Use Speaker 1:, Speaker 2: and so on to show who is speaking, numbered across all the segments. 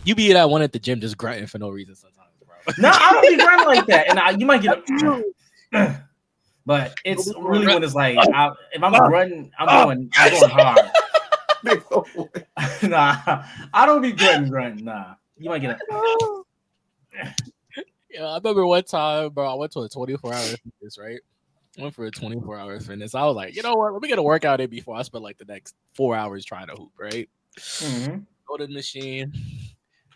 Speaker 1: You be that one at the gym just grunting for no reason sometimes, bro.
Speaker 2: No, I don't be grinding like that, and you might get a. But it's really when it's like, if I'm grunting, I'm going hard. Nah, I don't be grunting. Nah, you might get a.
Speaker 1: Yeah, I remember one time, bro. I went to a 24-hour fitness, right? Went for a 24-hour fitness. I was like, you know what? Let me get a workout in before I spend like the next 4 hours trying to hoop, right?
Speaker 2: Mm-hmm.
Speaker 1: Go to the machine,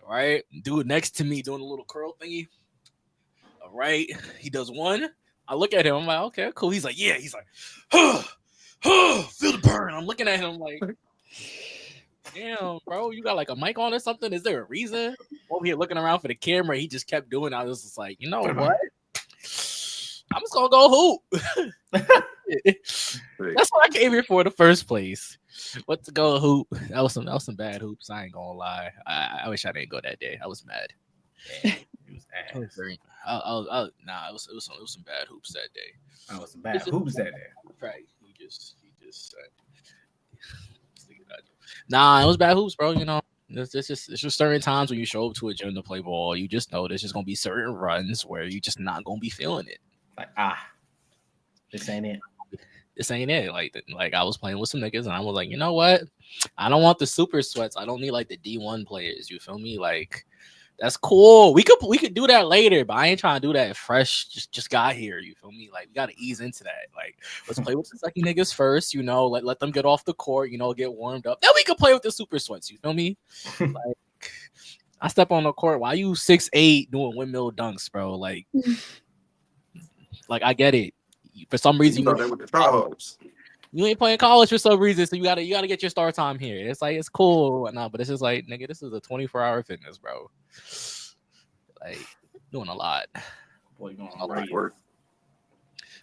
Speaker 1: right? Dude next to me doing a little curl thingy. All right, he does one. I look at him. I'm like, okay, cool. He's like, yeah. He's like, feel the burn. I'm looking at him like, damn, bro, you got like a mic on or something? Is there a reason? Over here looking around for the camera, he just kept doing. I was just like, you know what? I'm just gonna go hoop. That's what I came here for in the first place. What to go hoop? That was some bad hoops. I ain't gonna lie. I wish I didn't go that day. I was mad. It was very. Nah, it was some bad hoops that day.
Speaker 2: I was some bad hoops that day.
Speaker 1: Right. He just said. Nah, it was bad hoops, bro. You know, it's just certain times when you show up to a gym to play ball, you just know there's just gonna be certain runs where you just not gonna be feeling it.
Speaker 2: Like this ain't it.
Speaker 1: This ain't it. Like I was playing with some niggas and I was like, you know what? I don't want the super sweats. I don't need like the D1 players. You feel me? Like that's cool. We could do that later, but I ain't trying to do that fresh. Just got here. You feel me? Like we gotta ease into that. Like let's play with the sucky niggas first. You know, let them get off the court. You know, get warmed up. Then we can play with the super sweats. You feel me? Like I step on the court. Why you 6'8" doing windmill dunks, bro? Like I get it. For some reason, you ain't playing college for some reason, so you gotta get your star time here. It's like it's cool, whatnot, but it's just like, nigga, this is a 24-hour fitness, bro. Like doing a lot.
Speaker 2: Boy, you doing a lot of work.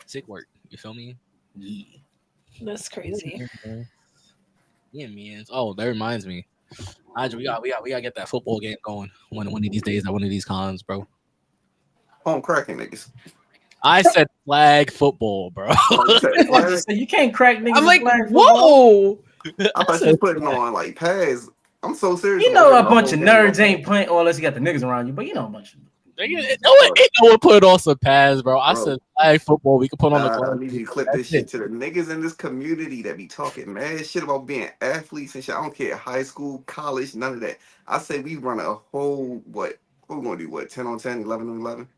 Speaker 1: Sick work. You feel me?
Speaker 2: Yeah.
Speaker 3: That's crazy.
Speaker 1: Yeah, man. Oh, that reminds me. We gotta get that football game going one of these days at one of these cons, bro.
Speaker 4: On cracking niggas.
Speaker 1: I said flag football, bro.
Speaker 2: You can't crack niggas.
Speaker 3: I'm like, whoa.
Speaker 4: I thought you putting on like pads. I'm so serious.
Speaker 2: You know, a bunch of nerds ain't playing, or unless you got the niggas around you. But you know, a bunch of.
Speaker 1: No one put on some pads, bro. I said flag football. We could put on the
Speaker 4: club. I need you to clip this shit to the niggas in this community that be talking mad shit about being athletes and shit. I don't care, high school, college, none of that. I say we run a whole what we gonna do? What 10 on 10, 11 on 11?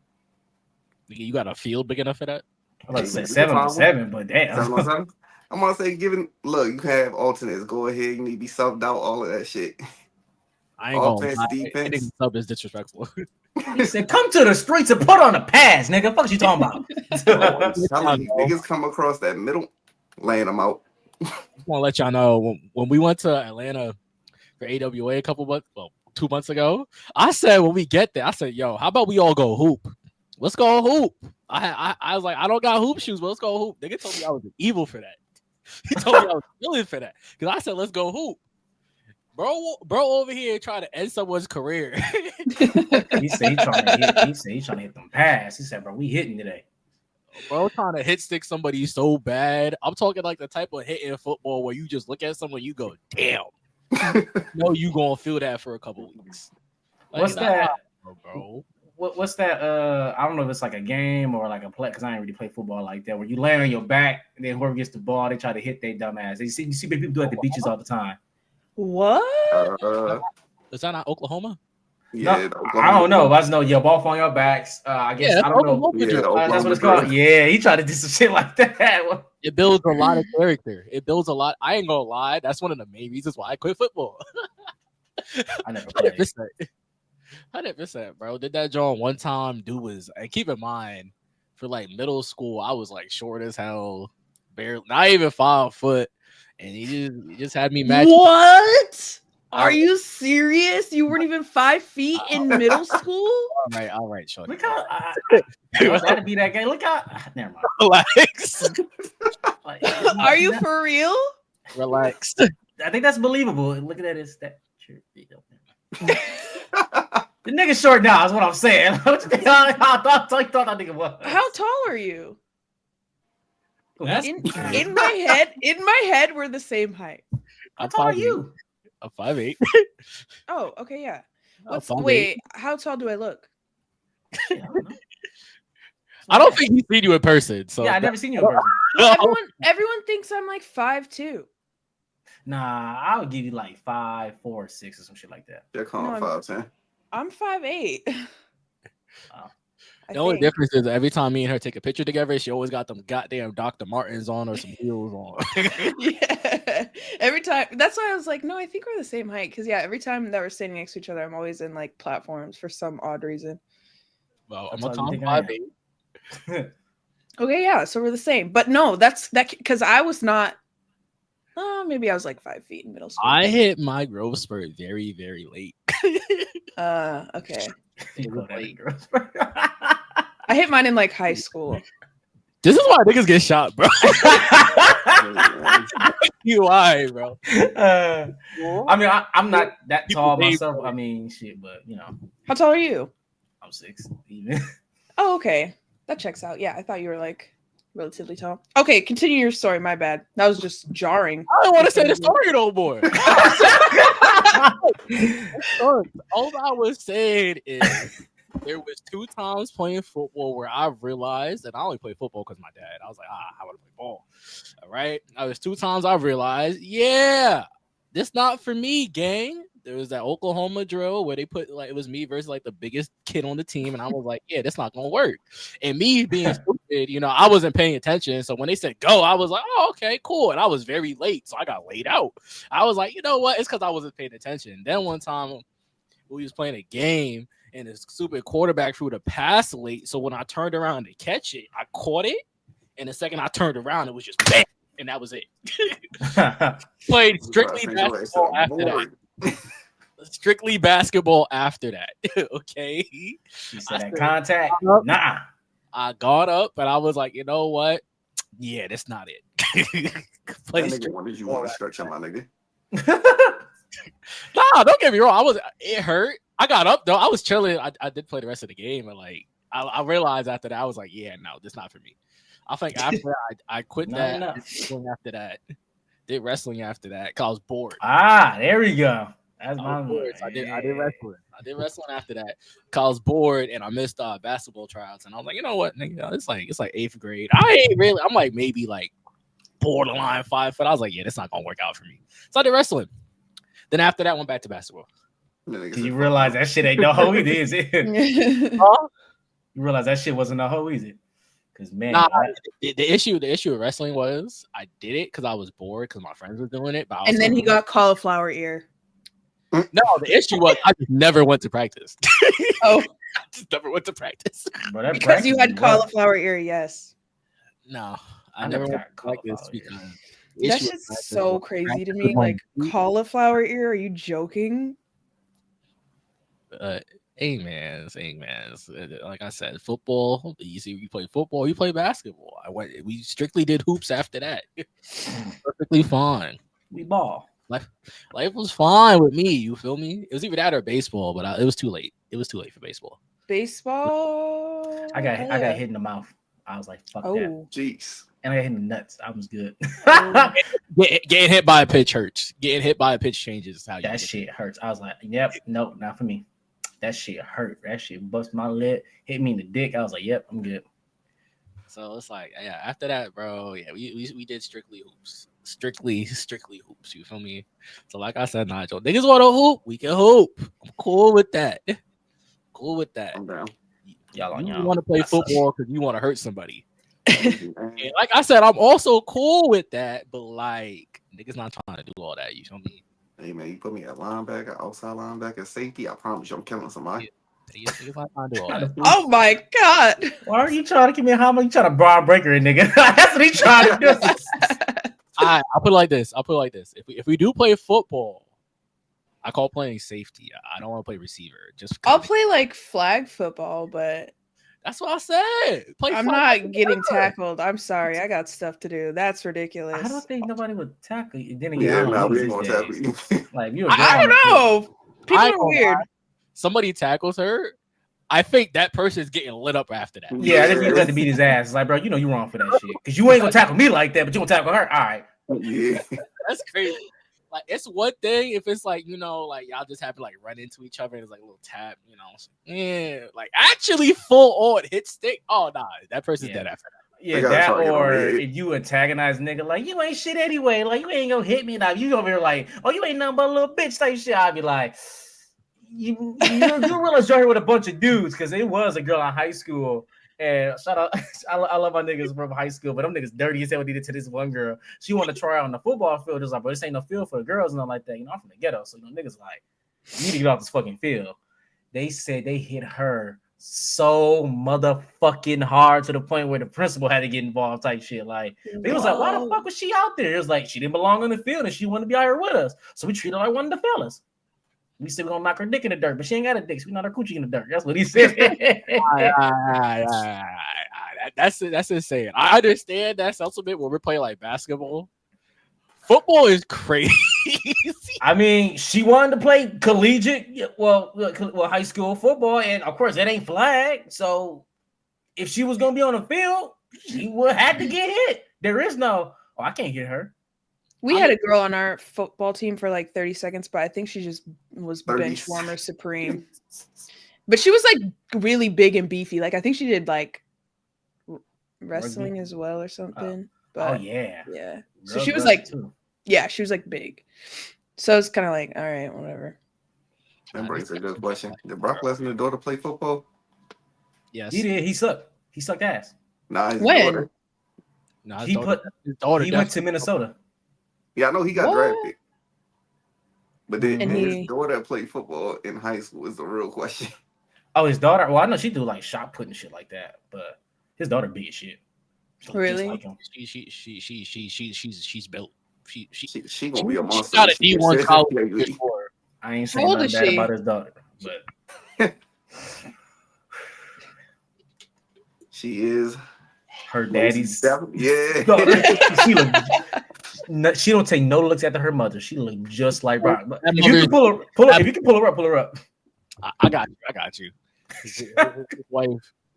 Speaker 1: You got a field big enough for that?
Speaker 2: I'm gonna say 7 on 7, but damn.
Speaker 4: 7 on 7? I'm gonna say look, you can have alternates. Go ahead, you need to be subbed out, all of that shit.
Speaker 1: I ain't offense, defense. I think sub is disrespectful.
Speaker 2: He said, "Come to the streets and put on the pads, nigga. What you talking about?"
Speaker 4: Niggas come across that middle, laying them out.
Speaker 1: I want to let y'all know when we went to Atlanta for AWA 2 months ago. I said when we get there, I said, "Yo, how about we all go hoop? Let's go hoop." I was like, I don't got hoop shoes, but let's go hoop. Nigga told me I was evil for that. He told me I was villain for that because I said, "Let's go hoop." Bro over here trying to end someone's career.
Speaker 2: he said he's trying to hit them pass. He said, "Bro, we hitting today."
Speaker 1: Bro trying to hit stick somebody so bad. I'm talking like the type of hit in football where you just look at someone, you go, "Damn." No, you gonna feel that for a couple weeks.
Speaker 2: Like, what's that,
Speaker 1: bro?
Speaker 2: What's that? I don't know if it's like a game or like a play, because I ain't really play football like that. Where you lay on your back, and then whoever gets the ball, they try to hit their dumb ass. You see people do it at the beaches all the time.
Speaker 3: What?
Speaker 1: Is that not Oklahoma?
Speaker 4: Yeah,
Speaker 2: no, I don't know. I just know your ball on your backs. I guess I don't know. Yeah, that's what it's called. Yeah, he tried to do some shit like that.
Speaker 1: It builds a lot of character. It builds a lot. I ain't gonna lie. That's one of the main reasons why I quit football.
Speaker 2: I never played.
Speaker 1: 100%, bro. Did that joint one time. Dude was, and keep in mind, for like middle school, I was like short as hell, barely, not even 5 foot, and he just had me match.
Speaker 3: What? Are you serious? You weren't even 5 feet in middle school?
Speaker 1: All right, Sean.
Speaker 2: Look how to be that guy. Look how. Never mind.
Speaker 1: Relax.
Speaker 3: Are you for real?
Speaker 1: Relax.
Speaker 2: I think that's believable. Look at that. Is that true? The nigga's short now. Is what I'm saying. I thought that nigga was.
Speaker 3: How tall are you? In my head, we're the same height.
Speaker 2: How tall are you?
Speaker 1: I'm 5'8".
Speaker 3: Oh, okay, yeah. Wait, how tall do I look?
Speaker 2: Shit, I don't know.
Speaker 1: I don't think he's seen you in person. So
Speaker 2: Yeah, I never seen you in person.
Speaker 3: Well, everyone thinks I'm like 5'2".
Speaker 2: Nah, I would give you like 5'4", 6", or some shit like that.
Speaker 4: They're calling
Speaker 3: No,
Speaker 4: 5'10".
Speaker 3: I'm 5'8".
Speaker 1: The only difference is every time me and her take a picture together, she always got them goddamn Dr. Martens on or some heels on.
Speaker 3: Yeah. Every time. That's why I was like, no, I think we're the same height. Because yeah, every time that we're standing next to each other, I'm always in like platforms for some odd reason.
Speaker 1: Well,
Speaker 2: That's
Speaker 1: I'm
Speaker 2: all
Speaker 1: a
Speaker 2: you
Speaker 1: Tom
Speaker 2: think I
Speaker 1: 5'8".
Speaker 3: Okay, yeah, so we're the same. But no, that's because I was not. Maybe I was like 5 feet in middle school.
Speaker 1: I hit my growth spurt very, very late.
Speaker 3: Okay.
Speaker 2: You call that a
Speaker 1: Late.
Speaker 2: girl?
Speaker 3: I hit mine in like high school.
Speaker 1: This is why niggas get shot, bro. You alright, bro.
Speaker 2: I mean, I'm not that
Speaker 1: People
Speaker 2: tall
Speaker 1: name
Speaker 2: myself.
Speaker 1: calling.
Speaker 2: I mean, shit, but you know,
Speaker 3: How tall are you?
Speaker 2: I'm 6 even.
Speaker 3: Oh, okay. That checks out. Yeah, I thought you were like relatively tall. Okay, continue your story. My bad. That was just jarring.
Speaker 1: I don't want to say the story no more. All I was saying is there was 2 times playing football where I realized, and I only play football because my dad. I was like, I want to play ball. All right. There was 2 times I realized, yeah, this not for me, gang. There was that Oklahoma drill where they put like it was me versus like the biggest kid on the team, and I was like, yeah, that's not gonna work. And me being stupid, you know, I wasn't paying attention. So when they said go, I was like, oh, okay, cool. And I was very late, so I got laid out. I was like, you know what? It's because I wasn't paying attention. Then one time we was playing a game, and this stupid quarterback threw the pass late. So when I turned around to catch it, I caught it, and the second I turned around, it was just bam, and that was it. Played strictly basketball after that. Strictly basketball after that. Okay.
Speaker 2: You said that contact? Nah.
Speaker 1: I got up, but I was like, you know what? Yeah, that's not it.
Speaker 4: That nigga wanted you want to structure, my nigga.
Speaker 1: Nah, don't get me wrong. It hurt. I got up though. I was chilling. I did play the rest of the game, and like I realized after that, I was like, yeah, no, this not for me. I think after that, I quit that. After that, did wrestling after that because I was bored.
Speaker 2: There we go. That's my
Speaker 1: bored. I did wrestling. I did wrestling after that because I was bored and I missed basketball tryouts. And I was like, you know what, nigga, it's like 8th grade. I ain't really. I'm like maybe like borderline 5 foot. I was like, yeah, that's not gonna work out for me. So I did wrestling. Then after that, went back to basketball.
Speaker 2: You realize that shit ain't no hoe either, is it?
Speaker 3: Huh?
Speaker 2: You realize that shit wasn't a hoe either. Because man,
Speaker 1: the issue with wrestling was I did it because I was bored because my friends were doing it. But
Speaker 3: and then he got cauliflower ear.
Speaker 1: No, the issue was I just never went to practice.
Speaker 3: Oh,
Speaker 1: I just never went to practice.
Speaker 3: Because you had cauliflower ear, yes.
Speaker 1: No, I never went to practice because
Speaker 3: that's just so crazy to me. Like cauliflower ear? Are you joking?
Speaker 1: Amens. Like I said, football. You play football. You play basketball. We strictly did hoops after that. Perfectly fine.
Speaker 2: We ball.
Speaker 1: Life was fine with me. You feel me? It was either that or baseball, but it was too late. It was too late for baseball.
Speaker 3: Baseball.
Speaker 2: I got hit in the mouth. I was like, fuck that.
Speaker 4: Jeez.
Speaker 2: And I got hit in the nuts. I was good.
Speaker 1: Getting hit by a pitch hurts. Getting hit by a pitch changes how you.
Speaker 2: That shit hurts. I was like, yep, nope, not for me. That shit hurt. That shit bust my lip, hit me in the dick. I was like, yep, I'm good.
Speaker 1: So it's like, yeah, after that, bro, yeah, we did strictly hoops. Strictly hoops. You feel me? So like I said, Nigel, niggas want to hoop, we can hoop. I'm cool with that.
Speaker 4: I'm down.
Speaker 1: You want to play football because you want to hurt somebody. And like I said, I'm also cool with that, but like niggas not trying to do all that. You feel me?
Speaker 4: Hey man, you put me at linebacker, outside linebacker, safety. I promise you, I'm killing somebody.
Speaker 1: Yeah, niggas not trying to do all that.
Speaker 3: Oh my god!
Speaker 2: Why are you trying to give me a hammer? You trying to Braun Breaker it, nigga? That's what he trying to do.
Speaker 1: I'll put it like this. If we do play football, I call playing safety. I don't want to play receiver.
Speaker 3: I'll play like flag football, but
Speaker 1: that's what I said.
Speaker 3: I'm not getting tackled. I'm sorry. I got stuff to do. That's ridiculous.
Speaker 2: I don't think nobody would tackle you. Then
Speaker 4: we ain't gonna tackle you.
Speaker 2: Like you.
Speaker 3: I don't know. People are weird.
Speaker 1: Somebody tackles her. I think that person's getting lit up after that.
Speaker 2: Yeah, I think you got to beat his ass. It's like, bro, you know you wrong for that shit. Because you ain't gonna tackle me like that, but you gonna tackle her. All right.
Speaker 4: Yeah.
Speaker 1: That's crazy. like it's one thing if it's like, you know, like y'all just have to like run into each other and it's like a little tap, you know. Yeah, like actually full on hit stick. Oh nah, that person's dead after that.
Speaker 2: Yeah, that or if you antagonize nigga like you ain't shit anyway, like you ain't gonna hit me now. You over here like, oh, you ain't nothing but a little bitch type shit. I'd be like, you realize you're here with a bunch of dudes because it was a girl in high school. And shout out, I love my niggas from high school, but them niggas dirty as hell. Did it to this one girl. She wanted to try out on the football field. Just like, but this ain't no field for the girls and nothing like that. You know, I'm from the ghetto, so you know, niggas like, you need to get off this fucking field. They said they hit her so motherfucking hard to the point where the principal had to get involved type shit. Like, they was like, why the fuck was she out there? It was like, she didn't belong on the field and she wanted to be out here with us. So we treated her like one of the fellas. We said we're gonna knock her dick in the dirt, but she ain't got a dick, so we knock her coochie in the dirt. That's what he said.
Speaker 1: That's insane. I understand that sentiment when we're playing like basketball. Football is crazy.
Speaker 2: I mean, she wanted to play collegiate, well, high school football, and of course that ain't flagged. So if she was gonna be on the field, she would have to get hit. There is no, oh, I can't hit her.
Speaker 3: We had a girl on our football team for like 30 seconds, but I think she just was bench warmer supreme. But she was like really big and beefy. Like I think she did like wrestling as well or something. But
Speaker 2: yeah.
Speaker 3: So she was like, she was like big. So it's kind of like, all right, whatever.
Speaker 4: That brings a good question. Did Brock Lesnar's daughter play football?
Speaker 1: Yes,
Speaker 2: he did. He sucked. He sucked ass.
Speaker 4: Nah, his
Speaker 3: when?
Speaker 4: daughter.
Speaker 1: Nah,
Speaker 2: He went to Minnesota.
Speaker 4: Yeah, I know he got drafted. But then
Speaker 3: And
Speaker 4: his daughter played football in high school is the real question.
Speaker 2: Oh, his daughter. Well, I know she do like shot put and shit like that, but his daughter big as shit.
Speaker 3: Really?
Speaker 2: Like
Speaker 1: she's built. She
Speaker 4: gonna be a monster.
Speaker 1: Got a D1 college.
Speaker 2: I ain't saying nothing bad about his daughter, but
Speaker 4: she is
Speaker 2: her daddy's
Speaker 4: daughter.
Speaker 2: She don't take no looks after her mother. She look just like Brock. If you can pull her up.
Speaker 1: I got you.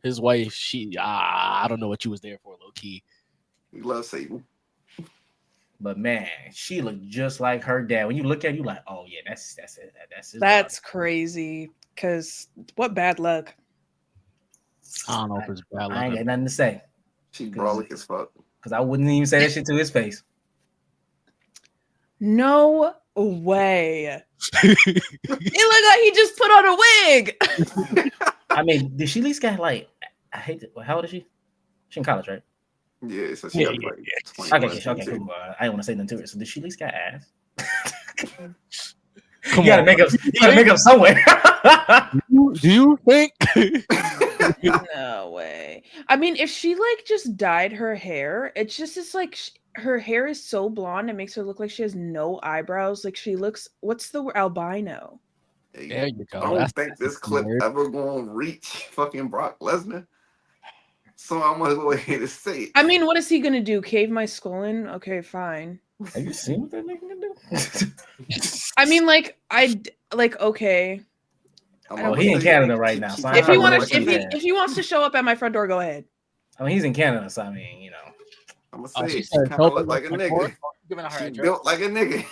Speaker 1: His wife. She. I don't know what you was there for, low key.
Speaker 4: We love Satan.
Speaker 2: But man, she looked just like her dad. When you look at it, you like, oh yeah, that's it.
Speaker 3: That's crazy. Cause what bad luck.
Speaker 1: I don't know if it's bad luck.
Speaker 2: I ain't got nothing to say.
Speaker 4: She brolic as fuck.
Speaker 2: Because I wouldn't even say that shit to his face.
Speaker 3: No way. It looked like he just put on a wig.
Speaker 2: I mean, did she at least got like, I hate it. How old is she? She's in college, right?
Speaker 4: Yeah, so she got like
Speaker 2: 20. Okay, cool. I don't want to say nothing to it. So did she at least got ass?
Speaker 1: You
Speaker 2: gotta make up somewhere.
Speaker 1: Do you think?
Speaker 3: No way. I mean, if she like just dyed her hair, it's like her hair is so blonde, it makes her look like she has no eyebrows. Like she looks, what's the albino?
Speaker 1: There you go.
Speaker 4: I don't think this clip ever gonna reach fucking Brock Lesnar. So I'm gonna go ahead and say it.
Speaker 3: I mean, what is he gonna do? Cave my skull in? Okay, fine.
Speaker 2: Have you seen what that nigga can do?
Speaker 3: I mean, okay.
Speaker 2: Oh, he in Canada right now. So
Speaker 3: if he wants to show up at my front door, go ahead.
Speaker 2: I mean, he's in Canada, so I mean, you know.
Speaker 4: I'm gonna say she kind of look like a nigga. She built like a nigga.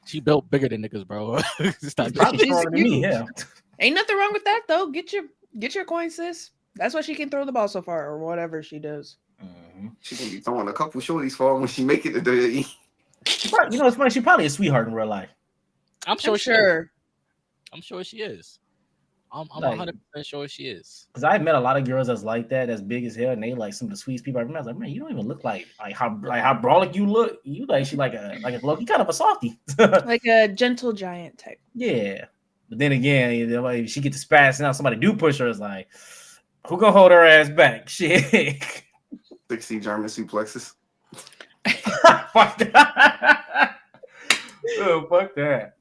Speaker 1: She built bigger than niggas, bro.
Speaker 2: Stop throwing me. Yeah.
Speaker 3: Ain't nothing wrong with that though. Get your coin, sis. That's why she can throw the ball so far, or whatever she does.
Speaker 2: Mm-hmm.
Speaker 4: She can be throwing a couple shorties for her when she make it to the.
Speaker 2: You know, it's funny. She's probably a sweetheart in real life.
Speaker 1: I'm sure. I'm sure she is. I'm 100% sure she is. Because
Speaker 2: I met a lot of girls that's like that, that's big as hell, and they like some of the sweetest people I remember. I was like, man, you don't even look like how brolic you look. You like she like a low, you kind of a softie,
Speaker 3: like a gentle giant type.
Speaker 2: Yeah, but then again, you know, if she gets to spaz now, somebody do push her. It's like, who gonna hold her ass back? Shit.
Speaker 4: 60 German suplexes.
Speaker 2: Fuck that. Oh, fuck that.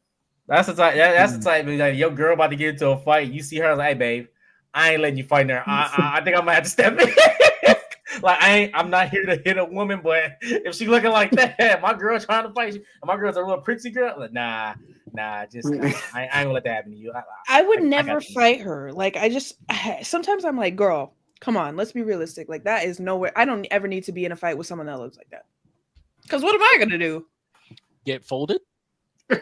Speaker 2: That's the type. That's the type. Like, your girl about to get into a fight. You see her, like, hey, babe, I ain't letting you fight her. I think I'm gonna have to step in. Like, I'm not here to hit a woman, but if she looking like that, my girl trying to fight you, and my girl's a little pretty girl. Like, nah, just I ain't gonna let that happen to you.
Speaker 3: I would never fight her. Like, sometimes I'm like, girl, come on, let's be realistic. Like, that is nowhere. I don't ever need to be in a fight with someone that looks like that. Because what am I gonna do?
Speaker 1: get folded.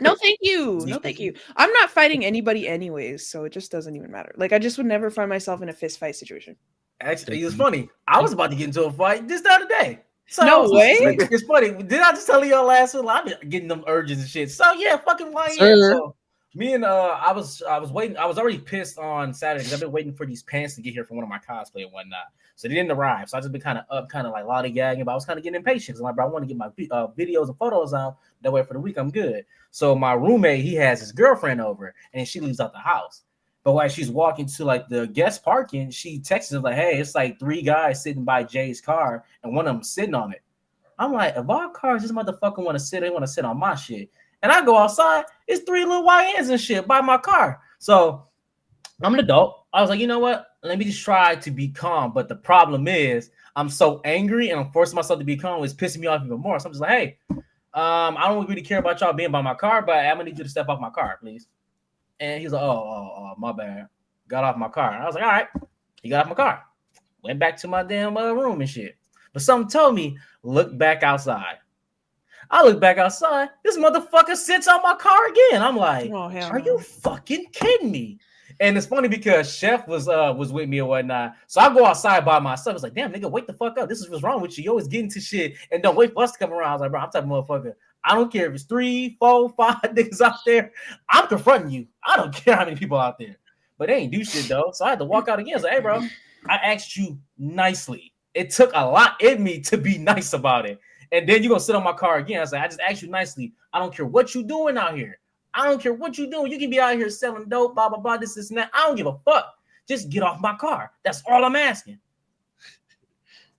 Speaker 3: No, thank you. No, thank you. I'm not fighting anybody anyways, so it just doesn't even matter. Like, I just would never find myself in a fist fight situation.
Speaker 2: Actually, it's funny. I was about to get into a fight just the other day. So
Speaker 3: No way.
Speaker 2: It's funny. Did I just tell y'all last week? I've been getting them urges and shit. So yeah, fucking YN. So me and I was waiting. I was already pissed on Saturday because I've been waiting for these pants to get here from one of my cosplay and whatnot. So they didn't arrive. So I just been kind of up, kind of like lollygagging, but I was kind of getting impatient. I'm like, bro, I want to get my videos and photos out. That way for the week I'm good. So my roommate, he has his girlfriend over, and she leaves out the house. But while she's walking to like the guest parking, she texts him like, "Hey, it's like 3 guys sitting by Jay's car, and one of them sitting on it." I'm like, if our cars, this motherfucker want to sit, they want to sit on my shit. And I go outside, it's 3 little YNs and shit by my car. So I'm an adult. I was like, you know what? Let me just try to be calm. But the problem is, I'm so angry and I'm forcing myself to be calm. It's pissing me off even more. So I'm just like, hey, I don't really care about y'all being by my car, but I'm gonna need you to step off my car, please. And he's like, oh, my bad. Got off my car. And I was like, all right. He got off my car. Went back to my damn room and shit. But something told me, look back outside. I look back outside. This motherfucker sits on my car again. I'm like, are you fucking kidding me? And it's funny because Chef was with me or whatnot. So I go outside by myself. It's like, damn, nigga, wake the fuck up. This is what's wrong with you. You always get into shit and don't wait for us to come around. I was like, bro, I'm type of motherfucker. I don't care if it's 3, 4, 5 niggas out there. I'm confronting you. I don't care how many people out there. But they ain't do shit though. So I had to walk out again. I was like, hey, bro, I asked you nicely. It took a lot in me to be nice about it. And then you're going to sit on my car again. I was like, I just asked you nicely. I don't care what you doing out here. I don't care what you doing. You can be out here selling dope, blah, blah, blah, this, and that. I don't give a fuck. Just get off my car. That's all I'm asking.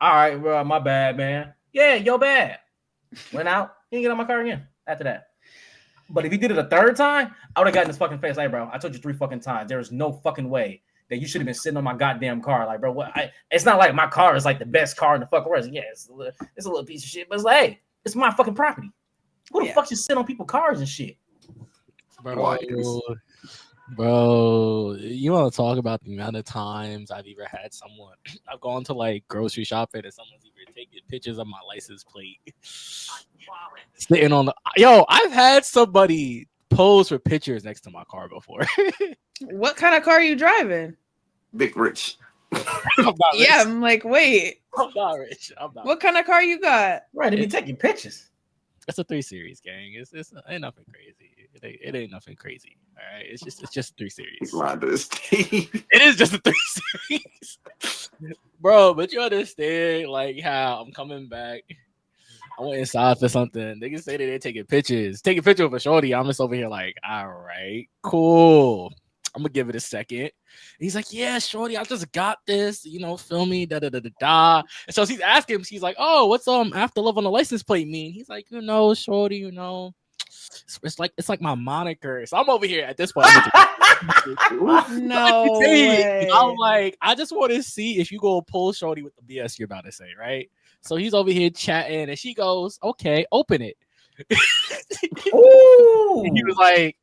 Speaker 2: All right, bro, my bad, man. Yeah, your bad. Went out. He didn't get on my car again after that. But if he did it a third time, I would have gotten his fucking face. Hey, bro, I told you 3 fucking times. There is no fucking way that you should have been sitting on my goddamn car. Like, bro, what? It's not like my car is like the best car in the fucking world. Yeah, it's a little piece of shit, but it's like, hey, it's my fucking property. Who the fuck should sit on people's cars and shit?
Speaker 1: Bro, you want to talk about the amount of times I've either had someone, I've gone to like grocery shopping and someone's either taking pictures of my license plate, sitting on I've had somebody pose for pictures next to my car before.
Speaker 3: What kind of car are you driving?
Speaker 4: Big Rich.
Speaker 3: Yeah, I'm like, wait.
Speaker 1: I'm not rich.
Speaker 3: What kind of car you got?
Speaker 2: Right, to be taking pictures.
Speaker 1: It's a 3 Series, gang. It's ain't nothing crazy. It ain't nothing crazy. All right, it's just 3 Series. It is just a 3 Series, bro. But you understand, like how I'm coming back. I went inside for something. Niggas say that they're taking pictures. Take a picture of a shorty. I'm just over here like, all right, cool. I'm gonna give it a second. And he's like, yeah, shorty, I just got this, film me, da da da da da. And so she's asking him, she's like, oh, what's after love on the license plate mean? He's like, shorty, it's like my moniker. So I'm over here at this point.
Speaker 3: No way.
Speaker 1: I'm like, I just want to see if you go pull shorty with the BS you're about to say, right? So he's over here chatting, and she goes, okay, open it.
Speaker 2: Ooh.
Speaker 1: He was like,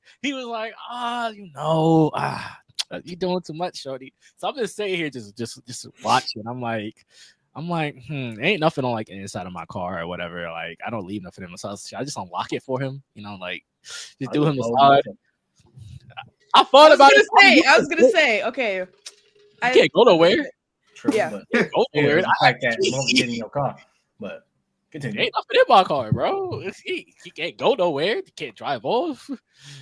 Speaker 1: you doing too much, shorty. So I'm just sitting here, just watching. I'm like, ain't nothing on like the inside of my car or whatever. Like, I don't leave nothing in my house. Should I just unlock it for him? Just do him the side. I thought about it.
Speaker 3: I was gonna say, okay,
Speaker 1: you can't go nowhere.
Speaker 2: True,
Speaker 3: yeah,
Speaker 2: go nowhere. I like that. You won't get in your car, but. Continue.
Speaker 1: Ain't nothing in my car, bro. He can't go nowhere. He can't drive off.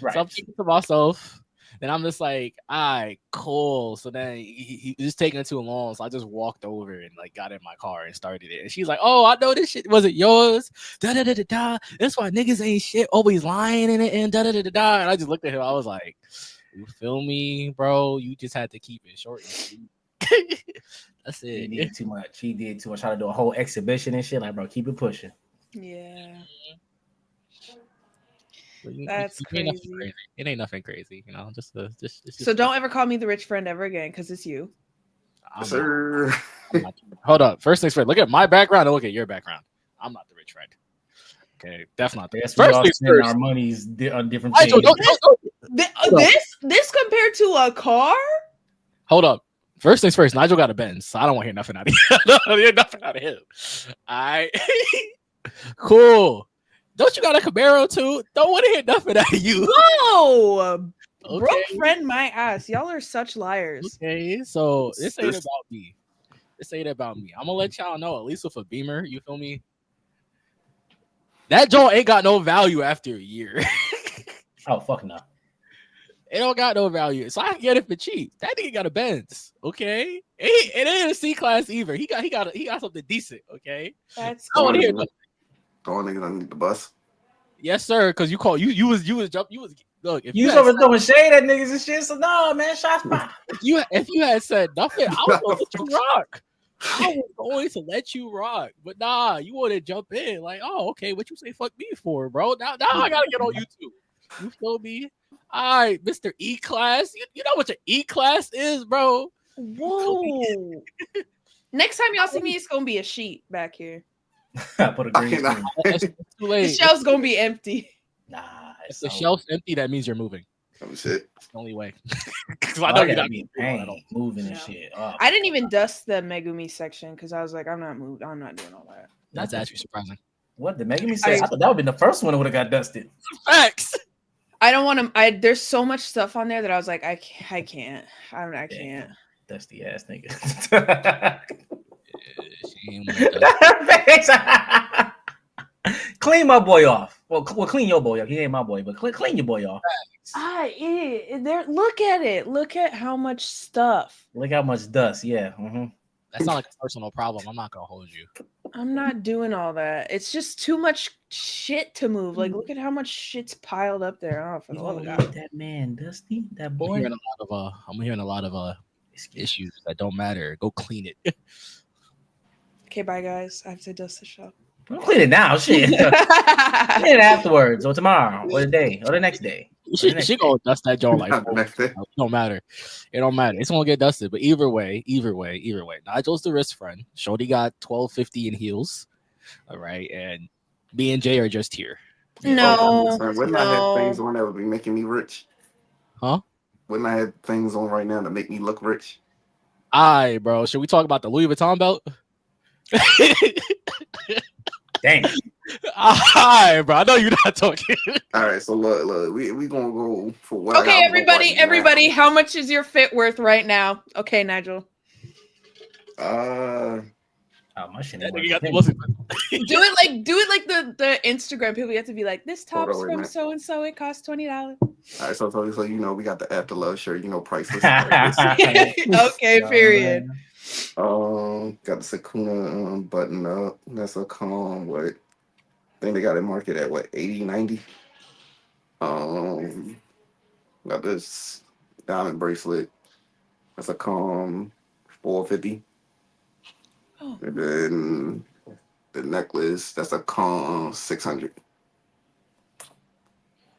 Speaker 2: Right.
Speaker 1: So I'm thinking to myself, and I'm just like, all right, cool. So then he just taking too long. So I just walked over and like got in my car and started it. And she's like, oh, I know this shit wasn't yours. Da da da da da. That's why niggas ain't shit. Always lying in it and da da da da da. And I just looked at him. I was like, you feel me, bro? You just had to keep it short and sweet. That's it.
Speaker 2: He did too much. Trying to do a whole exhibition and shit. Like, bro, keep it pushing.
Speaker 3: Yeah. That's crazy.
Speaker 1: It ain't nothing crazy, Just
Speaker 3: so don't ever call me the rich friend ever again, because it's you.
Speaker 4: Sir.
Speaker 1: Hold up. First things first. Look at my background and look at your background. I'm not the rich friend. Okay, definitely not. First things first.
Speaker 2: Our money's on different
Speaker 1: things.
Speaker 3: This compared to a car?
Speaker 1: Hold up. First things first, Nigel got a Benz, so I don't want to hear nothing out of him. I don't hear nothing out of him. All right. Cool. Don't you got a Camaro too? Don't want to hear nothing out of you.
Speaker 3: Whoa!
Speaker 1: Okay.
Speaker 3: Bro, friend my ass. Y'all are such liars.
Speaker 1: Okay, so this ain't about me. This ain't about me. I'm gonna let y'all know, at least with a Beamer, you feel me? That joint ain't got no value after a year.
Speaker 2: Oh, fuck no.
Speaker 1: It don't got no value. So I can get it for cheap. That nigga got a Benz, okay? It ain't a C class either. He got something decent, okay?
Speaker 3: That's
Speaker 1: I want to hear
Speaker 4: Throwing niggas underneath the bus.
Speaker 1: yes, sir. Because you was look. If
Speaker 2: You
Speaker 1: had
Speaker 2: over
Speaker 1: said-
Speaker 2: throwing shade at niggas and shit. So no, man, shots fired.
Speaker 1: if you had said nothing, I was gonna let you rock. I was going to let you rock, but nah, you want to jump in like, oh, okay, what you say fuck me for, bro? Now I gotta get on YouTube. You feel me? All right, Mr. E class. You know what your E class is, bro?
Speaker 3: Whoa. Next time y'all see me, it's gonna be a sheet back here.
Speaker 2: Put a green
Speaker 4: cannot.
Speaker 2: screen.
Speaker 1: It's too
Speaker 3: The
Speaker 1: late.
Speaker 3: shelf's gonna be empty.
Speaker 2: Nah,
Speaker 1: If the shelf's empty, that means you're moving.
Speaker 4: Oh shit.
Speaker 1: It's the only way. Because I know you're not
Speaker 2: be
Speaker 1: moving at all.
Speaker 2: moving and
Speaker 3: Yeah.
Speaker 2: shit. Oh,
Speaker 3: I didn't even dust the Megumi section because I was like, I'm not doing all that.
Speaker 1: That's actually surprising.
Speaker 2: What did Megumi say? I thought that would have been the first one that would have got dusted.
Speaker 1: Facts.
Speaker 3: I don't want to. There's so much stuff on there that I was like, I can't. I can't.
Speaker 2: Dusty ass nigga.
Speaker 1: She ain't wanna dust.
Speaker 2: Clean my boy off. Well, clean your boy off. He ain't my boy, but clean your boy off.
Speaker 3: There. Look at it. Look at how much stuff.
Speaker 2: Look how much dust. Yeah. Mm-hmm.
Speaker 1: That's not like a personal problem. I'm not gonna hold you.
Speaker 3: I'm not doing all that. It's just too much shit to move. Like, look at how much shit's piled up there. Oh, for the love of God.
Speaker 2: That man, Dusty, that
Speaker 1: I'm
Speaker 2: boy.
Speaker 1: hearing a lot of issues that don't matter. Go clean it.
Speaker 3: Okay, bye guys. I have to dust the shop.
Speaker 2: Don't clean it now. Shit. Clean it afterwards, or tomorrow, or the day, or the next day.
Speaker 1: She gonna dust that joint like
Speaker 4: Not the next day.
Speaker 1: it don't matter. It don't matter. It's gonna get dusted. But either way. Nigel's the wrist friend. Shorty got 1250 in heels. All right, and me and Jay are just here.
Speaker 3: No,
Speaker 4: Wouldn't I have things on that would be making me rich?
Speaker 1: Huh?
Speaker 4: Wouldn't I have things on right now to make me look rich?
Speaker 1: Aye, bro. Should we talk about the Louis Vuitton belt?
Speaker 2: Dang.
Speaker 1: Aye, bro. I know you're not talking.
Speaker 4: All right, so look, we gonna go for what.
Speaker 3: Okay, everybody, how much is your fit worth right now? Okay, Nigel.
Speaker 2: Oh, my shit.
Speaker 1: That
Speaker 2: ain't
Speaker 1: nigga got the
Speaker 2: working.
Speaker 1: most.
Speaker 3: Do it like the Instagram people. You have to be like, this
Speaker 4: Hold
Speaker 3: top's
Speaker 4: on, wait a
Speaker 3: from
Speaker 4: minute.
Speaker 3: so and so. It costs $20.
Speaker 4: All right, so you know we got the After Love shirt, priceless.
Speaker 3: Okay, period.
Speaker 4: Got the Sakuna button up. That's a what? I think they got it marketed at what 80, 90. Got this diamond bracelet. That's a 450.
Speaker 3: Oh.
Speaker 4: And then the necklace, that's a 600.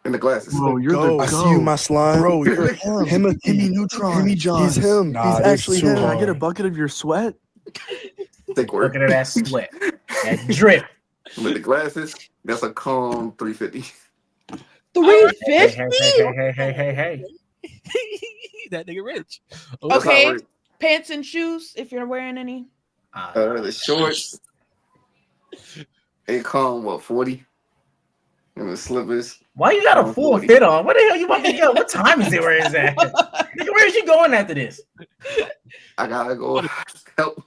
Speaker 4: And the glasses.
Speaker 5: Bro, you're the
Speaker 6: I see you, my slime.
Speaker 5: Bro, you're him.
Speaker 6: Himmy Neutron.
Speaker 5: Himmy John.
Speaker 6: He's him.
Speaker 5: Nah,
Speaker 6: He's
Speaker 5: this
Speaker 6: actually
Speaker 5: too
Speaker 6: him.
Speaker 5: hard.
Speaker 6: Can I get a bucket of your sweat?
Speaker 4: Think work.
Speaker 2: Look at that sweat. That drip.
Speaker 4: With the glasses, that's a 350.
Speaker 3: 350.
Speaker 2: Hey.
Speaker 1: That nigga rich.
Speaker 4: That's
Speaker 3: Okay.
Speaker 4: not right.
Speaker 3: Pants and shoes, if you're wearing any.
Speaker 4: The shorts, they come 40. And the slippers.
Speaker 2: Why you got a full fit on? What the hell you about to go? What time is it? Where is that? Nigga, where is you going after this?
Speaker 4: I gotta go help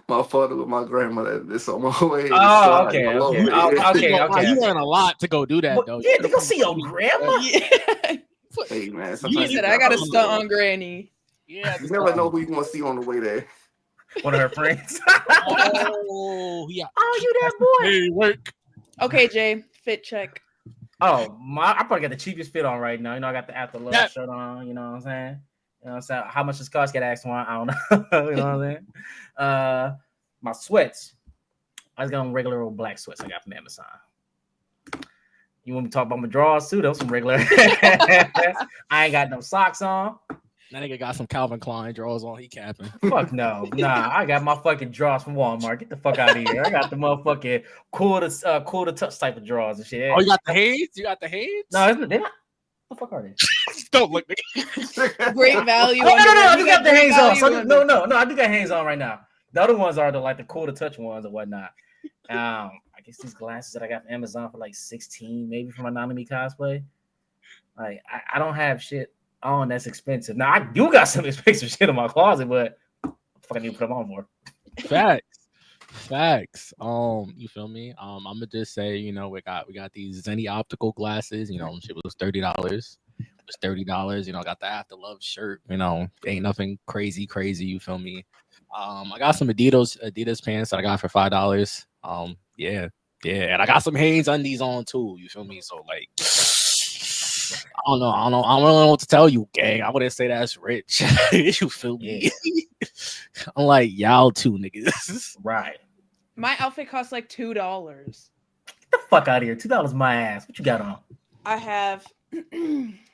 Speaker 4: my father with my grandmother. This on my way.
Speaker 2: Oh, okay,
Speaker 4: My
Speaker 2: okay.
Speaker 4: Lord.
Speaker 2: Okay.
Speaker 1: You learn a lot to go do that,
Speaker 2: Well,
Speaker 1: though.
Speaker 2: yeah, they go see your grandma.
Speaker 3: Yeah.
Speaker 4: Hey man,
Speaker 3: He
Speaker 4: sometimes
Speaker 3: said, I got to stunt on Granny.
Speaker 1: Yeah,
Speaker 4: You never know who you gonna see on the way there.
Speaker 2: One of her friends.
Speaker 1: Oh, yeah.
Speaker 2: Oh, you that boy.
Speaker 1: Hey, work.
Speaker 3: Okay, Jay, fit check.
Speaker 2: Oh, I probably got the cheapest fit on right now. I got the After Love shirt on. You know what I'm saying? So how much does cost? Get asked one. I don't know. You know what I'm saying? My sweats. I just got on regular old black sweats I got from Amazon. You want me to talk about my drawers too? Those some regular. I ain't got no socks on.
Speaker 1: That nigga got some Calvin Klein drawers on. He capping.
Speaker 2: Fuck no. Nah, I got my fucking drawers from Walmart. Get the fuck out of here. I got the motherfucking cool to touch type of drawers and shit.
Speaker 1: Oh, you got the Hanes? You got the Hanes?
Speaker 2: No, they're not. What the fuck are they?
Speaker 1: Don't look, nigga.
Speaker 3: Great value.
Speaker 2: Oh, no, I do
Speaker 3: You
Speaker 2: got the
Speaker 3: great
Speaker 2: hands on.
Speaker 3: value
Speaker 2: So,
Speaker 3: under-
Speaker 2: no, I do got hands on right now. The other ones are the cool to touch ones or whatnot. I I guess these glasses that I got from Amazon for like 16, maybe for my Nanami cosplay. Like I don't have shit on that's expensive. Now I do got some expensive shit in my closet, but what the fuck I need to put them on for?
Speaker 1: Facts. You feel me? I'm gonna just say, we got these Zenny optical glasses. Shit was $30. It was $30. Got the After Love shirt. Ain't nothing crazy. You feel me? I got some Adidas pants that I got for $5. Yeah, and I got some Hanes undies on too. You feel me? So like, I don't know. I don't know what to tell you, gang. I wouldn't say that's rich. You feel me? I'm like y'all two niggas.
Speaker 2: Right.
Speaker 3: My outfit costs like $2.
Speaker 2: Get the fuck out of here. $2 my ass. What you got on?
Speaker 3: I have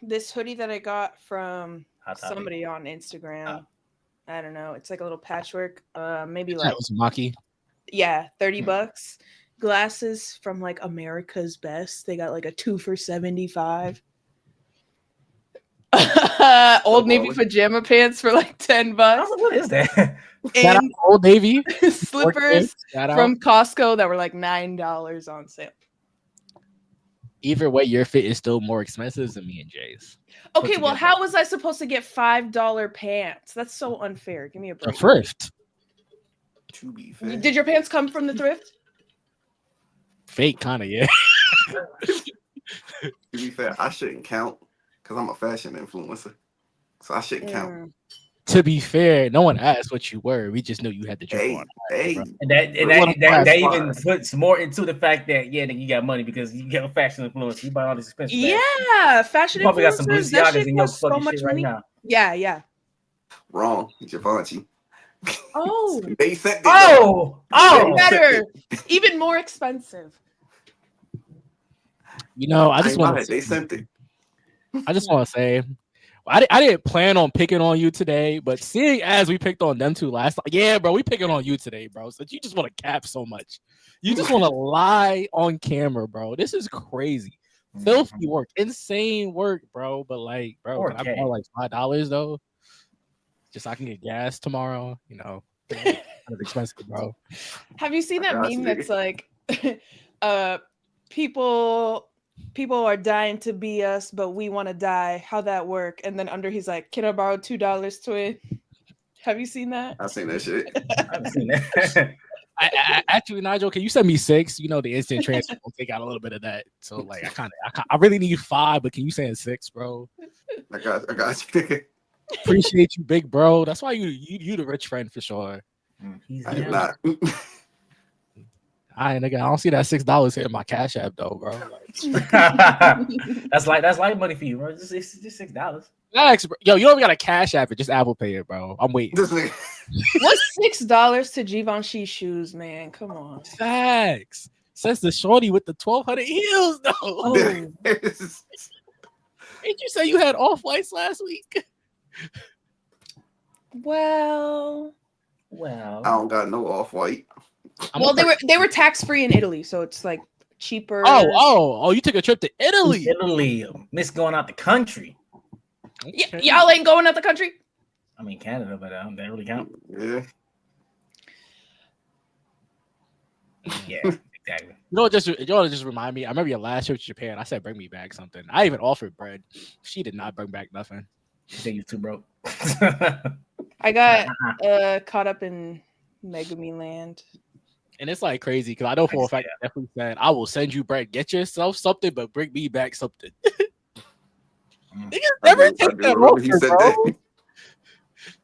Speaker 3: this hoodie that I got from
Speaker 2: Hot Topic.
Speaker 3: somebody on Instagram.
Speaker 2: Oh.
Speaker 3: I don't know. It's like a little patchwork. Maybe like
Speaker 1: That was Maki.
Speaker 3: yeah, $30. Glasses from like America's Best. They got like a 2 for $75. Old Navy pajama pants for like $10.
Speaker 2: What is that?
Speaker 1: Shout out
Speaker 3: And
Speaker 1: to Old Navy.
Speaker 3: slippers
Speaker 1: Shout out.
Speaker 3: from Costco that were like $9 on sale.
Speaker 1: Either way, your fit is still more expensive than me and Jay's.
Speaker 3: Okay,
Speaker 1: Put
Speaker 3: well,
Speaker 1: together.
Speaker 3: how was I supposed to get $5 pants? That's so unfair. Give me a
Speaker 1: A
Speaker 3: break.
Speaker 1: thrift.
Speaker 4: To be fair.
Speaker 3: Did your pants come from the thrift?
Speaker 1: Fake kind of, yeah.
Speaker 4: To be fair, I shouldn't count because I'm a fashion influencer. So I shouldn't count.
Speaker 3: Mm.
Speaker 1: To be fair, no one asked what you were. We just knew you had the drip
Speaker 4: Hey,
Speaker 1: on.
Speaker 4: hey,
Speaker 1: bro.
Speaker 2: And that even puts more into the fact that then you got money because you got a fashion influence. You buy all these expensive bags.
Speaker 3: Yeah, fashion
Speaker 2: You probably got some
Speaker 3: influencers. That
Speaker 2: Balenciagas
Speaker 3: shit
Speaker 2: in your
Speaker 3: costs so
Speaker 2: fucking
Speaker 3: much
Speaker 2: shit right
Speaker 3: money.
Speaker 2: now.
Speaker 3: Yeah.
Speaker 4: wrong, Givenchy.
Speaker 3: Oh,
Speaker 4: They sent it.
Speaker 2: Oh,
Speaker 3: even better, even more expensive.
Speaker 1: I just want
Speaker 4: They sent it.
Speaker 1: to say, I didn't plan on picking on you today, but seeing as we picked on them two last time, yeah, bro, we picking on you today, bro. So you just want to cap so much. You just want to lie on camera, bro. This is crazy. Filthy work, insane work, bro. But like, bro, can I borrow like $5 though? Just so I can get gas tomorrow, kind of expensive, bro.
Speaker 3: Have you seen
Speaker 4: I
Speaker 3: that
Speaker 4: got
Speaker 3: meme
Speaker 4: you,
Speaker 3: that's like, people are dying to be us, but we want to die. How that work? And then under he's like, can I borrow $2, twin? Have you seen that?
Speaker 4: I seen that shit.
Speaker 2: I haven't seen that.
Speaker 1: I actually, Nigel, can you send me 6? The instant transfer will take out a little bit of that. So like, I really need 5, but can you send 6, bro?
Speaker 4: I got you.
Speaker 1: Appreciate you, big bro. That's why you the rich friend for sure.
Speaker 4: I am not.
Speaker 1: Nigga, I don't see that $6 hitting my Cash App though, bro. Like,
Speaker 2: that's light money for you, bro. Just $6.
Speaker 1: Max, bro. Yo, you don't even got a Cash App it, just Apple Pay it, bro. I'm waiting.
Speaker 4: This nigga.
Speaker 3: What's $6 to Givenchy shoes, man? Come on.
Speaker 1: Facts. Says the shorty with the 1,200 heels though.
Speaker 3: Oh,
Speaker 1: Didn't you say you had off-whites last week?
Speaker 3: well,
Speaker 4: I don't got no off-white.
Speaker 3: they were tax-free in Italy, so it's like cheaper.
Speaker 1: Oh! You took a trip to Italy.
Speaker 2: Italy, miss going out the country.
Speaker 1: Okay.
Speaker 3: Y'all ain't going out the country.
Speaker 2: I mean Canada, but that really count.
Speaker 4: Yeah.
Speaker 2: Yeah, exactly.
Speaker 1: You know, just remind me. I remember your last trip to Japan. I said, bring me back something. I even offered bread. She did not bring back nothing.
Speaker 2: She said you too broke.
Speaker 3: I got caught up in Megami Land.
Speaker 1: And it's like crazy because I know for a fact I definitely said, I will send you bread. Get yourself something, but bring me back something. Niggas never take that offer, bro.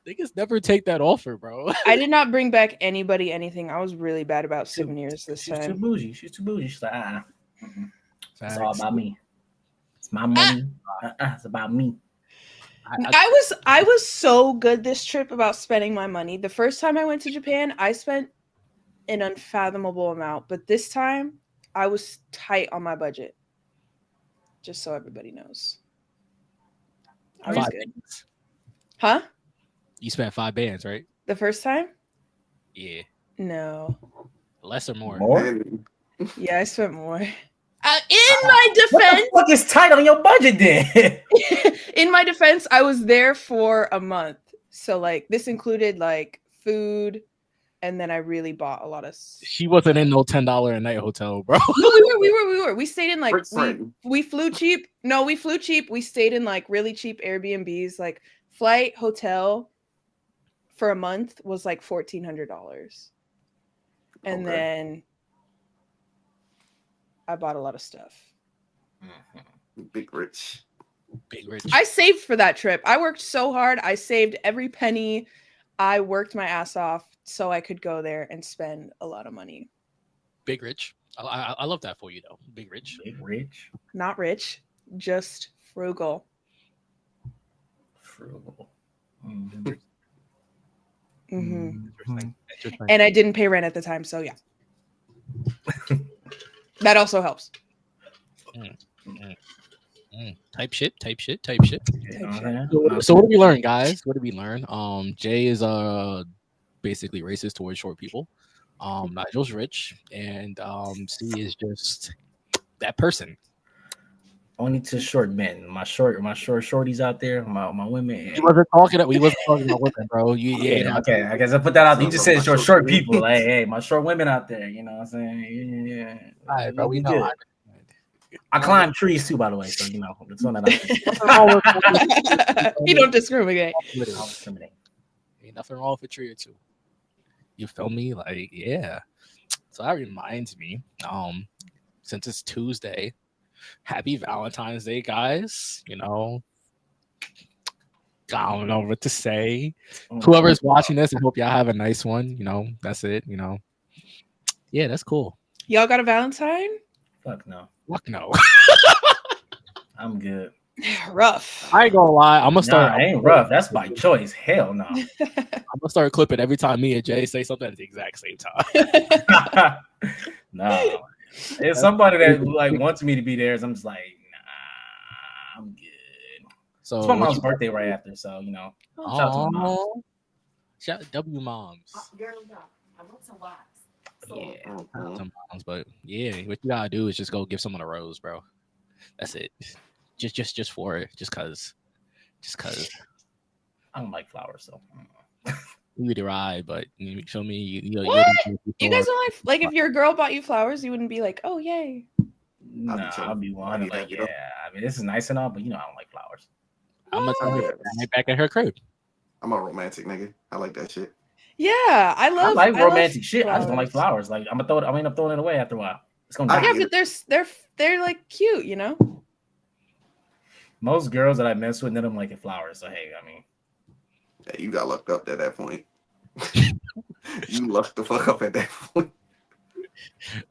Speaker 1: Niggas never take that offer, bro.
Speaker 3: I did not bring back anybody anything. I was really bad about souvenirs this
Speaker 2: She's too
Speaker 3: time.
Speaker 2: bougie. She's like, It's all about me. It's my money. It's about me.
Speaker 3: I was so good this trip about spending my money. The first time I went to Japan, I spent an unfathomable amount, but this time I was tight on my budget. Just so everybody knows. I was good.
Speaker 1: Bands.
Speaker 3: Huh?
Speaker 1: You spent 5 bands, right?
Speaker 3: The first time?
Speaker 1: Yeah.
Speaker 3: No.
Speaker 1: Less or more?
Speaker 4: And
Speaker 3: Yeah, I spent more. In my defense,
Speaker 2: What the fuck is tight on your budget then?
Speaker 3: in my defense, I was there for a month. So like this included like food and then I really bought a lot of.
Speaker 1: She wasn't in no $10 a night hotel, bro.
Speaker 3: No, we were. We stayed in like
Speaker 4: Rick Friend.
Speaker 3: we flew cheap. No, we flew cheap. We stayed in like really cheap Airbnbs. Like flight, hotel for a month was like $1,400, and
Speaker 4: Okay.
Speaker 3: then I bought a lot of stuff.
Speaker 4: Big rich.
Speaker 1: Big rich.
Speaker 3: I saved for that trip. I worked so hard. I saved every penny. I worked my ass off so I could go there and spend a lot of money.
Speaker 1: Big rich. I love that for you though. Big rich.
Speaker 2: Big rich.
Speaker 3: Not rich, just frugal.
Speaker 2: Frugal.
Speaker 3: Hmm.
Speaker 1: Interesting.
Speaker 3: And I didn't pay rent at the time, so yeah. That also helps.
Speaker 1: Type shit.
Speaker 2: You know what I'm saying?
Speaker 1: So what did we learn, guys? What did we learn? Jay is basically racist towards short people. Nigel's rich, and C is just that person.
Speaker 2: Only to short men. My short shorties out there, my women.
Speaker 1: We wasn't talking about women, bro.
Speaker 2: Yeah, okay. I guess I put that out there. You just said short people. Like, hey, my short women out there. You know what I'm saying? Yeah.
Speaker 1: All right, bro. We know.
Speaker 2: Good. I climb trees too, by the way. So you know, it's on that out there.
Speaker 3: You don't discriminate.
Speaker 2: I'll discriminate.
Speaker 1: Ain't nothing wrong with a tree or two. You feel me? Like, yeah. So that reminds me, since it's Tuesday, happy Valentine's Day, guys. You know, I don't know what to say. Whoever's watching this, I hope y'all have a nice one. You know, that's it. You know, yeah, that's cool.
Speaker 3: Y'all got a Valentine?
Speaker 2: Fuck no.
Speaker 1: Fuck no.
Speaker 2: I'm good.
Speaker 3: Rough.
Speaker 1: I ain't gonna lie. I'm gonna start.
Speaker 2: Nah, it ain't rough. That's by choice. Hell no.
Speaker 1: I'm gonna start clipping every time me and Jay say something at the exact same time.
Speaker 2: No. It's somebody that like wants me to be there. So I'm just like, nah, I'm good.
Speaker 1: So
Speaker 2: It's my mom's birthday right after, so you know. Shout out to my mom.
Speaker 1: Shout out W moms.
Speaker 5: I want some wax.
Speaker 2: Yeah.
Speaker 1: Shout out to moms, but yeah, what you gotta do is just go give someone a rose, bro. That's it. Just for it. Just cause.
Speaker 2: I don't like flowers, so
Speaker 1: You do right, but you feel me? You
Speaker 3: What? You guys don't like if your girl bought you flowers, you wouldn't be like, oh yay.
Speaker 2: nah, I'll be one like, yeah. I mean, this is nice and all, but you know, I don't like flowers.
Speaker 1: I'm gonna tell her right back at her crib.
Speaker 4: I'm a romantic nigga. I like that shit.
Speaker 3: Yeah, I
Speaker 2: I
Speaker 3: love
Speaker 2: romantic shit. I just don't
Speaker 3: flowers.
Speaker 2: like flowers. Like I'm gonna end up throwing it away after a while. It's gonna die.
Speaker 3: Yeah, but they're like cute, you know?
Speaker 2: Most girls that I mess with, none of them like flowers. So hey, I mean,
Speaker 4: Yeah, you got lucked up at that point. You lucked the fuck up at that point.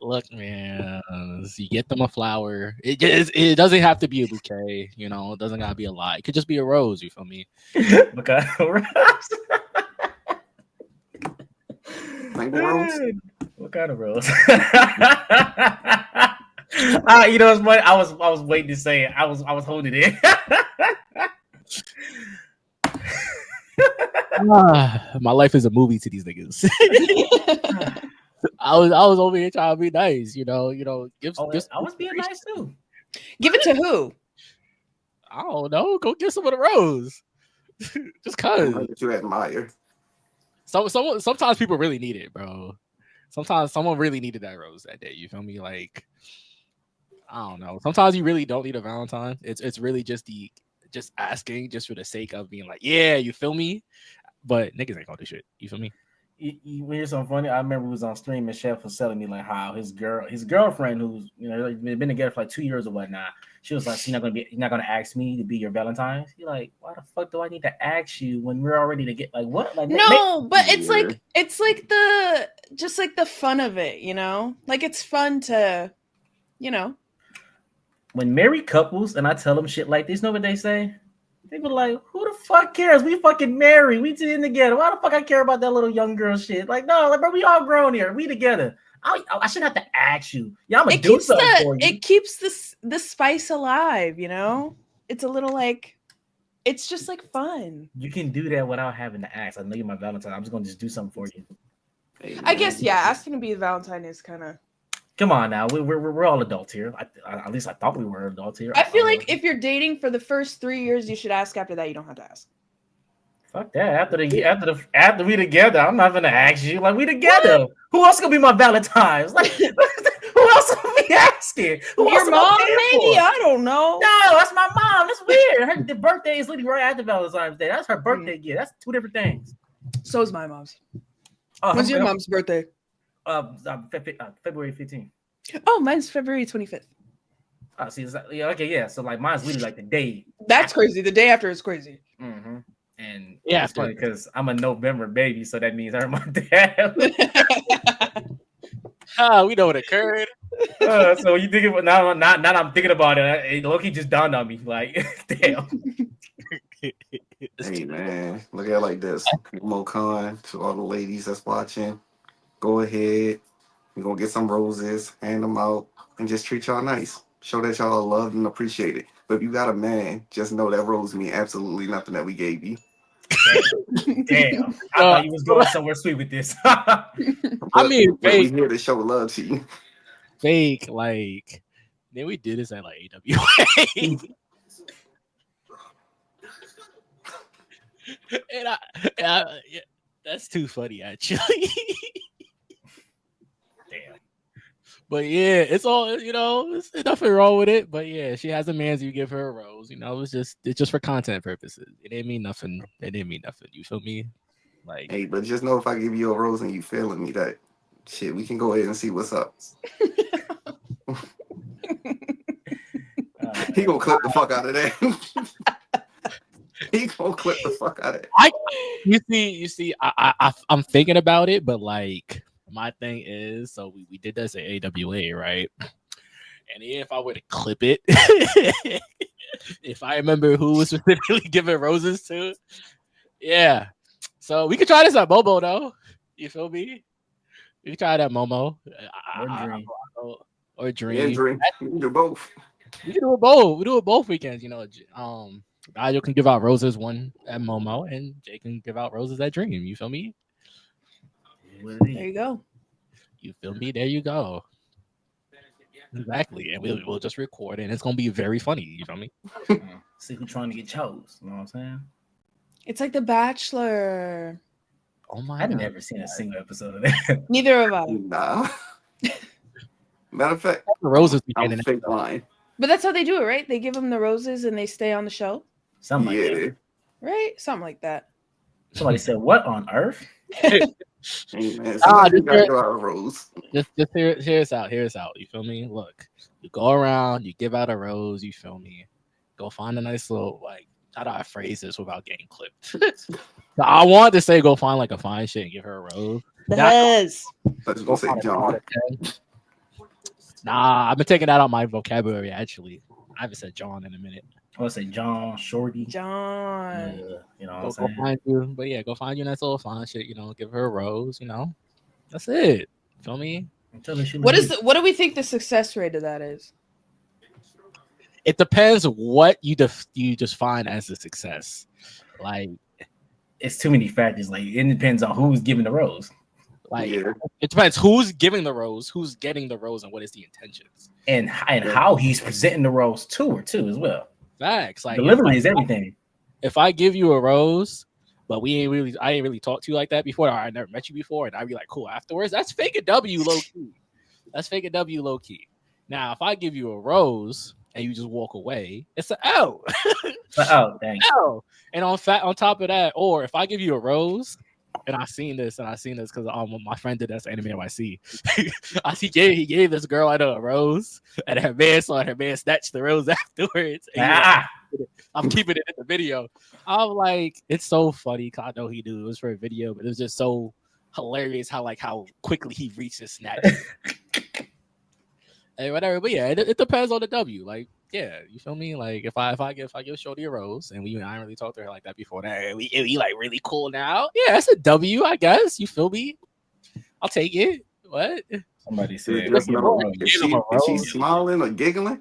Speaker 1: Look, man, you get them a flower. It doesn't have to be a bouquet, you know. It doesn't gotta be a lot. It could just be a rose. You feel me?
Speaker 2: because
Speaker 4: Mango rose?
Speaker 2: what kind of rose? You know what's funny? I was waiting to say it. I was holding it in.
Speaker 1: My life is a movie to these niggas. I was over here trying to be nice, you know. Give.
Speaker 2: I was being nice too.
Speaker 3: Give it to who?
Speaker 1: I don't know. Go give someone a rose. Just cause.
Speaker 4: That you admire.
Speaker 1: Sometimes people really need it, bro. Sometimes someone really needed that rose that day. You feel me? Like, I don't know. Sometimes you really don't need a Valentine. It's really just asking just for the sake of being like, yeah, you feel me? But niggas ain't gonna do shit. You feel me?
Speaker 2: You hear something funny? I remember we was on stream and Chef was telling me like how his girlfriend, who's they've been together for like 2 years or whatnot, she was like, she's not gonna ask me to be your Valentine. You're like, why the fuck do I need to ask you when we're already to get like what? Like
Speaker 3: No, but it's
Speaker 4: Yeah.
Speaker 3: like the fun of it, you know? Like it's fun to, you know.
Speaker 2: when married couples and I tell them shit like this, know what they say? They be like, who the fuck cares? We fucking married. We in together. Why the fuck I care about that little young girl shit? Like, no, like, bro, we all grown here. We together. I shouldn't have to ask you. Yeah, I'm gonna do something for you.
Speaker 3: It keeps the spice alive, you know? It's a little like it's just like fun.
Speaker 2: You can do that without having to ask. I know you're my Valentine. I'm just gonna do something for you.
Speaker 4: Hey,
Speaker 3: I
Speaker 4: man.
Speaker 3: guess yeah, asking to be a Valentine is kind of.
Speaker 2: Come on now, we're all adults here. At least I thought we were adults here.
Speaker 3: I feel like if you're dating for the first 3 years, you should ask. After that, you don't have to ask.
Speaker 2: Fuck that. After we together, I'm not gonna ask you. Like we together. Who else gonna be my Valentine's? Like who else gonna be asking? Who else
Speaker 3: Your
Speaker 2: am I
Speaker 3: mom,
Speaker 2: paying
Speaker 3: maybe?
Speaker 2: for?
Speaker 3: I don't know.
Speaker 2: No, that's my mom. That's weird. The birthday is literally right after Valentine's Day. That's her birthday gift. That's two different things.
Speaker 3: So is my mom's.
Speaker 2: Oh,
Speaker 3: When's your mom's birthday?
Speaker 2: February 15th.
Speaker 3: Oh, mine's February 25th.
Speaker 2: Oh, see, yeah. So like mine's really like the day.
Speaker 3: That's crazy. The day after is crazy.
Speaker 2: Mm-hmm. And
Speaker 1: Yeah,
Speaker 2: it's funny because I'm a November baby, so that means her my dad.
Speaker 1: We know what occurred.
Speaker 2: So you think about now I'm thinking about it. Loki just dawned on me. Like, damn.
Speaker 4: Hey man, look at it like this. Mokan, to all the ladies that's watching, go ahead. We're gonna get some roses, hand them out, and just treat y'all nice. Show that y'all are loved and appreciated. But if you got a man, just know that rose mean absolutely nothing that we gave you.
Speaker 2: Damn. I thought you was going somewhere sweet with this.
Speaker 1: I mean,
Speaker 4: but we
Speaker 1: fake,
Speaker 4: here to show love to you.
Speaker 1: fake. Like, then we did this at like AWA. and yeah, that's too funny actually.
Speaker 2: Damn.
Speaker 1: But yeah, it's all it's nothing wrong with it. But yeah, she has a man, so you give her a rose. It's just for content purposes. It didn't mean nothing. It didn't mean nothing. You feel me? Like,
Speaker 4: Hey, but just know if I give you a rose and you feeling me, that shit, we can go ahead and see what's up. He gonna clip the fuck out of that. He gonna clip the fuck out of it.
Speaker 1: you see, I'm thinking about it, but like my thing is, so we did this at AWA, right? And if I were to clip it, if I remember who was specifically giving roses to, yeah. So we could try this at Momo though. You feel me? We can try it at Momo. Or Dream.
Speaker 4: Yeah, Dream. We can do both.
Speaker 1: We can do it both. We do it both weekends. Nigel can give out roses one at Momo, and Jay can give out roses at Dream. You feel me?
Speaker 3: There you go.
Speaker 1: You feel me? There you go. Exactly. And we'll just record it, and it's gonna be very funny. You feel me?
Speaker 2: See who's trying to get chose. You know what I'm saying?
Speaker 3: It's like The Bachelor.
Speaker 1: Oh my
Speaker 2: I've
Speaker 1: God.
Speaker 2: never seen a single episode of that.
Speaker 3: Neither have I.
Speaker 4: Nah. Matter of fact,
Speaker 1: The roses
Speaker 4: I'm
Speaker 1: weekend.
Speaker 4: fake lying.
Speaker 3: But that's how they do it, right? They give them the roses and they stay on the show,
Speaker 2: Something like
Speaker 4: Yeah.
Speaker 2: that.
Speaker 3: right? Something like that.
Speaker 2: Somebody said, "What on earth?"
Speaker 4: Hey, man,
Speaker 1: Ah,
Speaker 4: sometimes you
Speaker 1: just
Speaker 4: gotta
Speaker 1: hear-
Speaker 4: go out of rose.
Speaker 1: Just hear us out. Hear us out. You feel me? Look, you go around, you give out a rose. You feel me? Go find a nice little how do I phrase this without getting clipped? So I wanted to say go find like a fine shit and give her a rose.
Speaker 3: Yes.
Speaker 4: I just gonna say John.
Speaker 1: Nah, I've been taking that out my vocabulary actually. I haven't said John in a minute.
Speaker 2: I would say John Shorty.
Speaker 3: John.
Speaker 2: You know what I'm
Speaker 1: Go
Speaker 2: saying?
Speaker 1: find you, but yeah, go find you a nice little fine shit. Give her a rose. That's it. Feel me?
Speaker 2: Until she
Speaker 3: What
Speaker 2: leaves.
Speaker 3: what do we think the success rate of that is?
Speaker 1: It depends what you just find as a success. Like
Speaker 2: It's too many factors. Like it depends on who's giving the rose
Speaker 4: Yeah.
Speaker 1: it depends who's giving the rose, who's getting the rose, and what is the intentions.
Speaker 2: and how he's presenting the rose to her too as well.
Speaker 1: Facts. Like
Speaker 2: Delivery is everything.
Speaker 1: if I give you a rose, but I ain't really talked to you like that before, or I never met you before, and I'd be like, cool, afterwards, that's fake a W low key. That's fake a W low key. Now, if I give you a rose and you just walk away, it's an L.
Speaker 2: But, oh, dang.
Speaker 1: L. And on top of that, or if I give you a rose, and I seen this because my friend did that to Anime NYC. He gave this girl a rose, and her man saw her man snatched the rose afterwards. And I'm keeping it in the video. I'm like, it's so funny. 'Cause I know he knew it was for a video, but it was just so hilarious how quickly he reached his snatch. And whatever, but yeah, it depends on the W. Like, yeah, you feel me? Like if I give Shorty a rose, and I ain't really talked to her like that before that, we like really cool now. Yeah, that's a W, I guess. You feel me? I'll take it. What?
Speaker 2: Somebody
Speaker 4: Just
Speaker 2: said,
Speaker 4: know if
Speaker 1: Give him a
Speaker 4: if she's
Speaker 1: rose.
Speaker 4: smiling or giggling,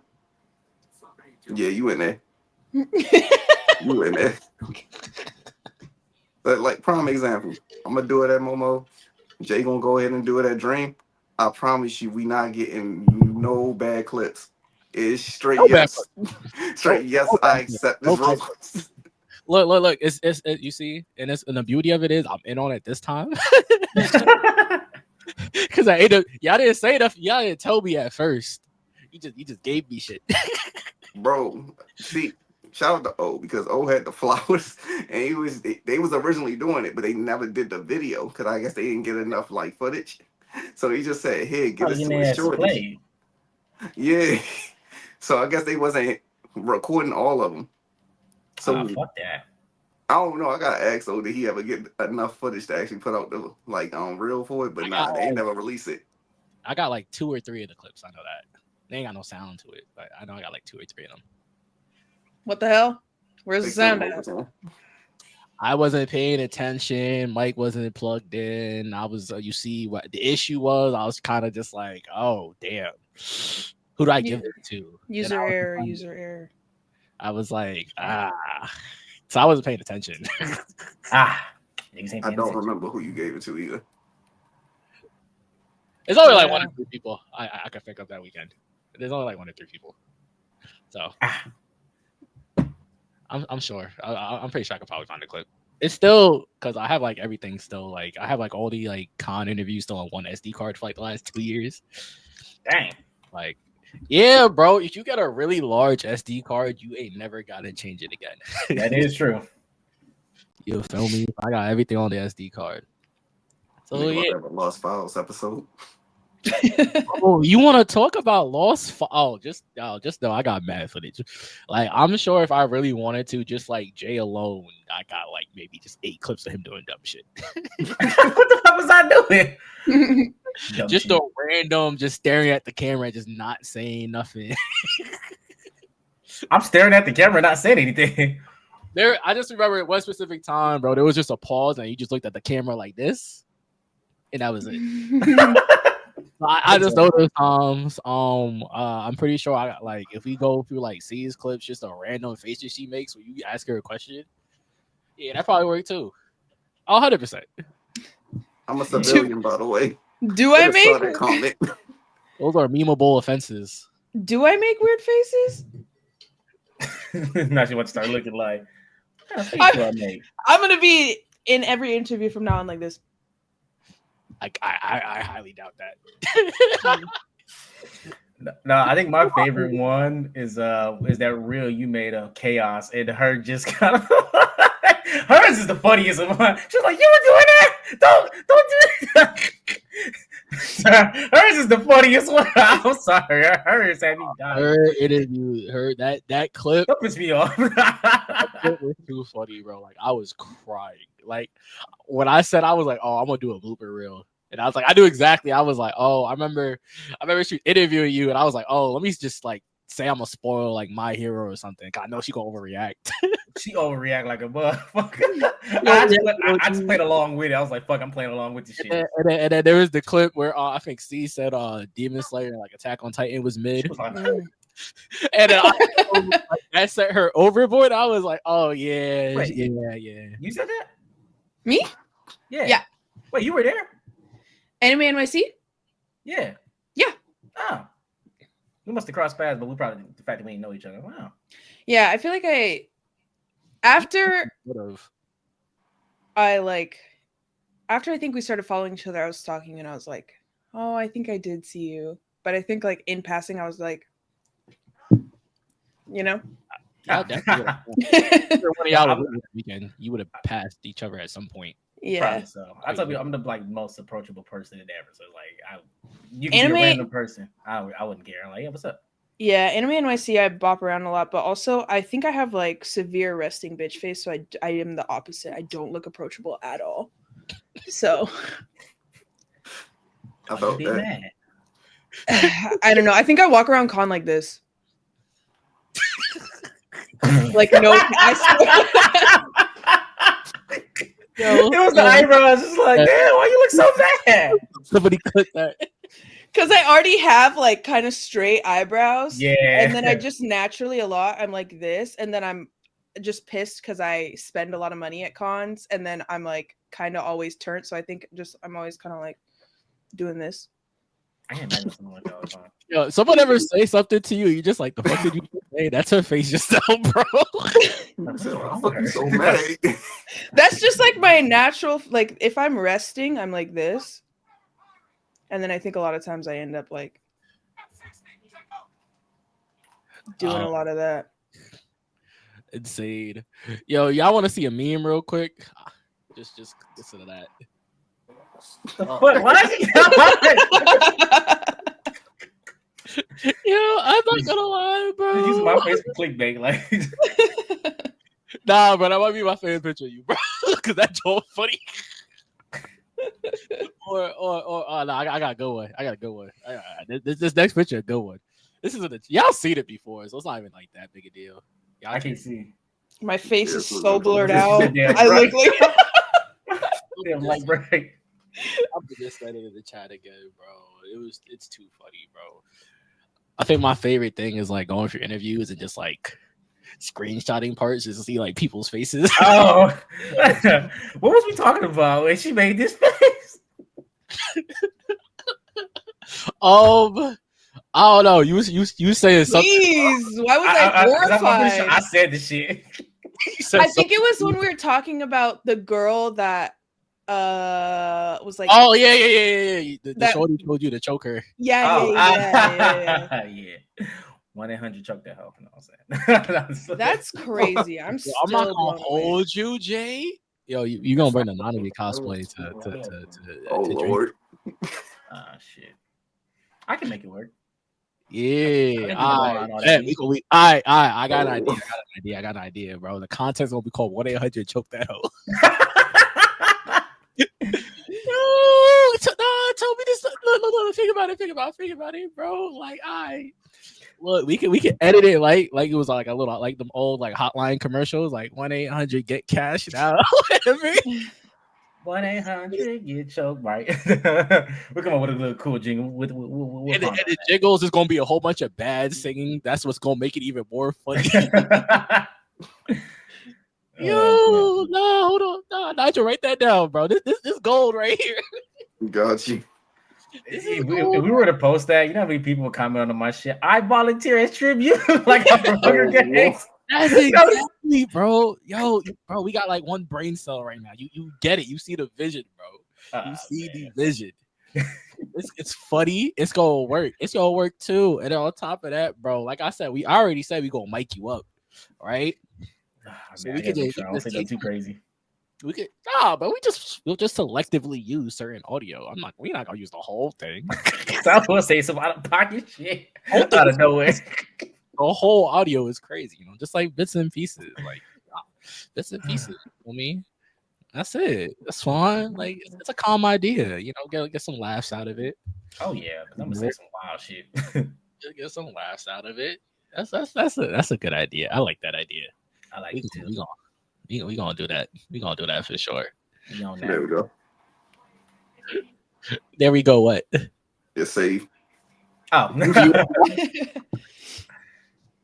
Speaker 4: yeah, you in there. You in there. But like prime example, I'm gonna do it at Momo. Jay gonna go ahead and do it at Dream. I promise you, we not getting no bad clips. It's straight
Speaker 1: No bad
Speaker 4: yes. Straight yes, I accept this rose.
Speaker 1: Look. It's you see, and the beauty of it is I'm in on it this time because y'all didn't say enough. Y'all didn't tell me at first. You just gave me shit.
Speaker 4: Bro, see, shout out to O because O had the flowers and they was originally doing it, but they never did the video because I guess they didn't get enough like footage. So he just said, "Hey, get us to his shorty." Yeah. So I guess they wasn't recording all of them. So
Speaker 2: fuck that.
Speaker 4: I don't know. I gotta ask O, did he ever get enough footage to actually put out the reel for it? But nah, they ain't never release it.
Speaker 1: I got like 2 or 3 of the clips. I know that. They ain't got no sound to it, but I know I got like 2 or 3 of them.
Speaker 3: What the hell? Where's the sound at?
Speaker 1: I wasn't paying attention. Mike wasn't plugged in. I was, you see what the issue was. I was kind of just like, oh, damn. Who do I give it to?
Speaker 3: User error.
Speaker 1: I was like, So I wasn't paying attention.
Speaker 4: I don't remember who you gave it to either.
Speaker 1: It's only like 1 or 3 people I could pick up that weekend. There's only like 1 or 3 people. So I'm sure. I'm pretty sure I could probably find a clip. It's still because I have like everything still. Like I have like all the like con interviews still on one SD card for like the last 2 years.
Speaker 2: Dang.
Speaker 1: Like, yeah, bro. If you get a really large SD card, you ain't never gotta change it again.
Speaker 2: That is true.
Speaker 1: You feel me? I got everything on the SD card. So yeah,
Speaker 4: Lost Files episode.
Speaker 1: Oh, you want to talk about Lost? Just know I got mad footage. Like I'm sure if I really wanted to, just like Jay alone, I got like maybe just 8 clips of him doing dumb shit.
Speaker 2: What the fuck was I doing?
Speaker 1: Just a random, just staring at the camera, and just not saying nothing.
Speaker 2: I'm staring at the camera, not saying anything.
Speaker 1: I just remember at one specific time, bro. There was just a pause, and you just looked at the camera like this, and that was it. I just know those times. I'm pretty sure I got like if we go through like C's clips, just a random faces she makes when you ask her a question. Yeah, that probably worked too. 100%.
Speaker 4: I'm a civilian, by the way.
Speaker 3: Do I make
Speaker 4: comment?
Speaker 1: Those are memeable offenses.
Speaker 3: Do I make weird faces?
Speaker 2: Now she wants to start looking like.
Speaker 3: I'm gonna be in every interview from now on like this.
Speaker 1: I highly doubt that.
Speaker 2: No, I think my favorite one is that reel you made of Chaos and her just kind of hers is the funniest one. She's like, you were doing that? Don't do that. Hers is the funniest one. I'm sorry. Hers had me dying.
Speaker 1: Her interview, that clip.
Speaker 2: That pissed me off.
Speaker 1: It was too funny, bro. Like I was crying. Like when I said I was like, oh, I'm gonna do a blooper reel. And I was like, I knew exactly. I was like, oh, I remember she interviewing you, and I was like, oh, let me just like say I'm gonna spoil like My Hero or something. I know she gonna overreact.
Speaker 2: She overreact like a motherfucker. I just played along with it. I was like, fuck, I'm playing along with this shit.
Speaker 1: And then there was the clip where I think C said Demon Slayer and like Attack on Titan was mid. And then I set her overboard. I was like, oh yeah.
Speaker 2: Wait,
Speaker 1: yeah.
Speaker 2: You said that?
Speaker 3: Me?
Speaker 2: Yeah. Wait, you were there?
Speaker 3: Anime NYC?
Speaker 2: Yeah. Oh. We must have crossed paths, but the fact that we didn't know each other. Wow.
Speaker 3: Yeah, I feel like after I think we started following each other, I was talking and I was like, oh, I think I did see you. But I think like in passing, I was like, you know?
Speaker 1: Yeah, definitely. Weekend, you would have passed each other at some point.
Speaker 3: Yeah.
Speaker 2: Probably so I tell you, I'm the like most approachable person in ever. So like, you can be a random person. I wouldn't care. I'm like, yeah, what's up?
Speaker 3: Yeah, Anime NYC, I bop around a lot, but also I think I have like severe resting bitch face, so I am the opposite. I don't look approachable at all. So
Speaker 4: I felt that.
Speaker 3: I don't know. I think I walk around con like this. Like no, I
Speaker 2: It was the eyebrows. Just like, damn, why you look so bad?
Speaker 1: Somebody clip that.
Speaker 3: Because I already have like kind of straight eyebrows.
Speaker 2: Yeah.
Speaker 3: And then I just naturally I'm like this. And then I'm just pissed because I spend a lot of money at cons. And then I'm like kind of always turned. So I think I'm always kind of like doing this.
Speaker 2: I can't imagine someone like that all the time.
Speaker 1: Yo, someone ever say something to you, you just like, the fuck did you say? That's her face just now, bro.
Speaker 4: I said, why the fuck you so mad?
Speaker 3: That's just like my natural. Like if I'm resting, I'm like this, and then I think a lot of times I end up like doing a lot of that.
Speaker 1: Insane. Yo, y'all want to see a meme real quick? Just listen to that.
Speaker 2: What? Why is he?
Speaker 1: Yo, I'm not gonna lie, bro.
Speaker 2: Use my face for clickbait, like.
Speaker 1: Nah, bro, that might be my favorite picture of you, bro. Cause that joke funny. or no, I got a good one. I got a good one. This next picture, a good one. This is y'all seen it before, so it's not even like that big a deal.
Speaker 2: I can't see.
Speaker 3: My face is
Speaker 4: Yeah,
Speaker 3: so blurred out.
Speaker 2: Yeah,
Speaker 3: I
Speaker 2: right.
Speaker 3: look like
Speaker 2: Damn, like, right.
Speaker 1: I'm just saying it in the chat again, bro. It's too funny, bro. I think my favorite thing is like going for interviews and just like screenshotting parts just to see like people's faces.
Speaker 2: Oh, what was we talking about when she made this face?
Speaker 1: I don't know. You saying something?
Speaker 3: Jeez, why was I
Speaker 2: 'cause I'm pretty
Speaker 3: horrified?
Speaker 2: sure I said the shit.
Speaker 1: You said
Speaker 3: I think it was when we were talking about the girl that was like,
Speaker 1: oh yeah. The
Speaker 3: That-
Speaker 1: shorty told you to choke her.
Speaker 3: yeah.
Speaker 2: Yeah. 1-800 choke that hoe. You know what I'm saying?
Speaker 3: That's crazy. I'm
Speaker 1: Yo,
Speaker 3: still
Speaker 1: I'm not
Speaker 3: blown
Speaker 1: gonna
Speaker 3: away.
Speaker 1: hold you, Jay. Yo, you gonna bring anonymity cosplay to
Speaker 4: Oh
Speaker 1: drink.
Speaker 4: Lord.
Speaker 2: Shit. I can make it work.
Speaker 1: Yeah,
Speaker 2: I
Speaker 1: I got an idea, bro. The content's gonna be called 1-800 choke that hoe. No, tell me this. Look, think about it, bro. Like, look, we can edit it like it was like a little like them old like hotline commercials, like 1-800 get cash now.
Speaker 2: 1-800 get choked, right? We're coming up with a little cool jingle. We'll
Speaker 1: And the jiggles is gonna be a whole bunch of bad singing. That's what's gonna make it even more funny. Yo, no, hold on, no, Nigel, write that down, bro. This gold right here.
Speaker 4: Got you.
Speaker 2: If we were to post that, you know how many people would comment on my shit? I volunteer as tribute, like I'm from Hunger Games.
Speaker 1: That's exactly, bro. Yo, bro, we got like one brain cell right now. You get it. You see the vision, bro. You see the vision. It's funny. It's gonna work. It's gonna work too. And then on top of that, bro, like I said, we already said we gonna mic you up, right? So
Speaker 2: Man,
Speaker 1: we could just
Speaker 2: don't think that's too crazy.
Speaker 1: we could but we'll just selectively use certain audio. We're not gonna use the whole thing.
Speaker 2: So I was gonna say some out of pocket shit out of nowhere.
Speaker 1: The whole audio is crazy, just like bits and pieces, like bits and pieces. I mean, that's it. That's fine. Like it's a calm idea, get some laughs out of it.
Speaker 2: Oh yeah, because I'm gonna say some wild shit.
Speaker 1: Get some laughs out of it. That's a good idea. I like that idea.
Speaker 2: I like it too.
Speaker 1: We gonna do that. We gonna do that for sure.
Speaker 4: There we go.
Speaker 1: There we go. What?
Speaker 4: It's safe.
Speaker 2: Oh,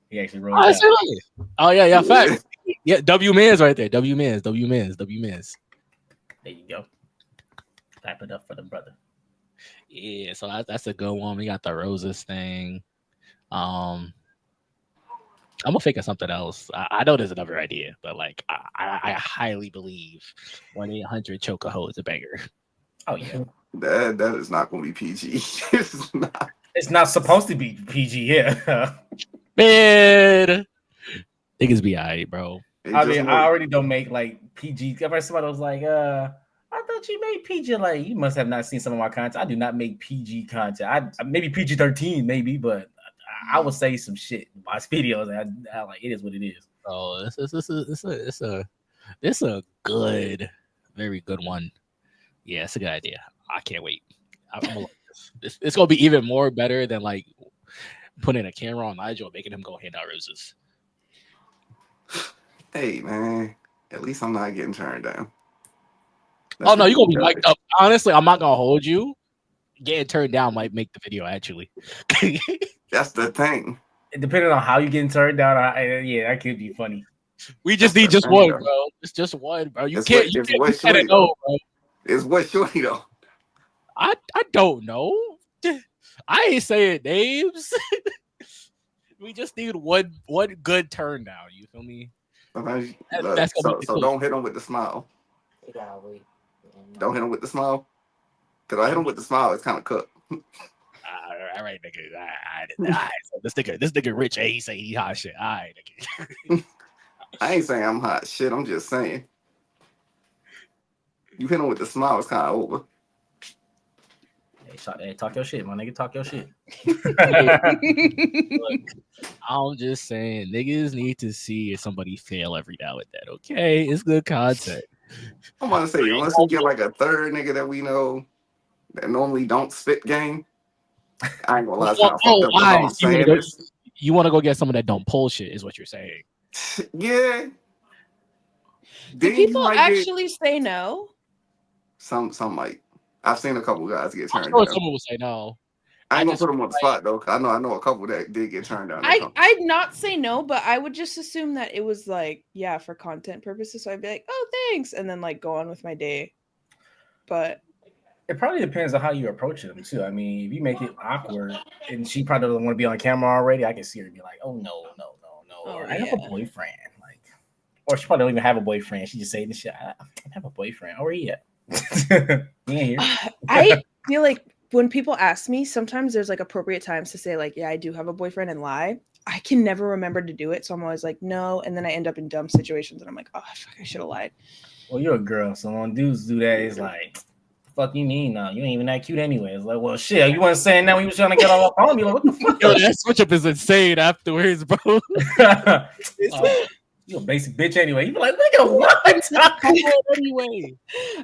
Speaker 2: he actually wrote it down.
Speaker 1: Oh yeah, fact. Yeah, W Mans right there. W Mans.
Speaker 2: There you go. Clap it up for the brother.
Speaker 1: Yeah, so that's a good one. We got the roses thing. I'm gonna think of something else. I know there's another idea, but like I highly believe 1-800 choke a hoe is a banger.
Speaker 2: Oh yeah,
Speaker 4: That is not going to be PG. It's not.
Speaker 2: it's not supposed to be PG. Yeah,
Speaker 1: Man, niggas be alright, bro.
Speaker 2: I mean, I already don't make like PG. Ever somebody was like, I thought you made PG. Like, you must have not seen some of my content. I do not make PG content. I maybe PG-13, maybe, but I would say some shit in my videos. I like it is what it is.
Speaker 1: Oh, it's a good, very good one. Yeah, it's a good idea. I can't wait. I'm gonna like this. It's gonna be even more better than like putting a camera on Nigel and making him go hand out roses.
Speaker 4: Hey man, at least I'm not getting turned down.
Speaker 1: Oh no, you're gonna be mic'd up. Honestly, I'm not gonna hold you. Getting turned down might make the video actually.
Speaker 4: That's the thing.
Speaker 2: Depending on how you getting turned down, yeah, that could be funny.
Speaker 1: We just need just one, bro. It's just one, bro. You can't know, bro.
Speaker 4: It's what shorty though.
Speaker 1: I don't know. I ain't saying names. We just need one good turn down. You feel me?
Speaker 4: Sometimes
Speaker 1: That's gonna be the
Speaker 4: so
Speaker 1: clue.
Speaker 4: don't hit him with the smile.
Speaker 2: You gotta wait.
Speaker 4: Don't hit him with the smile. Cause I hit him with the smile, it's kind of cooked.
Speaker 1: All right, nigga. All right. So this nigga rich. He say he hot shit. All right, nigga.
Speaker 4: I ain't saying I'm hot shit. I'm just saying. You hit him with the smile, it's kind of over.
Speaker 2: Hey, talk your shit, my nigga. Talk your shit.
Speaker 1: Look, I'm just saying, niggas need to see if somebody fail every now and then. Okay, it's good content.
Speaker 4: I'm gonna say, unless we get like a third nigga that we know that normally don't spit game, I ain't gonna lie, it's kind of fucked up.
Speaker 1: Alright,
Speaker 4: I'm saying this.
Speaker 1: You want to go get someone that don't pull shit, is what you're saying.
Speaker 4: Yeah.
Speaker 3: Do
Speaker 4: Then you
Speaker 3: people
Speaker 4: might get
Speaker 3: actually say no?
Speaker 4: some might. I've seen a couple guys get
Speaker 1: I'm
Speaker 4: turned
Speaker 1: sure
Speaker 4: down.
Speaker 1: someone will say no.
Speaker 4: I ain't
Speaker 1: I
Speaker 4: gonna
Speaker 1: just
Speaker 4: put them on the spot though, 'cause I know a couple that did get turned down. that come.
Speaker 3: I'd not say no, but I would just assume that it was like, yeah, for content purposes. So I'd be like, oh, thanks, and then like go on with my day. But
Speaker 2: It probably depends on how you approach them too. I mean, if you make it awkward and she probably doesn't want to be on camera already, I can see her be like, "Oh no,
Speaker 3: Oh,
Speaker 2: or I have
Speaker 3: yeah.
Speaker 2: a boyfriend." Like, or she probably don't even have a boyfriend. She just saying this shit. I have a boyfriend. Where he at? He ain't here.
Speaker 3: I feel like when people ask me, sometimes there's like appropriate times to say like, yeah, I do have a boyfriend and lie. I can never remember to do it, so I'm always like, no, and then I end up in dumb situations, and I'm like, oh, fuck, I should have lied.
Speaker 2: Well, you're a girl, so when dudes do that, it's like, fuck you mean now? You ain't even that cute anyway. It's like, well, shit, you wasn't saying that when you was trying to get all up on me. Like, what the fuck?
Speaker 1: Yo, that switch up is insane afterwards, bro.
Speaker 2: You a basic bitch anyway. You be like, nigga, what?
Speaker 1: Anyway,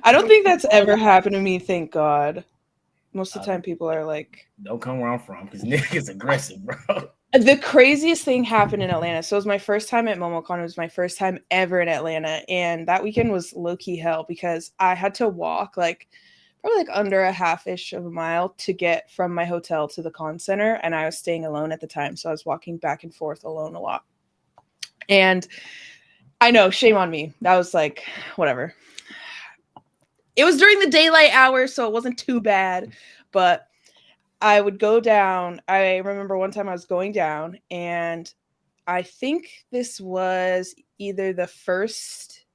Speaker 3: I don't think that's ever happened to me, thank God. Most of the time, people are like,
Speaker 2: Don't come where I'm from because niggas aggressive, bro.
Speaker 3: the craziest thing happened in Atlanta. So it was my first time at MomoCon. It was my first time ever in Atlanta. And that weekend was low-key hell because I had to walk like probably like under a half-ish of a mile to get from my hotel to the con center. And I was staying alone at the time. So I was walking back and forth alone a lot. And I know, shame on me. That was like, whatever. It was during the daylight hours, so it wasn't too bad. But I would go down. I remember one time I was going down, and I think this was either the first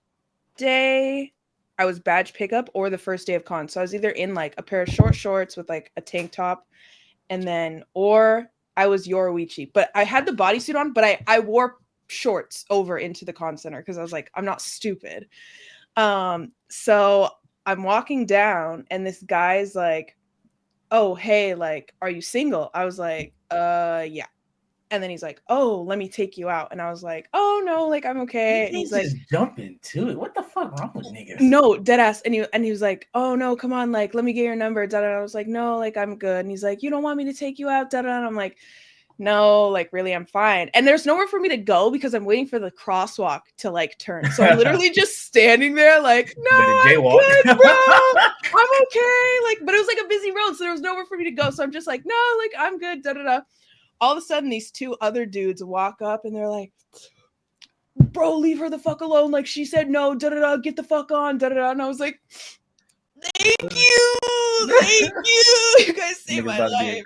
Speaker 3: day I was badge pickup or the first day of con. So I was either in like a pair of short shorts with like a tank top, and then, or I was Yoruichi. But I had the bodysuit on, but I wore shorts over into the con center because I was like, I'm not stupid. So I'm walking down, and this guy's like, oh, hey, like, are you single? I was like, yeah. And then he's like, oh, let me take you out. And I was like, oh, no, like, I'm okay. And he's like,
Speaker 2: jump into it. What the fuck wrong with niggas?
Speaker 3: no, dead ass. And he was like, oh, no, come on, like, let me get your number. Da-da. I was like, no, like, I'm good. And he's like, you don't want me to take you out? Da-da. And I'm like, no, like, really, I'm fine. And there's nowhere for me to go because I'm waiting for the crosswalk to like turn. So I'm literally just standing there like, no, I'm good, bro. I'm okay. Like, but it was like a busy road, so there was nowhere for me to go. So I'm just like, no, like, I'm good. Da da da. All of a sudden, these two other dudes walk up and they're like, bro, leave her the fuck alone. Like, she said no, da da da, get the fuck on, da da da. And I was like, thank you. You guys saved my life.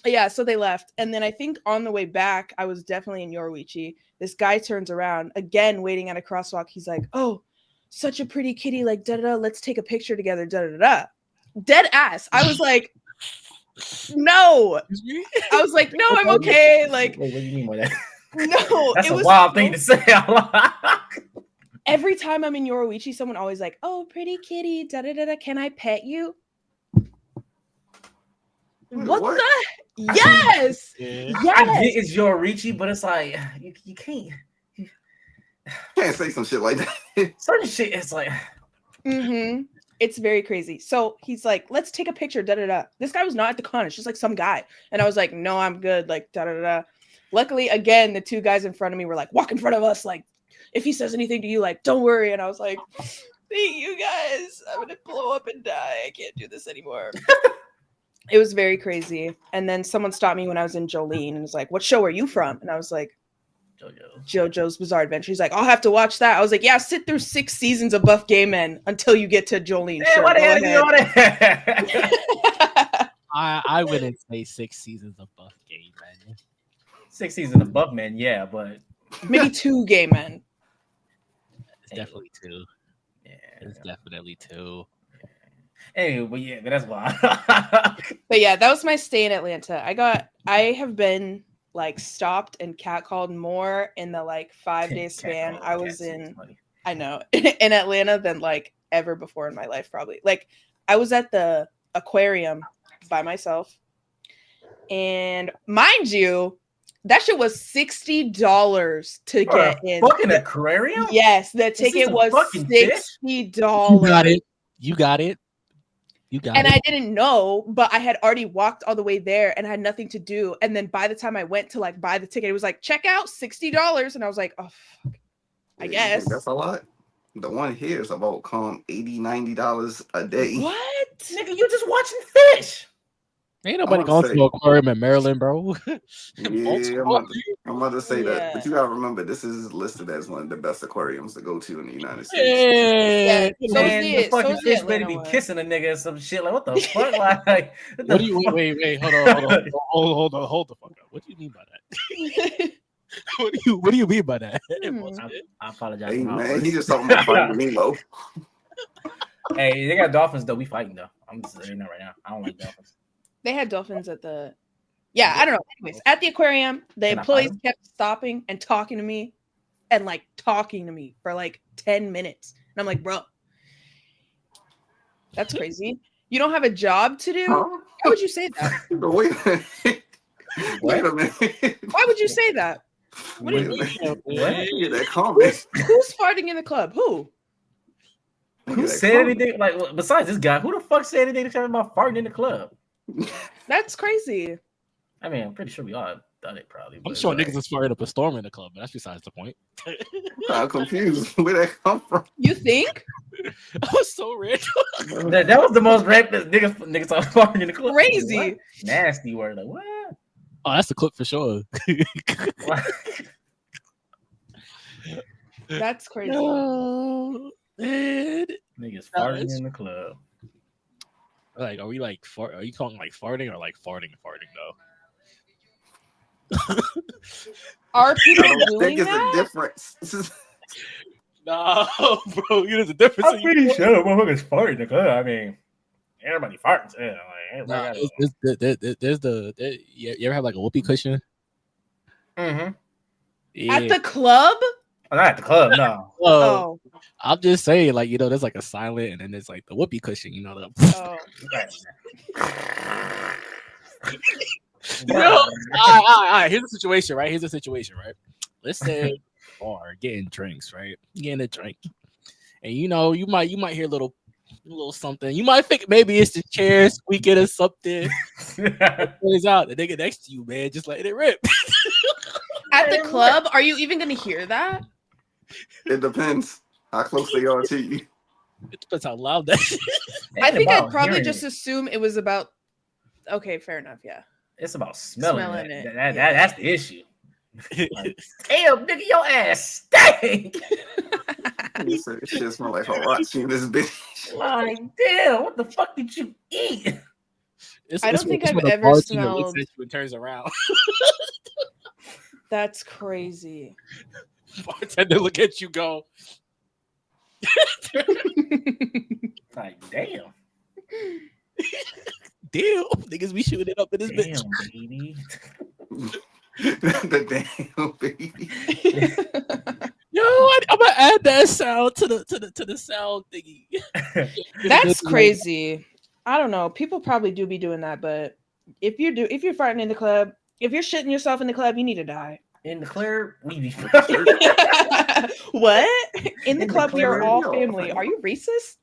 Speaker 3: Yeah, so they left. And then I think on the way back, I was definitely in Yoruichi. This guy turns around, again, waiting at a crosswalk. He's like, oh, such a pretty kitty, like, da-da-da, let's take a picture together, da-da-da. Dead ass. I was like, no. I was like, no, I'm okay. Like,
Speaker 2: wait, what do you mean by that?
Speaker 3: No.
Speaker 2: That's a wild thing to say out loud.
Speaker 3: Every time I'm in Yoruichi, someone always like, oh, pretty kitty, da-da-da-da, can I pet you? What the? Yes.
Speaker 1: Yeah.
Speaker 3: Yes.
Speaker 2: I get it's your Richie, but it's like you can't
Speaker 4: say some shit like that.
Speaker 2: certain shit. It's like
Speaker 3: It's very crazy. So he's like, let's take a picture. Da da da. This guy was not at the con. It's just like some guy. And I was like, no, I'm good. Like da da da. Luckily, again, the two guys in front of me were like, walk in front of us. Like, if he says anything to you, like, don't worry. And I was like, thank you guys. I'm gonna blow up and die. I can't do this anymore. It was very crazy. And then someone stopped me when I was in Jolene and was like, what show are you from? And I was like, JoJo's Bizarre Adventure. He's like, I'll have to watch that. I was like, yeah, sit through 6 seasons of Buff Gay Men until you get to Jolene.
Speaker 2: Yeah,
Speaker 3: sure,
Speaker 2: what
Speaker 3: go
Speaker 2: the hell
Speaker 3: ahead.
Speaker 1: I wouldn't say 6 seasons of Buff Gay Men.
Speaker 2: 6 seasons above men, yeah, but
Speaker 3: Maybe 2 gay men.
Speaker 1: It's definitely 2.
Speaker 2: yeah.
Speaker 1: It's definitely 2.
Speaker 2: Anyway, but yeah, but that's why.
Speaker 3: But yeah, that was my stay in Atlanta. I have been like stopped and catcalled more in the like 5-day span I was in. I know in Atlanta than like ever before in my life, probably. Like I was at the aquarium by myself, and mind you, that shit was $60 to get in.
Speaker 2: Fucking aquarium?
Speaker 3: Yes, the ticket was $60.
Speaker 1: You got it.
Speaker 3: And I didn't know, but I had already walked all the way there and had nothing to do. And then by the time I went to like buy the ticket, it was like check out $60, and I was like, oh, fuck. I guess
Speaker 4: that's a lot. The one here is about $90 a day.
Speaker 3: What?
Speaker 2: Nigga, you just watching fish.
Speaker 1: Ain't nobody going to an aquarium in Maryland, bro.
Speaker 4: Yeah, I'm about to say that. But you gotta remember, this is listed as one of the best aquariums to go to in the United States.
Speaker 3: Yeah.
Speaker 2: Man, the fucking fish better be kissing a nigga or some shit. Like, what the fuck? Like,
Speaker 1: what do you wait, hold the fuck up. What do you mean by that? What do you mean by that?
Speaker 2: I apologize.
Speaker 4: Hey man, he just talking about fighting Nemo.
Speaker 2: Hey, they got dolphins though. We fighting though. I'm just saying that right now. I don't like dolphins.
Speaker 3: They had dolphins at the I don't know. Anyways, at the aquarium, the employees kept stopping and talking to me for like 10 minutes. And I'm like, bro, that's crazy. You don't have a job to do? Why would you say that?
Speaker 4: Wait a minute.
Speaker 3: Why would you say that? What do you
Speaker 4: mean?
Speaker 3: Who's farting in the club? Who
Speaker 2: said anything? Like, besides this guy, who the fuck said anything to tell me about farting in the club?
Speaker 3: That's crazy.
Speaker 2: I mean, I'm pretty sure we all have done it, probably.
Speaker 1: I'm sure niggas is fired up a storm in the club, but that's besides the point.
Speaker 4: I'm confused. Where that come from?
Speaker 3: You think?
Speaker 1: That was so random.
Speaker 2: that was the most random niggas are farting in the club.
Speaker 3: Crazy.
Speaker 2: What? Nasty word. Like, what?
Speaker 1: Oh, that's the clip for sure.
Speaker 3: That's crazy.
Speaker 1: Oh, man.
Speaker 2: Niggas farting in the club.
Speaker 1: Like, are we like are you calling like farting or like farting though?
Speaker 3: Are people doing
Speaker 4: that?
Speaker 3: that?
Speaker 4: A difference.
Speaker 1: No, bro, there's a difference.
Speaker 2: I'm pretty sure motherfuckers fart in the club. I mean, everybody farts. Yeah, like,
Speaker 1: you ever have like a whoopee cushion?
Speaker 2: Mm-hmm.
Speaker 3: Yeah. At the club?
Speaker 2: Oh, not at the club, no.
Speaker 3: Oh.
Speaker 1: I'm just saying, like, there's like a silent and then there's like the whoopee cushion, the all right. Here's the situation, right? Let's say or getting drinks, right? Getting a drink. And you might hear a little something. You might think maybe it's the chair squeaking or something. It's out. The nigga next to you, man, just letting it rip.
Speaker 3: At the club, are you even gonna hear that?
Speaker 4: It depends how close they are to you.
Speaker 1: It depends how loud that is.
Speaker 3: I think I'd probably just assume it was about. Okay, fair enough. Yeah,
Speaker 2: it's about smelling it.
Speaker 3: Yeah.
Speaker 2: That's the issue. Like, damn, nigga, your ass stink.
Speaker 4: It shit smell like Hirachi in this bitch.
Speaker 2: Like, damn, what the fuck did you eat?
Speaker 3: I don't think I've ever smelled.
Speaker 1: It turns around.
Speaker 3: That's crazy.
Speaker 1: Bartender look at you, go.
Speaker 2: Like, damn.
Speaker 1: Damn, niggas be shooting it up in this bitch.
Speaker 2: Baby.
Speaker 4: The damn baby.
Speaker 1: Yo, I'm gonna add that sound to the sound thingy.
Speaker 3: That's crazy. I don't know. People probably do be doing that, but if you're farting in the club, if you're shitting yourself in the club, you need to die.
Speaker 2: In the club, we be
Speaker 3: what? In the club, we are all family. Are you racist?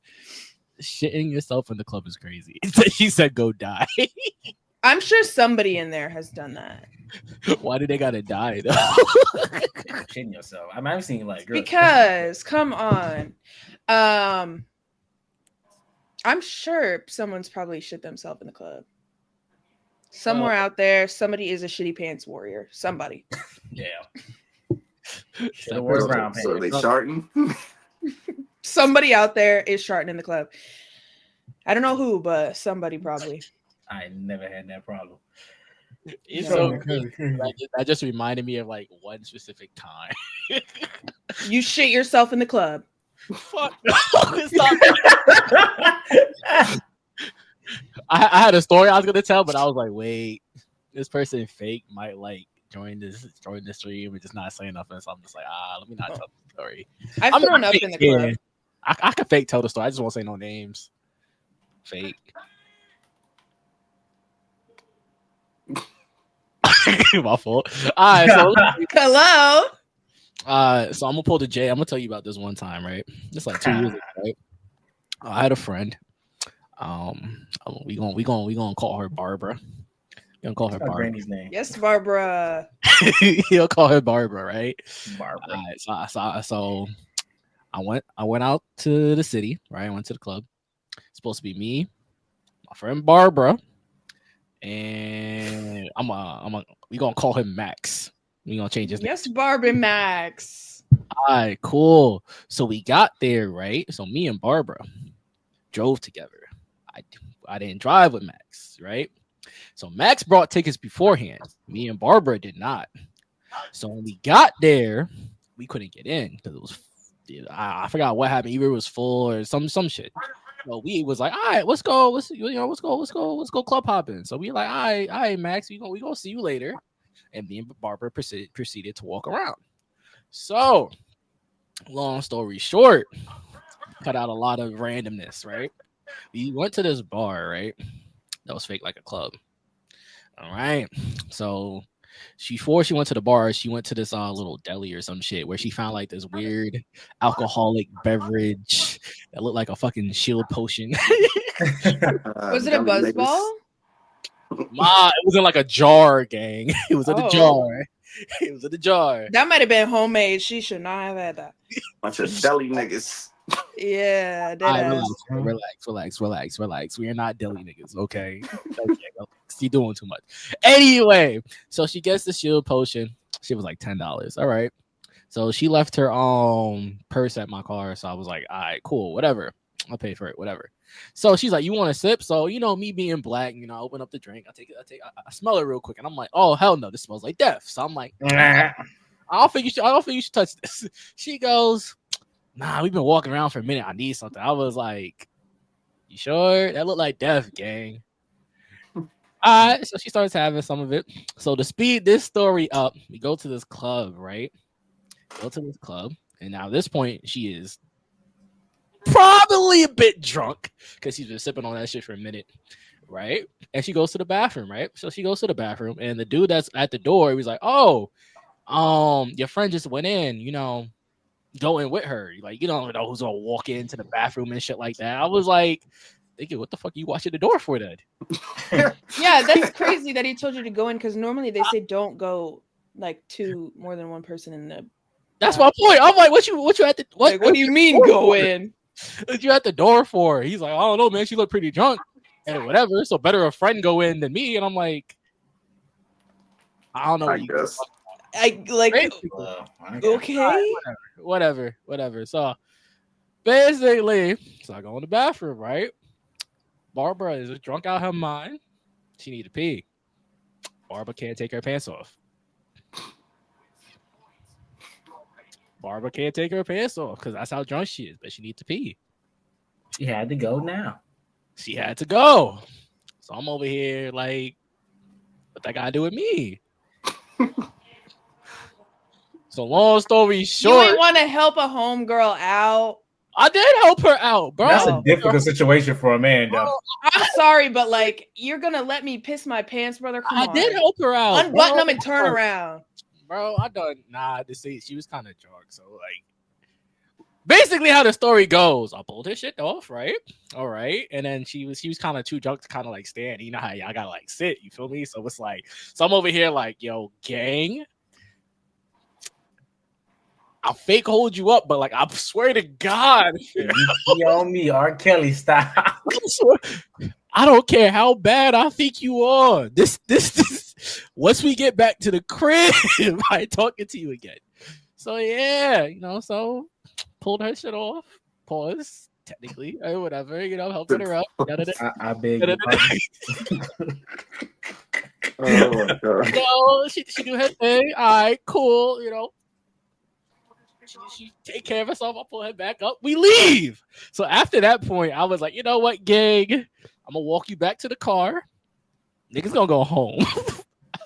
Speaker 1: Shitting yourself in the club is crazy. He said, "Go die."
Speaker 3: I'm sure somebody in there has done that.
Speaker 1: Why do they gotta die though?
Speaker 2: Shitting yourself. I mean, I've seen like girls.
Speaker 3: Because come on, I'm sure someone's probably shit themselves in the club. Somewhere out there, somebody is a shitty pants warrior. Somebody.
Speaker 2: Yeah.
Speaker 4: So they sharting?
Speaker 3: Somebody out there is sharting in the club. I don't know who, but somebody probably.
Speaker 2: I never had that problem.
Speaker 1: It's
Speaker 3: Yeah.
Speaker 1: so crazy. That just reminded me of like one specific time.
Speaker 3: You shit yourself in the club.
Speaker 1: Fuck no! Stop. I had a story I was gonna tell, but I was like, wait, this person fake might like join the stream and just not say nothing. So I'm just like, let me not tell the story.
Speaker 3: I've thrown up in the club.
Speaker 1: I can fake tell the story. I just won't say no names. Fake. My fault. All right, so
Speaker 3: Hello.
Speaker 1: so I'm gonna pull the J. I'm gonna tell you about this one time, right? Just like 2 years ago, right? I had a friend. We gonna call her Barbara. We gonna call her Barbara.
Speaker 2: Granny's name.
Speaker 3: Yes, Barbara.
Speaker 1: He'll call her Barbara, right?
Speaker 2: Barbara.
Speaker 1: So I went out to the city, right? I went to the club. It's supposed to be me, my friend Barbara, and we gonna call him Max. We gonna change his name.
Speaker 3: Yes, Barbara Max.
Speaker 1: All right, cool. So we got there, right? So me and Barbara drove together. I didn't drive with Max, right? So Max brought tickets beforehand. Me and Barbara did not. So when we got there, we couldn't get in because it was I forgot what happened. Either it was full or some shit. So we was like, all right, let's go. Let's go club hopping. So we like, all right, Max, we gonna see you later. And me and Barbara proceeded to walk around. So, long story short, cut out a lot of randomness, right? We went to this bar, right? That was fake like a club. All right. So before she went to the bar, she went to this little deli or some shit where she found like this weird alcoholic beverage that looked like a fucking shield potion.
Speaker 3: Was it a buzz ball?
Speaker 1: It was in like a jar, gang. It was in a jar. It was in a jar.
Speaker 3: That might have been homemade. She should not have had that.
Speaker 4: Bunch of deli niggas.
Speaker 3: Yeah,
Speaker 1: relax. We are not deli niggas, okay? You're doing too much. Anyway, so she gets the shield potion. She was like $10. All right. So she left her purse at my car. So I was like, all right, cool, whatever. I'll pay for it, whatever. So she's like, you want a sip? So, me being black, I open up the drink. I smell it real quick. And I'm like, oh, hell no, this smells like death. So I'm like, I don't think you should touch this. She goes, nah, we've been walking around for a minute. I need something. I was like, you sure? That looked like death, gang. All right. So she starts having some of it. So to speed this story up, we go to this club, right? And now at this point, she is probably a bit drunk because she's been sipping on that shit for a minute, right? And she goes to the bathroom, right? So she goes to the bathroom, and the dude that's at the door, he was like, oh, your friend just went in, go in with her. Like, you don't know who's gonna walk into the bathroom and shit like that. I was like, thinking, what the fuck are you watching the door for then?
Speaker 3: Yeah, that's crazy that he told you to go in because normally they say don't go like more than one person in the.
Speaker 1: That's my point. I'm like, what you at the
Speaker 3: what do you mean go in?
Speaker 1: What you at the door for? He's like, I don't know, man. She looked pretty drunk and whatever. So better a friend go in than me. And I'm like, I don't know.
Speaker 4: I guess.
Speaker 3: Okay.
Speaker 1: Whatever. So basically, I go in the bathroom, right? Barbara is drunk out her mind. She need to pee. Barbara can't take her pants off. Barbara can't take her pants off because that's how drunk she is, but she needs to pee.
Speaker 2: She had to go now.
Speaker 1: She had to go. So I'm over here like, what that got to do with me? So long story short,
Speaker 3: you ain't want to help a homegirl out.
Speaker 1: I did help her out, bro.
Speaker 2: That's a difficult situation for a man, though.
Speaker 3: I'm sorry, but like, you're gonna let me piss my pants, brother? Come on.
Speaker 1: I did help her out.
Speaker 3: Unbutton them and turn around.
Speaker 1: Bro, I done to see she was kind of drunk. So like basically how the story goes, I pulled her shit off, right? All right. And then she was kind of too drunk to kind of like stand. You know how y'all gotta like sit, you feel me? So it's like, so I'm over here like, yo, gang, I'll fake hold you up, but like I swear to God,
Speaker 2: you on me, R. Kelly style.
Speaker 1: I don't care how bad I think you are. This once we get back to the crib, I ain't talking to you again. So yeah, so pulled her shit off. Pause. technically, or whatever. You know, helping her up.
Speaker 2: I beg your pardon.
Speaker 4: Oh my god.
Speaker 1: No, she do her thing. All right, cool. You know, she take care of herself. I pull her back up. We leave. So after that point, I was like, you know what, gang? I'm gonna walk you back to the car. Niggas gonna go home.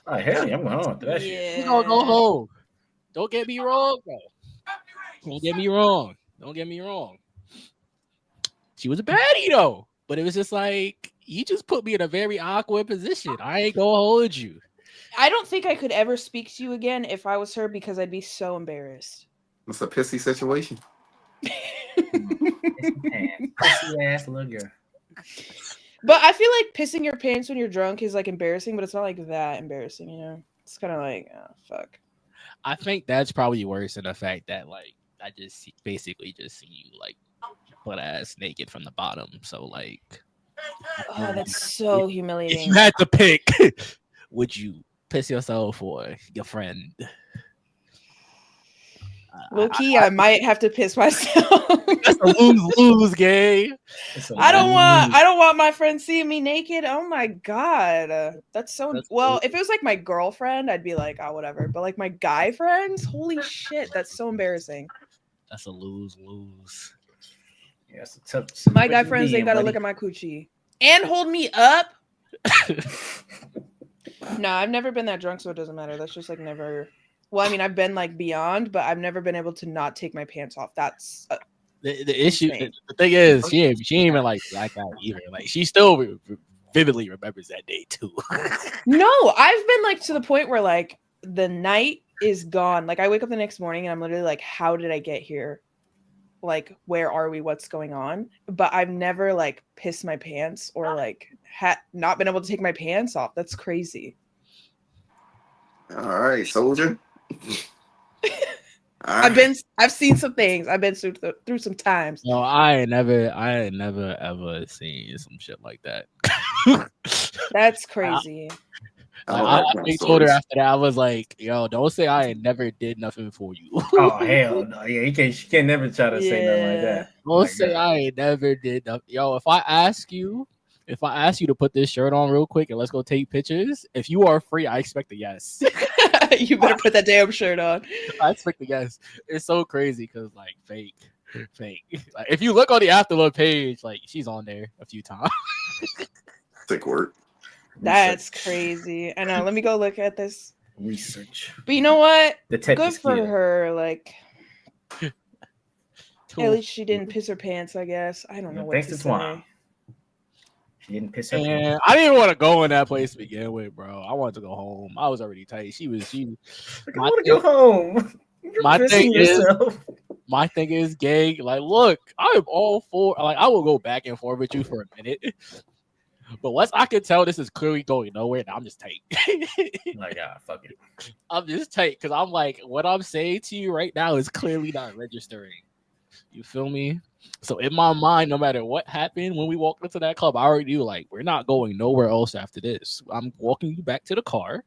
Speaker 2: Oh hell yeah, I'm going on to that shit.
Speaker 1: We gonna go home. Don't get me wrong, bro. Don't get me wrong. Don't get me wrong. She was a baddie though, but it was just like you just put me in a very awkward position. I ain't gonna hold you.
Speaker 3: I don't think I could ever speak to you again if I was her because I'd be so embarrassed.
Speaker 4: It's a pissy situation.
Speaker 2: Pussy ass little girl.
Speaker 3: But I feel like pissing your pants when you're drunk is like embarrassing, but it's not like that embarrassing, you know? It's kind of like, oh, fuck.
Speaker 1: I think that's probably worse than the fact that like I just basically just see you like butt ass naked from the bottom. So like,
Speaker 3: Oh, that's so
Speaker 1: if
Speaker 3: humiliating.
Speaker 1: you had to pick, would you piss yourself or your friend?
Speaker 3: Low key, I might have to piss myself.
Speaker 1: That's a lose, gay.
Speaker 3: I don't want my friend seeing me naked. Oh my god, that's so. Well, if it was like my girlfriend, I'd be like, oh, whatever. But like my guy friends, holy shit, that's so embarrassing.
Speaker 1: That's a lose.
Speaker 2: Yeah, it's a tough
Speaker 3: My guy
Speaker 2: situation
Speaker 3: friends,
Speaker 2: to be
Speaker 3: they
Speaker 2: in,
Speaker 3: gotta
Speaker 2: buddy.
Speaker 3: look at my coochie and hold me up. No, I've never been that drunk, so it doesn't matter. That's just like never. Well, I mean, I've been like beyond, but I've never been able to not take my pants off. That's
Speaker 1: The issue,
Speaker 3: insane.
Speaker 1: the thing is, she ain't even like blacked out either. Like she still vividly remembers that day too.
Speaker 3: No, I've been like to the point where like the night is gone. Like I wake up the next morning and I'm literally like, how did I get here? Like, where are we? What's going on? But I've never like pissed my pants or like not been able to take my pants off. That's crazy.
Speaker 4: All right, soldier. All right.
Speaker 3: I've seen some things. I've been through some times.
Speaker 1: No, I ain't never ever seen some shit like that.
Speaker 3: That's crazy.
Speaker 1: I told her after that, I was like, yo, don't say I ain't never did nothing for you.
Speaker 2: Oh hell no! Yeah, she can't never try to say nothing like that.
Speaker 1: Don't say I ain't never did nothing. Yo, if I ask you to put this shirt on real quick and let's go take pictures, if you are free, I expect a yes.
Speaker 3: You better put that damn shirt on.
Speaker 1: I expect a yes. It's so crazy because like fake. Like if you look on the Afterlook page, like she's on there a few times.
Speaker 4: Sick work.
Speaker 3: That's crazy. I know. Let me go look at this.
Speaker 2: Research.
Speaker 3: But you know what?
Speaker 2: Detective
Speaker 3: Good for
Speaker 2: skill.
Speaker 3: her. Like, at least she didn't piss her pants, I guess. I don't know what
Speaker 2: Thanks
Speaker 3: to
Speaker 2: to Twan.
Speaker 3: say.
Speaker 2: She didn't piss her
Speaker 1: And
Speaker 2: pants.
Speaker 1: I didn't want to go in that place to begin with, bro. I wanted to go home. I was already tight. She
Speaker 2: Like, I
Speaker 1: my
Speaker 2: want to go home. You're
Speaker 1: my
Speaker 2: pissing
Speaker 1: thing is-
Speaker 2: yourself.
Speaker 1: my thing is, gang. Like, look, I'm all for. Like, I will go back and forth with you for a minute, but once I can tell this is clearly going nowhere, I'm just tight.
Speaker 2: Like, fuck it.
Speaker 1: I'm just tight because I'm like, what I'm saying to you right now is clearly not registering. You feel me? So in my mind, no matter what happened when we walked into that club, I already knew like we're not going nowhere else after this. I'm walking you back to the car.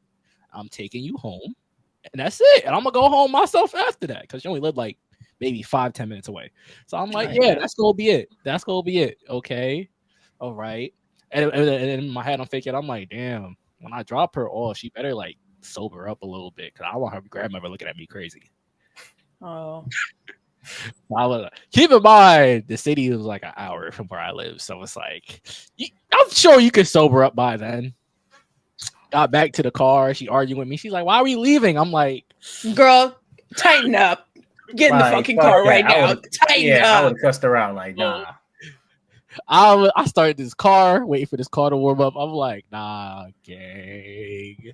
Speaker 1: I'm taking you home, and that's it. And I'm gonna go home myself after that because you only live like maybe 5-10 minutes away. So I'm like, yeah, that's gonna be it. That's gonna be it. Okay, all right. And in my head, I'm thinking, I'm like, damn. When I drop her off, she better like sober up a little bit because I want her grandmother looking at me crazy.
Speaker 3: Oh.
Speaker 1: Keep in mind, the city is like an hour from where I live, so it's like I'm sure you could sober up by then. Got back to the car, she argued with me. She's like, "Why are we leaving?" I'm like,
Speaker 3: Girl, tighten up. Get in the
Speaker 2: Like,
Speaker 3: fucking
Speaker 2: fuck
Speaker 3: car
Speaker 2: that.
Speaker 3: right
Speaker 2: I
Speaker 3: now.
Speaker 2: would've-
Speaker 3: Tighten
Speaker 2: I
Speaker 3: up.
Speaker 2: would have cussed her out. Like, nah.
Speaker 1: I started this car, waiting for this car to warm up. I'm like, nah, gang.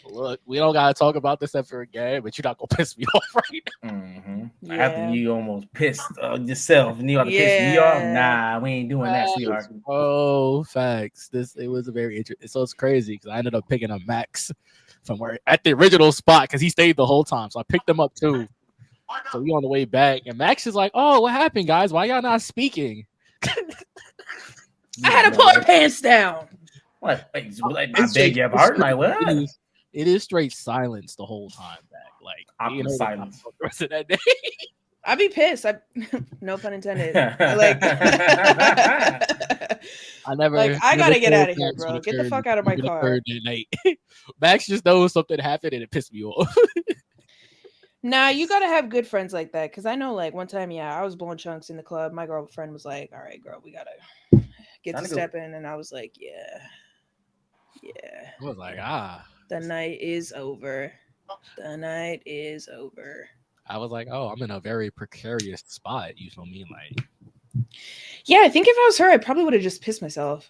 Speaker 1: Look, we don't gotta talk about this ever again, but you're not gonna piss me off right now.
Speaker 2: Mm-hmm.
Speaker 3: Yeah.
Speaker 2: After you almost pissed yourself and you ought to piss me off. Nah, we ain't doing that, sweetheart.
Speaker 1: Oh, facts. It was a very interesting. So it's crazy because I ended up picking up Max from where at the original spot because he stayed the whole time. So I picked him up too. So we on the way back, and Max is like, "Oh, what happened, guys? Why y'all not speaking?"
Speaker 3: I had to pull her pants down.
Speaker 2: What? Like, I beg your pardon. Like, what?
Speaker 1: It is straight silence the whole time back. Like,
Speaker 2: Awkward silence.
Speaker 1: The rest of that day.
Speaker 3: I'd be pissed. No pun intended. Like,
Speaker 1: I never.
Speaker 3: like I
Speaker 1: never
Speaker 3: gotta get
Speaker 1: told
Speaker 3: out of here,
Speaker 1: Max what
Speaker 3: bro. Get the
Speaker 1: occurred-
Speaker 3: fuck out of my
Speaker 1: what
Speaker 3: car.
Speaker 1: occurred that night. Max just knows something happened and it pissed me off.
Speaker 3: Nah, you gotta have good friends like that. Cause I know, like one time, I was blowing chunks in the club. My girlfriend was like, "All right, girl, we gotta get
Speaker 2: Time
Speaker 3: to
Speaker 2: to go.
Speaker 3: step in," and I was like, "Yeah."
Speaker 1: I was like,
Speaker 3: The night is over. The night is over.
Speaker 1: I was like, oh, I'm in a very precarious spot. You feel me? Like,
Speaker 3: Yeah, I think if I was her, I probably would have just pissed myself.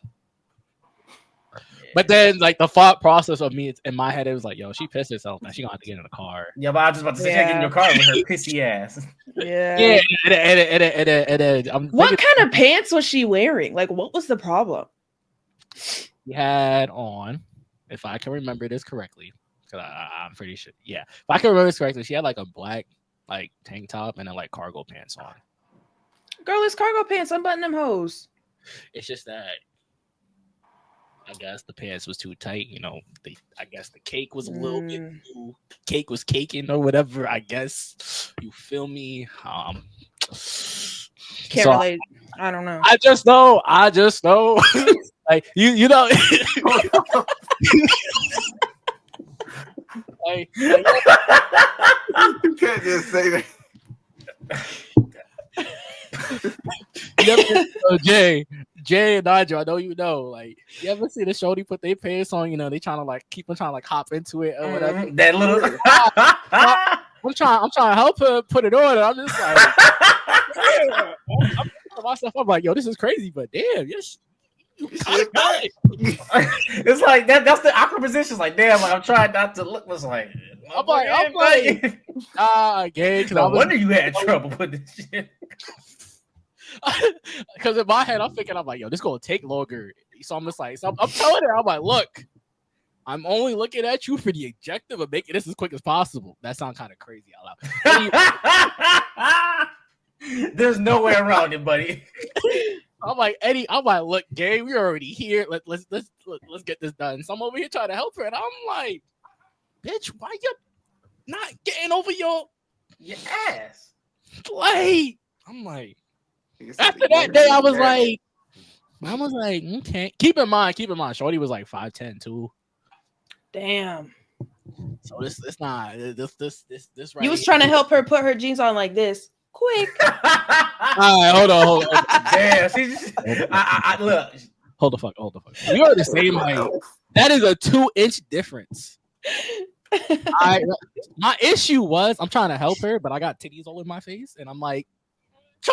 Speaker 1: but then like the thought process of me in my head, it was like, yo, she pissed herself, now she gonna have to get in the car.
Speaker 2: Yeah, but I was just about to say, get in your car with her pissy ass.
Speaker 3: Yeah.
Speaker 1: And I'm
Speaker 3: What
Speaker 1: thinking
Speaker 3: kind of pants was she wearing? Like, what was the problem?
Speaker 1: she had on, if I can remember this correctly, because I'm pretty sure. Yeah, if I can remember this correctly, she had like a black like tank top and then like cargo pants on.
Speaker 3: Girl, it's cargo pants. Unbutton them hoes.
Speaker 1: It's just that I guess the pants was too tight. You know, I guess the cake was a little bit too. Cake was caking or whatever. I guess you feel me.
Speaker 3: Can't
Speaker 1: So
Speaker 3: relate. I don't know.
Speaker 1: I just know. Like you know. like,
Speaker 4: You can't just say that.
Speaker 1: you ever, Jay and Nigel, I know you know. Like, you ever see the shorty put their pants on? You know, they trying to like keep on trying to like hop into it or whatever.
Speaker 2: That little.
Speaker 1: I'm trying to help her put it on, and I'm just like, I'm thinking to myself, I'm like, yo, this is crazy, but damn, yes, you kind of got it.
Speaker 2: It's like that's the awkward position. It's like, damn, like I'm trying not to look. Was like,
Speaker 1: I'm like, gay.
Speaker 2: No wonder you had trouble with this shit.
Speaker 1: Because in my head, I'm thinking, I'm like, yo, this gonna take longer. So I'm just like, I'm telling her, I'm like, look, I'm only looking at you for the objective of making this as quick as possible. That sounds kind of crazy out loud.
Speaker 2: There's no way around it, buddy.
Speaker 1: I'm like, Eddie, I'm like, look, Gabe, we're already here. Let's get this done. So I'm over here trying to help her, and I'm like, bitch, why you not getting over your
Speaker 2: ass?
Speaker 1: Like, I'm like, after that day, I was like, okay. Keep in mind, Shorty was like 5'10" too.
Speaker 3: Damn.
Speaker 1: So this right.
Speaker 3: You was trying to help her put her jeans on like this. Quick.
Speaker 1: All right, hold on.
Speaker 2: Damn, she just, I look.
Speaker 1: Hold the fuck. We are the same height. That is a 2-inch difference. My issue was I'm trying to help her, but I got titties all in my face, and I'm like,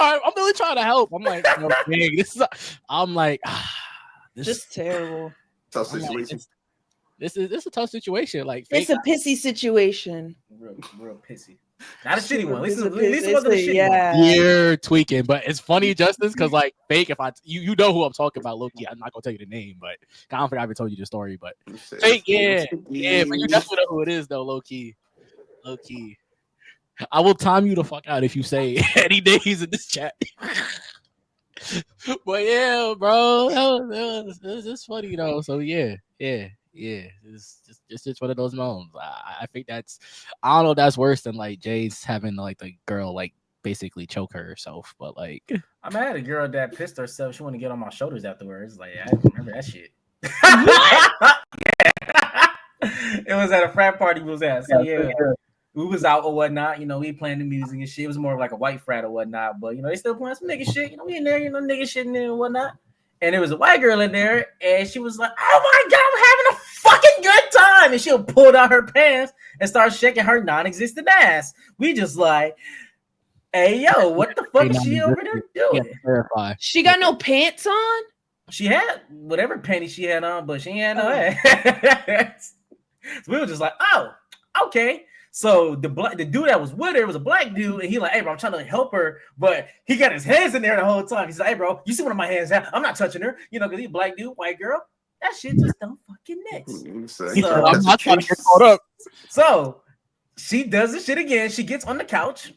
Speaker 1: I'm really trying to help. I'm like, no, dang, this
Speaker 3: Just terrible.
Speaker 4: Tough situation.
Speaker 1: This is a tough situation. Like,
Speaker 3: It's a pissy situation.
Speaker 2: Real pissy. Not a shitty one. At least
Speaker 3: It's
Speaker 2: it
Speaker 3: a
Speaker 2: wasn't a shitty one.
Speaker 1: You're tweaking, but it's funny, Justice, because like fake. If you know who I'm talking about, Loki. I'm not gonna tell you the name, but I don't think I ever told you the story. But fake, yeah, but you definitely know who it is, though, low key. I will time you the fuck out if you say any names in this chat. But yeah, bro, it's funny though. So yeah. It's just one of those moments. I think I don't know if that's worse than like Jay's having like the girl like basically choke herself, but like
Speaker 2: I had a girl that pissed herself. She wanted to get on my shoulders afterwards. Like, I remember that shit. It was at a frat party we was at. So yeah, we was out or whatnot. You know, we playing the music and shit. It was more of like a white frat or whatnot. But you know, they still playing some nigga shit. You know, we in there, you know, nigga shit in there and whatnot. And there was a white girl in there, and she was like, "Oh my god, I'm having a fucking good time!" And she'll pull down her pants and start shaking her non-existent ass. We just like, "Hey yo, what the fuck is she over there doing?"
Speaker 3: She got no pants on.
Speaker 2: She had whatever panties she had on, but she ain't had no ass. So we were just like, "Oh, okay." So the dude that was with her was a black dude, and he like, "Hey, bro, I'm trying to help her," but he got his hands in there the whole time. He's like, "Hey, bro, you see one of my hands? I'm not touching her, you know, because he's black dude, white girl. That shit just don't fucking mix."
Speaker 4: So,
Speaker 1: I'm not trying to get caught up.
Speaker 2: So she does the shit again. She gets on the couch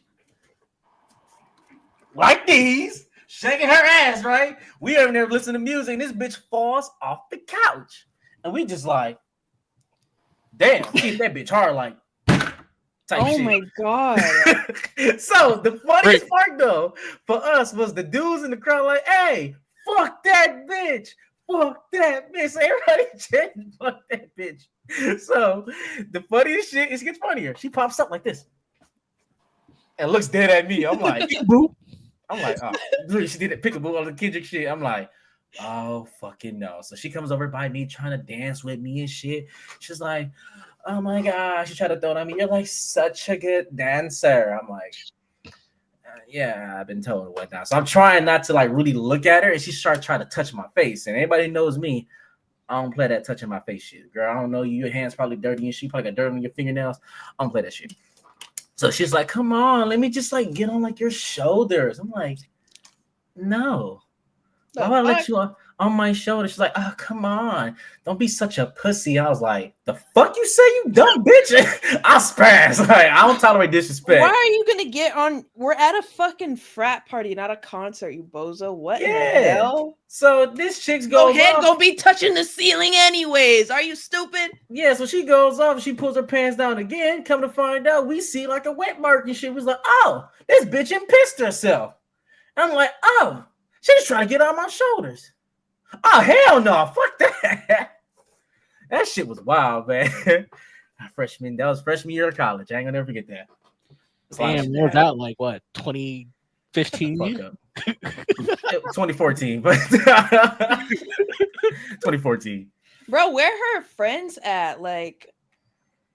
Speaker 2: like these, shaking her ass. Right? We are in there listening to music, and this bitch falls off the couch, and we just like, damn, keep that bitch hard like. type
Speaker 3: Oh
Speaker 2: shit.
Speaker 3: my god.
Speaker 2: So the funniest part though for us was the dudes in the crowd like, hey, fuck that bitch. Fuck that bitch. So everybody chanting, fuck that bitch. So the funniest shit, it gets funnier. She pops up like this and looks dead at me. I'm like, oh, literally, she did it peekaboo on the Kendrick shit. I'm like, oh fucking no. So she comes over by me trying to dance with me and shit. She's like, oh my gosh, she tried to throw it on me. You're like such a good dancer. I'm like, yeah, I've been told what now. So I'm trying not to like really look at her, and she starts trying to touch my face. And anybody knows me, I don't play that touching my face shit. Girl, I don't know you. Your hands probably dirty, and she probably got dirt on your fingernails. I don't play that shit. So she's like, come on, let me just like get on like your shoulders. I'm like, no. Why would I let you on my shoulder? She's like, oh, come on. Don't be such a pussy. I was like, the fuck you say, you dumb bitch? I'll spaz. Like, I don't tolerate disrespect.
Speaker 3: Why are you gonna get on? We're at a fucking frat party, not a concert, you bozo. What in the hell?
Speaker 2: So this chick's
Speaker 3: Your
Speaker 2: goes
Speaker 3: head
Speaker 2: off.
Speaker 3: gonna be touching the ceiling anyways. Are you stupid?
Speaker 2: Yeah, so she goes off, she pulls her pants down again. Come to find out, we see like a wet mark and shit. Was like, oh, this bitch and pissed herself. And I'm like, oh, she's trying to get on my shoulders. Oh, hell no, fuck that. That shit was wild, man. That was freshman year of college. I ain't gonna never forget that.
Speaker 1: Damn, was that like what, 2015?
Speaker 2: 2014, but 2014.
Speaker 3: Bro, where her friends at? Like,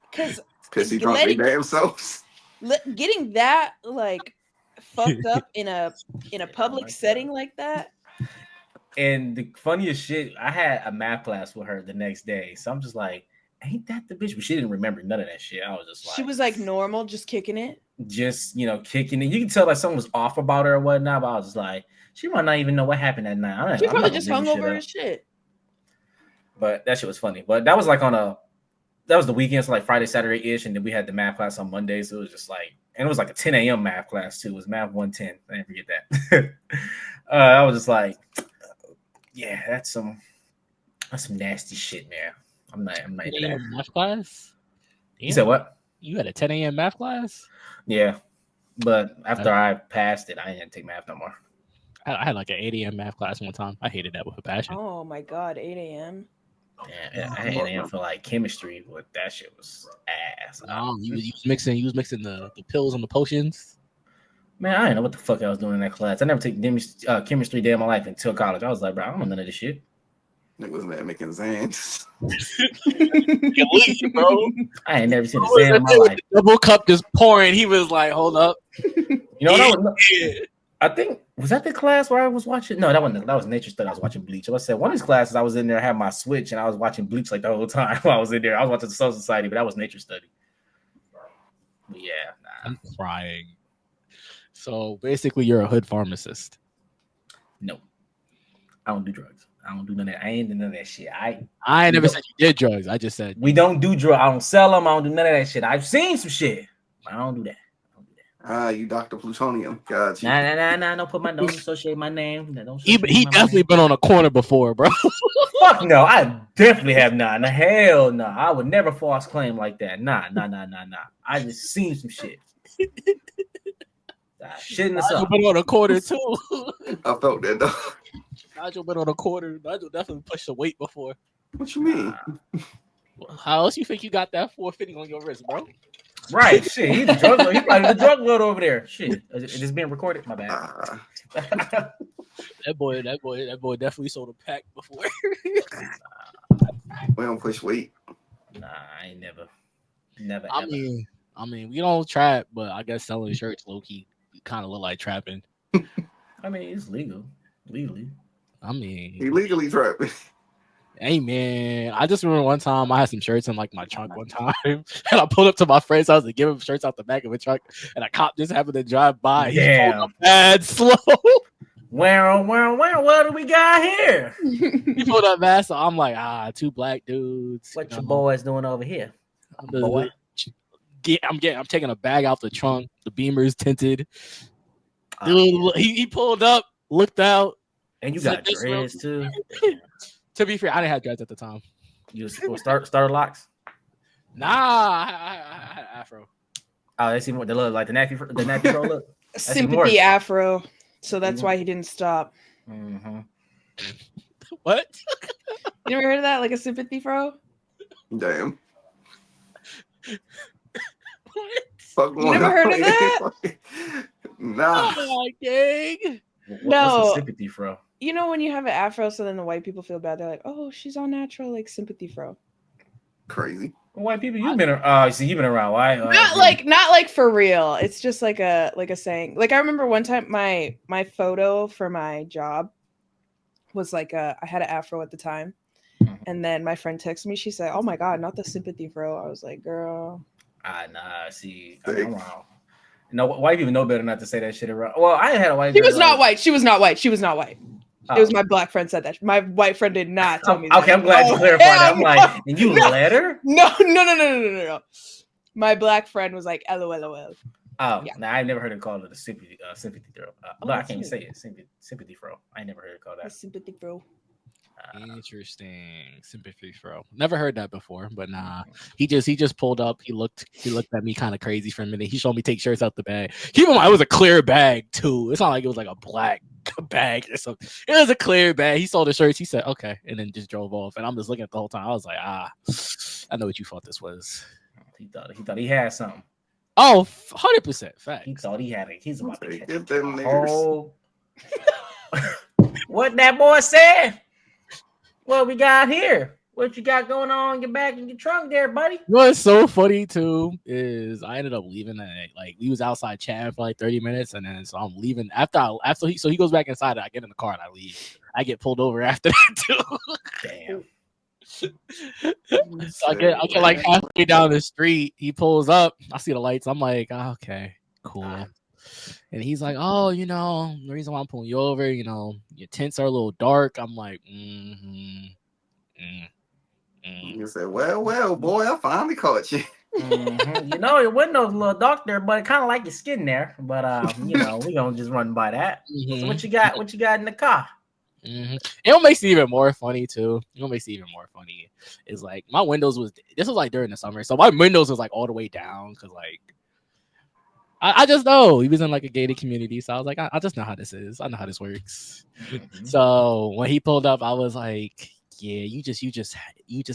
Speaker 3: because
Speaker 4: he drunk their damn selves.
Speaker 3: Getting that like fucked up in a public setting like that.
Speaker 2: And the funniest shit, I had a math class with her the next day, so I'm just like, ain't that the bitch? But she didn't remember none of that shit. I was just like,
Speaker 3: she was like normal, just kicking it.
Speaker 2: Just, kicking it. You can tell like something was off about her or whatnot, but I was just like, she might not even know what happened that night.
Speaker 3: She probably just hung over as shit.
Speaker 2: But that shit was funny. But that was like that was the weekend, so like Friday, Saturday-ish, and then we had the math class on Monday, so it was just like, and it was like a 10 a.m. math class too. It was math 110. I didn't forget that. I was just like, yeah, that's some nasty shit, man. I'm not into that.
Speaker 1: Math class?
Speaker 2: You said what?
Speaker 1: You had a 10 a.m. math class?
Speaker 2: Yeah, but after I passed it, I didn't take math no more.
Speaker 1: I had like an 8 a.m. math class one time. I hated that with a passion.
Speaker 3: Oh my god, 8 a.m.
Speaker 2: Yeah, I had 8 a.m. for like chemistry, but that shit was ass.
Speaker 1: You was mixing the pills and the potions.
Speaker 2: Man, I didn't know what the fuck I was doing in that class. I never took chemistry day of my life until college. I was like, bro, I don't know none of this shit.
Speaker 4: Nigga was there making Zans.
Speaker 1: Bro.
Speaker 2: I ain't never seen a Zan in my life.
Speaker 1: Double cup just pouring. He was like, hold up.
Speaker 2: I think, was that the class where I was watching? No, that was nature study. I was watching Bleach. I said one of these classes I was in there, I had my Switch, and I was watching Bleach like the whole time while I was in there. I was watching the Soul Society, but that was nature study. But yeah,
Speaker 1: I'm crying. So basically, you're a hood pharmacist.
Speaker 2: No, I don't do drugs. I don't do none of that. I ain't do none of that shit. I
Speaker 1: ain't never said you did drugs. I just said
Speaker 2: we don't do drugs. I don't sell them. I don't do none of that shit. I've seen some shit. I don't do that.
Speaker 4: You Dr. Plutonium. Got you.
Speaker 2: Nah. Don't associate my name.
Speaker 1: He definitely been on a corner before, bro.
Speaker 2: Fuck no. I definitely have not. Nah, hell no. I would never false claim like that. Nah. I just seen some shit. Shitting us up.
Speaker 1: Been on a quarter too.
Speaker 4: I felt that though.
Speaker 1: Nigel been on a quarter. Nigel definitely pushed the weight before.
Speaker 4: What you mean?
Speaker 1: How else you think you got that 450 on your wrist, bro?
Speaker 2: Right, shit. He's a drug lord. He's probably the drug lord over there. Shit. Is this being recorded? My bad.
Speaker 1: That boy definitely sold a pack before.
Speaker 4: We don't push weight.
Speaker 2: Nah, I ain't never.
Speaker 1: I mean, we don't trap, but I guess selling shirts low key kind of look like trapping.
Speaker 2: I mean, it's legally.
Speaker 1: I mean,
Speaker 4: illegally trapping.
Speaker 1: Hey man, I just remember one time I had some shirts in like my trunk one time, and I pulled up to my friend's house to give him shirts out the back of a truck, and a cop just happened to drive by.
Speaker 2: Yeah,
Speaker 1: he pulled up mad slow.
Speaker 2: Where? What do we got here?
Speaker 1: He pulled up mad, so I'm like, two black dudes.
Speaker 2: What your boys doing over here?
Speaker 1: Boy. I'm taking a bag out the trunk. The Beamer's tinted. Dude, he pulled up, looked out,
Speaker 2: and you got dreads too.
Speaker 1: To be fair, I didn't have dreads at the time.
Speaker 2: You starter locks?
Speaker 1: Nah, I had afro.
Speaker 2: Oh, they see what they look like the nappy fro look.
Speaker 3: Sympathy
Speaker 2: worse.
Speaker 3: afro. So that's
Speaker 2: Mhm.
Speaker 3: why he didn't stop.
Speaker 2: Mm-hmm.
Speaker 1: What?
Speaker 3: You ever heard of that? Like a sympathy fro?
Speaker 4: Damn.
Speaker 1: What?
Speaker 4: Fuck
Speaker 3: You never heard of that?
Speaker 4: Nah.
Speaker 1: Oh, gang.
Speaker 2: What's
Speaker 3: No.
Speaker 2: a sympathy fro?
Speaker 3: You know when you have an afro, so then the white people feel bad. They're like, "Oh, she's all natural, like sympathy fro."
Speaker 4: Crazy.
Speaker 2: White people, you've been you've been around. Why?
Speaker 3: Not like for real. It's just like a saying. Like I remember one time my photo for my job was like I had an afro at the time, and then my friend texted me. She said, "Oh my god, not the sympathy fro." I was like, "Girl."
Speaker 2: Nah. See, I'm wrong. No, white people know better not to say that shit around. Well, I had a white.
Speaker 3: She
Speaker 2: girl,
Speaker 3: was not white. She was not white. She was not white.
Speaker 2: Oh.
Speaker 3: It was my black friend said that. My white friend did not tell me that.
Speaker 2: Okay, I'm glad you clarified that. I'm like, and you let her?
Speaker 3: No. My black friend was like, LOL.
Speaker 2: Oh,
Speaker 3: Yeah.
Speaker 2: nah, I've never heard it called a sympathy throw. But I can't even say it. Sympathy fro. I ain't never heard it called that.
Speaker 3: Sympathy fro.
Speaker 1: Interesting. Sympathy fro. Never heard that before, but nah. He just pulled up. He looked at me kind of crazy for a minute. He showed me take shirts out the bag. Keep in mind, it was a clear bag too. It's not like it was like a black bag or something. It was a clear bag. He saw the shirts. He said, "Okay," and then just drove off. And I'm just looking at the whole time. I was like, I know what you thought this was.
Speaker 2: He thought he had something.
Speaker 1: Oh, 100% fact.
Speaker 2: He thought he had it. He's about to
Speaker 4: Get
Speaker 2: catch
Speaker 4: them
Speaker 2: a
Speaker 4: niggers.
Speaker 2: whole. What that boy said? What we got here? What you got going on in your back in your trunk there, buddy?
Speaker 1: What's so funny too is I ended up leaving and like we was outside chatting for like 30 minutes and then so I'm leaving after he goes back inside. I get in the car and I leave. I get pulled over after that too.
Speaker 2: Damn.
Speaker 1: So I get like halfway down the street. He pulls up. I see the lights. I'm like, okay, cool. And he's like, oh, the reason why I'm pulling you over, your tints are a little dark. I'm like,
Speaker 4: You said, well, boy, I finally caught you.
Speaker 2: Mm-hmm. Your window's a little dark there, but kind of like your skin there. But we gonna just run by that.
Speaker 1: Mm-hmm.
Speaker 2: So what you got? What you got in the car?
Speaker 1: Mm-hmm. It makes it even more funny too. Is like my windows this was like during the summer, so my windows was like all the way down because like I just know he was in like a gated community, so I was like I just know how this is. I know how this works.
Speaker 2: Mm-hmm.
Speaker 1: So when he pulled up, I was like, yeah, you just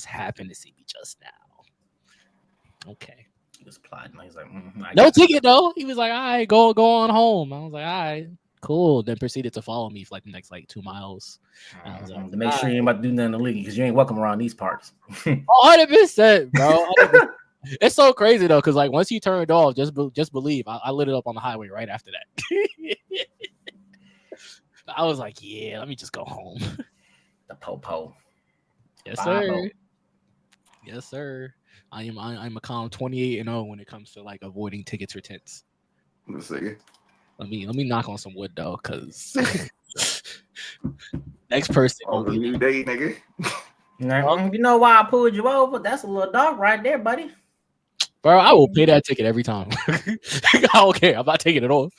Speaker 1: happened to see me just now. Okay.
Speaker 2: He was plotting. He's like,
Speaker 1: no ticket though. He was like, all right, go on home. I was like, all right. Cool. Then proceeded to follow me for like the next 2 miles.
Speaker 2: To make sure you ain't about to do nothing illegal because you ain't welcome around these parts.
Speaker 1: 100%, bro. 100%. It's so crazy though, because like once you turn it off, just believe I lit it up on the highway right after that. I was like, yeah, let me just go home.
Speaker 2: The po-po.
Speaker 1: Yes, sir. Yes, sir. I'm a calm 28-0 when it comes to like avoiding tickets or tints.
Speaker 4: Let's see.
Speaker 1: Let me knock on some wood though, because next person
Speaker 4: On the new day, nigga.
Speaker 2: You know why I pulled you over? That's a little dog right there, buddy.
Speaker 1: Bro, I will pay that ticket every time. I don't care. I'm not taking it off.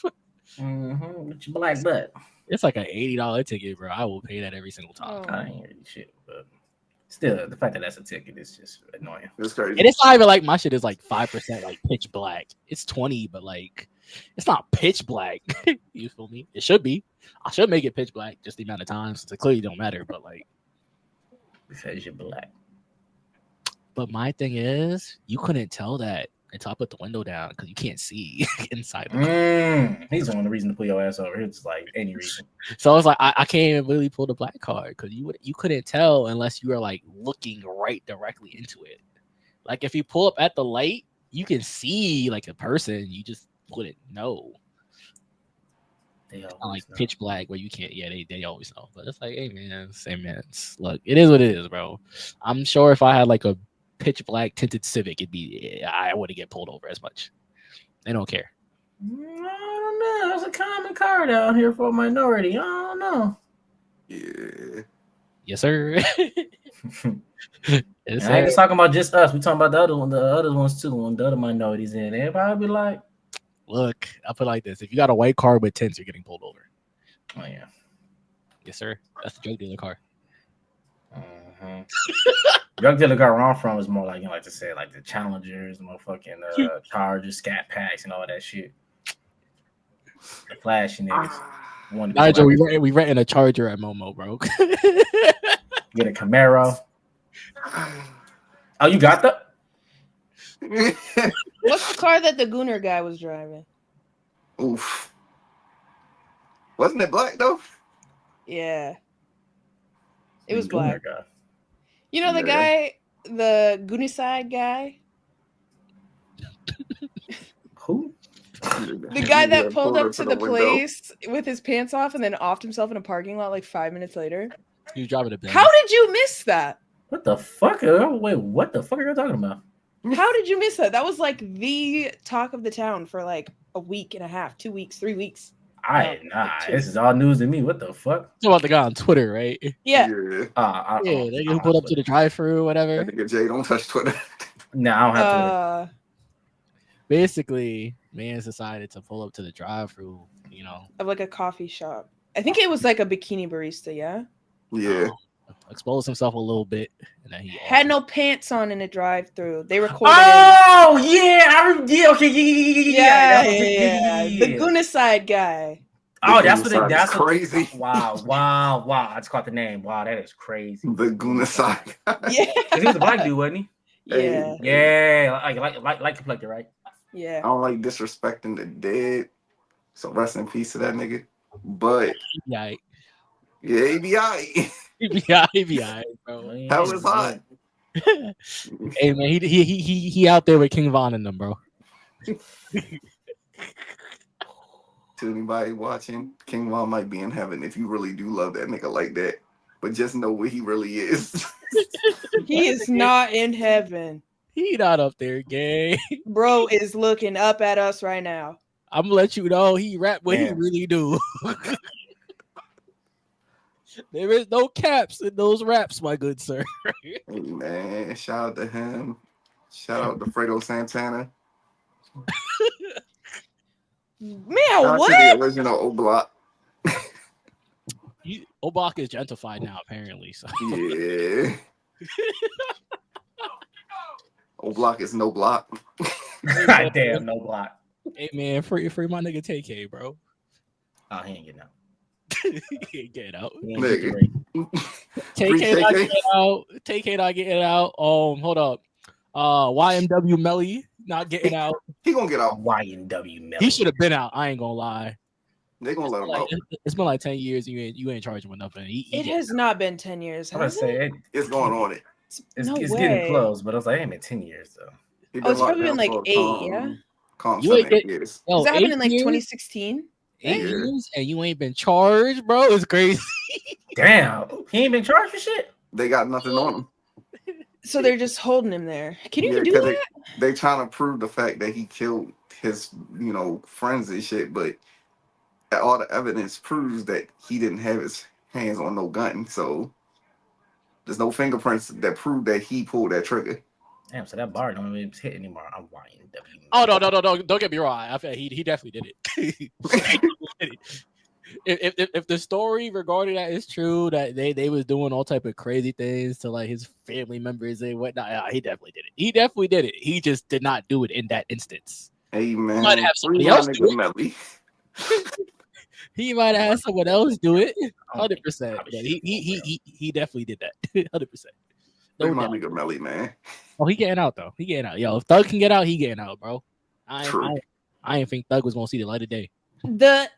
Speaker 2: Mm-hmm. With your black butt.
Speaker 1: It's like an $80 ticket, bro. I will pay that every single time.
Speaker 2: I ain't hearing shit, but still, the fact that that's a ticket is just annoying.
Speaker 4: It's crazy.
Speaker 1: And it's not even like my shit is like 5% like pitch black. It's 20, but like it's not pitch black. You feel me? It should be. I should make it pitch black just the amount of times. It clearly don't matter, but like
Speaker 2: because you're black.
Speaker 1: But my thing is, you couldn't tell that until I put the window down because you can't see inside the car.
Speaker 2: He's the only reason to pull your ass over. It's like any reason.
Speaker 1: So it's like I can't even really pull the black card because you couldn't tell unless you are like looking right directly into it. Like if you pull up at the light, you can see like a person. You just wouldn't know. They like know. Pitch black where you can't. Yeah, they always know. But it's like, hey man, look, it is what it is, bro. I'm sure if I had like a pitch black tinted Civic, I wouldn't get pulled over as much. They don't care.
Speaker 2: I don't know. There's a common car down here for a minority. I don't know.
Speaker 4: Yeah.
Speaker 1: Yes, sir.
Speaker 2: I ain't just talking about just us. We talking about the other ones too. When the other minorities in, everybody be like,
Speaker 1: "Look, I'll put it like this: if you got a white car with tints, you're getting pulled over."
Speaker 2: Oh yeah.
Speaker 1: Yes, sir. That's the drug dealer car.
Speaker 2: Drug dealer got where I'm from is more like, like to say, like the Challengers, motherfucking Chargers, Scat Packs, and all that shit. The flashy niggas.
Speaker 1: Nigel, we renting a Charger at Momo, bro.
Speaker 2: Get a Camaro. Oh, you got the?
Speaker 3: What's the car that the Gooner guy was driving?
Speaker 4: Oof. Wasn't it black though?
Speaker 3: Yeah. It was black.
Speaker 2: Guy.
Speaker 3: You know the guy, the Gooniside guy?
Speaker 2: Who?
Speaker 3: The guy that pulled up to the place with his pants off and then offed himself in a parking lot like 5 minutes later.
Speaker 1: He was driving a Benz.
Speaker 3: How did you miss that?
Speaker 2: What the fuck? Wait, what the fuck are you talking about?
Speaker 3: How did you miss that? That was like the talk of the town for like a week and a half, 2 weeks, 3 weeks.
Speaker 2: This is all news to me. What the fuck?
Speaker 1: It's about the guy on Twitter, right?
Speaker 3: Yeah.
Speaker 1: They who pulled up to the drive-thru, whatever.
Speaker 4: Nigga Jay, don't touch Twitter.
Speaker 2: No, I don't have to.
Speaker 1: Basically, man decided to pull up to the drive-thru,
Speaker 3: of like a coffee shop. I think it was like a bikini barista, yeah?
Speaker 4: Yeah.
Speaker 1: Exposed himself a little bit. And then he
Speaker 3: had no pants on in the drive-thru. They recorded
Speaker 2: okay,
Speaker 3: yeah. The Gooniside guy.
Speaker 2: Oh, that's
Speaker 4: crazy.
Speaker 2: Wow. I just caught the name. Wow, that is crazy.
Speaker 4: The Gooniside.
Speaker 3: Yeah.
Speaker 2: He was a black dude, wasn't he?
Speaker 3: Yeah.
Speaker 2: Yeah, like complected, right?
Speaker 3: Yeah.
Speaker 4: I don't like disrespecting the dead. So rest in peace to that nigga. But
Speaker 1: yeah,
Speaker 4: he be alright.
Speaker 1: He be alright, bro.
Speaker 4: That was hot.
Speaker 1: Hey man, he out there with King Von in them, bro.
Speaker 4: To anybody watching, King Von might be in heaven if you really do love that nigga like that. But just know where he really is.
Speaker 3: He is not in heaven.
Speaker 1: He not up there, gay.
Speaker 3: Bro is looking up at us right now.
Speaker 1: I'm gonna let you know he rap what he really do. There is no caps in those raps, my good sir.
Speaker 4: Hey man, shout out to him. Shout out to Fredo Santana.
Speaker 3: Man,
Speaker 4: shout
Speaker 3: what?
Speaker 4: out to the original O-Block.
Speaker 1: O-Block is gentrified now, apparently. So
Speaker 4: yeah. O-Block is no block.
Speaker 2: Goddamn, no block.
Speaker 1: Hey man, free my nigga TK, bro.
Speaker 2: Oh, he ain't getting out.
Speaker 1: He ain't getting out.
Speaker 4: TK
Speaker 1: not getting out. TK not getting out. Hold up. YMW Melly not getting out.
Speaker 4: He gonna get out.
Speaker 2: YMW Melly.
Speaker 1: He should have been out. I ain't gonna lie.
Speaker 4: They gonna let him out.
Speaker 1: It's been like 10 years. You ain't charging with nothing.
Speaker 3: It has not been 10 years.
Speaker 2: I was say
Speaker 4: it's going on it.
Speaker 2: It's getting close, but I was like, it ain't been 10 years though.
Speaker 3: It's probably been like 8, yeah.
Speaker 4: Years.
Speaker 3: That happened in like 2016.
Speaker 1: 8 years and you ain't been charged, bro. It's crazy.
Speaker 2: Damn, he ain't been charged for shit.
Speaker 4: They got nothing on him.
Speaker 3: So they're just holding him there. Can you even do that?
Speaker 4: They trying to prove the fact that he killed his, friends and shit, but all the evidence proves that he didn't have his hands on no gun. So there's no fingerprints that prove that he pulled that trigger.
Speaker 2: Damn, so that bar don't even hit anymore. I'm YNW.
Speaker 1: Oh no! Don't get me wrong. I feel he definitely did it. If the story regarding that is true, that they was doing all type of crazy things to like his family members and whatnot, he definitely did it. He definitely did it. He just did not do it in that instance.
Speaker 4: Hey man,
Speaker 1: he might have somebody else do it. He might have had someone else do it. 100%. But he definitely did that. 100%.
Speaker 4: No my nigga Melly, man.
Speaker 1: Oh, he getting out though. He getting out. Yo, if Thug can get out, he getting out, bro. I didn't think Thug was gonna see the light of day.
Speaker 3: The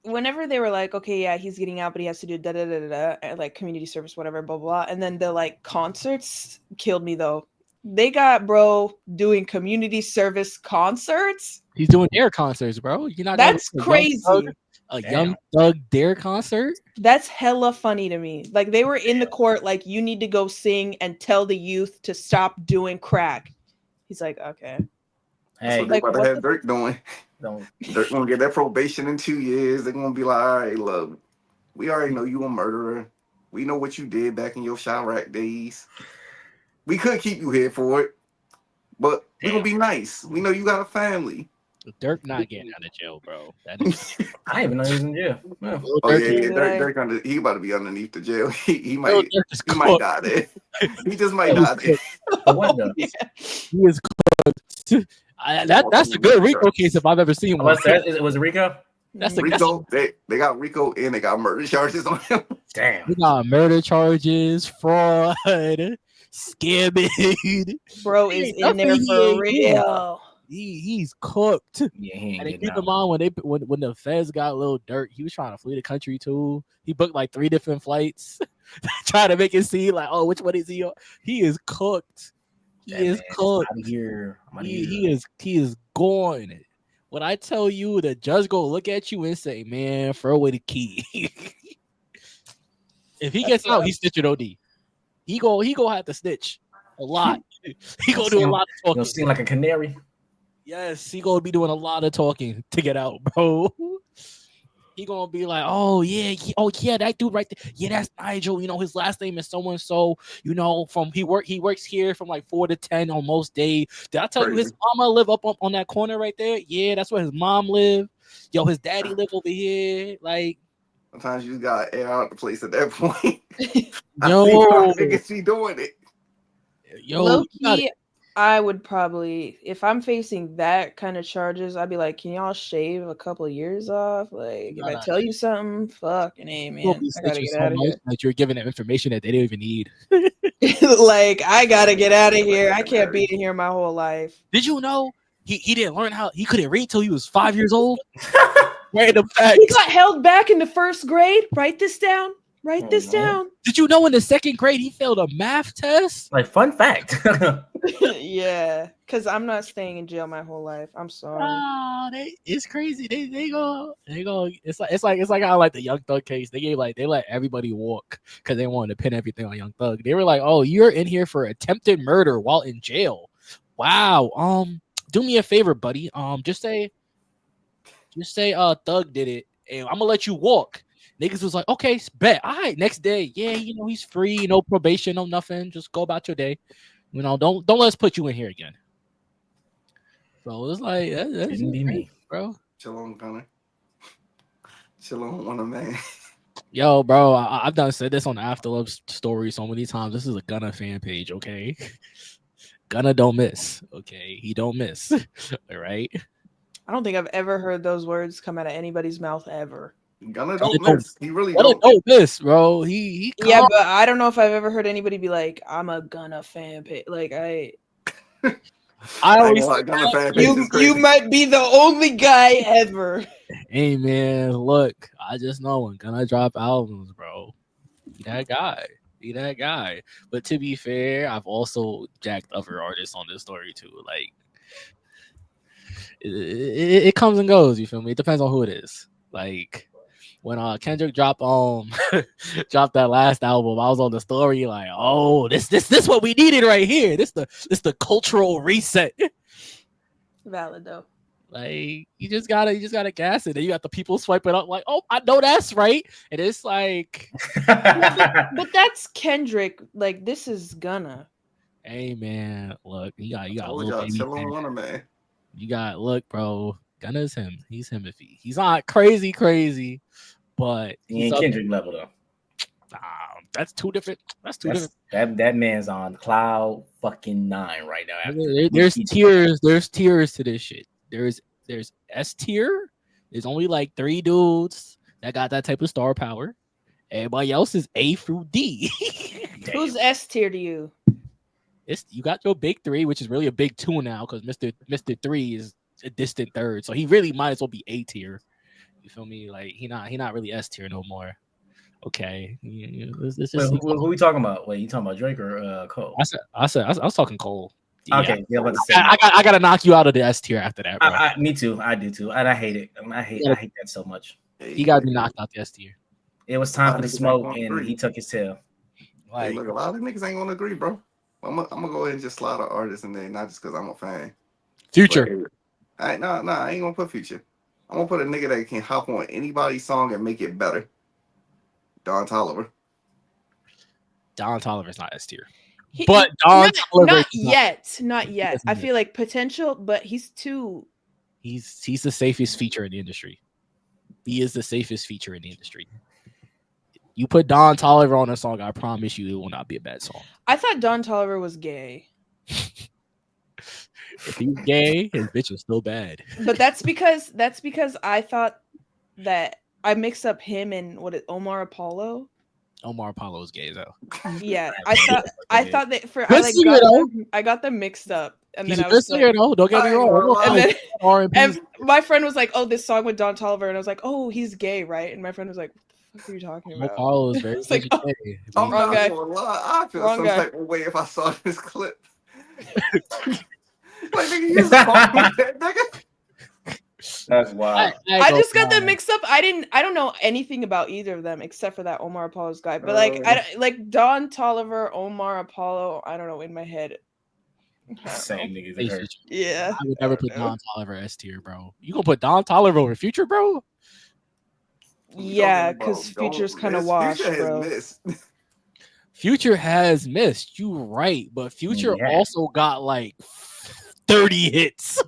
Speaker 3: whenever they were like, okay, yeah, he's getting out, but he has to do da da da da, like community service, whatever, blah blah. And then the like concerts killed me though. They got bro doing community service concerts.
Speaker 1: He's doing Dare concerts, bro. You're not.
Speaker 3: That's crazy.
Speaker 1: Young Thug Dare concert.
Speaker 3: That's hella funny to me. Like they were in the court, like you need to go sing and tell the youth to stop doing crack. He's like, okay.
Speaker 4: Hey, that's what they about to have Dirk doing. They're gonna get that probation in 2 years. They're gonna be like, all right, look, we already know you a murderer. We know what you did back in your Chirac days. We could keep you here for it, but we're gonna be nice. We know you got a family.
Speaker 1: Dirk not getting out of jail, bro. That is
Speaker 2: I didn't even know he was in jail. Yeah.
Speaker 1: Lil
Speaker 4: Oh
Speaker 1: Durk.
Speaker 4: yeah,
Speaker 3: Yeah.
Speaker 4: Dirk he about to be underneath the jail. He
Speaker 1: Lil
Speaker 4: might
Speaker 1: Durk is
Speaker 4: he might
Speaker 1: cooked.
Speaker 4: die there. He just might
Speaker 1: Yo,
Speaker 4: die there.
Speaker 2: For what though?
Speaker 3: Yeah.
Speaker 1: He is cooked. That's a good Rico case if I've ever seen one.
Speaker 2: What's that? Was it Rico?
Speaker 1: That's a
Speaker 4: Rico, they got Rico and they got murder charges on him.
Speaker 2: Damn.
Speaker 1: We got murder charges, fraud, scamming.
Speaker 3: Bro
Speaker 1: Hey,
Speaker 3: is in there
Speaker 1: nothing he
Speaker 3: for
Speaker 1: ain't
Speaker 3: real.
Speaker 1: He's cooked.
Speaker 2: Yeah, he ain't
Speaker 1: And then
Speaker 2: getting
Speaker 1: keep in
Speaker 2: out.
Speaker 1: mind when the feds got Lil Durk, he was trying to flee the country too. He booked like 3 different flights, trying to make it seem like, oh, which one is he on? He is cooked. He
Speaker 2: That
Speaker 1: is
Speaker 2: man
Speaker 1: cooked.
Speaker 2: Out of here. I'm outta
Speaker 1: He
Speaker 2: here.
Speaker 1: is gone. When I tell you, the judge go look at you and say, "Man, throw away the key." If he gets out, he's snitching OD. He go have to snitch a lot. He gonna do a lot of
Speaker 2: You
Speaker 1: talking.
Speaker 2: seem like a canary.
Speaker 1: Yes, he gonna be doing a lot of talking to get out, bro. He gonna be like, oh yeah, that dude right there. Yeah, that's Nigel. You know, his last name is so and so. You know, he works here from like 4 to 10 on most days. Did I tell you his mama live up on that corner right there? Yeah, that's where his mom live. Yo, his daddy live over here. Like,
Speaker 4: Sometimes you just gotta air out the place at that point.
Speaker 1: yo,
Speaker 4: I see why niggas be doing it.
Speaker 3: Low
Speaker 1: you gotta-
Speaker 3: key, I would probably, if I'm facing that kind of charges, I'd be like, can y'all shave a couple of years off? Like, if I
Speaker 1: Gotta-
Speaker 3: tell you something, fucking A,
Speaker 1: you'll
Speaker 3: man.
Speaker 1: be
Speaker 3: I gotta
Speaker 1: snitching
Speaker 3: get
Speaker 1: so
Speaker 3: out of
Speaker 1: much that you're giving them information that they don't even need.
Speaker 3: here. Like, I gotta get out of here. I can't be in here my whole life.
Speaker 1: Did you know he didn't learn how he couldn't read till he was 5 years old? Random fact.
Speaker 3: He got held back in the first grade. Write this down. Write this
Speaker 2: Oh, man.
Speaker 3: down.
Speaker 1: Did you know in the 2nd grade he failed a math test?
Speaker 2: Like, fun fact.
Speaker 3: Yeah, because I'm not staying in jail my whole life. I'm sorry.
Speaker 1: It's crazy. They go. It's like how like the Young Thug case. They let everybody walk because they wanted to pin everything on Young Thug. They were like, oh, you're in here for attempted murder while in jail. Wow. Do me a favor, buddy. Just say Thug did it, and I'm gonna let you walk. Niggas was like, okay, bet. All right, next day, yeah, you know he's free, no probation, no nothing. Just go about your day. You know, don't let us put you in here again. So it's like that's
Speaker 2: Shouldn't be me.
Speaker 1: bro.
Speaker 4: Chill on, Connor. Chill on a man.
Speaker 1: Yo, bro, I've done said this on the Afterlove story so many times. This is a Gunna fan page, okay? Gunna don't miss, okay? He don't miss, all right?
Speaker 3: I don't think I've ever heard those words come out of anybody's mouth ever.
Speaker 4: Gunna don't miss. He really
Speaker 1: Gunna
Speaker 4: don't.
Speaker 1: don't miss, bro. He
Speaker 3: Yeah, but I don't know if I've ever heard anybody be like, "I'm a Gunna fan page." Like
Speaker 1: I
Speaker 4: ain't
Speaker 1: always
Speaker 4: gonna lie, Gunna fan page is
Speaker 3: you
Speaker 4: crazy.
Speaker 3: might be the only guy ever.
Speaker 1: Hey man, look, I just know when Gunna drop albums, bro. He that guy. He that guy. But to be fair, I've also jacked other artists on this story too. Like it comes and goes, you feel me? It depends on who it is. Like when Kendrick dropped dropped that last album, I was on the story like, oh, this what we needed right here. This the cultural reset.
Speaker 3: Valid though.
Speaker 1: Like you just gotta gas it. And you got the people swiping up like, oh, I know that's right. And it's like,
Speaker 3: But that's Kendrick. Like this is Gunna.
Speaker 1: hey man, look, you got
Speaker 4: Told
Speaker 1: little
Speaker 4: y'all,
Speaker 1: baby.
Speaker 4: chill on a man.
Speaker 1: You got look, bro. Gunna's him. He's him if he's not crazy, but
Speaker 2: He
Speaker 1: he's
Speaker 2: ain't
Speaker 1: up.
Speaker 2: Kendrick level though.
Speaker 1: That's two different. That's two different.
Speaker 2: That man's on cloud fucking 9 right now.
Speaker 1: There's tiers. There's tiers to this shit. There's S tier. There's only like 3 dudes that got that type of star power. Everybody else is A through D.
Speaker 3: Who's S tier to you?
Speaker 1: You got your big 3, which is really a big 2 now because Mr. 3 is a distant third, so he really might as well be A tier. You feel me? Like he not really S tier no more. Okay, it's just,
Speaker 2: who we talking about? Wait, you talking about Drake or Cole?
Speaker 1: I was talking Cole. Yeah.
Speaker 2: Okay, yeah, about to say.
Speaker 1: I gotta knock you out of the S tier after that, bro.
Speaker 2: Me too. I do too, and I hate it. I hate that so much.
Speaker 1: He gotta be knocked out the S tier.
Speaker 2: It was time for the smoke, and he took his tail.
Speaker 4: Hey, look, a lot of niggas ain't gonna agree, bro. I'm gonna go ahead and just slide an artist in there, not just because I'm a fan.
Speaker 1: Future.
Speaker 4: I ain't gonna put Future. I'm gonna put a nigga that can hop on anybody's song and make it better. Don Toliver.
Speaker 1: Don Toliver's not S tier. But Don Toliver
Speaker 3: not yet. I feel like potential, but he's too
Speaker 1: He's the safest feature in the industry. He is the safest feature in the industry. You put Don Toliver on a song, I promise you, it will not be a bad song.
Speaker 3: I thought Don Toliver was gay,
Speaker 1: If he's gay, his bitch is still bad.
Speaker 3: but that's because I thought that I mixed up him and Omar Apollo.
Speaker 1: Omar Apollo is gay though.
Speaker 3: Yeah, I thought that
Speaker 1: Good singer, though.
Speaker 3: I got them mixed up, and
Speaker 1: He's
Speaker 3: then
Speaker 1: a
Speaker 3: I
Speaker 1: good
Speaker 3: was
Speaker 1: singer
Speaker 3: like,
Speaker 1: though. Don't get me wrong.
Speaker 3: and then
Speaker 1: R&B.
Speaker 3: and my friend was like, "Oh, this song with Don Toliver," and I was like, "Oh, he's gay, right?" And my friend was like, "What the fuck are you talking
Speaker 1: Omar
Speaker 3: about?"
Speaker 1: Apollo is very
Speaker 3: It's like,
Speaker 1: gay.
Speaker 4: I'm
Speaker 3: Wrong
Speaker 4: not
Speaker 3: guy.
Speaker 4: gonna lie. I feel
Speaker 3: Wrong
Speaker 4: some
Speaker 3: guy.
Speaker 4: type of way if I saw this clip. Like, nigga, you just called me that, nigga.
Speaker 2: That's wild.
Speaker 3: I just got them mixed up. I don't know anything about either of them except for that Omar Apollo's guy. But like Don Toliver, Omar Apollo, I don't know in my head. I don't know.
Speaker 2: Same niggas as her.
Speaker 3: Yeah.
Speaker 1: I would never put Don Toliver S tier, bro. You gonna put Don Toliver over Future, bro?
Speaker 3: Yeah, because Future's kind of washed,
Speaker 4: Future has
Speaker 3: bro.
Speaker 4: missed.
Speaker 1: Future has missed. You right, but Future
Speaker 2: Yeah.
Speaker 1: also got like 30 hits.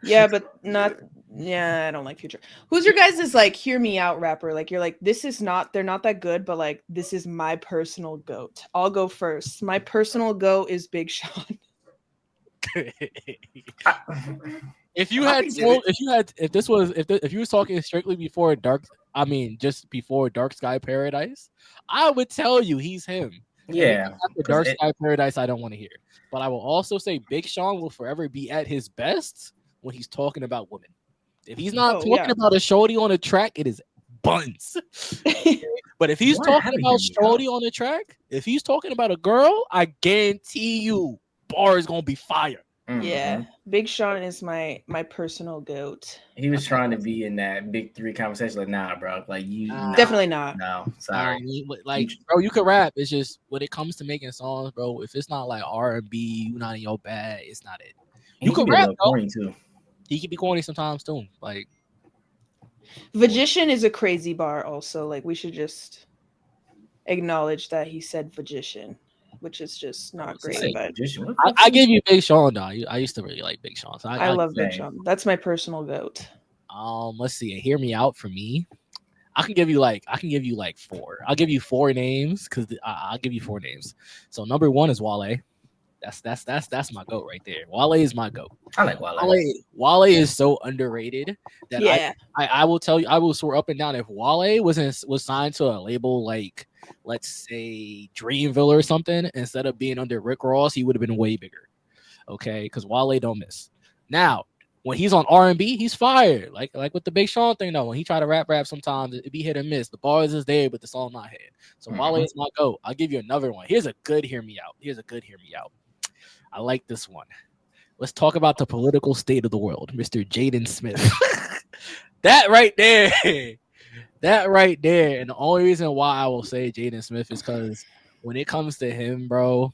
Speaker 3: Yeah, but not. Yeah, I don't like Future. Who's your guys' like hear me out rapper? Like you're like this is not. They're not that good, but like this is my personal goat. I'll go first. My personal goat is Big Sean.
Speaker 1: If you
Speaker 4: I
Speaker 1: had
Speaker 4: can get
Speaker 1: told,
Speaker 4: it.
Speaker 1: if you was talking strictly before just before Dark Sky Paradise, I would tell you he's him.
Speaker 2: Yeah.
Speaker 1: After Dark Sky Paradise, I don't want to hear. But I will also say Big Sean will forever be at his best when he's talking about women. If he's not talking about a shorty on a track, it is buns. But if he's talking about shorty on the track, if he's talking about a girl, I guarantee you, bar is gonna be fire.
Speaker 3: Yeah, Big Sean is my personal goat.
Speaker 2: He was trying to be in that big three conversation. Like, nah, bro. Like you
Speaker 3: definitely not.
Speaker 2: No, sorry.
Speaker 1: Like, bro, you can rap. It's just when it comes to making songs, bro. If it's not like R&B, you not in your bag. It's not it. You can rap,
Speaker 2: corny too.
Speaker 1: He can be corny sometimes too. Like,
Speaker 3: Vagician is a crazy bar. Also, like we should just acknowledge that he said Vagician, which is just not great. But
Speaker 1: I give you Big Sean though. I used to really like Big Sean. So
Speaker 3: I love Big Sean. That's my personal goat.
Speaker 1: Let's see. Hear me out for me. I can give you like four. I'll give you four names because I'll give you four names. So number one is Wale. That's my goat right there. Wale is my goat.
Speaker 2: I like Wale.
Speaker 1: Wale is so underrated that
Speaker 3: yeah.
Speaker 1: I will tell you, I will swear up and down if Wale was signed to a label like, let's say Dreamville or something, instead of being under Rick Ross, he would have been way bigger. Okay, because Wale don't miss. Now, when he's on R&B, he's fired. Like with the Big Sean thing though, when he try to rap sometimes it be hit or miss. The bars is there, but the song not hit. So Wale is my goat. I'll give you another one. Here's a good hear me out. I like this one. Let's talk about the political state of the world, Mr. Jaden Smith. That right there. And the only reason why I will say Jaden Smith is because when it comes to him, bro,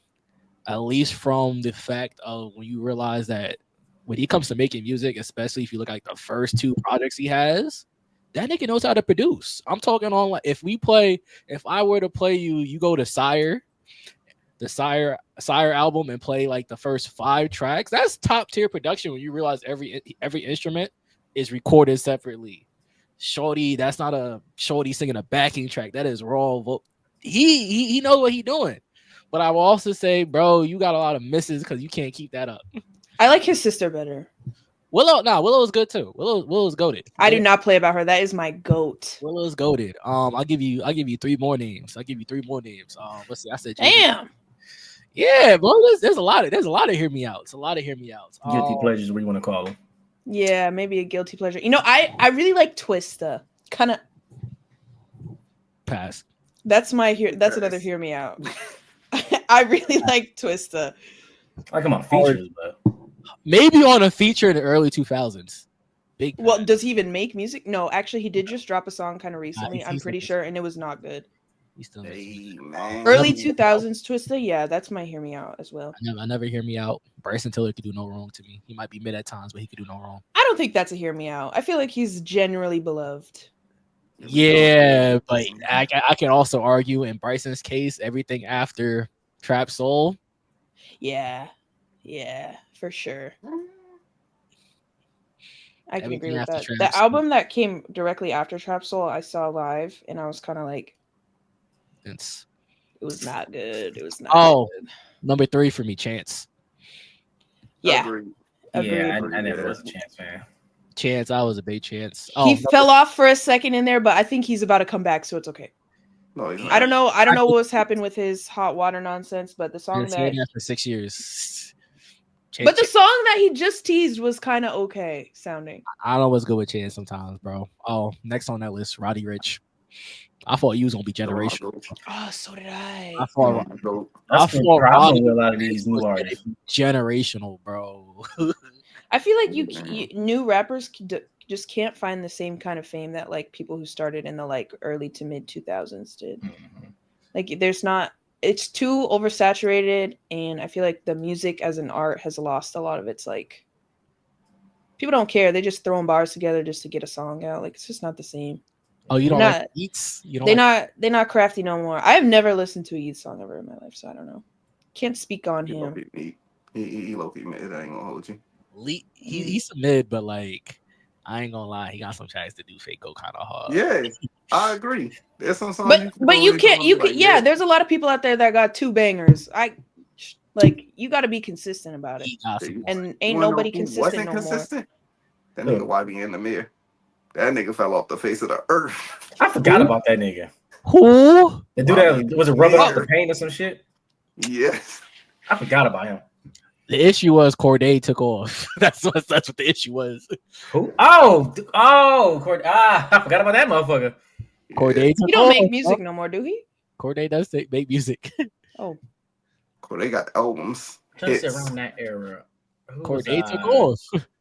Speaker 1: at least from the fact of when you realize that when he comes to making music, especially if you look at like the first two projects he has, that nigga knows how to produce. I'm talking on like if I were to play you go to the Sire album and play like the first 5 tracks. That's top tier production when you realize every instrument is recorded separately. Shorty, that's not a Shorty singing a backing track. That is raw. He knows what he doing. But I will also say, bro, you got a lot of misses because you can't keep that up.
Speaker 3: I like his sister better.
Speaker 1: Willow is good too. Willow's goated.
Speaker 3: I do not play about her. That is my goat.
Speaker 1: Willow's goated. I'll give you 3 more names. Let's see. I said
Speaker 3: damn.
Speaker 1: Yeah, bro. There's a lot of hear me outs.
Speaker 2: Guilty pleasures, what do you want to call them?
Speaker 3: Yeah, maybe a guilty pleasure. You know, I really like Twista. Kind of
Speaker 1: pass.
Speaker 3: That's another hear me out. I really like Twista.
Speaker 2: Like I'm on features, but
Speaker 1: maybe on a feature in the early 2000s.
Speaker 3: Well, does he even make music? No, actually, he did just drop a song kind of recently. I'm pretty sure, and it was not good. Early 2000s Twista, yeah, that's my hear me out as well.
Speaker 1: I never hear me out. Bryson Tiller could do no wrong to me. He might be mid at times, but he could do no wrong.
Speaker 3: I don't think that's a hear me out. I feel like he's generally beloved.
Speaker 1: Yeah, but I can also argue in Bryson's case, everything after Trap Soul.
Speaker 3: Yeah, for sure. I can
Speaker 1: Everything
Speaker 3: agree with
Speaker 1: after
Speaker 3: that.
Speaker 1: Trap
Speaker 3: The album that came directly after Trap Soul, I saw live, and I was kind of like,
Speaker 1: It's
Speaker 3: it was not good. It was not.
Speaker 1: Oh.
Speaker 3: good.
Speaker 1: number 3 for me, Chance.
Speaker 3: Yeah,
Speaker 4: Agreed.
Speaker 2: Yeah,
Speaker 3: agreed.
Speaker 2: I never
Speaker 4: Yeah.
Speaker 2: was a Chance fan.
Speaker 1: Chance, I was a big Chance.
Speaker 3: He
Speaker 1: Oh,
Speaker 3: fell off for a second in there, but I think he's about to come back, so it's okay.
Speaker 4: No, he's
Speaker 2: Yeah.
Speaker 4: not.
Speaker 3: I don't know. I don't know what's happened with his hot water nonsense, but the song
Speaker 1: been saying
Speaker 3: that,
Speaker 1: that for 6 years.
Speaker 3: but the song that he just teased was kind of okay sounding.
Speaker 1: I don't know what's good with Chance sometimes, bro. Oh, next on that list, Roddy Rich. I thought he was gonna be generational.
Speaker 3: Oh, so did I.
Speaker 1: I thought
Speaker 2: That's the
Speaker 1: thought
Speaker 2: problem
Speaker 1: Roddy
Speaker 2: with a lot of these new
Speaker 1: was gonna
Speaker 2: artists.
Speaker 1: be generational, bro.
Speaker 3: I feel like new rappers just can't find the same kind of fame that like people who started in the like early to mid 2000s did.
Speaker 2: Mhm.
Speaker 3: Like there's not, it's too oversaturated, and I feel like the music as an art has lost a lot of its like, people don't care. They just throwing bars together just to get a song out. Like it's just not the same.
Speaker 1: Oh, you don't
Speaker 3: Not-
Speaker 1: like beats? You don't
Speaker 3: They're not crafty no more. I've never listened to a Yeats song ever in my life, so I don't know. Can't speak on him.
Speaker 4: He low-key mid. I ain't gonna hold you.
Speaker 1: he's a mid, but like I ain't gonna lie, he got some tracks to do fake go kind of hard.
Speaker 4: Yeah, I agree. There's some songs.
Speaker 3: But you can't
Speaker 4: like,
Speaker 3: yeah, there's a lot of people out there that got 2 bangers. You got to be consistent about it.
Speaker 1: He got some
Speaker 3: And
Speaker 4: You
Speaker 3: ain't
Speaker 4: wanna know
Speaker 3: nobody
Speaker 4: who
Speaker 3: consistent
Speaker 4: wasn't
Speaker 3: no more.
Speaker 4: consistent? That
Speaker 2: Who?
Speaker 4: nigga YB in the mirror. That nigga fell off the face of the earth.
Speaker 2: I forgot about that nigga.
Speaker 1: Who?
Speaker 2: The dude that was it rubbing off the paint or some shit.
Speaker 4: Yes.
Speaker 2: I forgot about him.
Speaker 1: The issue was Corday took off. That's what the issue was.
Speaker 2: Who? I forgot about that motherfucker.
Speaker 1: Corday took
Speaker 3: He don't
Speaker 1: off.
Speaker 3: make music no more, do he?
Speaker 1: Corday does make music.
Speaker 3: Oh,
Speaker 4: They got albums.
Speaker 2: Just
Speaker 4: Hits.
Speaker 2: around that era. Who
Speaker 1: Corday
Speaker 2: was,
Speaker 1: took off.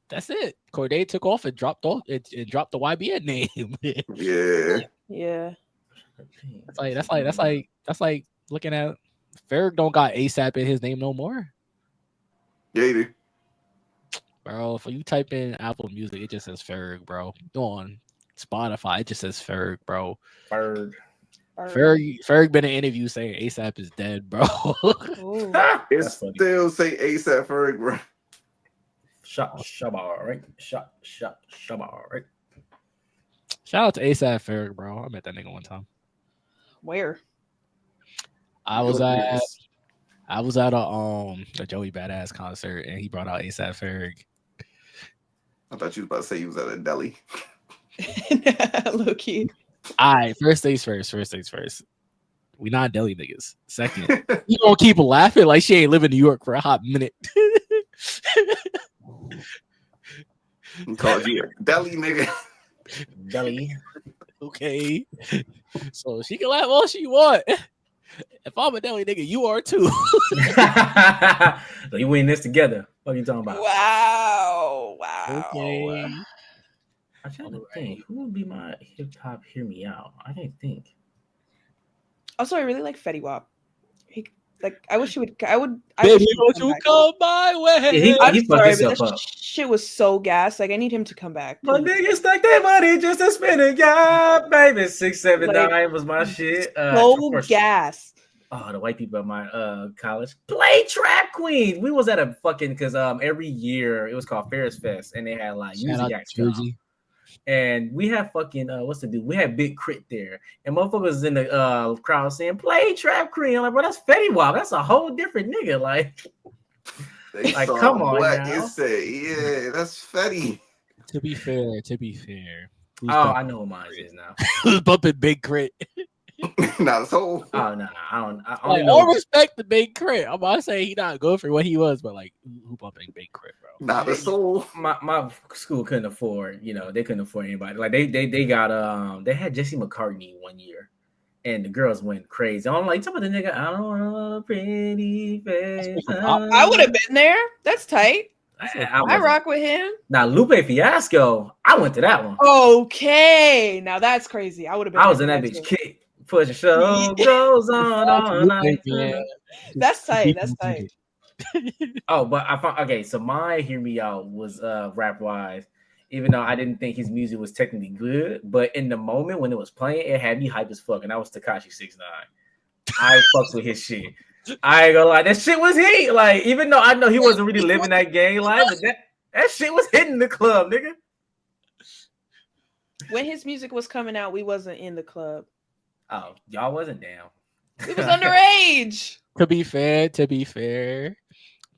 Speaker 1: That's it. Corday took off and dropped off. It dropped the YBN name.
Speaker 4: Yeah.
Speaker 3: yeah.
Speaker 1: That's like looking at Ferg don't got ASAP in his name no more.
Speaker 4: Yeah, he do.
Speaker 1: Bro, if you type in Apple Music, it just says Ferg, bro. Go on Spotify, it just says Ferg, bro.
Speaker 2: Ferg.
Speaker 1: Ferg been in an interview saying ASAP is dead, bro.
Speaker 3: Ooh.
Speaker 4: It
Speaker 2: That's funny.
Speaker 4: still say ASAP Ferg, bro.
Speaker 2: Shabar, right? Shabar, right?
Speaker 1: Shout out to ASAP Ferg, bro. I met that nigga one time.
Speaker 3: Where?
Speaker 1: I was at a Joey Badass concert and he brought out ASAP Ferg.
Speaker 4: I thought you was about to say you was at a deli.
Speaker 3: Low key.
Speaker 1: All right, first things first. We not deli niggas. Second, you gonna keep laughing like she ain't living in New York for a hot minute.
Speaker 4: He called you a deli nigga.
Speaker 2: Deli.
Speaker 1: Okay, so she can laugh all she want. If I'm a deli nigga, you are too.
Speaker 2: So you win this together. What are you talking about?
Speaker 3: Wow.
Speaker 1: Okay.
Speaker 2: I'm trying to think. Who would be my hip hop hear me out? I didn't think.
Speaker 3: Also, I really like Fetty Wap. I wish he would. I
Speaker 1: Baby,
Speaker 3: wish he would
Speaker 1: won't you
Speaker 3: back.
Speaker 1: come my way?
Speaker 2: Yeah,
Speaker 3: I'm
Speaker 2: he fucked
Speaker 3: sorry,
Speaker 2: himself
Speaker 3: but
Speaker 2: up.
Speaker 3: this shit was so gas. Like I need him to come back.
Speaker 2: My
Speaker 3: please.
Speaker 2: niggas stack their money just to spend it, yeah, baby. 679 was my shit. Of
Speaker 3: So
Speaker 2: course.
Speaker 3: gas.
Speaker 2: Oh, the white people at my college play Trap Queen. We was at a fucking because every year it was called Ferris Fest and they had like
Speaker 1: Shout
Speaker 2: music
Speaker 1: out
Speaker 2: acts.
Speaker 1: to Fuji.
Speaker 2: And we had fucking what's the dude? We had Big Crit there, and motherfuckers was in the crowd saying "Play Trap Queen." I'm like, bro, that's Fetty Wap. That's a whole different nigga. Like,
Speaker 4: They
Speaker 2: Like,
Speaker 4: saw
Speaker 2: come on
Speaker 4: Black
Speaker 2: now.
Speaker 4: and said, yeah, that's Fetty.
Speaker 1: To be fair, who's
Speaker 2: oh, I
Speaker 1: bumping,
Speaker 2: know what mine is now.
Speaker 1: who's bumping Big Crit?
Speaker 4: Not so.
Speaker 2: Oh no, I don't. I only
Speaker 1: Like,
Speaker 2: know.
Speaker 1: all respect the Big Crit. I'm about to say he not good for what he was, but like, who bumping Big Crit, bro?
Speaker 4: Not a soul.
Speaker 2: My school couldn't afford, they couldn't afford anybody. Like they got they had Jesse McCartney one year, and the girls went crazy. I'm like, talk about the nigga. I don't want a pretty face.
Speaker 3: I would have been there. That's tight. I
Speaker 2: wasn't.
Speaker 3: rock with him.
Speaker 2: Now Lupe Fiasco, I went to that one.
Speaker 3: Okay, now that's crazy. I would have been.
Speaker 2: I was
Speaker 3: there
Speaker 2: in that
Speaker 3: for
Speaker 2: bitch kick. Push a show goes on all night.
Speaker 1: Yeah.
Speaker 3: That's tight. That's tight.
Speaker 2: Oh, but I found okay. So my hear me out was rap wise, even though I didn't think his music was technically good, but in the moment when it was playing, it had me hype as fuck, and that was Tekashi 6ix9ine. I fucks with his shit. I ain't gonna lie, that shit was heat. Like, even though I know he wasn't really living that game life, but that shit was hitting the club, nigga.
Speaker 3: When his music was coming out, we wasn't in the club.
Speaker 2: Oh, y'all wasn't down.
Speaker 3: We was underage.
Speaker 1: To be fair,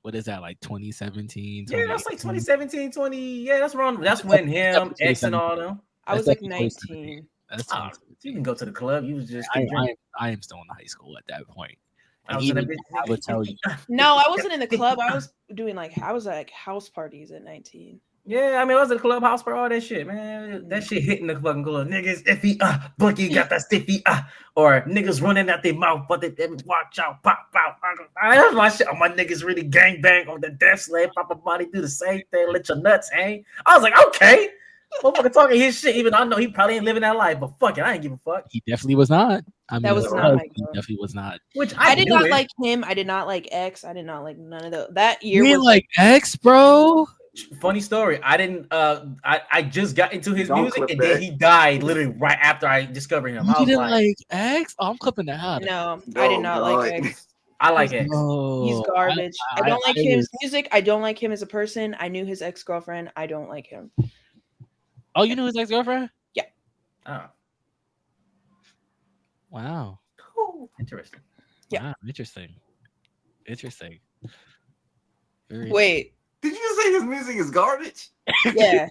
Speaker 1: what is that, like 2017?
Speaker 2: Yeah, that's like
Speaker 1: 2018?
Speaker 2: 2017, 20. Yeah, that's wrong. That's when him, X, and all them.
Speaker 3: I was
Speaker 1: That's
Speaker 3: like
Speaker 1: definitely
Speaker 3: 19.
Speaker 1: That's
Speaker 2: Oh, you can go to the club. You was just
Speaker 1: I am still in high school at that point.
Speaker 2: I
Speaker 1: And
Speaker 2: was in a
Speaker 1: even
Speaker 2: bit.
Speaker 1: I would tell you,
Speaker 3: No, I wasn't in the club. I was doing like house parties at 19.
Speaker 2: Yeah, I mean, I was at the clubhouse for all that shit, man. That shit hitting the fucking club. Niggas iffy, Bucky got that stiffy, or niggas running out their mouth, but they watch out, pop out. That's my shit. My niggas really gang bang on the death sled, pop a body, do the same thing, let your nuts hang. I was like, okay, motherfucker talking his shit, even though I know he probably ain't living that life, but fuck it, I ain't give a fuck.
Speaker 1: he definitely was not. I mean,
Speaker 3: That was
Speaker 2: not
Speaker 3: my
Speaker 1: he
Speaker 3: girl.
Speaker 1: definitely was not.
Speaker 2: Which
Speaker 3: I did not
Speaker 2: it.
Speaker 3: like him. I did not like X. I did not like none of those. That year
Speaker 1: You
Speaker 3: was
Speaker 1: like X, bro?
Speaker 2: Funny story. I didn't. I just got into his
Speaker 4: Don't
Speaker 2: music,
Speaker 4: clip
Speaker 2: and
Speaker 4: that.
Speaker 2: then he died literally right after I discovered him.
Speaker 1: You
Speaker 2: I was
Speaker 1: didn't
Speaker 2: like,
Speaker 1: like X? Oh, I'm clipping that out.
Speaker 3: no. I did not like X.
Speaker 2: I like X.
Speaker 3: He's garbage. I don't like
Speaker 1: I
Speaker 3: his
Speaker 1: was-
Speaker 3: music. I don't like him as a person. I knew his ex-girlfriend. I don't like him.
Speaker 1: Oh, you knew his ex-girlfriend?
Speaker 2: Oh,
Speaker 1: Wow.
Speaker 2: interesting.
Speaker 3: Yeah.
Speaker 1: Wow, interesting. Very
Speaker 3: Wait.
Speaker 4: Did you say his music is garbage?
Speaker 3: Yeah.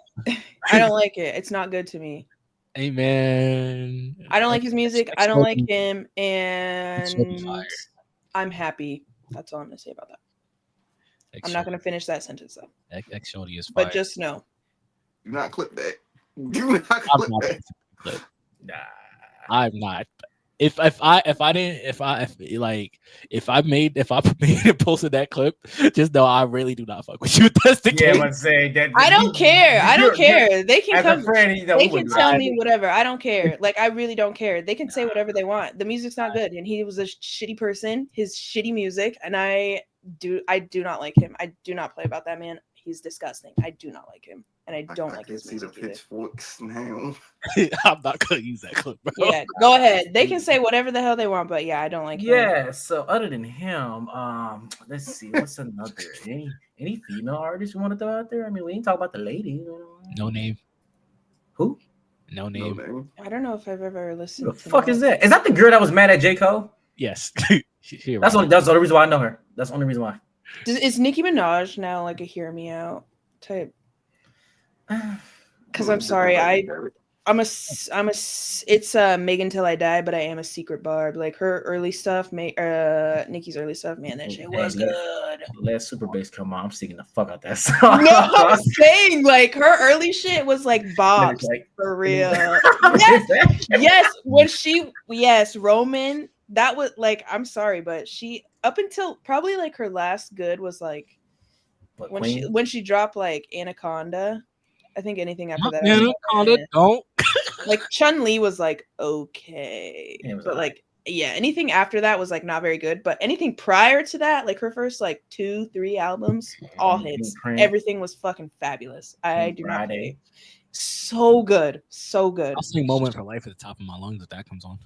Speaker 3: I don't like it. It's not good to me.
Speaker 1: Hey man.
Speaker 3: I don't like his music. I don't like him.
Speaker 1: Shorty
Speaker 3: And
Speaker 1: fire.
Speaker 3: I'm happy. That's all I'm going to say about that. I'm not going to finish that sentence though.
Speaker 1: X Shorty is fire.
Speaker 3: But just know.
Speaker 4: Do not clip that. Do not
Speaker 1: I'm
Speaker 4: clip
Speaker 1: not
Speaker 4: that.
Speaker 1: clip.
Speaker 2: Nah.
Speaker 1: I'm not. If I made and posted that clip, just know I really do not fuck with you. That's the
Speaker 2: Yeah,
Speaker 1: case.
Speaker 2: I'm saying that.
Speaker 3: I don't care. I don't
Speaker 2: you're-
Speaker 3: care. They can
Speaker 2: As
Speaker 3: come.
Speaker 2: a friend, you know,
Speaker 3: They
Speaker 2: we
Speaker 3: can
Speaker 2: would
Speaker 3: tell
Speaker 2: lie.
Speaker 3: me whatever. I don't care. Like I really don't care. They can say whatever they want. The music's not good, and he was a shitty person. His shitty music, and I do not like him. I do not play about that man. He's disgusting. I do not like him, and I don't like
Speaker 4: can
Speaker 3: his
Speaker 4: see the
Speaker 3: music either.
Speaker 4: pitchforks now.
Speaker 1: I'm not gonna use that clip, bro.
Speaker 3: Yeah, go ahead. They can say whatever the hell they want, but yeah, I don't like him.
Speaker 2: Yeah. So other than him, let's see. What's another? Any female artists you want to throw out there? I mean, we ain't talk about the lady.
Speaker 1: No name.
Speaker 2: Who?
Speaker 1: No
Speaker 4: No
Speaker 1: name.
Speaker 4: name.
Speaker 3: I don't know if I've ever
Speaker 2: Who
Speaker 3: listened.
Speaker 2: the
Speaker 3: to
Speaker 2: fuck
Speaker 3: that.
Speaker 2: is that? Is that the girl that was mad at J. Cole?
Speaker 1: Yes. Here,
Speaker 2: That's
Speaker 1: bro.
Speaker 2: the only reason why I know her. That's the only reason why.
Speaker 3: Is Nicki Minaj now like a hear me out type? Because I'm sorry, it's Megan Till I Die, but I am a secret Barb. Like her early stuff, Nicki's early stuff, man, that shit was good.
Speaker 2: Let Super Bass come on. I'm singing the fuck out that song.
Speaker 3: No, I'm saying like her early shit was like bops
Speaker 2: Like-
Speaker 3: for real. Yes, Roman. That was like, I'm sorry, but she up until probably like her last good was like
Speaker 2: But
Speaker 3: when she dropped like Anaconda. I think anything after that,
Speaker 1: Anaconda, don't.
Speaker 3: like Chun-Li was like okay,
Speaker 2: Yeah, it was
Speaker 3: but
Speaker 2: alright.
Speaker 3: like yeah, anything after that was like not very good. But anything prior to that, like her first like 2-3 albums, all hits. Everything was fucking fabulous. I do not play. So good, so good.
Speaker 1: I'll sing "Moment for Life" at the top of my lungs if that comes on.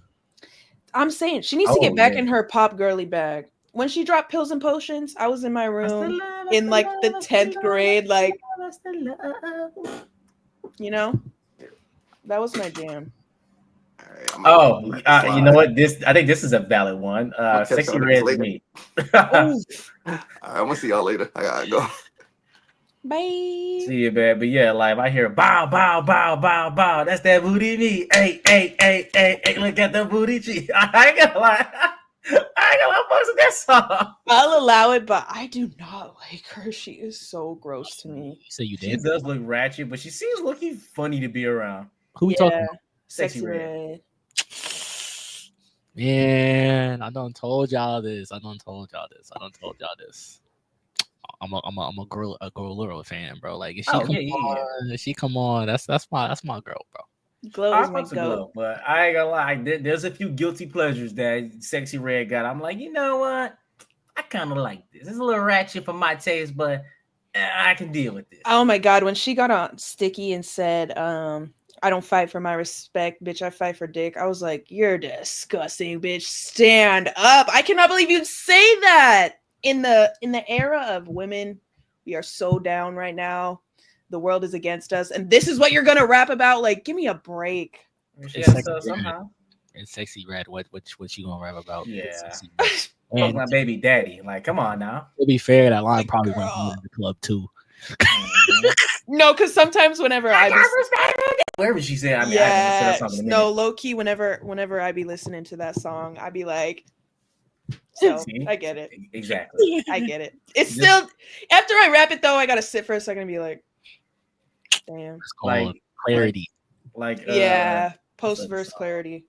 Speaker 3: I'm saying she needs to get back in her pop girly bag. When she dropped Pills and Potions, I was in my room in like the 10th grade, like, you know, that was my jam.
Speaker 2: Oh, you know what? I think this is a valid one. Sexy Red is me.
Speaker 4: I'm gonna see y'all later. I gotta go.
Speaker 3: Bye.
Speaker 2: See you, man. But yeah, like I hear bow, bow, bow, bow, bow. That's that booty me. Hey, hey, hey, hey, hey, look at the booty G. I ain't gonna lie. Fucks with that song.
Speaker 3: I'll allow it, but I do not like her. She is so gross to me.
Speaker 1: You say you
Speaker 2: She
Speaker 1: did?
Speaker 2: does look ratchet, but she seems looking funny to be around.
Speaker 1: Who we talking about?
Speaker 3: Sexy Red.
Speaker 1: Man, I done told y'all this. I'm a girl fan, bro. Like if she come on, that's my girl, bro.
Speaker 3: Glow is my goat.
Speaker 2: But I ain't gonna lie, there's a few guilty pleasures that Sexy Red got. I'm like, you know what? I kind of like this. It's a little ratchet for my taste, but I can deal with this.
Speaker 3: Oh my god, when she got on Sticky and said, I don't fight for my respect, bitch, I fight for dick. I was like, you're disgusting, bitch. Stand up. I cannot believe you'd say that in the era of women. We are so down right now. the world is against us, and this is what you're gonna rap about. Like, give me a break.
Speaker 2: She
Speaker 1: It's
Speaker 2: has
Speaker 1: like-
Speaker 2: to somehow.
Speaker 1: It's Sexy Red. What you gonna rap about?
Speaker 2: Yeah.
Speaker 1: It's Sexy Red.
Speaker 2: Fuck
Speaker 1: And
Speaker 2: my baby daddy. Like, come on now.
Speaker 1: to be fair, that line
Speaker 3: Like,
Speaker 1: probably went
Speaker 3: girl.
Speaker 1: in the club too.
Speaker 3: No, because sometimes whenever I be
Speaker 2: Wherever she said, I mean, I
Speaker 3: yeah,
Speaker 2: haven't said that song in a
Speaker 3: no,
Speaker 2: minute.
Speaker 3: low key. Whenever I be listening to that song, I be like, so
Speaker 2: See?
Speaker 3: I get it.
Speaker 2: Exactly.
Speaker 3: I get it. It's
Speaker 2: Just-
Speaker 3: still after I rap it though, I gotta sit for a second and be like, damn.
Speaker 1: It's called
Speaker 2: Like,
Speaker 1: Clarity.
Speaker 2: like,
Speaker 3: Yeah,
Speaker 2: what's
Speaker 3: post
Speaker 2: that
Speaker 3: verse
Speaker 2: song?
Speaker 3: clarity.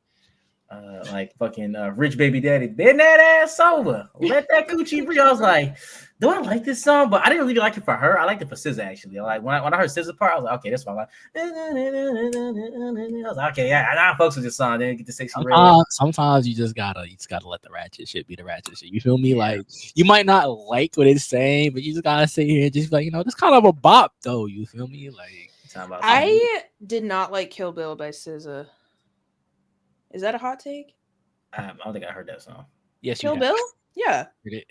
Speaker 2: Like fucking rich baby daddy, bend that ass over, let that coochie free. I was like, do I like this song? But I didn't really like it for her. I liked it for SZA actually. Like when I heard SZA part, I was like, okay, that's what I like. I was like, okay, yeah, I folks with this song. Then get the Sexy Red.
Speaker 1: Sometimes you just gotta let the ratchet shit be the ratchet shit. You feel me? Like you might not like what it's saying, but you just gotta sit here and just be like, this kind of a bop though. You feel me? Like
Speaker 2: Talking about
Speaker 3: I did not like Kill Bill by SZA. Is that a hot take?
Speaker 2: I don't think I heard that song.
Speaker 1: yes,
Speaker 3: Kill
Speaker 1: you
Speaker 3: Bill? Yeah.
Speaker 1: have it.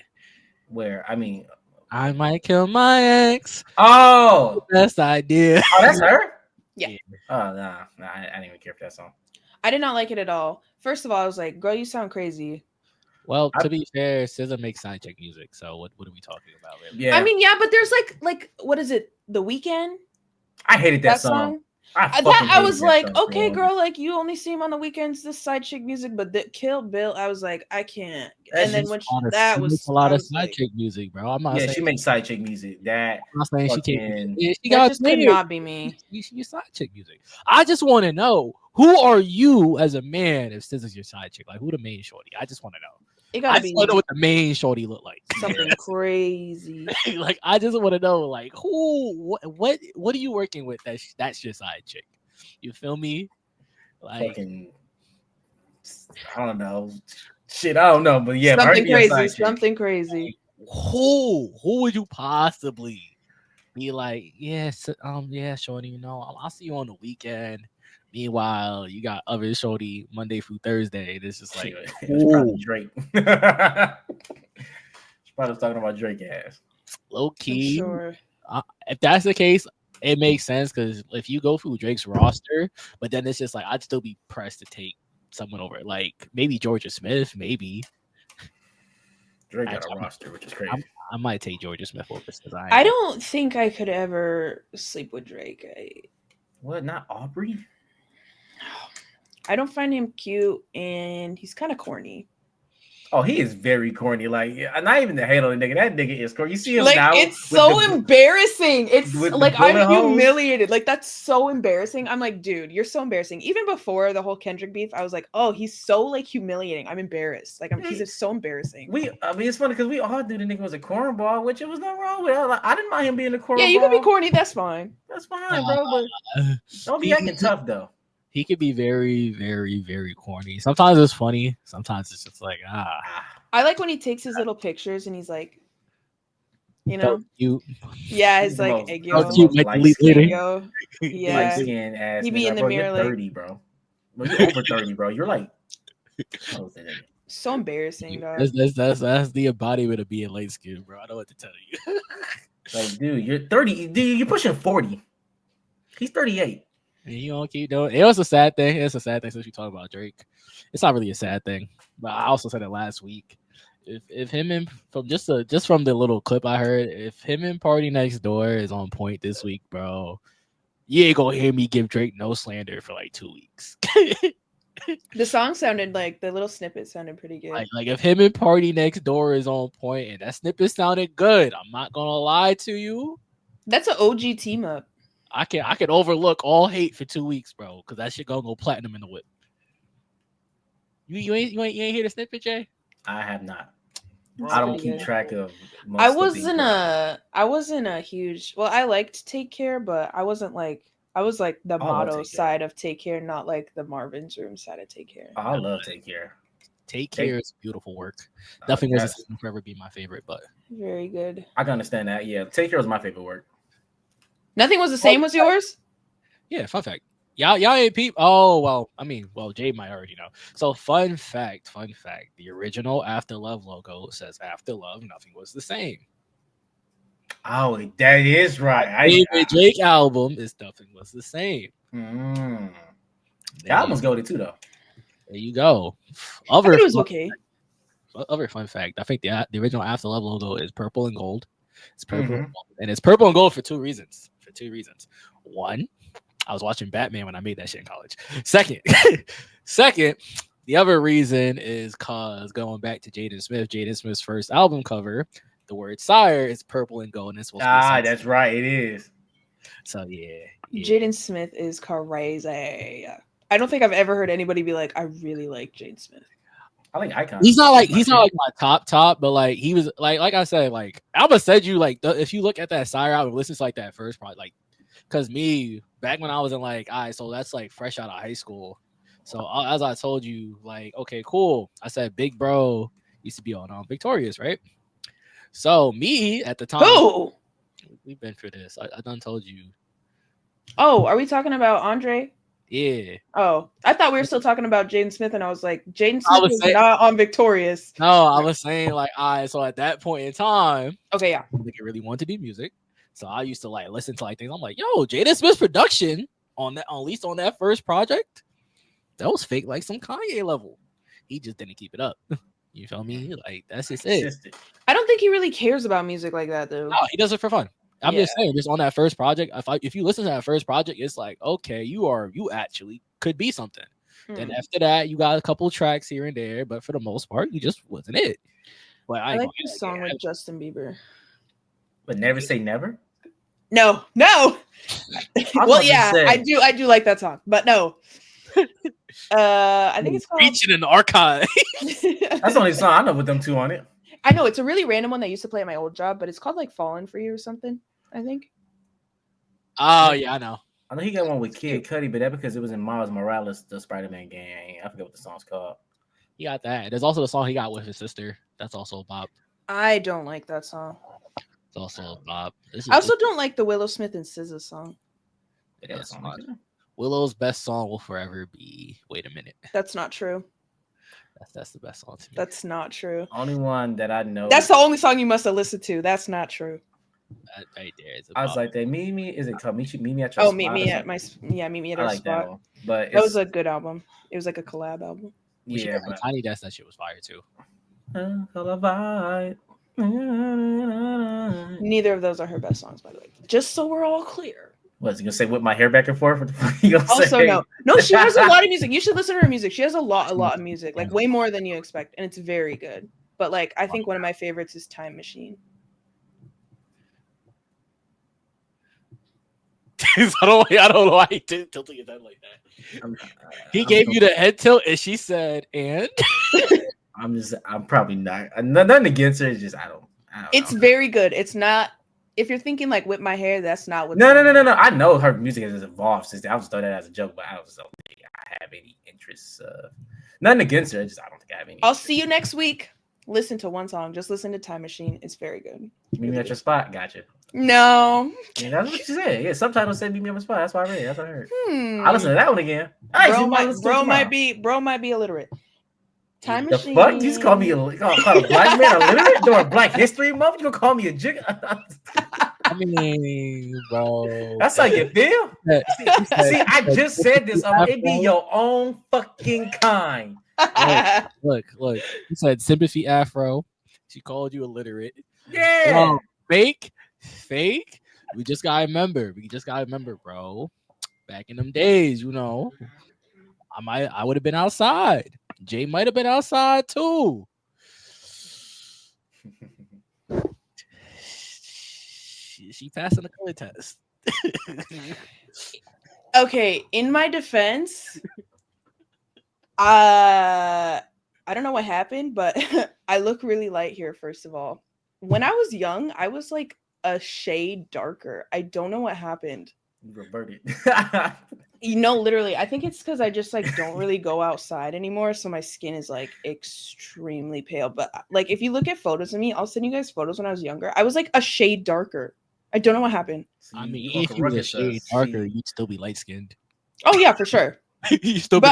Speaker 2: Where I mean,
Speaker 1: I might kill my ex.
Speaker 2: oh,
Speaker 1: Best idea.
Speaker 2: that's her.
Speaker 3: Yeah.
Speaker 2: Oh nah, I didn't even care for that song.
Speaker 3: I did not like it at all. First of all, I was like, girl, you sound crazy.
Speaker 1: Well, to be fair, SZA makes side check music. So what are we talking about? Really?
Speaker 2: Yeah,
Speaker 3: I mean, yeah, but there's like what is it? The Weekend?
Speaker 2: I hated that song.
Speaker 3: That
Speaker 2: fucking
Speaker 3: I
Speaker 2: hated
Speaker 3: was
Speaker 2: that
Speaker 3: like,
Speaker 2: song,
Speaker 3: okay,
Speaker 2: bro.
Speaker 3: girl, like you only see him on the weekends, this side chick music, but the Kill Bill, I was like, I can't.
Speaker 2: That's
Speaker 3: And then
Speaker 2: just
Speaker 3: when she,
Speaker 1: She
Speaker 3: that
Speaker 1: makes
Speaker 3: was
Speaker 1: a lot
Speaker 3: I
Speaker 1: of
Speaker 3: was
Speaker 1: side
Speaker 3: like,
Speaker 1: chick music, bro. I'm not
Speaker 2: Yeah,
Speaker 1: saying
Speaker 2: she makes side chick music. That
Speaker 1: I'm not saying she
Speaker 2: fucking-
Speaker 1: can't. Yeah, she
Speaker 3: that
Speaker 1: got
Speaker 3: just could
Speaker 1: married.
Speaker 3: not be me.
Speaker 1: She's side chick music. I just want to know, who are you as a man if SZA's your side chick? Like, who the main shorty? I just want to know.
Speaker 3: It
Speaker 1: I
Speaker 3: gotta
Speaker 1: just
Speaker 3: be
Speaker 1: want to know what the main shorty look like.
Speaker 3: something crazy.
Speaker 1: Like, I just want to know, like, who, what are you working with? That's your side chick. You feel me? Like,
Speaker 2: fucking, I don't know. Shit, I don't know, but yeah, for her to
Speaker 3: Something
Speaker 2: be a
Speaker 3: crazy.
Speaker 2: side chick-
Speaker 3: Something crazy.
Speaker 1: who would you possibly be like? Yes, yeah, shorty. I'll see you on the weekend. Meanwhile, you got other shorty Monday through Thursday. This is like,
Speaker 2: Shit, it was probably
Speaker 1: ooh.
Speaker 2: Drake. She probably was talking about Drake ass.
Speaker 1: Low
Speaker 3: I'm
Speaker 1: key.
Speaker 3: sure.
Speaker 1: If that's the case, it makes sense because if you go through Drake's roster, but then it's just like I'd still be pressed to take someone over, like maybe Georgia Smith, maybe
Speaker 2: Drake got a
Speaker 1: Actually,
Speaker 2: roster, which is crazy.
Speaker 1: I might take Georgia Smith over since
Speaker 3: I don't think I could ever sleep with Drake.
Speaker 2: What? Not Aubrey?
Speaker 3: I don't find him cute, and he's kind of corny.
Speaker 2: Oh, he is very corny. Like, not even the hate on the nigga. That nigga is corny. You see him
Speaker 3: Like
Speaker 2: now?
Speaker 3: it's
Speaker 2: with
Speaker 3: so
Speaker 2: the-
Speaker 3: embarrassing. It's
Speaker 2: with the
Speaker 3: like I'm
Speaker 2: bullet holes?
Speaker 3: humiliated. Like that's so embarrassing. I'm like, dude, you're so embarrassing. Even before the whole Kendrick beef, I was like, oh, he's so like humiliating. I'm embarrassed. Like he's just so embarrassing.
Speaker 2: I mean, it's funny because we all knew the nigga was a cornball, which it was no wrong with. I didn't mind him being a cornball.
Speaker 3: Yeah, you can be corny. That's fine.
Speaker 2: That's fine, bro. But don't be acting tough though.
Speaker 1: He could be very, very, very corny. Sometimes it's funny. Sometimes it's just like
Speaker 3: I like when he takes his little pictures and he's like, you know,
Speaker 1: so cute.
Speaker 3: yeah,
Speaker 2: He's
Speaker 3: it's
Speaker 2: the
Speaker 3: like
Speaker 2: most-
Speaker 3: egg
Speaker 1: How
Speaker 3: yolk,
Speaker 1: cute make the lead
Speaker 2: light-skinned-
Speaker 1: later.
Speaker 3: yo. Yeah.
Speaker 2: Light-skinned ass.
Speaker 3: He be
Speaker 2: nigga.
Speaker 3: in the
Speaker 2: Bro,
Speaker 3: mirror
Speaker 2: you're
Speaker 3: like-
Speaker 2: 30, bro. Bro, you're over 30, bro. You're like, oh,
Speaker 3: So embarrassing, dog.
Speaker 1: That's the embodiment of being light skinned, bro. I don't know what to tell you.
Speaker 2: like, dude, you're 30. Dude, you're pushing 40. He's 38.
Speaker 1: And you don't keep doing it. It was a sad thing. It's a sad thing since we talk about Drake. It's not really a sad thing, but I also said it last week. If him and from just from the little clip I heard, if him and Party Next Door is on point this week, bro, you ain't gonna hear me give Drake no slander for like 2 weeks.
Speaker 3: The song sounded like the little snippet sounded pretty good.
Speaker 1: like if him and Party Next Door is on point and that snippet sounded good, I'm not gonna lie to you.
Speaker 3: That's an OG team up.
Speaker 1: I can overlook all hate for 2 weeks, bro, because that shit gonna go platinum in the whip. You ain't hear the snippet, Jay?
Speaker 2: I have not.
Speaker 3: That's
Speaker 2: I don't
Speaker 3: pretty
Speaker 2: keep
Speaker 3: good.
Speaker 2: track of. most
Speaker 3: I
Speaker 2: of the
Speaker 3: wasn't
Speaker 2: people.
Speaker 3: I wasn't a huge. Well, I liked Take Care, but I wasn't like. I was like the
Speaker 2: I love
Speaker 3: motto
Speaker 2: Take Care.
Speaker 3: side of Take Care, not like the Marvin's Room side of Take Care.
Speaker 2: I love Take Care.
Speaker 1: Take
Speaker 2: Take-
Speaker 1: Care is beautiful work. Definitely
Speaker 2: yes.
Speaker 1: was forever be my favorite, but
Speaker 3: Very good.
Speaker 2: I can understand that. Yeah, Take Care was my favorite work.
Speaker 3: Nothing was the same as yours.
Speaker 1: yeah, fun fact. Y'all ain't peep. Oh well, I mean, well, Jay might already know. So fun fact. The original After Love logo says After Love, nothing was the same.
Speaker 2: Oh, that is right.
Speaker 1: Favorite Drake album is Nothing Was the Same.
Speaker 2: The
Speaker 1: There
Speaker 2: album's
Speaker 1: you,
Speaker 2: goated too, though.
Speaker 1: there you go.
Speaker 3: I thought
Speaker 1: Other
Speaker 3: it was
Speaker 1: fun,
Speaker 3: okay.
Speaker 1: other fun fact: I think the original After Love logo is purple and gold. It's purple and
Speaker 2: Mhm.
Speaker 1: gold, and it's purple and gold for two reasons. One, I was watching Batman when I made that shit in college. Second, the other reason is cause going back to Jaden Smith's first album cover, the word "sire" is purple and gold, and it's supposed to be a sunset.
Speaker 2: That's right. It is.
Speaker 1: So yeah.
Speaker 3: Jaden Smith is crazy. I don't think I've ever heard anybody be like, I really like Jaden Smith.
Speaker 2: I like Icon.
Speaker 1: He's not like my top, but like he was like I said, like Alba said, you like if you look at that Sire album, listen to like that first part, like because me back when I was in like, all right, so that's like fresh out of high school. So as I told you, like, okay, cool. I said Big Bro used to be on Victorious, right? So me at the time,
Speaker 3: Who?
Speaker 1: we've been through this. I done told you.
Speaker 3: Oh, are we talking about Andre?
Speaker 1: Yeah.
Speaker 3: Oh, I thought we were still talking about Jaden Smith, and I was like, Jaden
Speaker 1: I
Speaker 3: Smith
Speaker 1: was
Speaker 3: is
Speaker 1: saying-
Speaker 3: not on Victorious.
Speaker 1: No, I was saying like, all right, so at that point in time,
Speaker 3: Okay, yeah.
Speaker 1: like I really wanted to do music. So I used to like listen to like things. I'm like, yo, Jaden Smith's production on that, at least on that first project, that was fake like some Kanye level. He just didn't keep it up. You feel me? Like that's just it.
Speaker 2: Consistent.
Speaker 3: I don't think he really cares about music like that, though.
Speaker 1: No, he does it for fun. I'm just saying, just on that first project. If you listen to that first project, it's like, okay, you actually could be something. Then after that, you got a couple tracks here and there, but for the most part, you just wasn't it. But
Speaker 3: I like this song with Justin Bieber.
Speaker 2: But never say never.
Speaker 3: No.
Speaker 2: was
Speaker 3: Well,
Speaker 2: about to
Speaker 3: yeah,
Speaker 2: say.
Speaker 3: I do like that song, but no. I think it's called.
Speaker 1: Reaching in the archive.
Speaker 2: That's the only song I know with them two on it.
Speaker 3: I know it's a really random one that I used to play at my old job, but it's called like "Falling for You" or something. I think.
Speaker 1: Oh yeah, I know.
Speaker 2: I know he got one with Kid Cudi, but that because it was in Miles Morales, the Spider-Man game. I forget what the song's called.
Speaker 1: He got that. There's also the song he got with his sister. That's also a bop.
Speaker 3: I don't like that song.
Speaker 1: It's also a bop.
Speaker 3: I also don't like the Willow Smith and SZA song.
Speaker 1: Yeah,
Speaker 2: That's
Speaker 1: it's
Speaker 2: fine.
Speaker 1: fine. Willow's best song will forever be "Wait a Minute."
Speaker 3: That's not true.
Speaker 1: That's the best song to me.
Speaker 3: That's not true.
Speaker 2: Only one that I know.
Speaker 3: That's the only song you must have listened to. That's not true.
Speaker 1: That right there is a
Speaker 2: I was
Speaker 1: bop.
Speaker 2: like that. Meet me. Is it called Meet Me at Your
Speaker 3: Oh,
Speaker 2: Spot
Speaker 3: meet
Speaker 2: or
Speaker 3: me at
Speaker 2: something?
Speaker 3: meet me at
Speaker 2: I
Speaker 3: our
Speaker 2: like
Speaker 3: spot.
Speaker 2: that one, but
Speaker 3: That was a good album. It was like a collab album.
Speaker 1: We should
Speaker 2: yeah.
Speaker 1: get, like, Tiny Desk, that shit was fire too.
Speaker 2: Color vibe.
Speaker 3: Neither of those are her best songs, by the way. Just so we're all clear.
Speaker 2: What's he gonna say? Whip my hair back and forth? What the fuck you gonna
Speaker 3: Also,
Speaker 2: say?
Speaker 3: no, she has a lot of music. You should listen to her music. She has a lot of music, like way more than you expect, and it's very good. But like, I think one of my favorites is "Time Machine."
Speaker 1: I don't know why he tilting his head like that. He gave you the head tilt, and she said, "And."
Speaker 2: I'm probably not. Nothing against her. It's just I don't
Speaker 3: It's
Speaker 2: know.
Speaker 3: very good. It's not. If you're thinking like "Whip My Hair," that's not what.
Speaker 2: No. I know her music has evolved since then. I was throw that as a joke, but I don't think I have any interest. Nothing against her. I don't think I have any.
Speaker 3: I'll see you next week. Listen to one song. Just listen to "Time Machine." It's very good.
Speaker 2: Meet me at your spot. Gotcha.
Speaker 3: No.
Speaker 2: Yeah, that's what she said. Yeah, subtitles said meet me at my spot. That's why I read it. That's what I heard. I listen to that one again.
Speaker 3: Bro might be illiterate. Time
Speaker 2: The
Speaker 3: Machine.
Speaker 2: fuck? You just call me call a black man illiterate during Black History Month? You gonna call me a jig?
Speaker 1: I mean, bro.
Speaker 2: That's how you feel? See, I just said this. It be your own fucking kind.
Speaker 1: Look. He said sympathy afro. She called you illiterate.
Speaker 2: Yeah.
Speaker 1: Fake. We just gotta remember, bro. Back in them days, I would have been outside. Jay might have been outside too. She passing the color test.
Speaker 3: Okay, in my defense, I don't know what happened, but I look really light here. First of all, when I was young, I was like a shade darker. I don't know what happened.
Speaker 2: Reverted.
Speaker 3: Literally, I think it's because I just like don't really go outside anymore, so my skin is like extremely pale. But like, if you look at photos of me, I'll send you guys photos when I was younger. I was like a shade darker. I don't know what happened.
Speaker 1: I mean, if you were a shade darker, you'd still be light skinned.
Speaker 3: Oh yeah, for sure.
Speaker 1: But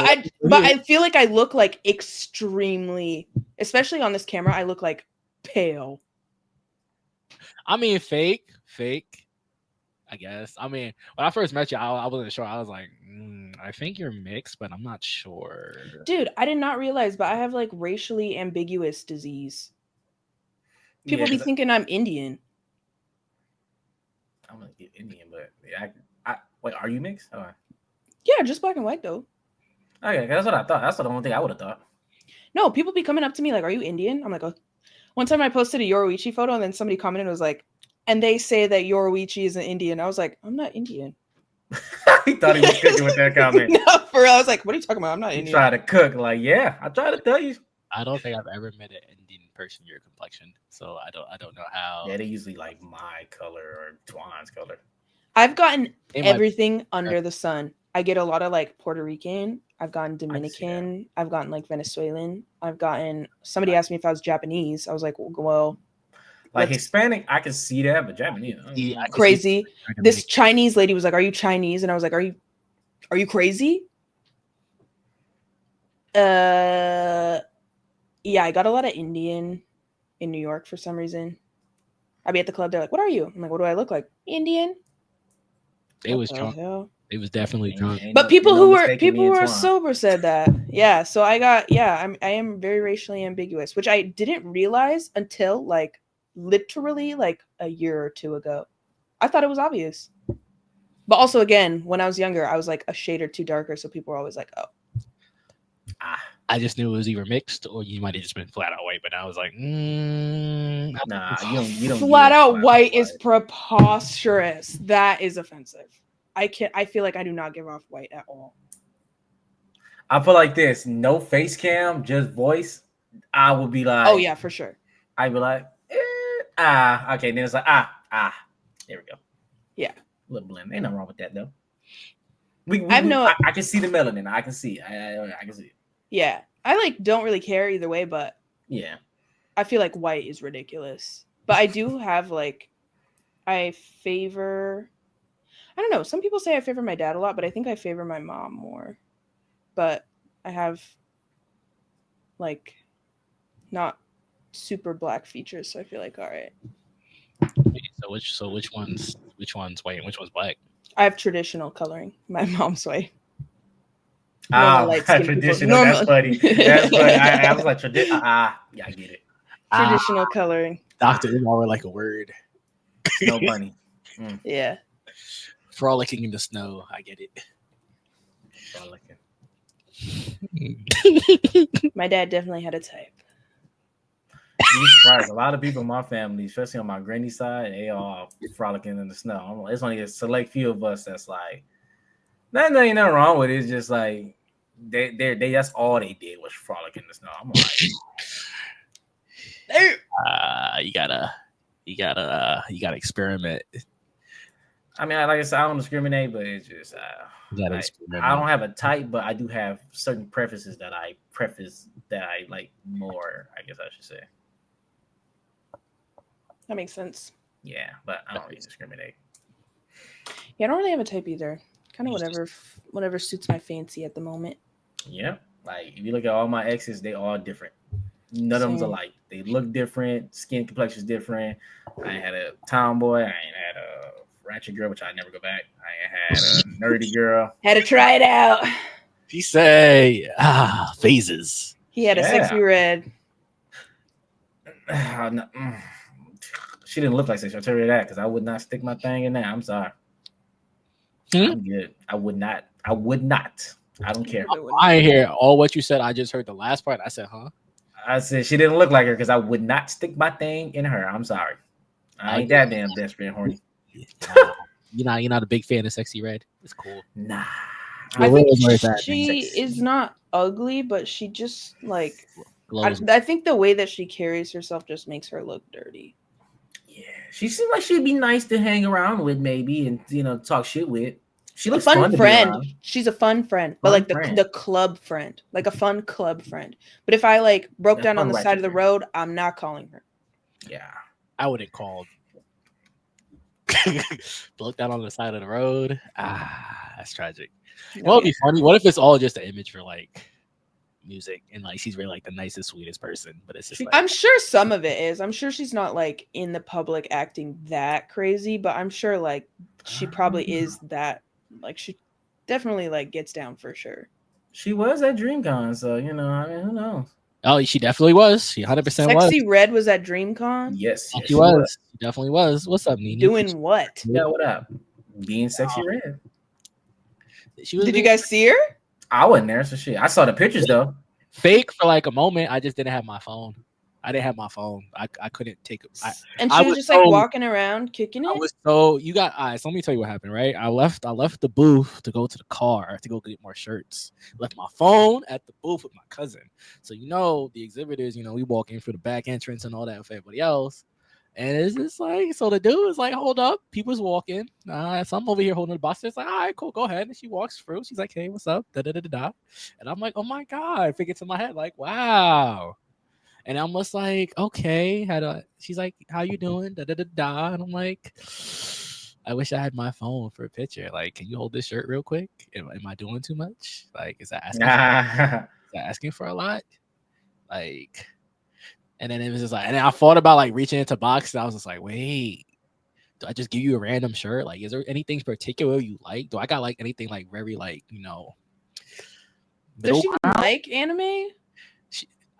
Speaker 3: I feel like I look like extremely, especially on this camera, I look like pale.
Speaker 1: I mean, fake. I guess. I mean, when I first met you, I wasn't sure. I was like, I think you're mixed, but I'm not sure.
Speaker 3: Dude, I did not realize, but I have like racially ambiguous disease. People be thinking I'm Indian.
Speaker 2: I'm gonna get Indian, but I wait. Are you mixed? Oh.
Speaker 3: Yeah, just black and white though.
Speaker 2: Okay, that's what I thought. That's the only thing I would have thought.
Speaker 3: No, people be coming up to me like, "Are you Indian?" I'm like, "Oh." One time I posted a Yoruichi photo, and then somebody commented and was like, "And they say that Yoruichi is an Indian." I was like, "I'm not Indian."
Speaker 2: He thought he was cooking with that comment.
Speaker 3: No, for real. I was like, "What are you talking about? I'm not
Speaker 2: He
Speaker 3: Indian."
Speaker 2: tried to cook. Like, yeah, I tried to tell you.
Speaker 1: I don't think I've ever met an Indian person your complexion, so I don't know how.
Speaker 2: Yeah, they usually like my color or Twan's color.
Speaker 3: I've gotten
Speaker 1: They might-
Speaker 3: everything under the sun. I get a lot of like Puerto Rican. I've gotten
Speaker 2: see that.
Speaker 3: Dominican. I've gotten like Venezuelan. I've gotten. Somebody asked me if I was Japanese. I was like, well,
Speaker 2: Like
Speaker 3: let's-
Speaker 2: Hispanic, I can see that, but Japanese,
Speaker 1: Yeah, I can see-
Speaker 3: crazy. This Chinese lady was like, "Are you Chinese?" And I was like, "Are you crazy?" Yeah, I got a lot of Indian in New York for some reason. I'd be at the club. They're like, "What are you?" I'm like, "What do I look like?" Indian.
Speaker 1: They was
Speaker 3: What the
Speaker 1: drunk.
Speaker 3: hell?
Speaker 1: They was definitely drunk.
Speaker 3: But people who were sober said that. Yeah, so I am very racially ambiguous, which I didn't realize until like literally like a year or two ago. I thought it was obvious. But also again, when I was younger, I was like a shade or two darker, so people were always like, "Oh."
Speaker 1: I just knew it was either mixed or you might have just been flat out white, but I was like,
Speaker 2: Nah, you don't
Speaker 3: Flat
Speaker 2: get
Speaker 3: out white is preposterous. That is offensive. I feel like I do not give off white at all.
Speaker 2: I feel like this, no face cam, just voice. I would be like,
Speaker 3: Oh yeah, for sure.
Speaker 2: I'd be like, okay. Then it's like, there we go.
Speaker 3: Yeah.
Speaker 2: Little blend. Ain't nothing wrong with that though. I can see the melanin. I can see it. I can see it.
Speaker 3: Yeah. I like don't really care either way, but
Speaker 2: Yeah.
Speaker 3: I feel like white is ridiculous. But I do have like I don't know. Some people say I favor my dad a lot, but I think I favor my mom more. But I have like not super black features, so I feel like all right.
Speaker 1: So which one's white and which one's black?
Speaker 3: I have traditional coloring. My mom's white.
Speaker 2: Traditional. That's funny. That's funny. I was like, traditional. Yeah, I get it.
Speaker 3: Traditional coloring.
Speaker 1: Dr. Umar were like a word.
Speaker 2: Snow bunny.
Speaker 3: Yeah.
Speaker 1: Frolicking in the snow. I get it.
Speaker 2: Frolicking.
Speaker 3: My dad definitely had a type.
Speaker 2: Right, a lot of people in my family, especially on my granny side, they all frolicking in the snow. It's only a select few of us that's like, ain't nothing wrong with it. It's just like they that's all they did was frolic in the snow. I'm like,
Speaker 1: you gotta experiment.
Speaker 2: I mean, like I said, I don't discriminate, but it's just I don't have a type, but I do have certain preferences that I like more. I guess I should say.
Speaker 3: That makes sense.
Speaker 2: Yeah, but I don't really discriminate.
Speaker 3: Yeah, I don't really have a type either. Kind of whatever suits my fancy at the moment.
Speaker 2: Yeah, like if you look at all my exes, they all different. None of them's alike. They look different. Skin complexion's different. I ain't had a tomboy. I ain't had a ratchet girl, which I never go back. I ain't had a nerdy girl.
Speaker 3: Had to try it out.
Speaker 1: He say phases.
Speaker 3: He had a sexy red.
Speaker 2: She didn't look like sexy. I'll tell you that because I would not stick my thing in there. I'm sorry. I'm good. I would not. I don't care.
Speaker 1: I hear all what you said. I just heard the last part. I said, huh?
Speaker 2: I said she didn't look like her because I would not stick my thing in her. I'm sorry. I ain't that damn desperate and horny.
Speaker 1: You're not a big fan of sexy red. It's cool.
Speaker 2: Nah.
Speaker 3: I think she is not ugly, but she just like I think the way that she carries herself just makes her look dirty.
Speaker 2: Yeah, she seems like she'd be nice to hang around with, maybe, and talk shit with. She looks
Speaker 3: a fun
Speaker 2: fun
Speaker 3: friend. She's a fun friend, but like the club friend, like a fun club friend. But if I like broke down on the side of the road, I'm not calling her.
Speaker 2: Yeah,
Speaker 1: I wouldn't call. Broke down on the side of the road. That's tragic. Well, it'd be funny. What if it's all just an image for like music, and like she's really like the nicest, sweetest person. But it's just like
Speaker 3: I'm sure some of it is. I'm sure she's not like in the public acting that crazy, but I'm sure like she probably is that. Like she definitely like gets down for sure.
Speaker 2: She was at DreamCon, so I mean, who knows?
Speaker 1: oh, she definitely was. She 100% was.
Speaker 3: Sexy Red was at DreamCon.
Speaker 2: Yes,
Speaker 1: Oh,
Speaker 2: yes,
Speaker 1: she was. She definitely was. What's up, Nene?
Speaker 3: Doing what?
Speaker 2: Yeah, what up? Being Sexy Red.
Speaker 1: She was
Speaker 3: Did you
Speaker 1: being
Speaker 3: guys see her?
Speaker 2: I wasn't there, so shit. I saw the pictures though.
Speaker 1: fake for like a moment. I just didn't have my phone. I didn't have my phone. I couldn't take it.
Speaker 3: And
Speaker 1: I
Speaker 3: she was
Speaker 1: was
Speaker 3: just like
Speaker 1: so-
Speaker 3: walking around kicking
Speaker 1: I
Speaker 3: it.
Speaker 1: was so you got eyes. So let me tell you what happened, right? I left the booth to go to the car to go get more shirts. Left my phone at the booth with my cousin. So the exhibitors, we walk in through the back entrance and all that with everybody else. And it's just like, so the dude is like, hold up, people's walking. So I'm over here holding the box. It's like, all right, cool, go ahead. And she walks through. She's like, hey, what's up? Da da da da da. And I'm like, oh my god. I think it's in my head, like, wow. And I'm just like, okay. She's like, how you doing? Da da da da. And I'm like, I wish I had my phone for a picture. Like, can you hold this shirt real quick? Am I doing too much? Like, is that asking for a lot? Like, and then it was just like, and then I thought about like reaching into box. And I was just like, wait, do I just give you a random shirt? Like, is there anything particular you like? Do I got like anything like very like
Speaker 3: Does she like anime?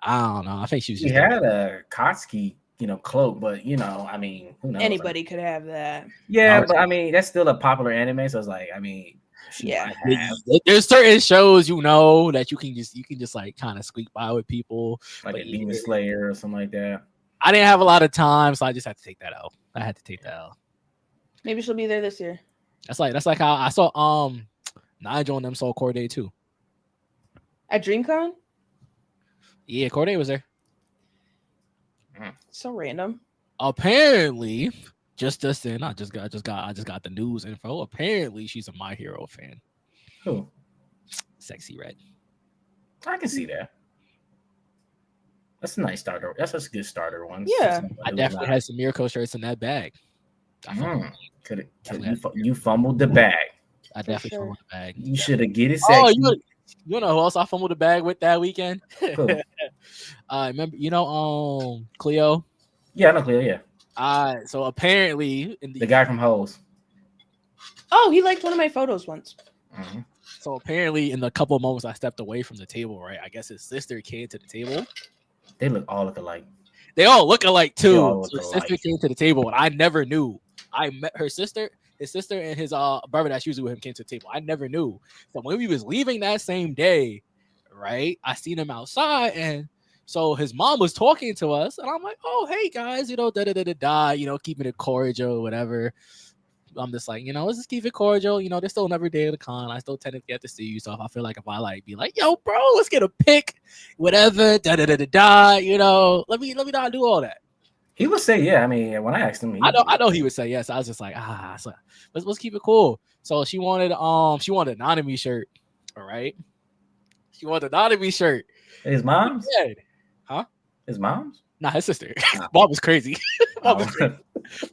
Speaker 1: I don't know. I think she was
Speaker 2: She
Speaker 1: just
Speaker 2: had a Kotsky, cloak, but I mean, who knows?
Speaker 3: Anybody could have that.
Speaker 2: Yeah, but I mean, that's still a popular anime, so it's like, I mean, she
Speaker 3: Yeah.
Speaker 2: might have,
Speaker 1: There's certain shows that you can just like kind of squeak by with people.
Speaker 2: like
Speaker 1: but
Speaker 2: a Demon Slayer or something like that.
Speaker 1: I didn't have a lot of time, so I just had to take that out. I had to take that out.
Speaker 3: Maybe she'll be there this year.
Speaker 1: That's like how I saw Nigel and them saw Corday too.
Speaker 3: At DreamCon?
Speaker 1: Yeah, Corday was there.
Speaker 3: So random.
Speaker 1: Apparently, just in, I just got the news info. Apparently, she's a My Hero fan.
Speaker 2: Who?
Speaker 1: Sexy Red.
Speaker 2: I can see that. That's a nice starter. That's a good starter one.
Speaker 3: Yeah.
Speaker 1: I definitely had some Mirko shirts in that bag.
Speaker 2: You fumbled the bag.
Speaker 1: I definitely fumbled the bag.
Speaker 2: You should have get it
Speaker 1: Oh,
Speaker 2: sexy.
Speaker 1: you know who else I fumbled the bag with that weekend?
Speaker 2: Cool.
Speaker 1: Remember, Cleo?
Speaker 2: Yeah, I know Cleo, yeah.
Speaker 1: So apparently in
Speaker 2: The guy from Hoes.
Speaker 3: Oh, he liked one of my photos once.
Speaker 2: Mm-hmm.
Speaker 1: So apparently in the couple of moments I stepped away from the table, right? I guess his sister came to the table.
Speaker 2: They all look alike.
Speaker 1: They all look alike
Speaker 2: They
Speaker 1: too.
Speaker 2: all look
Speaker 1: So his
Speaker 2: alike.
Speaker 1: sister came to the table and I never knew. I met her sister, his sister and his brother that's usually with him came to the table. I never knew. So when we was leaving that same day, right? I seen him outside and so his mom was talking to us and I'm like, oh hey guys, da da da da da, keeping it cordial, whatever. I'm just like, let's just keep it cordial. There's still another day of the con. I still tend to get to see you. So if I feel like if I like be like, yo, bro, let's get a pic, whatever, da da da da da, let me not do all that.
Speaker 2: He would say, yeah. I mean, when I asked him,
Speaker 1: I know he would say yes. I was just like, so let's keep it cool. So she wanted an Anonymous shirt. All right. She wanted an Anonymous shirt.
Speaker 2: His mom's?
Speaker 1: Yeah. Huh?
Speaker 2: His mom's?
Speaker 1: Nah, his sister.
Speaker 2: Oh.
Speaker 1: Mom was crazy. Mom was
Speaker 2: Oh.
Speaker 1: crazy.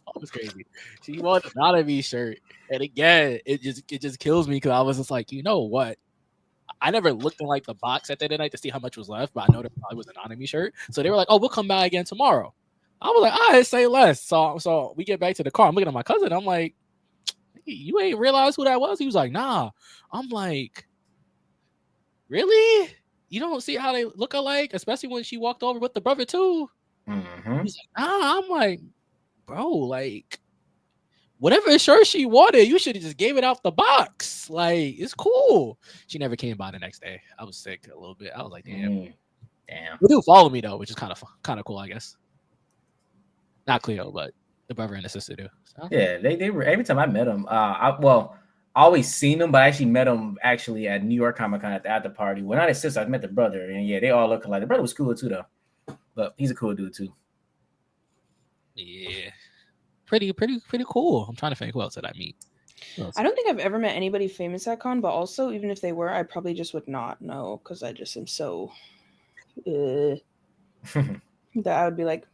Speaker 1: Mom was crazy. She wanted an Anonymous shirt. And again, it just kills me because I was just like, you know what? I never looked in like the box at the end of the night to see how much was left, but I know there probably was an Anonymous shirt. So they were like, oh, we'll come by again tomorrow. I was like, all right, say less. So we get back to the car. I'm looking at my cousin. I'm like, you ain't realize who that was? He was like, nah. I'm like, really? You don't see how they look alike, especially when she walked over with the brother too.
Speaker 2: Mm-hmm.
Speaker 1: He's like, nah. I'm like, bro, like, whatever shirt she wanted, you should have just gave it out the box. Like, it's cool. She never came by the next day. I was sick a little bit. I was like, damn.
Speaker 2: Damn.
Speaker 1: They do follow me though, which is kind of cool, I guess. Not Cleo, but the brother and the sister do. So.
Speaker 2: Yeah, they were every time I met them. I always seen them, but I actually met them actually at New York Comic Con at the after party. When I had sister, I met the brother, and yeah, they all look alike. The brother was cool too, though. But he's a cool dude too.
Speaker 1: Yeah, pretty cool. I'm trying to think who else did I meet.
Speaker 3: I don't think I've ever met anybody famous at con, but also even if they were, I probably just would not know because I just am so that I would be like,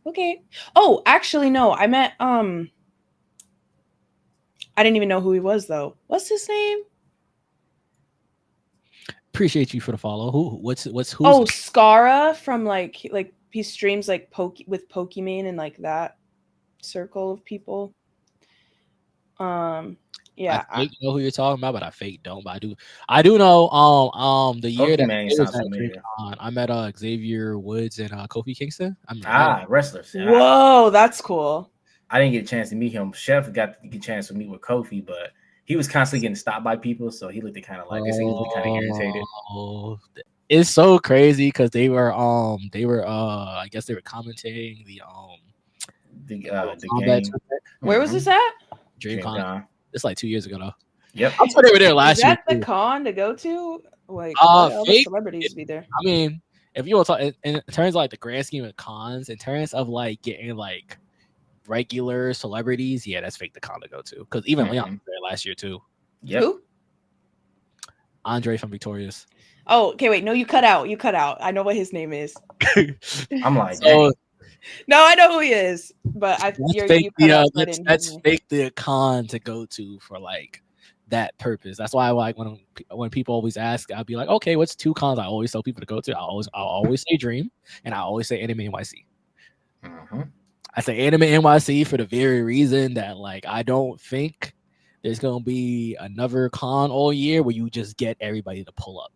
Speaker 3: okay. Oh, actually, no. I met I didn't even know who he was though. What's his name?
Speaker 1: Appreciate you for the follow. Who's
Speaker 3: Oh, Skara from like he streams like with Pokimane and like that circle of people. Yeah,
Speaker 1: I fake know who you're talking about, but I fake don't. But I do know. The year that
Speaker 2: Pokemon
Speaker 1: it was
Speaker 2: sounds
Speaker 1: at
Speaker 2: familiar.
Speaker 1: DreamCon, I met Xavier Woods and Kofi Kingston.
Speaker 2: Wrestlers.
Speaker 3: Whoa, that's cool.
Speaker 2: I didn't get a chance to meet him. Chef got to get a chance to meet with Kofi, but he was constantly getting stopped by people, so he looked kind of like, I guess he was kind of irritated.
Speaker 1: It's so crazy because they were I guess they were commentating the
Speaker 2: game.
Speaker 3: Where was this at?
Speaker 1: DreamCon. It's like 2 years ago though.
Speaker 2: Yep.
Speaker 1: I'm sure they were there last year.
Speaker 3: Is that the con to go to? Like,
Speaker 1: all
Speaker 3: the celebrities be there.
Speaker 1: I mean, if you want to talk in terms of like the grand scheme of cons, in terms of like getting like regular celebrities, yeah, that's fake the con to go to. Because even Leon was there last year too.
Speaker 2: Yep.
Speaker 3: Who?
Speaker 1: Andre from Victorious.
Speaker 3: Oh, okay, wait. No, you cut out. I know what his name is.
Speaker 2: I'm like,
Speaker 1: so,
Speaker 3: no, I know who he is, but
Speaker 1: let's fake the con to go to for like that purpose. That's why I like when people always ask, I'll be like, okay, what's 2 cons I always tell people to go to? I'll always say Dream, and I always say Anime NYC. I say Anime NYC for the very reason that like I don't think there's gonna be another con all year where you just get everybody to pull up.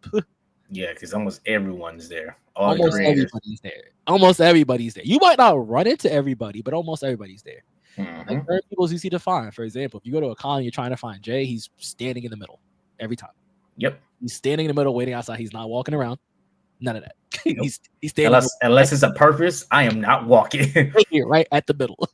Speaker 2: Yeah, because almost everyone's there.
Speaker 1: Almost everybody's there. You might not run into everybody, but almost everybody's there. Like certain people's easy to find. For example, if you go to a con and you're trying to find Jay, he's standing in the middle every time.
Speaker 2: Yep.
Speaker 1: He's standing in the middle waiting outside. He's not walking around. None of that. He's standing
Speaker 2: unless it's a purpose, I am not walking.
Speaker 1: right at the middle.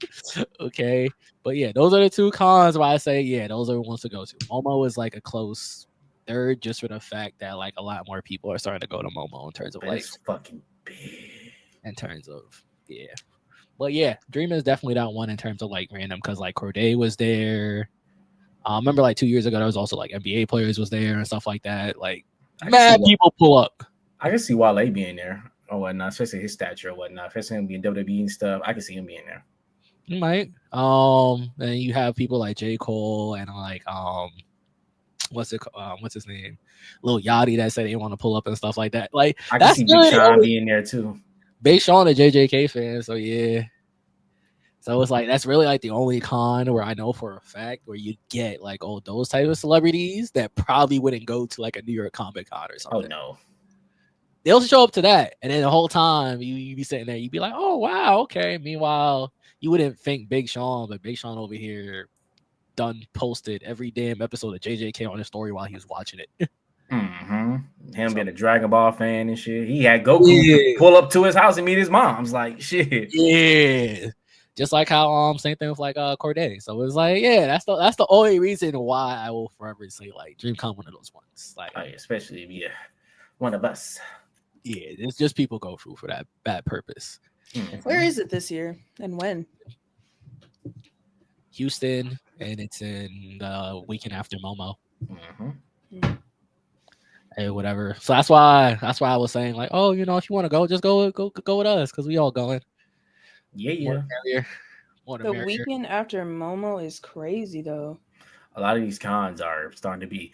Speaker 1: Okay. But yeah, those are the 2 cons where I say, yeah, those are the ones to go to. Momo is like a close third just for the fact that like a lot more people are starting to go to Momo in terms of like
Speaker 2: fucking big.
Speaker 1: In terms of but yeah, Dream is definitely that one in terms of like random because like Corday was there. I remember like 2 years ago there was also like NBA players was there and stuff like that. Like mad people pull up.
Speaker 2: I can see Wale being there or whatnot, especially his stature or whatnot. Especially him being WWE and stuff. I can see him being there.
Speaker 1: You might. And you have people like J. Cole and like what's his name? Lil Yachty that said they want to pull up and stuff like that. Like
Speaker 2: I can see Big Sean being there too.
Speaker 1: Big Sean a JJK fan, so yeah. So it's like that's really like the only con where I know for a fact where you get like those type of celebrities that probably wouldn't go to like a New York Comic Con or something.
Speaker 2: Oh no.
Speaker 1: They'll show up to that, and then the whole time you be sitting there, you'd be like, "Oh wow, okay." Meanwhile, you wouldn't think Big Sean, but Big Sean over here done posted every damn episode of JJK on his story while he was watching it.
Speaker 2: Him being a Dragon Ball fan and shit. He had Goku pull up to his house and meet his mom's like shit.
Speaker 1: Yeah. Just like how same thing with like Corday. So it's like, yeah, that's the only reason why I will forever say like DreamCon one of those ones. Like
Speaker 2: especially if one of us.
Speaker 1: Yeah, it's just people go through for that bad purpose.
Speaker 3: Where is it this year and when?
Speaker 1: Houston, and it's in the weekend after Momo. Hey, whatever. So that's why I was saying like, oh, you know, if you want to go, just go with us because we all going.
Speaker 2: Yeah.
Speaker 3: The weekend after Momo is crazy though.
Speaker 2: A lot of these cons are starting to be.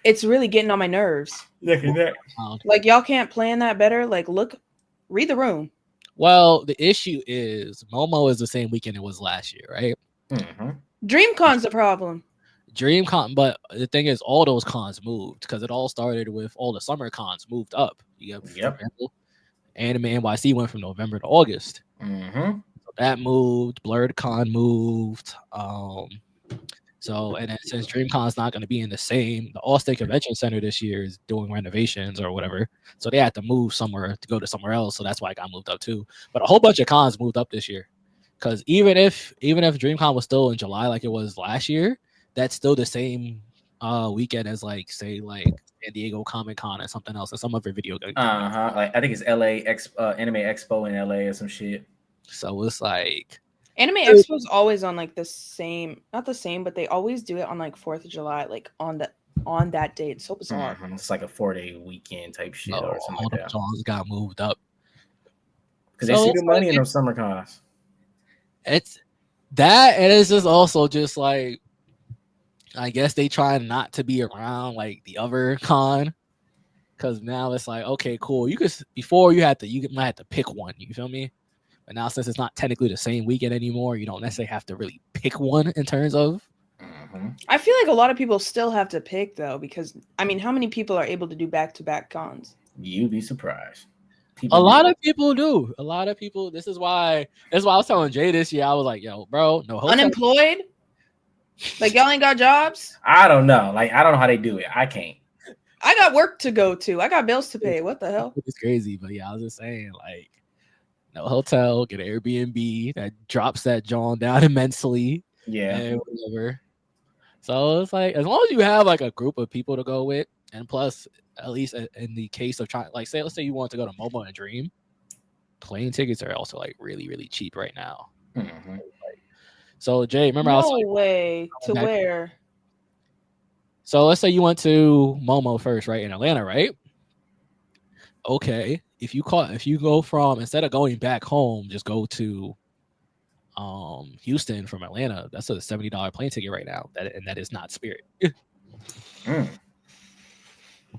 Speaker 3: It's really getting on my nerves. Like y'all can't plan that better. Like read the room.
Speaker 1: Well, the issue is Momo is the same weekend it was last year, right?
Speaker 3: DreamCon's the problem.
Speaker 1: DreamCon, but the thing is, all those cons moved because it all started with all the summer cons moved up. You have, for example, Anime NYC went from November to August. So that moved. Blurred Con moved. So, and then since DreamCon's not going to be in the All-State Convention Center this year is doing renovations or whatever, so they had to move somewhere to go to somewhere else. So that's why it got moved up too. But a whole bunch of cons moved up this year because even if DreamCon was still in July like it was last year, that's still the same weekend as like say like San Diego Comic Con or something else or some other video game.
Speaker 2: Like I think it's LA Anime Expo in LA or some shit.
Speaker 1: So it's like.
Speaker 3: Anime Expo is always on like not the same, but they always do it on like 4th of July, like on that date. It's so bizarre.
Speaker 2: It's like a 4-day weekend type shit or something like that.
Speaker 1: Songs got moved up
Speaker 2: because they see the money in those summer cons.
Speaker 1: It's that, and it's just also just like I guess they try not to be around like the other con Because now it's like, okay, cool. You could before you might have to pick one. You feel me? But now since it's not technically the same weekend anymore, you don't necessarily have to really pick one in terms of.
Speaker 3: I feel like a lot of people still have to pick though, because I mean, how many people are able to do back-to-back cons?
Speaker 2: You'd be surprised.
Speaker 1: A lot of people do. A lot of people. This is why I was telling Jay this year. I was like, yo, bro, no hotel.
Speaker 3: Unemployed? Like y'all ain't got jobs?
Speaker 2: I don't know. Like, I don't know how they do it. I can't.
Speaker 3: I got work to go to. I got bills to pay. What the hell?
Speaker 1: It's crazy, but yeah, I was just saying, like, no hotel, get an Airbnb that drops that John down immensely.
Speaker 2: Yeah.
Speaker 1: And whatever. So it's like, as long as you have like a group of people to go with, and plus, at least in the case of trying, like, let's say you want to go to Momo and Dream, plane tickets are also like really, really cheap right now.
Speaker 2: Mm-hmm.
Speaker 1: So Jay, remember
Speaker 3: No
Speaker 1: I was like,
Speaker 3: way. To where?
Speaker 1: so let's say you went to Momo first, right, in Atlanta, right? Okay, if you go from, instead of going back home, just go to Houston from Atlanta. That's a $70 plane ticket right now. That is not Spirit.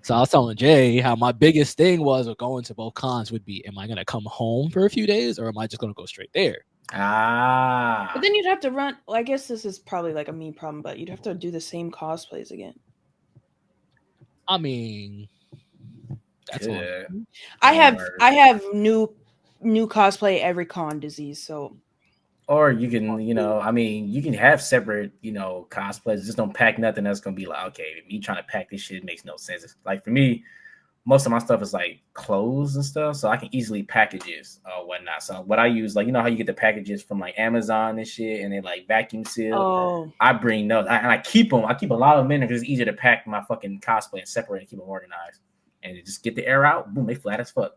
Speaker 1: So I was telling Jay how my biggest thing was with going to both cons would be, am I gonna come home for a few days or am I just gonna go straight there?
Speaker 3: But then you'd have to run. Well, I guess this is probably like a me problem, but you'd have to do the same cosplays again.
Speaker 1: I mean, that's all.
Speaker 3: I have new cosplay every con disease, so.
Speaker 2: Or you can, I mean, you can have separate, cosplays. Just don't pack nothing that's gonna be like, okay, me trying to pack this shit makes no sense. It's like for me, most of my stuff is like clothes and stuff, so I can easily packages or whatnot. So what I use, like, how you get the packages from like Amazon and shit, and they like vacuum seal.
Speaker 3: Oh.
Speaker 2: I bring those, and I keep them. I keep a lot of them in there because it's easier to pack my fucking cosplay and separate and keep them organized. And just get the air out, boom, they flat as fuck.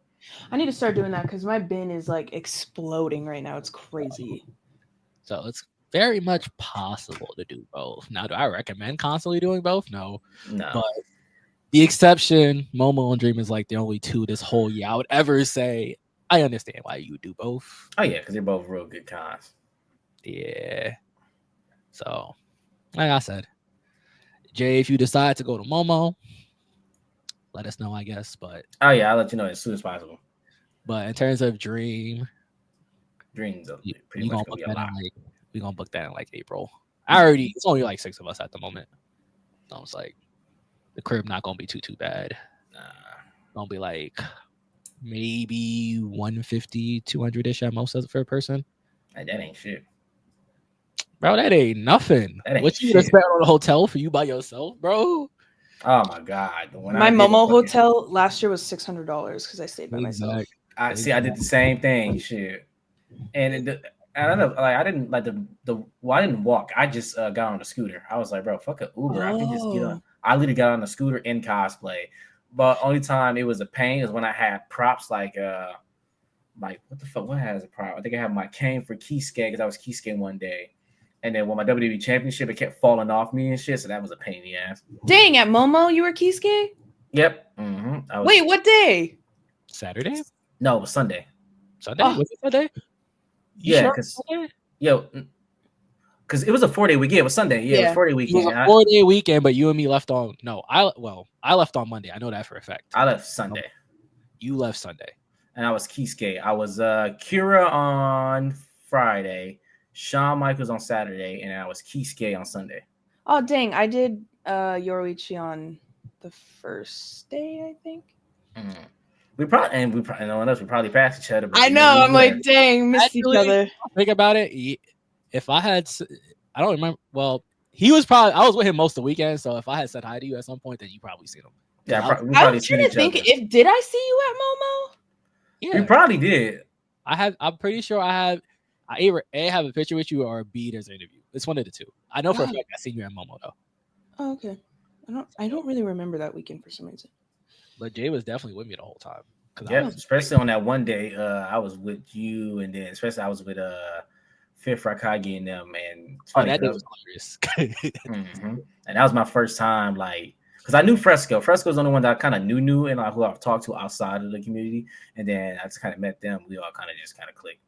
Speaker 3: I need to start doing that because my bin is like exploding right now. It's crazy.
Speaker 1: So it's very much possible to do both. Now, do I recommend constantly doing both? No. But the exception, Momo and Dream, is like the only two this whole year I would ever say, I understand why you do both.
Speaker 2: Oh, yeah, because they're both real good cons.
Speaker 1: Yeah. So, like I said, Jay, if you decide to go to Momo, let us know, I guess. But
Speaker 2: oh, yeah, I'll let you know as soon as possible.
Speaker 1: But in terms of Dream's
Speaker 2: pretty much gonna be a lot.
Speaker 1: We're gonna book that in like April. It's only like 6 of us at the moment. So it's like the crib not gonna be too bad. Gonna be like maybe 150, 200-ish at most for a person.
Speaker 2: Hey, that ain't shit.
Speaker 1: Bro, that ain't nothing. What you spend on a hotel for you by yourself, bro?
Speaker 2: Oh my god.
Speaker 3: My Momo hotel last year was $600 because I stayed by myself.
Speaker 2: I did the same thing, shit. And I don't know, like I didn't like I didn't walk. I just got on the scooter. I was like, bro, fuck an Uber. I can just get on. I literally got on the scooter in cosplay. But only time it was a pain is when I had props like what the fuck? What has a prop? I think I had my cane for key skate because I was key skating one day. And then when my WWE championship, it kept falling off me and shit. So that was a pain in the ass.
Speaker 3: Dang, at Momo, you were key skate?
Speaker 2: Yep. Mm-hmm.
Speaker 3: Wait, what day?
Speaker 1: Saturday?
Speaker 2: No, it was Sunday.
Speaker 1: Sunday? Was it Sunday?
Speaker 2: Yeah, because it was a 4-day weekend. It was Sunday. Yeah, it was 4-day weekend.
Speaker 1: It was a 4-day weekend, but you and me left on. No, I left on Monday. I know that for a fact.
Speaker 2: I left Sunday.
Speaker 1: You left Sunday,
Speaker 2: and I was key skate. I was Kira on Friday, Shawn Michaels on Saturday, and I was key skate on Sunday.
Speaker 3: Oh dang! I did Yoruichi on the first day, I think.
Speaker 2: Mm-hmm. We probably passed each other.
Speaker 3: I know. I'm like, dang, missed each other.
Speaker 1: Think about it. If I had, I don't remember. Well, I was with him most of the weekend. So if I had said hi to you at some point, then you probably seen him.
Speaker 2: Yeah,
Speaker 3: I was trying to think. Did I see you at Momo?
Speaker 2: Yeah, we probably did.
Speaker 1: I'm pretty sure I have. I either A, have a picture with you or B, there's an interview. It's one of the two. I know for a fact I seen you at Momo though.
Speaker 3: Oh, okay. I don't really remember that weekend for some reason.
Speaker 1: But Jay was definitely with me the whole time.
Speaker 2: Yeah, especially on that one day, I was with you, and then especially I was with Fifth Raikage and them, and
Speaker 1: that day was hilarious.
Speaker 2: And that was my first time, like, because I knew Fresco. Fresco's the only one that I kind of knew, and like who I've talked to outside of the community, and then I just kind of met them. We all kind of clicked.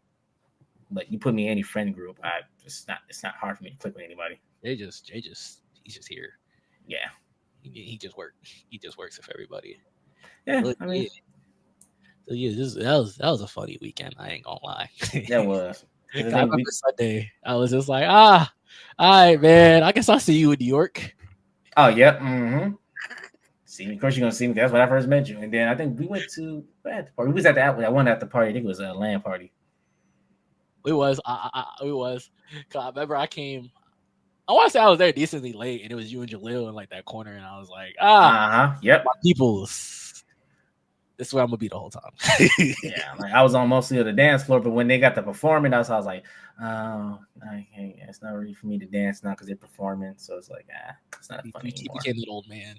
Speaker 2: But you put me in any friend group, it's not hard for me to click with anybody.
Speaker 1: He's just here.
Speaker 2: Yeah.
Speaker 1: He just works with everybody.
Speaker 2: Yeah,
Speaker 1: Look,
Speaker 2: I mean,
Speaker 1: so yeah, that was a funny weekend. I ain't gonna lie.
Speaker 2: that was. 'Cause I
Speaker 1: I
Speaker 2: think
Speaker 1: remember Sunday. I was just like, all right, man. I guess I'll see you in New York.
Speaker 2: oh, yeah. Mm-hmm. See me. Of course, you're going to see me. That's when I first met you. And then I think we went to the party. We was at that one at the party. I think it was a LAN party.
Speaker 1: It was. It was. Cause I remember I came. I want to say I was there decently late, and it was you and Jalil in like that corner, and I was like,
Speaker 2: Yep.
Speaker 1: my peoples. This is where I'm gonna be the whole time.
Speaker 2: Yeah, like I was on mostly of the dance floor, but when they got to performing, I was like, it's not really for me to dance now because they're performing. So it's like, it's not funny
Speaker 1: He
Speaker 2: anymore.
Speaker 1: became an old man.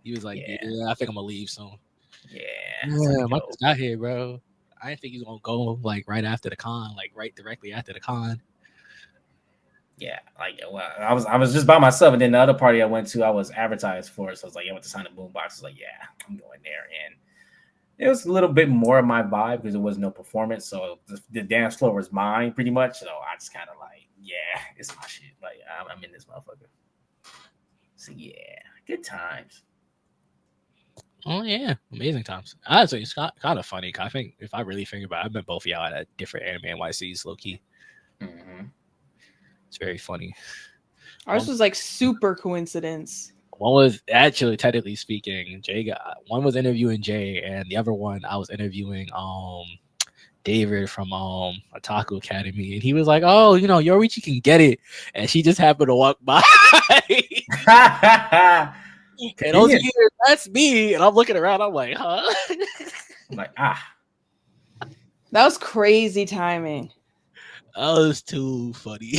Speaker 1: He was like,
Speaker 2: Yeah.
Speaker 1: yeah, I think I'm gonna leave soon.
Speaker 2: Yeah,
Speaker 1: Yeah, my got here, bro. I didn't think he was gonna go like right after the con, like right directly after the con.
Speaker 2: Yeah, like I was just by myself, and then the other party I went to, I was advertised for it, so I was like, I went to sign a boombox. I was like, yeah, I'm going there, and it was a little bit more of my vibe because there was no performance, so the dance floor was mine pretty much. So I just kind of like, yeah, it's my shit. Like I'm in this motherfucker. So yeah, good times.
Speaker 1: Oh yeah, amazing times. Honestly, it's kind of funny. I think if I really think about it, I've met both of y'all at different anime NYCs, low key.
Speaker 2: Mm-hmm.
Speaker 1: It's very funny.
Speaker 3: Ours was like super coincidence.
Speaker 1: One was actually, technically speaking, one was interviewing Jay, and the other one I was interviewing David from Otaku Academy, and he was like, "Oh, you know, Yorichi can get it," and she just happened to walk by. And those years, that's me, and I'm looking around. I'm like, huh?
Speaker 2: I'm like,
Speaker 3: That was crazy timing.
Speaker 1: That was too funny.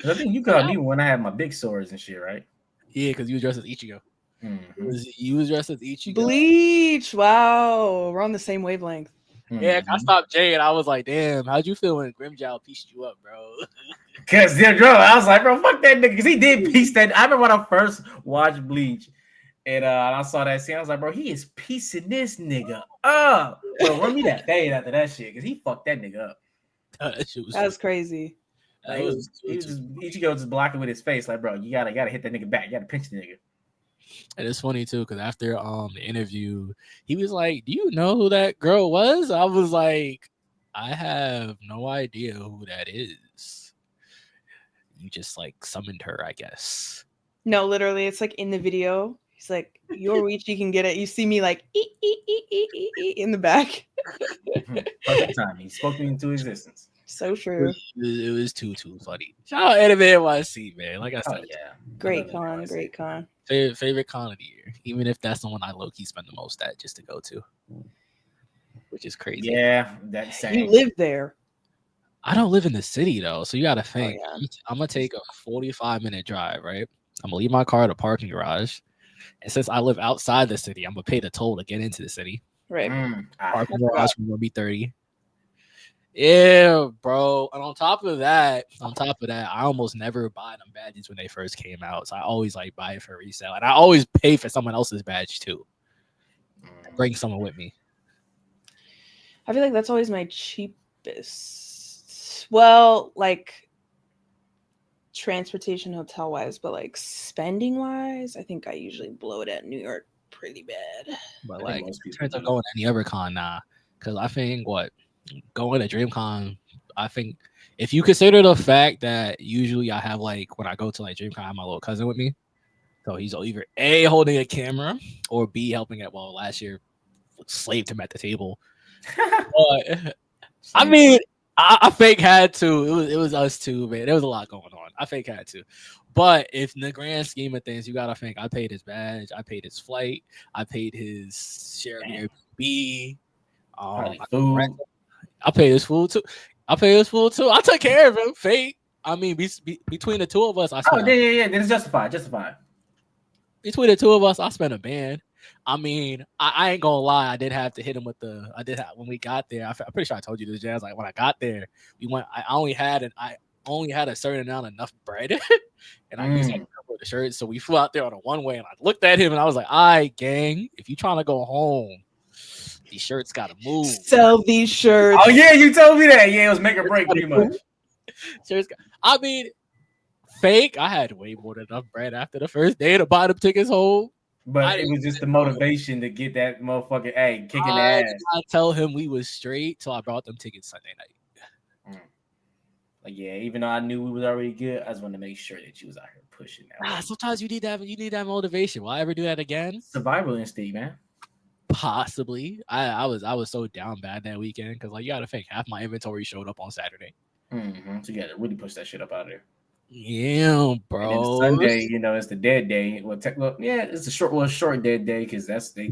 Speaker 2: I think you called me when I had my big swords and shit, right?
Speaker 1: Yeah, because you were dressed as Ichigo.
Speaker 2: Mm-hmm.
Speaker 1: You was dressed as Ichigo.
Speaker 3: Bleach. Wow, we're on the same wavelength.
Speaker 1: Yeah, I stopped Jay and I was like, damn, how'd you feel when Grimjow pieced you up, bro?
Speaker 2: Because I was like, bro, fuck that nigga. Because he did piece that. I remember when I first watched Bleach and I saw that scene. I was like, bro, he is piecing this nigga up. Bro, run me that fade after that shit because he fucked that nigga up.
Speaker 3: That was crazy.
Speaker 2: Like, Ichigo just blocking with his face. Like, bro, you gotta hit that nigga back. You gotta pinch the nigga.
Speaker 1: And it's funny too, because after the interview, he was like, "Do you know who that girl was?" I was like, "I have no idea who that is." You just like summoned her, I guess.
Speaker 3: No, literally, it's like in the video. He's like, "Yorichi can get it." You see me like in the back.
Speaker 2: Perfect time. He spoke me into existence.
Speaker 3: So true.
Speaker 1: It was too funny. Shout out Anime NYC, man. Like I said,
Speaker 2: yeah,
Speaker 3: great con.
Speaker 1: Favorite con of the year, even if that's the one I low key spend the most at just to go to, which is crazy.
Speaker 2: Yeah, that's same.
Speaker 3: You live there.
Speaker 1: I don't live in the city though, so you got to think. Oh, yeah. I'm gonna take a 45-minute drive, right? I'm gonna leave my car at a parking garage, and since I live outside the city, I'm gonna pay the toll to get into the city.
Speaker 3: Right.
Speaker 1: Parking garage is gonna be $30. Yeah, bro. And on top of that, I almost never buy them badges when they first came out. So I always like buy it for resale. And I always pay for someone else's badge too. Bring someone with me.
Speaker 3: I feel like that's always my cheapest. Well, like transportation, hotel wise, but like spending wise, I think I usually blow it at New York pretty bad.
Speaker 1: But like in terms of going to any other con, nah. Because I think going to DreamCon, I think if you consider the fact that usually I have like when I go to like DreamCon, I have my little cousin with me, so he's either A, holding a camera, or B, helping at. Well, last year slaved him at the table. But I mean, I fake had to. It was us too, man. There was a lot going on. I fake had to. But if in the grand scheme of things, you gotta think I paid his badge, I paid his flight, I paid his share of Airbnb,
Speaker 2: food.
Speaker 1: I pay his food too. I took care of him. Fake. I mean, between the two of us, I spent.
Speaker 2: Yeah. Then it's justified.
Speaker 1: Between the two of us, I spent a band. I mean, I ain't gonna lie. I did have to hit him with when we got there. I'm pretty sure I told you this, Jazz. Like when I got there, we went. I only had a certain amount enough bread, and I used like a couple of the shirts. So we flew out there on a one way, and I looked at him, and I was like, "All right, gang, if you trying to go home, these shirts gotta move.
Speaker 3: Sell these shirts."
Speaker 2: Oh yeah, you told me that. Yeah, it was make or break pretty much.
Speaker 1: I mean, fake. I had way more than enough bread after the first day to buy them tickets home.
Speaker 2: But it was just the motivation to get that motherfucker, hey, kicking the
Speaker 1: I
Speaker 2: ass.
Speaker 1: did not tell him we was straight till I brought them tickets Sunday night.
Speaker 2: Like, yeah, even though I knew we was already good, I just wanted to make sure that you was out here pushing that.
Speaker 1: Sometimes you need that motivation. Will I ever do that again?
Speaker 2: Survival instinct, man.
Speaker 1: Possibly. I was so down bad that weekend because like you gotta think half my inventory showed up on Saturday.
Speaker 2: So you gotta really push that shit up out of there.
Speaker 1: Yeah, bro.
Speaker 2: And then Sunday, it's the dead day. Well, it's a short dead day because they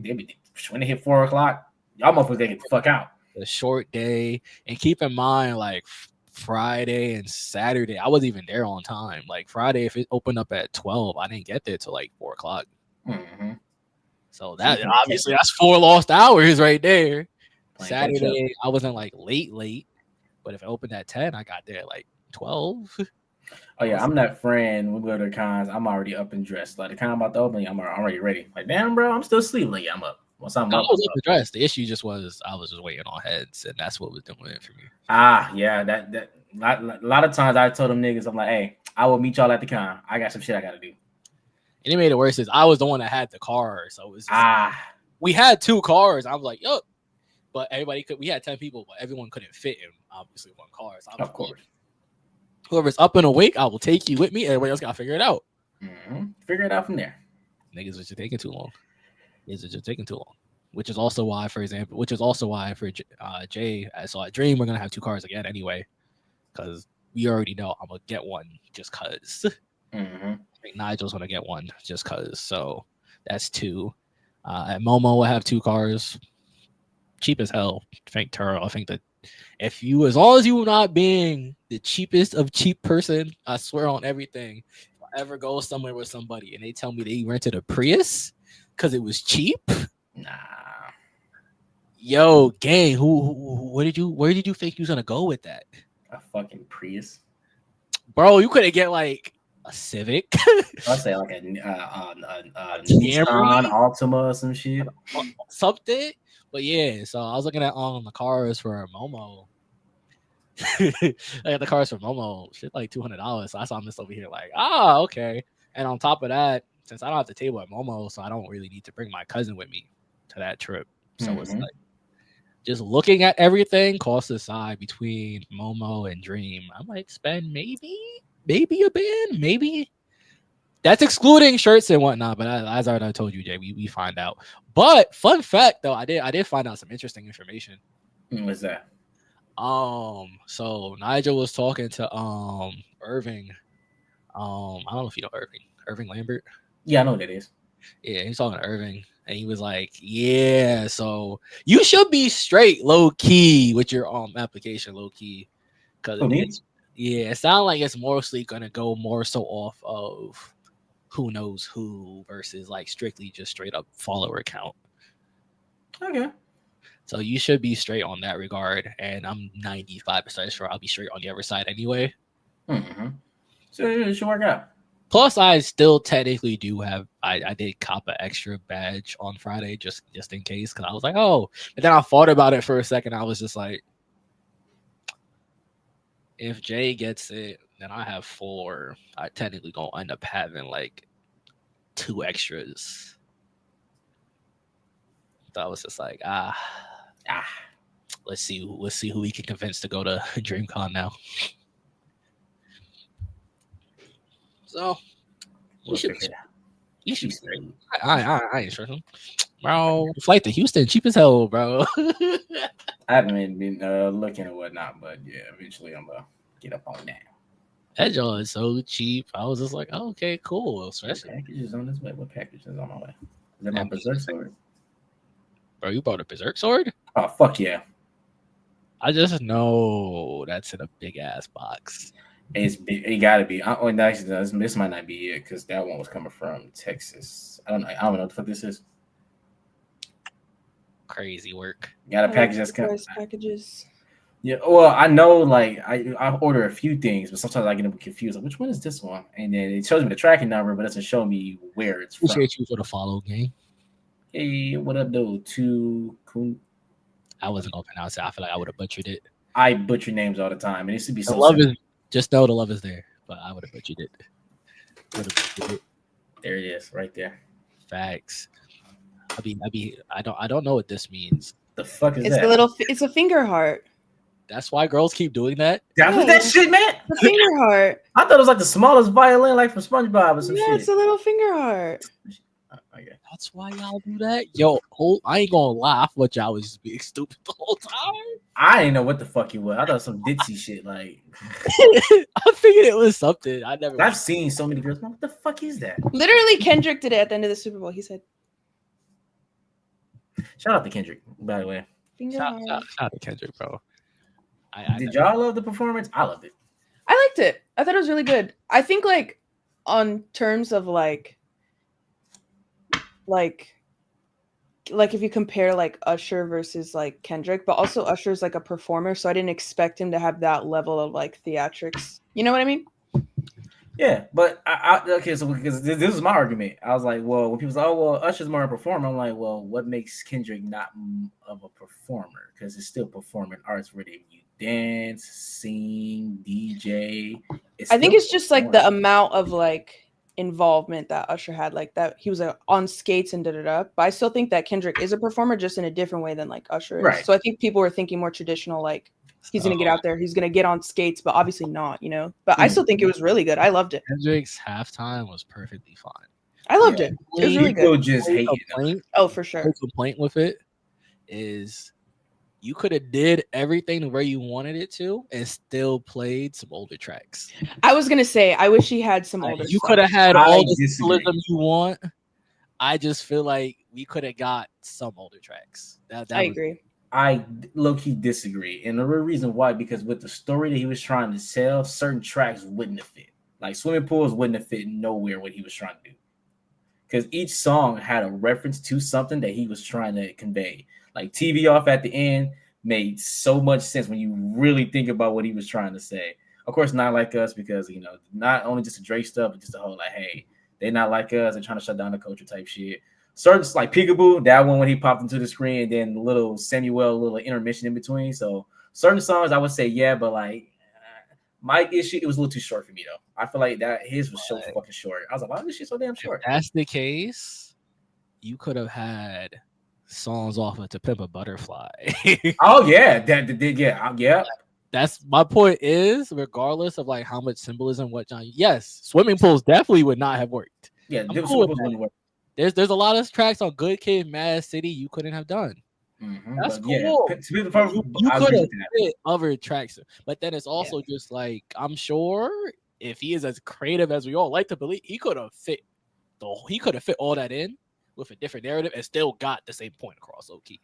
Speaker 2: when they hit 4 o'clock, y'all motherfuckers gotta get the fuck out.
Speaker 1: A short day, and keep in mind, like Friday and Saturday, I wasn't even there on time. Like Friday, if it opened up at 12, I didn't get there till like 4 o'clock. So that obviously that's 4 lost hours right there. Saturday, I wasn't like late, but if it opened at 10, I got there at like 12.
Speaker 2: Oh yeah, I'm that friend. When we go to the cons, I'm already up and dressed. Like the con about to open, I'm already ready. Like, damn, bro, I'm still asleep. Like, yeah, I'm up. Once I'm up,
Speaker 1: I was up and dressed. The issue just was I was just waiting on heads, and that's what was doing it for me.
Speaker 2: Yeah, that a lot of times I told them niggas, I'm like, hey, I will meet y'all at the con. I got some shit I gotta do.
Speaker 1: And it made it worse is I was the one that had the car, so it was just, we had 2 cars. I was like, yo, but everybody could. We had 10 people, but everyone couldn't fit in obviously one car. So
Speaker 2: of course,
Speaker 1: whoever's up and awake, I will take you with me. Everybody else gotta figure it out.
Speaker 2: Figure it out from there.
Speaker 1: Niggas are just taking too long. Which is also why, for Jay, I saw a dream. We're gonna have 2 cars again anyway, because we already know I'm gonna get one just cause. I think Nigel's gonna get one just cause. So that's 2. At Momo, we'll have 2 cars. Cheap as hell. Thank Turo. I think that if you, as long as you not being the cheapest of cheap person, I swear on everything, if I ever go somewhere with somebody and they tell me they rented a Prius because it was cheap,
Speaker 2: nah.
Speaker 1: Yo, gang, where did you think you was gonna go with that?
Speaker 2: A fucking Prius,
Speaker 1: bro. You couldn't get like a Civic.
Speaker 2: I'll say like a Nissan Altima or some shit,
Speaker 1: something. But yeah, so I was looking at the cars for Momo. I got the cars for Momo, shit like $200. So I saw this over here, like, okay. And on top of that, since I don't have the table at Momo, so I don't really need to bring my cousin with me to that trip. So it's like just looking at everything, cost aside between Momo and Dream, I might spend maybe a band, maybe. That's excluding shirts and whatnot, but as I already told you, Jay, we find out. But fun fact though, I did find out some interesting information.
Speaker 2: What's that?
Speaker 1: So Nigel was talking to Irving. I don't know if you know Irving Lambert.
Speaker 2: Yeah, I know what that is.
Speaker 1: Yeah, he's talking to Irving, and he was like, "Yeah, so you should be straight, low key, with your application, low key, because it sounds like it's mostly gonna go more so off of who knows who versus like strictly just straight up follower count."
Speaker 2: Okay.
Speaker 1: So you should be straight on that regard, and I'm 95% sure I'll be straight on the other side anyway.
Speaker 2: So it should work out.
Speaker 1: Plus, I still technically do have. I did cop an extra badge on Friday just in case, because I was like, oh. But then I thought about it for a second. I was just like, if Jay gets it, then I have 4. I technically gonna end up having like 2 extras. So I was just like, let's see who we can convince to go to DreamCon now. So you should be straight. I ain't sure. Bro, flight to Houston cheap as hell, bro.
Speaker 2: I haven't been looking at whatnot, but yeah, eventually I'm gonna get up on that.
Speaker 1: That joint is so cheap. I was just like, oh, okay, cool. Especially
Speaker 2: packages on this way. What package is on my way? Is that my Berserk sword?
Speaker 1: Bro, you bought a Berserk sword?
Speaker 2: Oh fuck yeah!
Speaker 1: I just know that's in a big ass box.
Speaker 2: It's big. It gotta be. Actually, this might not be it because that one was coming from Texas. I don't know what the fuck this is.
Speaker 1: Crazy work.
Speaker 2: Got a package that's coming.
Speaker 3: Packages.
Speaker 2: Yeah, well, I know, like I order a few things, but sometimes I get them confused. Like, which one is this one? And then it shows me the tracking number, but it doesn't show me where it's from.
Speaker 1: Appreciate you for the follow, gang.
Speaker 2: Hey, what up, though? Cool.
Speaker 1: I wasn't gonna pronounce it. I feel like I would have butchered it.
Speaker 2: I butcher names all the time, and it used to be so.
Speaker 1: Just know the love is there, but I would have butchered it.
Speaker 2: There it is, right there.
Speaker 1: Facts. I don't know what this means.
Speaker 2: The fuck is
Speaker 3: It's
Speaker 2: that?
Speaker 3: the little. It's a finger heart.
Speaker 1: That's why girls keep doing that.
Speaker 2: That's what that shit, man.
Speaker 3: The finger heart.
Speaker 2: I thought it was like the smallest violin, like from SpongeBob or some
Speaker 3: Yeah,
Speaker 2: shit.
Speaker 3: it's a little finger heart.
Speaker 2: Okay.
Speaker 1: That's why y'all do that. Yo, I ain't gonna lie. I thought y'all was just being stupid the whole time.
Speaker 2: I didn't know what the fuck it was. I thought it was some ditzy shit. Like
Speaker 1: I figured it was something.
Speaker 2: I've seen so many girls. What the fuck is that?
Speaker 3: Literally, Kendrick did it at the end of the Super Bowl. He said,
Speaker 2: Shout out to Kendrick, by the way.
Speaker 3: "Finger
Speaker 1: Shout
Speaker 3: heart."
Speaker 1: out to Kendrick, bro.
Speaker 2: Did y'all love the performance? I loved it.
Speaker 3: I liked it. I thought it was really good. I think like on terms of like if you compare like Usher versus like Kendrick, but also Usher's like a performer, so I didn't expect him to have that level of like theatrics. You know what I mean?
Speaker 2: Yeah, but okay, so because this is my argument. I was like, well, when people say, oh, well, Usher's more a performer, I'm like, well, what makes Kendrick not of a performer? Because it's still performing arts where you dance, sing, DJ.
Speaker 3: I think it's just like the amount of like involvement that Usher had, like that he was like on skates and da-da-da. But I still think that Kendrick is a performer just in a different way than like Usher is.
Speaker 2: Right.
Speaker 3: So I think people were thinking more traditional, like he's gonna get out there, he's gonna get on skates, but obviously not, you know. But I still think it was really good. I loved it.
Speaker 1: Kendrick's halftime was perfectly fine.
Speaker 3: I loved it. It was really
Speaker 2: People
Speaker 3: good.
Speaker 2: just hate it.
Speaker 1: Complaint,
Speaker 3: Oh, for sure.
Speaker 1: my complaint with it is you could have did everything the way you wanted it to and still played some older tracks.
Speaker 3: I was gonna say, I wish he had some older.
Speaker 1: You
Speaker 3: stuff.
Speaker 1: could have had
Speaker 2: I
Speaker 1: all the
Speaker 2: disagree.
Speaker 1: symbolism you want. I just feel like we could have got some older tracks. That
Speaker 3: I
Speaker 1: was-
Speaker 3: agree.
Speaker 2: I low-key disagree. And the real reason why, because with the story that he was trying to sell, certain tracks wouldn't have fit. Like Swimming Pools wouldn't have fit nowhere what he was trying to do. Because each song had a reference to something that he was trying to convey. Like TV Off at the end made so much sense when you really think about what he was trying to say. Of course, Not Like Us, because, you know, not only just the Drake stuff, but just the whole, like, hey, they're not like us. They're trying to shut down the culture type shit. Certain, like Peekaboo, that one when he popped into the screen, and then the little Samuel, little intermission in between. So certain songs, I would say, yeah, but like my issue, it was a little too short for me, though. I feel like that his was so fucking short. I was like, why is this shit so damn short?
Speaker 1: If that's the case, you could have had songs off of To Pimp a Butterfly.
Speaker 2: Oh yeah, yeah.
Speaker 1: That's my point. Is regardless of like how much symbolism, what John, yes, Swimming Pools definitely would not have worked.
Speaker 2: Yeah,
Speaker 1: I'm
Speaker 2: this
Speaker 1: cool with
Speaker 2: was
Speaker 1: that.
Speaker 2: one word.
Speaker 1: There's a lot of tracks on Good Kid, Mad City you couldn't have done. That's
Speaker 2: But
Speaker 1: cool.
Speaker 2: Yeah, to be the perfect,
Speaker 1: You
Speaker 2: I
Speaker 1: could
Speaker 2: agree
Speaker 1: have
Speaker 2: with that.
Speaker 1: fit other tracks, but then it's also just like I'm sure if he is as creative as we all like to believe, he could have fit all that in with a different narrative and still got the same point across. Okay.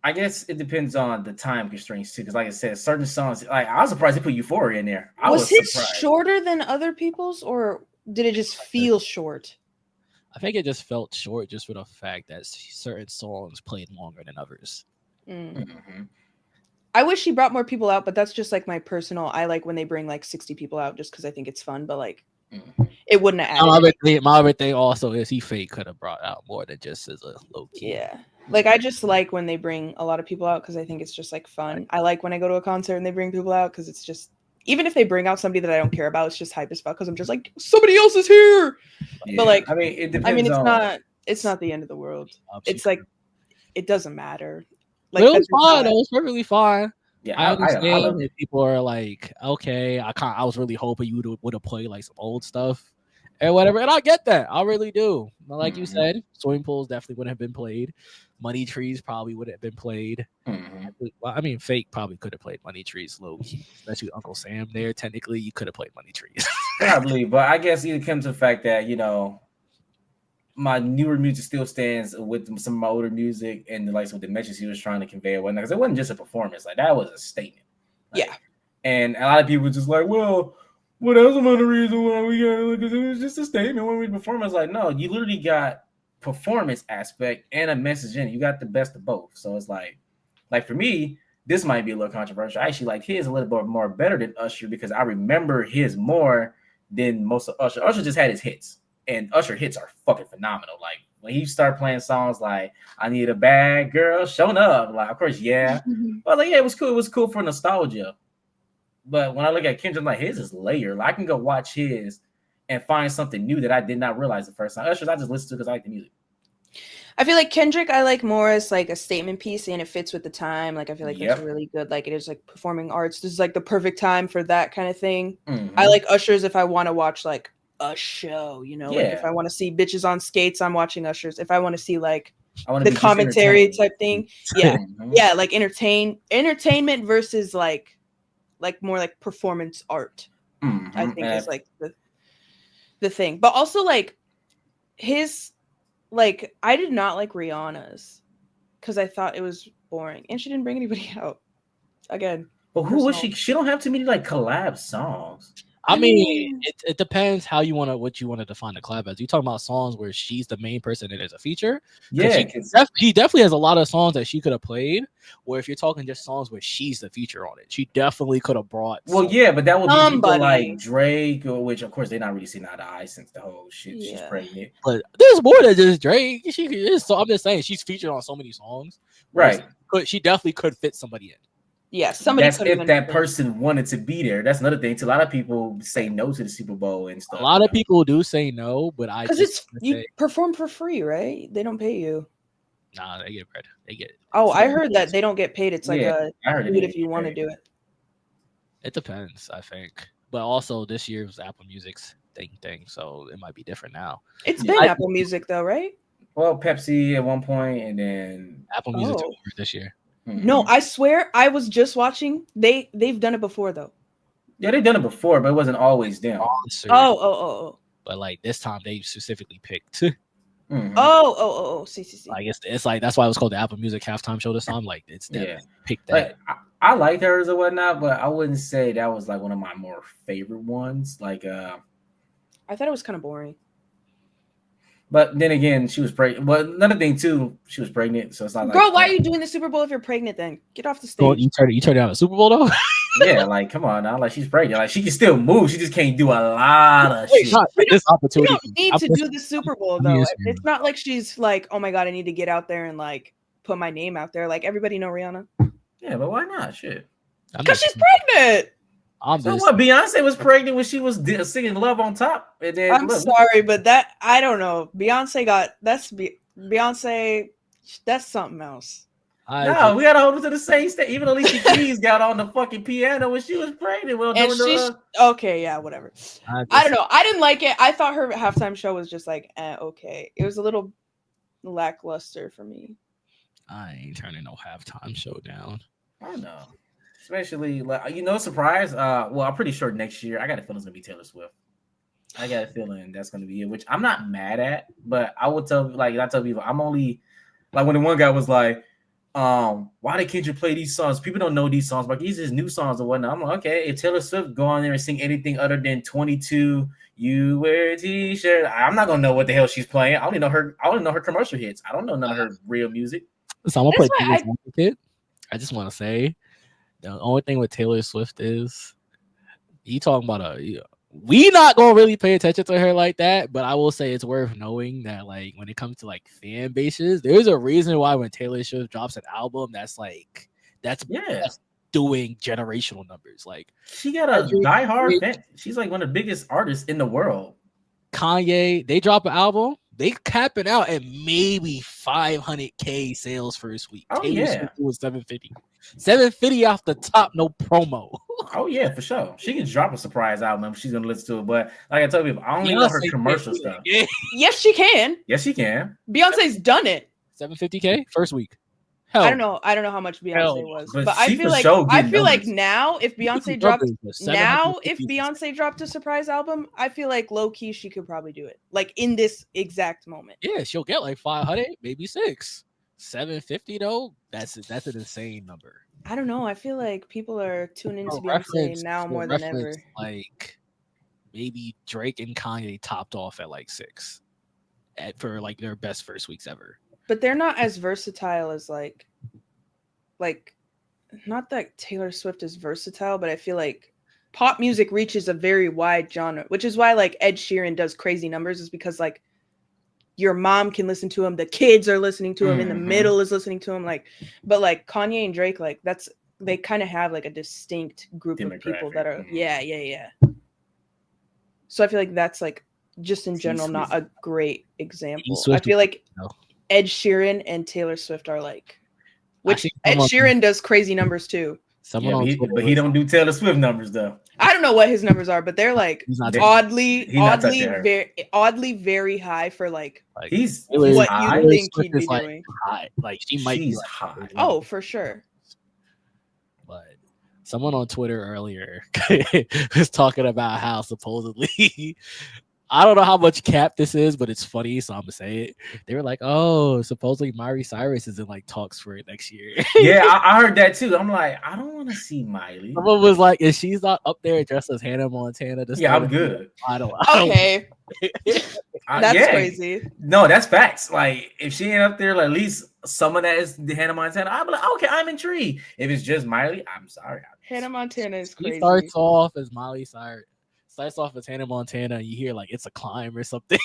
Speaker 2: I guess it depends on the time constraints too, because like I said, certain songs, like I was surprised they put Euphoria in there. I
Speaker 3: Was his
Speaker 2: surprised.
Speaker 3: shorter than other people's, or did it just feel short?
Speaker 1: I think it just felt short just for the fact that certain songs played longer than others.
Speaker 2: Mhm.
Speaker 3: I wish he brought more people out, but that's just like my personal. I like when they bring like 60 people out just because I think it's fun, but like it wouldn't have added.
Speaker 1: My other thing also is he fake could have brought out more than just as a low key.
Speaker 3: Yeah. Like I just like when they bring a lot of people out because I think it's just like fun. I like when I go to a concert and they bring people out because it's just, even if they bring out somebody that I don't care about, it's just hype as fuck because I'm just like, somebody else is here.
Speaker 2: Yeah.
Speaker 3: But like,
Speaker 2: I mean, it depends.
Speaker 3: it's not the end of the world. It's like, it doesn't matter.
Speaker 1: Like, it was
Speaker 3: that's
Speaker 1: fine. It was perfectly fine.
Speaker 2: Yeah,
Speaker 1: I
Speaker 2: I
Speaker 1: understand
Speaker 2: love
Speaker 1: if people are like, okay, I was really hoping you would have played like some old stuff and whatever, and I get that. I really do. But like you said, Swimming Pools definitely wouldn't have been played. Money Trees probably would have been played. Well, I mean, Fake probably could have played Money Trees low key, especially Uncle Sam there. Technically, you could have played Money Trees.
Speaker 2: Probably, but I guess it comes to the fact that, you know, my newer music still stands with some of my older music and the likes of the message he was trying to convey. Because it wasn't just a performance, like that was a statement. Like,
Speaker 3: yeah.
Speaker 2: And a lot of people just like, well, what else another reason why we got, because it was just a statement when we perform. It's like, no, you literally got performance aspect and a message in it. You got the best of both. So it's like for me, this might be a little controversial. I actually like his a little bit more better than Usher because I remember his more than most of Usher. Usher just had his hits, and Usher hits are fucking phenomenal. Like when he started playing songs like "I Need a Bad Girl," showing up, like of course, yeah, but like yeah, it was cool. It was cool for nostalgia. But when I look at Kendrick, like his is layered. Like, I can go watch his and find something new that I did not realize the first time. Usher's I just listen to because I like the music.
Speaker 3: I feel like Kendrick I like more as like a statement piece and it fits with the time. Like I feel like that's
Speaker 2: Yep.
Speaker 3: really good. Like it is like performing arts. This is like the perfect time for that kind of thing.
Speaker 2: Mhm.
Speaker 3: I like Ushers if I want to watch like a show, you know, like if
Speaker 2: Yeah.
Speaker 3: I want to see bitches on skates, I'm watching Ushers. If I want to see like
Speaker 2: I want
Speaker 3: the commentary type thing, yeah,
Speaker 2: Mhm.
Speaker 3: yeah, like entertainment versus like more like performance art.
Speaker 2: Mhm.
Speaker 3: I think
Speaker 2: And
Speaker 3: is like the thing, but also like his like I did not like Rihanna's because I thought it was boring and she didn't bring anybody out again.
Speaker 2: But who was
Speaker 3: personal.
Speaker 2: she? She don't have too many like collab songs.
Speaker 1: I mean, it depends how you want to what you want to define the collab as. You talking about songs where she's the main person and there's a feature?
Speaker 2: Yeah,
Speaker 1: She definitely has a lot of songs that she could have played. Or if you're talking just songs where she's the feature on it, she definitely could have brought.
Speaker 2: well, yeah, but that would be people
Speaker 3: Somebody.
Speaker 2: like Drake, or which of course they're not really seeing eye to eye since the whole shit. She's
Speaker 3: Yeah.
Speaker 2: pregnant,
Speaker 1: But there's more than just Drake. She could, so I'm just saying she's featured on so many songs.
Speaker 2: right?
Speaker 1: But she definitely could fit somebody in.
Speaker 3: Yeah, somebody
Speaker 2: That's
Speaker 3: could have
Speaker 2: if
Speaker 3: been
Speaker 2: that
Speaker 3: there.
Speaker 2: person wanted to be there. That's another thing. A lot of people say no to the Super Bowl and stuff.
Speaker 1: A lot of people do say no, but I
Speaker 3: Because
Speaker 1: just
Speaker 3: it's you perform for free, right? They don't pay you.
Speaker 1: nah, they get bread. They get.
Speaker 3: Oh, I heard that they don't get paid. It's like
Speaker 2: Yeah, I heard
Speaker 3: do
Speaker 2: they
Speaker 3: it
Speaker 2: didn't
Speaker 3: if you
Speaker 2: get
Speaker 3: want to
Speaker 2: paid.
Speaker 3: do it.
Speaker 1: It depends, I think. But also this year was Apple Music's thing, so it might be different now.
Speaker 3: It's been Apple Music though, right?
Speaker 2: Well, Pepsi at one point, and then
Speaker 1: Apple Music took
Speaker 3: Oh.
Speaker 1: over this year.
Speaker 3: No, I swear I was just watching. They've done it before though.
Speaker 2: Yeah, they've done it before, but it wasn't always them.
Speaker 3: Oh.
Speaker 1: But like this time they specifically picked.
Speaker 2: Mhm.
Speaker 3: Oh. See.
Speaker 1: Like it's like that's why it was called the Apple Music halftime show this time. Like it's them
Speaker 2: Yeah.
Speaker 1: picked that.
Speaker 2: Like I liked hers or whatnot, but I wouldn't say that was like one of my more favorite ones. Like
Speaker 3: I thought it was kind of boring.
Speaker 2: but then again, she was pregnant. But another thing too, she was pregnant, so it's not like
Speaker 3: Girl, why are you doing the Super Bowl if you're pregnant? Then get off the stage.
Speaker 1: Well, you turn down the Super Bowl though.
Speaker 2: Yeah, like come on now, like she's pregnant, like she can still move, she just can't do a lot of shit.
Speaker 1: This
Speaker 3: You
Speaker 1: opportunity.
Speaker 3: don't need to do the Super Bowl though. It's not like she's like, oh my god, I need to get out there and like put my name out there. Like everybody know Rihanna
Speaker 2: Yeah, but why not? Shit.
Speaker 3: because she's pregnant.
Speaker 2: So what? Beyonce was pregnant when she was singing "Love on Top," and then
Speaker 3: I'm sorry, but that I don't know. Beyonce. That's something else.
Speaker 2: No, we gotta hold her to the same state. Even Alicia Keys got on the fucking piano when she was pregnant. Well,
Speaker 3: And she's okay, yeah, whatever. I don't know. I didn't like it. I thought her halftime show was just like okay. It was a little lackluster for me.
Speaker 1: I ain't turning no halftime show down.
Speaker 2: I know. Especially like surprise. Well, I'm pretty sure next year I got a feeling it's gonna be Taylor Swift. I got a feeling that's gonna be it, which I'm not mad at, but I would tell people I'm only like when the one guy was like, why did Kendrick play these songs? People don't know these songs, but these is new songs or whatnot. I'm like, okay, if Taylor Swift go on there and sing anything other than 22, you wear a t-shirt, I'm not gonna know what the hell she's playing. I only know her commercial hits. I don't know none of her real music.
Speaker 1: So I'm gonna play Taylor's advocate. I just want to say the only thing with Taylor Swift is you talking about we not gonna really pay attention to her like that, but I will say it's worth knowing that like when it comes to like fan bases, there's a reason why when Taylor Swift drops an album that's doing generational numbers. Like
Speaker 2: she got a diehard fan. She's like one of the biggest artists in the world.
Speaker 1: Kanye, they drop an album, they capping out at maybe 500K sales first week.
Speaker 2: Oh,
Speaker 1: Taylor
Speaker 2: yeah.
Speaker 1: Swift was 750 off the top, no promo.
Speaker 2: Oh yeah, for sure. She can drop a surprise album. She's gonna listen to it, but like I told you, I only know her commercial stuff.
Speaker 3: Yes, she can.
Speaker 2: Yes, she can.
Speaker 3: Beyonce's done it.
Speaker 1: 750K first week.
Speaker 3: I don't know how much Beyonce was, but I feel like now if Beyonce dropped a surprise album, I feel like low key she could probably do it. Like in this exact moment.
Speaker 1: Yeah, she'll get like 500, maybe 6. 750 though, that's an insane number.
Speaker 3: I don't know. I feel like people are tuning into Beyonce now more than ever.
Speaker 1: Like maybe Drake and Kanye topped off at like 6 for like their best first weeks ever.
Speaker 3: But they're not as versatile as like not that Taylor Swift is versatile, but I feel like pop music reaches a very wide genre, which is why like Ed Sheeran does crazy numbers, is because like your mom can listen to him, the kids are listening to him, in the middle is listening to him, like, but like Kanye and Drake, like they kind of have like a distinct group of people that are yeah. So I feel like that's like just in general not a great example. I feel like Ed Sheeran and Taylor Swift are like, which
Speaker 1: seen
Speaker 3: Ed
Speaker 1: someone-
Speaker 3: Sheeran does crazy numbers too.
Speaker 1: Someone
Speaker 2: Yeah,
Speaker 1: on
Speaker 2: but
Speaker 1: Twitter
Speaker 2: he
Speaker 1: was
Speaker 2: don't do Taylor Swift numbers though.
Speaker 3: I don't know what his numbers are, but they're like
Speaker 1: He's not
Speaker 2: They-
Speaker 3: oddly,
Speaker 2: He not touching her.
Speaker 3: oddly very high for like
Speaker 1: like
Speaker 2: He's
Speaker 1: Taylor-
Speaker 3: what
Speaker 2: high.
Speaker 3: you
Speaker 1: Taylor
Speaker 3: think
Speaker 1: Swift
Speaker 3: he'd
Speaker 1: is,
Speaker 3: be
Speaker 1: like,
Speaker 3: doing.
Speaker 1: high. Like she might be
Speaker 2: She's
Speaker 1: like,
Speaker 2: high.
Speaker 3: Oh, for sure.
Speaker 1: But someone on Twitter earlier was talking about how supposedly I don't know how much cap this is, but it's funny, so I'm gonna say it. They were like, "Oh, supposedly Miley Cyrus is in like talks for it next year."
Speaker 2: Yeah, I heard that too. I'm like, I don't want to see Miley.
Speaker 1: Someone was like, "If she's not up there dressed as Hannah Montana, this
Speaker 2: Yeah, I'm
Speaker 1: time,
Speaker 2: good.
Speaker 1: I don't."
Speaker 3: Okay, that's
Speaker 2: Yeah.
Speaker 3: crazy.
Speaker 2: No, that's facts. Like, if she ain't up there, like, at least someone that is the Hannah Montana, I'm like, okay, I'm intrigued. If it's just Miley, I'm sorry.
Speaker 3: Hannah Montana is
Speaker 1: He
Speaker 3: crazy.
Speaker 1: starts off as Miley Cyrus. Starts off as Hannah Montana, and you hear like it's a climb or something.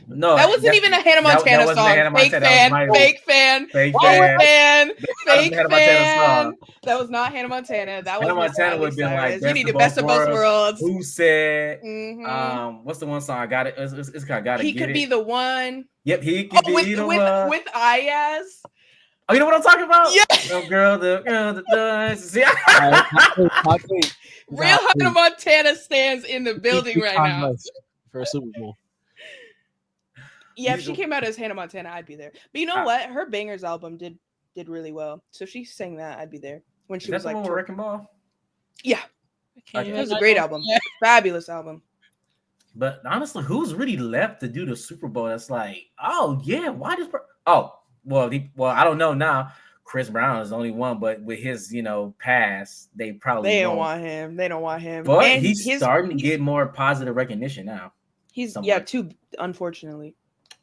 Speaker 2: No,
Speaker 3: That wasn't even a Hannah Montana
Speaker 2: wasn't a
Speaker 3: song.
Speaker 2: Hannah
Speaker 3: Fake
Speaker 2: Montana, that was
Speaker 3: fan,
Speaker 2: Miley.
Speaker 3: fake fan,
Speaker 2: Fake
Speaker 3: fake
Speaker 2: fan.
Speaker 3: fan,
Speaker 2: was
Speaker 3: fake
Speaker 2: Hannah Montana's
Speaker 3: fan.
Speaker 2: song.
Speaker 3: That was not Hannah Montana. That was
Speaker 2: Hannah
Speaker 3: Miss
Speaker 2: Montana
Speaker 3: Miley
Speaker 2: would've been like,
Speaker 3: Cyrus. You
Speaker 2: best
Speaker 3: need
Speaker 2: of
Speaker 3: the best of both
Speaker 2: both
Speaker 3: worlds.
Speaker 2: Who said?
Speaker 3: Mhm.
Speaker 2: What's the one song? I got it. It's got to
Speaker 3: He
Speaker 2: get
Speaker 3: could
Speaker 2: it.
Speaker 3: be the one.
Speaker 2: Yep, he could
Speaker 3: Oh,
Speaker 2: be the one.
Speaker 3: with Ayaz.
Speaker 2: Oh, you know what I'm talking about?
Speaker 3: Yeah.
Speaker 2: The girl that does. See,
Speaker 3: Real Hannah Montana stands in the building right now.
Speaker 1: For a Super Bowl.
Speaker 3: Yeah, if
Speaker 2: These
Speaker 3: she
Speaker 2: are-
Speaker 3: came out as Hannah Montana, I'd be there. But you know what? Her Bangers album did really well. So if she sang that, I'd be there. When she
Speaker 2: Is that
Speaker 3: was
Speaker 2: the
Speaker 3: like,
Speaker 2: one with Wrecking Ball?
Speaker 3: yeah,
Speaker 2: Okay.
Speaker 3: it was a great album, fabulous album.
Speaker 2: But honestly, who's really left to do the Super Bowl? That's like, oh yeah, why does? Oh well, I don't know now. Chris Brown is the only one, but with his pass, they probably
Speaker 3: They don't
Speaker 2: won't.
Speaker 3: want him. They don't want him.
Speaker 2: But
Speaker 3: And
Speaker 2: he's starting to
Speaker 3: he's-
Speaker 2: get more positive recognition now,
Speaker 3: He's
Speaker 2: somewhat.
Speaker 3: too. Unfortunately,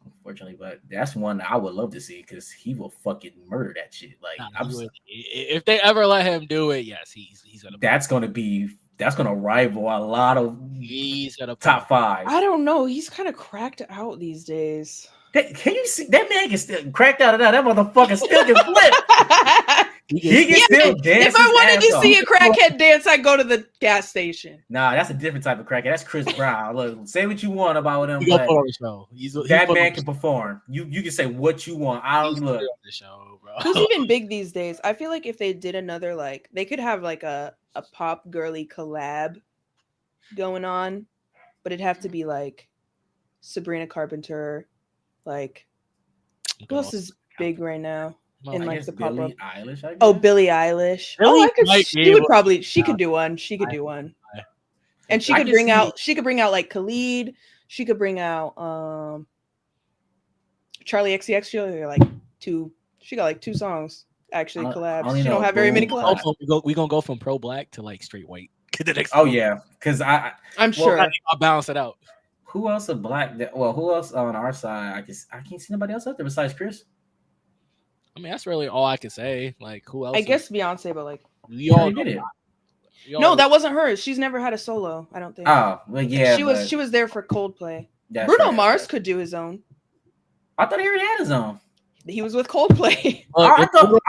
Speaker 2: unfortunately. But that's one I would love to see because he will fucking murder that shit. Like
Speaker 1: Nah,
Speaker 2: I'm
Speaker 1: he would- if they ever let him do it, yes, he's gonna.
Speaker 2: that's gonna rival a lot of
Speaker 1: He's gonna
Speaker 2: top five.
Speaker 3: I don't know. He's kind of cracked out these days.
Speaker 2: Can you see that man can still cracked out of that? That motherfucker still can flip. He can still dance.
Speaker 3: If I
Speaker 2: his
Speaker 3: wanted
Speaker 2: ass
Speaker 3: to
Speaker 2: off.
Speaker 3: see a crackhead dance, I'd go to the gas station.
Speaker 2: Nah, that's a different type of crackhead. That's Chris Brown. Look, say what you want about him,
Speaker 1: He gonna
Speaker 2: but
Speaker 1: put on the show. He's
Speaker 2: that
Speaker 1: put
Speaker 2: man
Speaker 1: on
Speaker 2: can perform. You can say what you want. I
Speaker 1: he's
Speaker 2: don't look.
Speaker 1: put on the show, bro.
Speaker 3: Who's even big these days? I feel like if they did another, like, they could have like a pop girly collab going on, but it'd have to be like Sabrina Carpenter. Like, who else is big right now?
Speaker 1: Well,
Speaker 3: in
Speaker 2: I
Speaker 3: like
Speaker 2: guess
Speaker 3: the pop
Speaker 2: Billie
Speaker 3: up?
Speaker 2: Eilish. I guess.
Speaker 3: Oh, Billie Eilish.
Speaker 1: Billie
Speaker 3: Oh, I could.
Speaker 1: might be
Speaker 3: She would
Speaker 1: able-
Speaker 3: probably. She
Speaker 1: Nah.
Speaker 3: could do one. She could do one. And she
Speaker 2: I
Speaker 3: could
Speaker 2: can
Speaker 3: bring
Speaker 2: see-
Speaker 3: out. She could bring out like Khalid. She could bring out Charlie XCX. She only got like two. She got like two songs actually
Speaker 2: I
Speaker 3: collabs.
Speaker 2: only
Speaker 3: She
Speaker 2: know
Speaker 3: don't have very many
Speaker 2: Boom.
Speaker 3: collabs.
Speaker 1: We gonna go from pro black to like straight white. The next
Speaker 2: Oh
Speaker 1: one.
Speaker 2: yeah, because
Speaker 3: I'm
Speaker 2: Well,
Speaker 3: sure.
Speaker 1: I'll balance it out.
Speaker 2: who else a black? Who else on our side? I can't see nobody else out there besides Chris.
Speaker 1: I mean, that's really all I can say. Like, who else?
Speaker 3: I guess Beyonce, but like,
Speaker 1: we all
Speaker 2: did it.
Speaker 3: no, that wasn't hers. She's never had a solo. I don't think.
Speaker 2: Oh well, yeah.
Speaker 3: she was there for Coldplay.
Speaker 2: That's
Speaker 3: Bruno
Speaker 2: right.
Speaker 3: Mars could do his own.
Speaker 2: I thought he already had his own.
Speaker 3: He was with Coldplay.
Speaker 2: I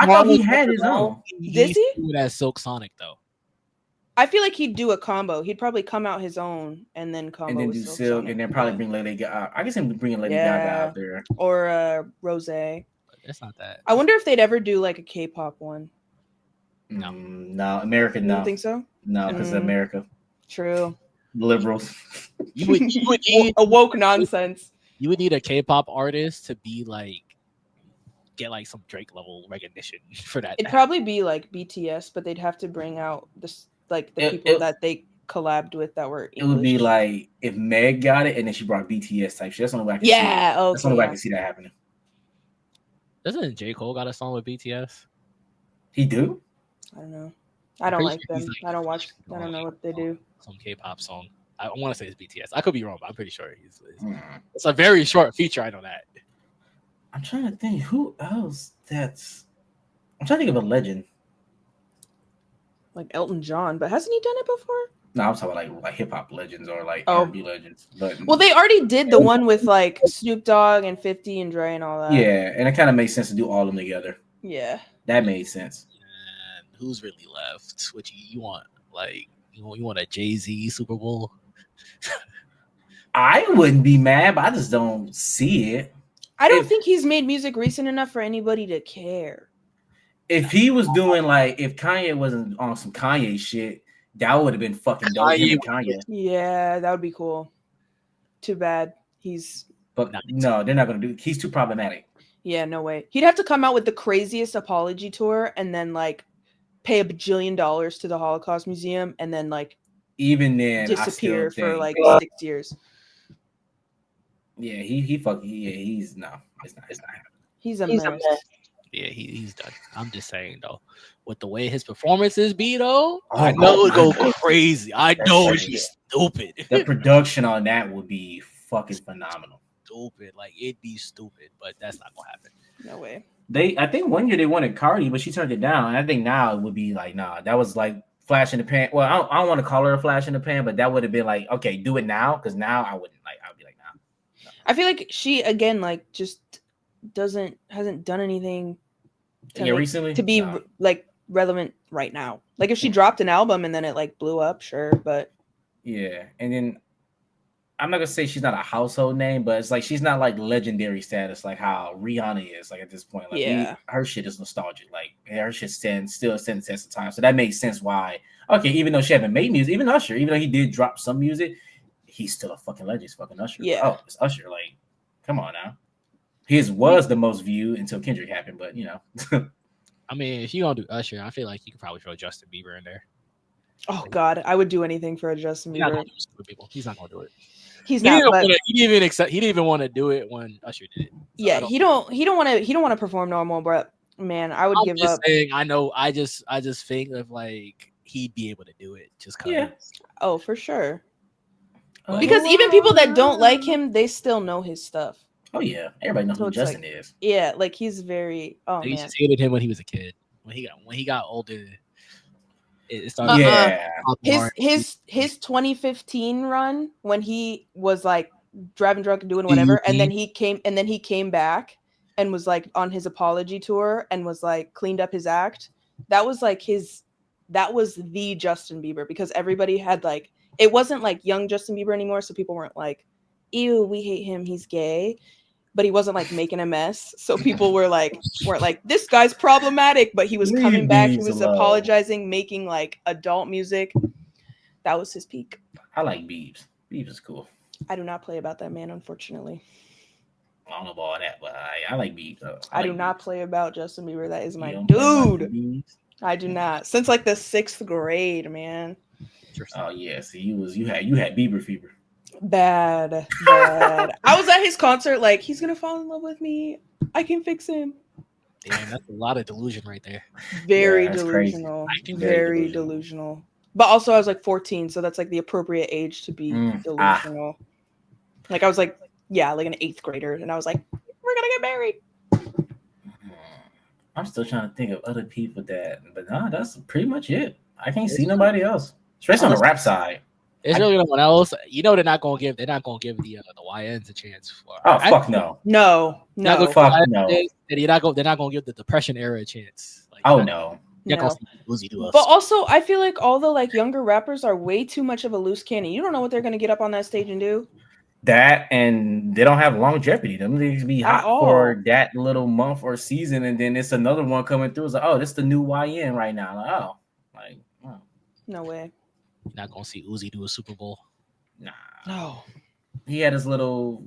Speaker 2: thought he had his own.
Speaker 3: Did he?
Speaker 1: Do it as Silk Sonic though.
Speaker 3: I feel like he'd do a combo. He'd probably come out his own and then combo
Speaker 2: And then
Speaker 3: with
Speaker 2: do
Speaker 3: Silk
Speaker 2: Silk,
Speaker 3: Sonic.
Speaker 2: and then probably bring Lady Gaga. I guess him bringing Lady Gaga out there.
Speaker 3: or Rose.
Speaker 1: It's not that.
Speaker 3: I wonder if they'd ever do like a K-pop one.
Speaker 1: No.
Speaker 2: No, America,
Speaker 3: You
Speaker 2: no,
Speaker 3: don't think so?
Speaker 2: no, because
Speaker 3: Mm.
Speaker 2: America
Speaker 3: True.
Speaker 2: liberals.
Speaker 1: You would need
Speaker 3: A woke nonsense.
Speaker 1: you would need a K-pop artist to be like get like some Drake level recognition for that.
Speaker 3: It'd probably be like BTS, but they'd have to bring out this like the
Speaker 2: It-
Speaker 3: people that they collabed with that were
Speaker 2: It would be
Speaker 3: English.
Speaker 2: like if Meg got it and then she brought BTS type shit. That's the only way I can see it.
Speaker 3: yeah,
Speaker 2: That's the only
Speaker 3: okay.
Speaker 2: way I
Speaker 3: Yeah.
Speaker 2: can see that happening.
Speaker 1: Doesn't J. Cole got a song with BTS?
Speaker 2: He do?
Speaker 3: I don't know. I don't
Speaker 1: Pretty
Speaker 3: like
Speaker 1: sure
Speaker 3: them.
Speaker 1: he's,
Speaker 3: I don't watch. I don't know what they do.
Speaker 1: Some K-pop song. I want to say it's BTS. I could be wrong, but I'm pretty sure
Speaker 2: Hmm.
Speaker 1: it's a very short feature. I know that.
Speaker 2: I'm trying to think who else I'm trying to think of a legend.
Speaker 3: Like Elton John, but hasn't he done it before?
Speaker 2: No, I'm talking about like hip hop legends or like
Speaker 3: Oh.
Speaker 2: R&B legends. But
Speaker 3: Well, they already did the one with like Snoop Dogg and 50 and Dre and all that.
Speaker 2: yeah, and it kind of makes sense to do all of them together.
Speaker 3: Yeah.
Speaker 2: That made sense.
Speaker 1: And who's really left? What you want? Like you want a Jay-Z Super Bowl?
Speaker 2: I wouldn't be mad, but I just don't see it.
Speaker 3: I don't
Speaker 2: If-
Speaker 3: think he's made music recent enough for anybody to care.
Speaker 2: If he was doing like, if Kanye wasn't on some Kanye shit, that would have been fucking dope. Him and Kanye.
Speaker 3: Yeah, that would be cool. Too bad. He's
Speaker 2: But
Speaker 1: Nice.
Speaker 2: no, they're not gonna do. He's too problematic.
Speaker 3: yeah, no way. He'd have to come out with the craziest apology tour and then like pay $1 bajillion to the Holocaust Museum and then like
Speaker 2: Even then,
Speaker 3: disappear
Speaker 2: I still
Speaker 3: for
Speaker 2: think,
Speaker 3: like 6 years.
Speaker 2: yeah, he fucking, yeah, he's no, it's not happening.
Speaker 3: He's a mess.
Speaker 1: Yeah, he's done. I'm just saying though, with the way his performances be though, I
Speaker 2: Oh,
Speaker 1: know it
Speaker 2: my
Speaker 1: go
Speaker 2: God.
Speaker 1: crazy. I
Speaker 2: That's
Speaker 1: know
Speaker 2: crazy.
Speaker 1: it's stupid.
Speaker 2: The production on that would be fucking phenomenal.
Speaker 1: Stupid. Like it'd be stupid, but that's not gonna happen.
Speaker 3: No way.
Speaker 2: I think one year they wanted Cardi, but she turned it down. And I think now it would be like, nah, that was like flash in the pan. Well, I don't want to call her a flash in the pan, but that would have been like, okay, do it now, because now I wouldn't like. I'd be like, nah.
Speaker 3: I feel like she again like just hasn't done anything to,
Speaker 2: Yeah,
Speaker 3: make-
Speaker 2: recently
Speaker 3: to be
Speaker 2: No.
Speaker 3: like relevant right now. Like if she dropped an album and then it like blew up, sure, but
Speaker 2: Yeah, and then I'm not gonna say she's not a household name, but it's like she's not like legendary status like how Rihanna is. Like at this point, like
Speaker 3: Yeah.
Speaker 2: her shit is nostalgic. Like her shit still stands the test of time. So that makes sense why. Okay, even though she haven't made music, even Usher, even though he did drop some music, he's still a fucking legend. He's fucking Usher.
Speaker 3: Yeah.
Speaker 2: Oh, it's Usher. Like, come on now. His was the most viewed until Kendrick happened, but you know.
Speaker 1: I mean, if you gonna do Usher, I feel like you could probably throw Justin Bieber in there.
Speaker 3: oh god, I would do anything for a Justin
Speaker 1: He's not
Speaker 3: Bieber.
Speaker 1: gonna do stupid people. He's not gonna do it.
Speaker 3: He's
Speaker 1: He
Speaker 3: not,
Speaker 1: didn't,
Speaker 3: but
Speaker 1: wanna, he didn't even accept. He didn't even want to do it when Usher did it. So
Speaker 3: yeah,
Speaker 1: I
Speaker 3: he don't want to perform normal, but man, I would
Speaker 1: I'm
Speaker 3: give
Speaker 1: just
Speaker 3: up.
Speaker 1: saying. I know. I just think of like he'd be able to do it just cause.
Speaker 2: Yeah.
Speaker 3: Oh, for sure.
Speaker 2: Oh,
Speaker 3: Because even people that don't like him, they still know his stuff.
Speaker 2: Oh yeah, everybody knows
Speaker 3: So
Speaker 2: who
Speaker 3: it's
Speaker 2: Justin
Speaker 3: like-
Speaker 2: is.
Speaker 3: Yeah, like he's very oh
Speaker 1: They
Speaker 3: man.
Speaker 1: just hated him when he was a kid. When he got older, it started.
Speaker 2: Yeah,
Speaker 3: His 2015 run when he was like driving drunk and doing whatever, and then he came back and was like on his apology tour and was like cleaned up his act. That was like that was the Justin Bieber, because everybody had like, it wasn't like young Justin Bieber anymore, so people weren't like, ew, we hate him, he's gay. But he wasn't like making a mess, so people weren't like, this guy's problematic. But he was
Speaker 2: Leave
Speaker 3: coming back, he
Speaker 2: Biebs
Speaker 3: was
Speaker 2: alone.
Speaker 3: apologizing, making like adult music. That was his peak.
Speaker 2: I like Biebs. Biebs is cool.
Speaker 3: I do not play about that man, unfortunately.
Speaker 2: I don't know about all that, but I like Biebs. Though.
Speaker 3: I do
Speaker 2: like
Speaker 3: not
Speaker 2: Biebs.
Speaker 3: play about Justin Bieber. That is
Speaker 2: You
Speaker 3: my
Speaker 2: don't play about
Speaker 3: dude.
Speaker 2: Biebs?
Speaker 3: I do not. Since like the 6th grade, man.
Speaker 2: Oh yeah, see, you had Bieber fever.
Speaker 3: Bad. I was at his concert, like, he's gonna fall in love with me. I can fix him.
Speaker 1: Damn, that's a lot of delusion right there.
Speaker 3: Very
Speaker 2: Yeah, that's crazy.
Speaker 3: delusional.
Speaker 1: I can-
Speaker 3: Very delusional. But also I was like 14, so that's like the appropriate age to be delusional. Like I was like, yeah, like an 8th grader, and I was like, we're gonna get married.
Speaker 2: I'm still trying to think of other people but nah, that's pretty much it. I can't see nobody else, especially on the rap side.
Speaker 1: There's really no one else. You know they're not gonna give the YNs a chance. For,
Speaker 2: Oh fuck no,
Speaker 3: No.
Speaker 1: Not gonna
Speaker 2: fuck
Speaker 1: give
Speaker 2: no.
Speaker 1: YNs, and they're not gonna give the Depression era a chance. Like,
Speaker 2: Oh
Speaker 1: you're
Speaker 2: no.
Speaker 1: not
Speaker 3: No.
Speaker 1: gonna see Uzi do us.
Speaker 3: But also, I feel like all the like younger rappers are way too much of a loose cannon. You don't know what they're gonna get up on that stage and do.
Speaker 2: That, and they don't have longevity. Them niggas be
Speaker 3: At
Speaker 2: hot
Speaker 3: all.
Speaker 2: for that little month or season, and then it's another one coming through. It's like, oh, this is the new YN right now. Like, oh,
Speaker 3: No way.
Speaker 1: You're not gonna see Uzi do a Super Bowl.
Speaker 2: nah.
Speaker 3: No.
Speaker 2: He had his little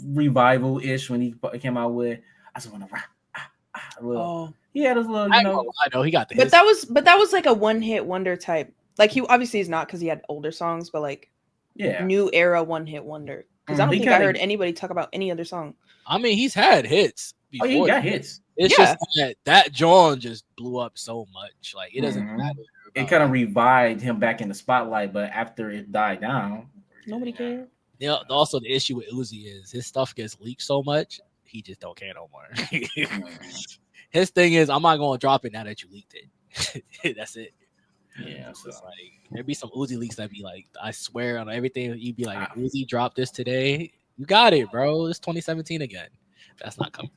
Speaker 2: revival ish when he came out with I just want to rap.
Speaker 3: Oh.
Speaker 2: He had his little,
Speaker 1: I know he got the
Speaker 3: But
Speaker 1: hits.
Speaker 3: that was like a one-hit wonder type. Like he obviously is not because he had older songs, but like
Speaker 2: yeah.
Speaker 3: new era one-hit wonder. Because I don't
Speaker 2: He
Speaker 3: think I
Speaker 2: kinda-
Speaker 3: heard anybody talk about any other song.
Speaker 1: I mean, he's had hits
Speaker 2: Oh,
Speaker 1: before.
Speaker 2: yeah, he got hits.
Speaker 1: It's
Speaker 3: Yeah.
Speaker 1: just that John just blew up so much. Like it doesn't
Speaker 2: Mhm.
Speaker 1: matter.
Speaker 2: It
Speaker 1: about-
Speaker 2: kind of revived him back in the spotlight, but after it died down,
Speaker 3: Nobody cared.
Speaker 1: Yeah, also the issue with Uzi is his stuff gets leaked so much, he just don't care no more. His thing is, I'm not gonna drop it now that you leaked it. That's it.
Speaker 2: Yeah, so
Speaker 1: It's like there'd be some Uzi leaks that be like, I swear on everything, you'd be like, Uzi dropped this today. You got it, bro. It's 2017 again. That's not coming.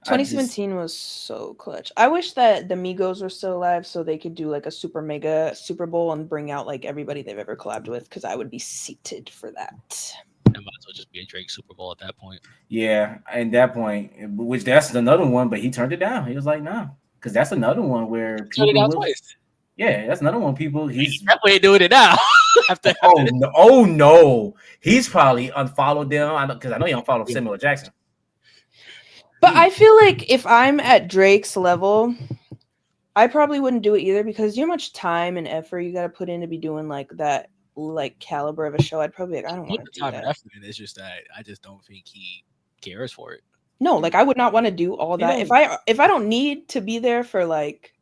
Speaker 3: 2017 was so clutch. I wish that the Migos were still alive so they could do like a super mega Super Bowl and bring out like everybody they've ever collabed with, because I would be seated for that.
Speaker 1: Them might as well just be a Drake Super Bowl at that point.
Speaker 2: Yeah, at that point, which that's another one, but he turned it down. He was like, no, because that's another one where
Speaker 1: Turned it
Speaker 2: people
Speaker 1: down
Speaker 2: will.
Speaker 1: twice.
Speaker 2: Yeah, that's another one. People, he's
Speaker 1: Definitely doing it now.
Speaker 2: oh no, he's probably unfollowed them. Because I know you unfollowed Samuel Jackson.
Speaker 3: But I feel like if I'm at Drake's level, I probably wouldn't do it either because you know how much time and effort you got to put in to be doing like that, like caliber of a show. I'd probably be like, I don't want to do
Speaker 1: time
Speaker 3: that.
Speaker 1: and effort. It's just that I just don't think he cares for it.
Speaker 3: No, like I would not want to do all that if I don't need to be there for like,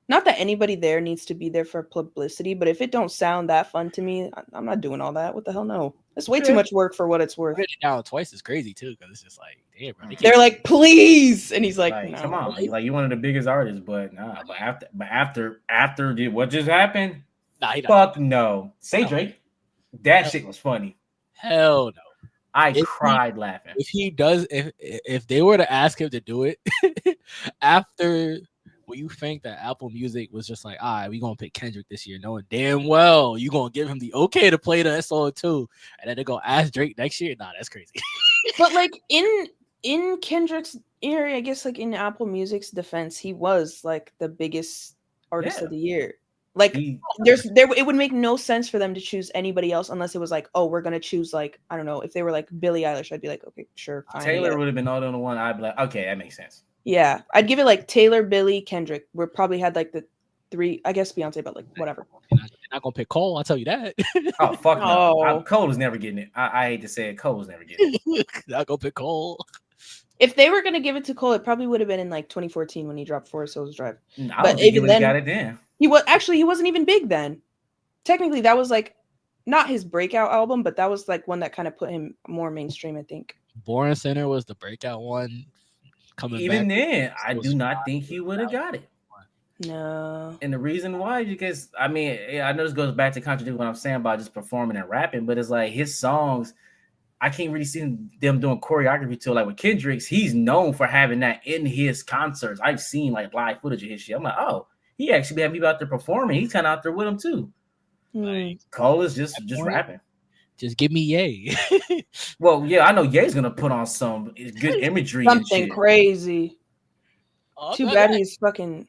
Speaker 3: not that anybody there needs to be there for publicity, but if it don't sound that fun to me, I'm not doing all that. What the hell? No, it's way too much work for what it's worth.
Speaker 1: Turning it down twice is crazy too because it's just like, damn, bro.
Speaker 3: They're like, please, and he's like, no.
Speaker 2: Come on, like you're one of the biggest artists, but nah. But after what just happened, fuck no. Say Drake, that shit was funny.
Speaker 1: Hell no.
Speaker 2: I cried laughing.
Speaker 1: If he does, if they were to ask him to do it after, will you think that Apple Music was just like, all right, we gonna pick Kendrick this year, knowing damn well you gonna give him the okay to play the song too, and then they're gonna ask Drake next year? Nah, that's crazy.
Speaker 3: But like in Kendrick's area, I guess like in Apple Music's defense, he was like the biggest artist of the year. Like it would make no sense for them to choose anybody else unless it was like, oh, we're gonna choose like, I don't know, if they were like Billie Eilish, I'd be like, okay, sure, fine.
Speaker 2: Taylor would have been all on the one. I'd be like, okay, that makes sense.
Speaker 3: Yeah, I'd give it like Taylor, Billie, Kendrick. We probably had like the three, I guess Beyonce, but like whatever.
Speaker 1: They're not gonna pick Cole. I'll tell you that.
Speaker 2: Oh fuck no! Cole was never getting it. I hate to say it, Cole was never getting it.
Speaker 1: Not gonna pick Cole.
Speaker 3: If they were gonna give it to Cole, it probably would have been in like 2014 when he dropped Forest Hills Drive.
Speaker 2: But even then, got it then.
Speaker 3: He wasn't even big then. Technically, that was like not his breakout album, but that was like one that kind of put him more mainstream, I think.
Speaker 1: Born Center was the breakout one.
Speaker 2: Even then, I do not think he would have got it.
Speaker 3: No.
Speaker 2: And the reason why is because, I mean, I know this goes back to contradict what I'm saying about just performing and rapping, but it's like his songs, I can't really see them doing choreography to, like with Kendrick's, he's known for having that in his concerts. I've seen like live footage of his shit. I'm like, oh, he actually had people out there performing. He's kind of out there with him too. Like, Cole is just rapping.
Speaker 1: Just give me Ye.
Speaker 2: Well, yeah, I know Ye's gonna put on some good imagery.
Speaker 3: Something crazy.
Speaker 1: Oh,
Speaker 3: too bad he's fucking.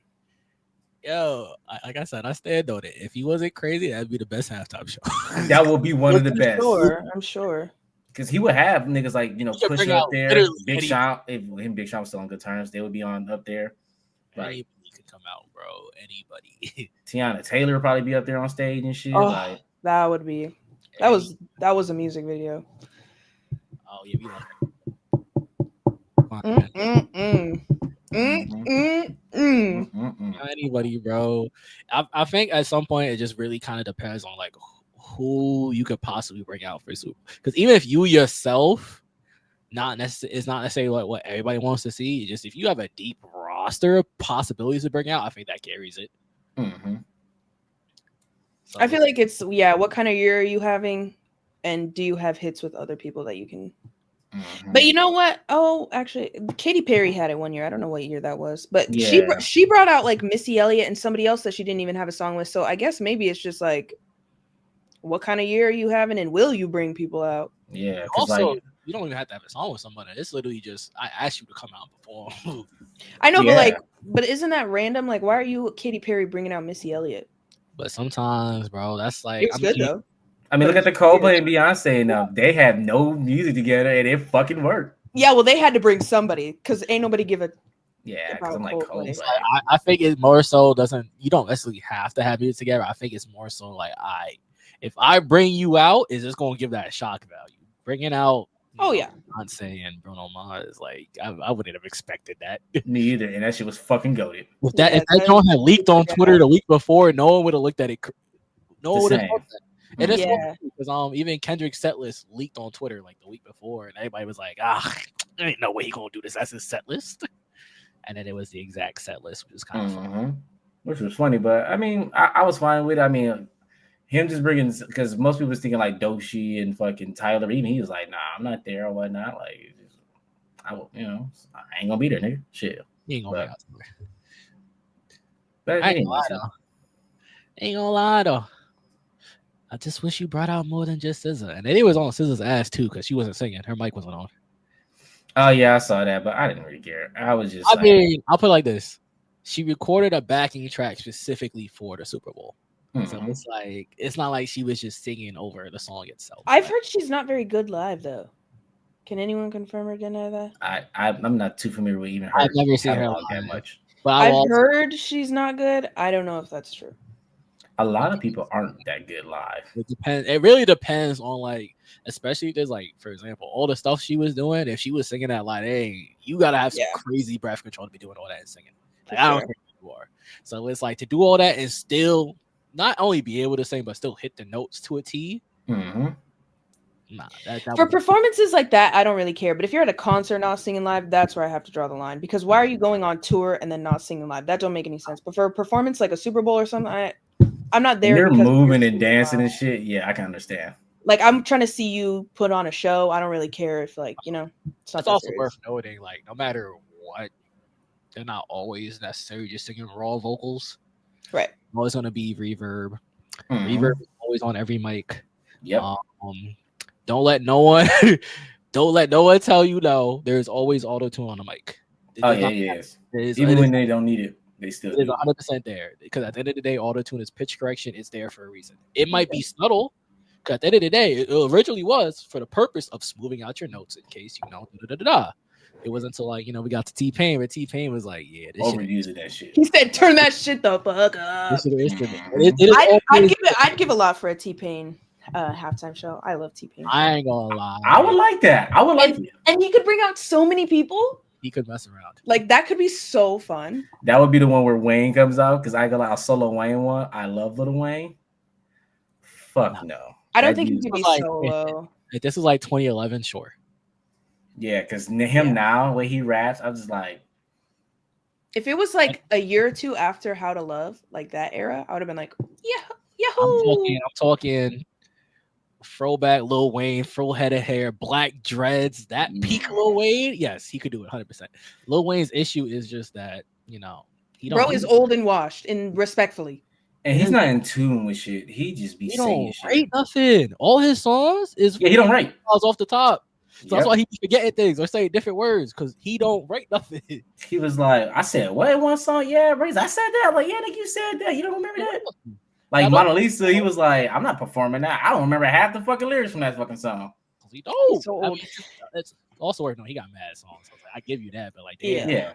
Speaker 1: Yo, like I said, I stand on it. If he wasn't crazy, that'd be the best halftime show.
Speaker 2: That would be one of the best.
Speaker 3: I'm sure.
Speaker 2: Because he would have niggas like, you know, Push up there, Big Sean. If him and Big Sean was still on good terms, they would be on up there.
Speaker 1: Anybody could come out, bro. Anybody.
Speaker 2: Tiana Taylor would probably be up there on stage and shit.
Speaker 3: Oh,
Speaker 2: like
Speaker 3: that would be. That was a music video.
Speaker 1: Oh yeah, anybody, bro. I think at some point it just really kind of depends on like who you could possibly bring out for Super. Because even if you yourself, it's not necessarily like what everybody wants to see. Just if you have a deep roster of possibilities to bring out, I think that carries it.
Speaker 2: Mm-hmm.
Speaker 3: So, I feel like it's what kind of year are you having, and do you have hits with other people that you can? Mm-hmm. But you know what? Oh, actually, Katy Perry had it one year. I don't know what year that was, but she brought out like Missy Elliott and somebody else that she didn't even have a song with. So I guess maybe it's just like, what kind of year are you having, and will you bring people out?
Speaker 2: Yeah.
Speaker 1: Also, you don't even have to have a song with somebody. It's literally just I asked you to come out before.
Speaker 3: I know, but isn't that random? Like, why are you Katy Perry bringing out Missy Elliott?
Speaker 1: But sometimes, bro, that's like
Speaker 3: it's good though.
Speaker 2: I mean, look at the Coldplay and Beyonce now. They have no music together and it fucking worked.
Speaker 3: Yeah, well, they had to bring somebody because ain't nobody give a.
Speaker 2: Yeah, because I'm like Coldplay.
Speaker 1: I think it more so doesn't. You don't necessarily have to have music together. I think it's more so like if I bring you out, is just gonna give that shock value. Bringing out. Beyonce and Bruno Mars, like I wouldn't have expected that.
Speaker 2: Me either, and that shit was fucking goated.
Speaker 1: If that song had leaked on Twitter the week before, no one would have looked at it. No one would have thought that. And it's funny because even Kendrick's set list leaked on Twitter like the week before, and everybody was like, there ain't no way he gonna do this. That's his set list. And then it was the exact set list, which was kind of fun.
Speaker 2: Which was funny, but I mean, I was fine with it. I mean, him just bringing, because most people was thinking like Doechii and fucking Tyler. Even he was like, nah, I'm not there or whatnot. Like, I ain't gonna be there, nigga. Shit.
Speaker 1: He ain't gonna be out
Speaker 2: there.
Speaker 1: I ain't gonna lie though. I just wish you brought out more than just SZA. And then it was on SZA's ass too because she wasn't singing. Her mic wasn't on.
Speaker 2: Oh yeah, I saw that, but I didn't really care. I was just
Speaker 1: I
Speaker 2: like,
Speaker 1: mean, I'll put it like this: she recorded a backing track specifically for the Super Bowl. So
Speaker 2: mhm.
Speaker 1: it's like it's not like she was just singing over the song itself.
Speaker 3: I've heard she's not very good live though. Can anyone confirm or deny that?
Speaker 2: I'm not too familiar with even her
Speaker 1: I've never seen her
Speaker 2: catalog that
Speaker 1: live.
Speaker 2: much.
Speaker 1: But I
Speaker 3: I've
Speaker 1: will also,
Speaker 3: heard she's not good. I don't know if that's true.
Speaker 2: A lot of people aren't that good live.
Speaker 1: it depends. It really depends on like, especially if there's like, for example, all the stuff she was doing. If she was singing that like, hey, you gotta have some
Speaker 3: Yeah.
Speaker 1: crazy breath control to be doing all that and singing.
Speaker 3: For
Speaker 1: Like, I don't
Speaker 3: sure.
Speaker 1: think you are. So it's like to do all that and still not only be able to sing, but still hit the notes to a T.
Speaker 2: Mm-hmm.
Speaker 1: Nah, that
Speaker 3: For
Speaker 1: would-
Speaker 3: performances like that, I don't really care. But if you're at a concert not singing live, that's where I have to draw the line. Because why are you going on tour and then not singing live? That don't make any sense. But for a performance like a Super Bowl or something, I'm not there.
Speaker 2: They're
Speaker 3: because
Speaker 2: moving
Speaker 3: you're
Speaker 2: and
Speaker 3: singing
Speaker 2: dancing
Speaker 3: live.
Speaker 2: and shit. Yeah, I can understand.
Speaker 3: Like I'm trying to see you put on a show. I don't really care if it's not
Speaker 1: It's
Speaker 3: that
Speaker 1: also
Speaker 3: serious.
Speaker 1: worth noting, like, no matter what, they're not always necessarily just singing raw vocals.
Speaker 3: Right.
Speaker 1: Always gonna be reverb.
Speaker 2: Mhm.
Speaker 1: Reverb is always on every mic.
Speaker 2: Yep.
Speaker 1: Don't let no one tell you no. There's always auto tune on the mic.
Speaker 2: Oh yeah, yes.
Speaker 1: It
Speaker 2: Even when they don't need it, they still
Speaker 1: is
Speaker 2: do.
Speaker 1: 100% there because at the end of the day, auto tune is pitch correction. It's there for a reason. It might be subtle. Because at the end of the day, it originally was for the purpose of smoothing out your notes in case you know. It wasn't until like we got to T-Pain, but T-Pain was like, yeah, this shit.
Speaker 2: Overusing that shit.
Speaker 3: He said, "Turn that shit the fuck up."
Speaker 1: This shit is
Speaker 2: Mhm.
Speaker 1: it is
Speaker 3: I'd give a lot for a T-Pain halftime show. I love T-Pain.
Speaker 1: I ain't gonna lie.
Speaker 2: I would like that. I would like it.
Speaker 3: And he could bring out so many people.
Speaker 1: He could mess around.
Speaker 3: Like that could be so fun.
Speaker 2: That would be the one where Wayne comes out because I got like a solo Wayne one. I love Little Wayne. Fuck no.
Speaker 3: I don't
Speaker 2: That
Speaker 3: think he
Speaker 2: dude-
Speaker 3: could be
Speaker 1: Like,
Speaker 3: solo.
Speaker 1: If this is like 2011, sure.
Speaker 2: Yeah, because him now when he raps, I'm just like,
Speaker 3: If it was like a year or two after How to Love, like that era, I would have been like, yeah,
Speaker 1: I'm
Speaker 3: yahoo.
Speaker 1: talking throwback Lil Wayne, full head of hair, black dreads, that peak Lil Wayne. Yes, he could do it 100%. Lil Wayne's issue is just that, he don't
Speaker 3: Bro is old and washed, and respectfully.
Speaker 2: and he's not in tune with shit. He just be
Speaker 1: he
Speaker 2: singing
Speaker 1: don't
Speaker 2: shit.
Speaker 1: write nothing. All his songs is
Speaker 2: Yeah, he don't write.
Speaker 1: off the top. So that's
Speaker 2: Yep.
Speaker 1: why he be forgetting things or saying different words because he don't write nothing.
Speaker 2: He was like, I said, what in one song? Yeah, Raise. I said that. Like, yeah, nigga, you said that. You don't remember that? Like
Speaker 1: I don't-
Speaker 2: Mona Lisa, he was like, I'm not performing that. I don't remember half the fucking lyrics from that fucking song.
Speaker 1: He don't.
Speaker 3: He's so
Speaker 1: I
Speaker 3: old.
Speaker 1: mean, it's also worth knowing he got mad songs. So I give you that, but like, damn.
Speaker 2: Yeah.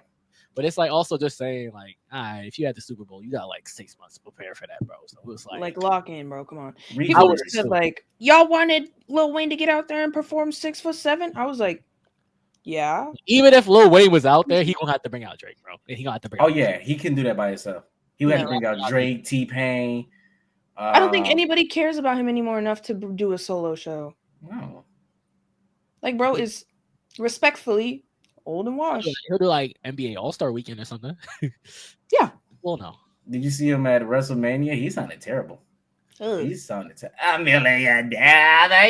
Speaker 1: But it's like also just saying like, all right, if you had the Super Bowl, you got like 6 months to prepare for that, bro. So it was like,
Speaker 3: Lock in, bro. Come on.
Speaker 2: Read
Speaker 3: People
Speaker 2: the
Speaker 1: was
Speaker 3: just said
Speaker 2: lyrics.
Speaker 3: like, y'all wanted Lil Wayne to get out there and perform 6'7". I was like, yeah.
Speaker 1: even if Lil Wayne was out there, he gonna have to bring out Drake, bro. And he gonna have to bring.
Speaker 2: Oh
Speaker 1: out
Speaker 2: yeah, he can do that by himself. He would have to
Speaker 3: No.
Speaker 2: bring out Drake, T-Pain.
Speaker 3: I don't think anybody cares about him anymore enough to do a solo show.
Speaker 2: No.
Speaker 3: Like, bro is respectfully old and washed.
Speaker 1: He'll do like NBA All Star Weekend or something.
Speaker 3: Yeah.
Speaker 1: Well, no.
Speaker 2: Did you see him at WrestleMania? He sounded terrible.
Speaker 3: Ugh.
Speaker 2: He sounded $1 million. I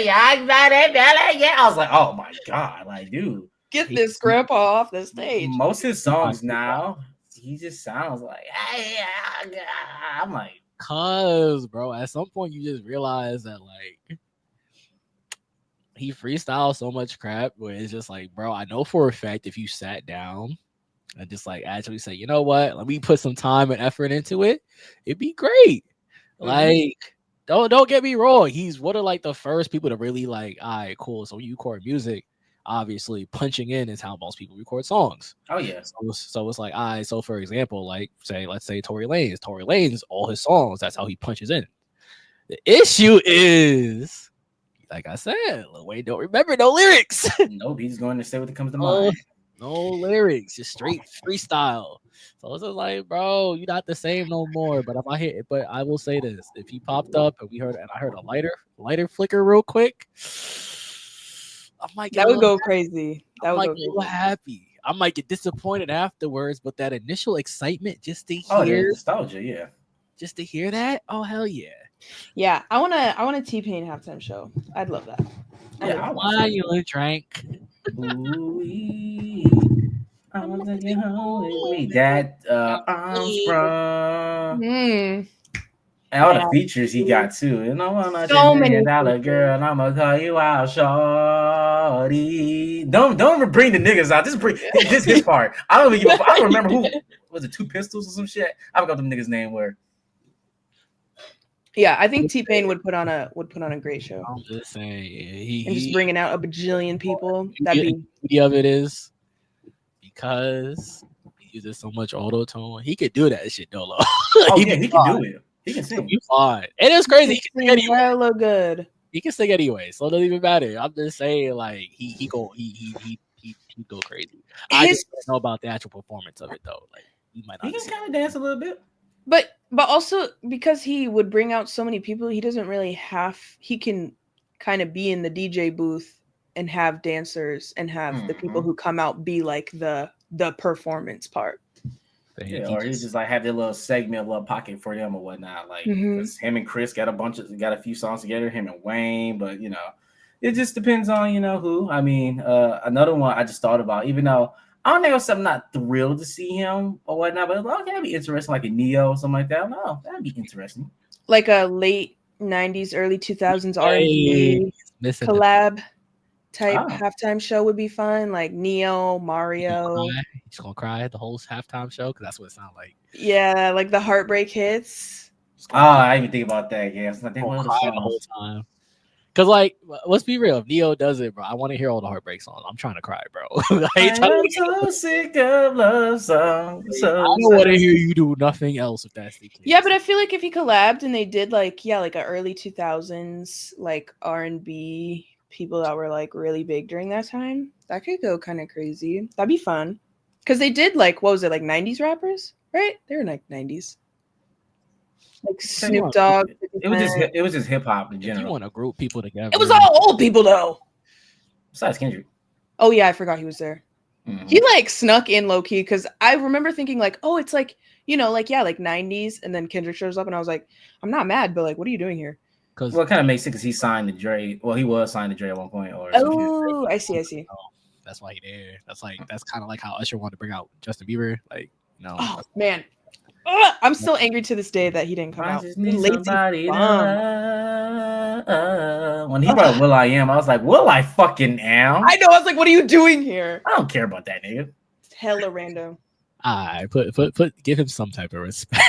Speaker 2: was like, oh my god, like, dude.
Speaker 3: Get this grandpa off the stage.
Speaker 2: Most of his songs now, he just sounds like, I'm like,
Speaker 1: Cause, bro, at some point you just realize that like he freestyles so much crap where it's just like, bro, I know for a fact if you sat down and just like actually say, you know what, let me put some time and effort into it, it'd be great. Like, don't get me wrong, he's one of like the first people to really like, all right, cool. So when you record music, obviously punching in is how most people record songs.
Speaker 2: oh yeah.
Speaker 1: So it's like, all right, so for example, like let's say Tory Lanez, all his songs, that's how he punches in. The issue is, like I said, Lil Wayne don't remember no lyrics.
Speaker 2: Nope, he's going to say what comes to
Speaker 1: Oh,
Speaker 2: mind.
Speaker 1: no lyrics, just straight freestyle. So it's just like, bro, you're not the same no more. But I will say this: if he popped up and I heard a lighter flicker real quick, I might get
Speaker 3: That
Speaker 1: a
Speaker 3: would
Speaker 1: little
Speaker 3: go crazy. That
Speaker 1: I
Speaker 3: would
Speaker 1: might
Speaker 3: go
Speaker 1: get a little
Speaker 3: crazy.
Speaker 1: happy. I might get disappointed afterwards, but that initial excitement just to
Speaker 2: Oh,
Speaker 1: hear,
Speaker 2: there's nostalgia, yeah.
Speaker 1: that, oh hell yeah!
Speaker 3: Yeah, I want a T-Pain halftime show. I'd love that.
Speaker 2: Yeah, I
Speaker 1: Why
Speaker 2: want
Speaker 1: you drank?
Speaker 2: Ooh-wee. I want to get home with me. That Armstrong.
Speaker 3: Mm.
Speaker 2: And all the
Speaker 3: Yeah.
Speaker 2: features he got too. You know, I'm not
Speaker 3: So
Speaker 2: $1
Speaker 3: many
Speaker 2: million girl, and I'ma call you out, shorty. Don't even bring the niggas out. Just bring this his part. I don't even give a, I don't remember who was it. Two Pistols or some shit. I forgot them niggas' name were.
Speaker 3: Yeah, I think T-Pain would put on a great show.
Speaker 1: I'm just saying,
Speaker 3: And just bringing out a bajillion people. That'd be
Speaker 1: the beauty of it is because he uses so much auto tone. He could do that shit, Dolo.
Speaker 2: Oh
Speaker 1: He
Speaker 2: yeah,
Speaker 1: be
Speaker 2: he can
Speaker 1: fine.
Speaker 2: do it. He can
Speaker 1: He'll
Speaker 2: sing.
Speaker 1: be fine. And it's crazy. He can sing anyway.
Speaker 3: hella good.
Speaker 1: He can sing anyway, so it doesn't even matter. I'm just saying, like he go crazy. I
Speaker 3: His-
Speaker 1: just don't know about the actual performance of it though. Like he might
Speaker 2: He
Speaker 1: not.
Speaker 2: can kind of dance a little bit.
Speaker 3: But also because he would bring out so many people, he doesn't really have. He can kind of be in the DJ booth and have dancers and have the people who come out be like the performance part.
Speaker 2: Yeah, or he just like have their little segment, little pocket for them or whatnot. Like 'cause him and Chris got a few songs together, him and Wayne, but you know, it just depends on who. I mean, another one I just thought about, even though I don't think I'm not thrilled to see him or whatnot, but okay, that'd be interesting, like a Neo or something like that. No, that'd be interesting.
Speaker 3: Like a late 90s, early 2000s R&B collab type halftime show would be fun. Like Neo, Mario.
Speaker 1: He's gonna cry the whole halftime show because that's what it sounds like.
Speaker 3: Yeah, like the heartbreak hits.
Speaker 2: I didn't even think about that. Yeah, it's not
Speaker 1: the whole time. Cause like, let's be real. If Neo does it, bro, I want to hear all the heartbreak songs. I'm trying to cry, bro. I'm
Speaker 2: so sick of love songs.
Speaker 1: I don't want to hear you do nothing else if that's the case.
Speaker 3: Yeah, but I feel like if he collabed and they did like a early 2000s like R&B people that were like really big during that time, that could go kind of crazy. That'd be fun. Because they did like, what was it, like 90s rappers, right? They were like 90s. Like Snoop Dogg.
Speaker 2: It was just hip hop in general.
Speaker 1: If you want to group people together.
Speaker 3: It was all old people though.
Speaker 2: Besides Kendrick.
Speaker 3: Oh yeah, I forgot he was there. He like snuck in low key because I remember thinking like, oh, it's like, like 90s, and then Kendrick shows up and I was like, I'm not mad, but like, what are you doing here?
Speaker 2: Well, it kind of makes sense because he signed to Dre. Well, he was signed to Dre at one point.
Speaker 3: I see.
Speaker 1: That's why he there. That's kind of like how Usher wanted to bring out Justin Bieber. Like, no.
Speaker 3: Oh man, I'm still angry to this day that he didn't come out.
Speaker 2: When he brought Will I Am, I was like, Will I fucking am?
Speaker 3: I know. I was like, what are you doing here?
Speaker 2: I don't care about that nigga.
Speaker 3: It's hella random.
Speaker 1: I give him some type of respect.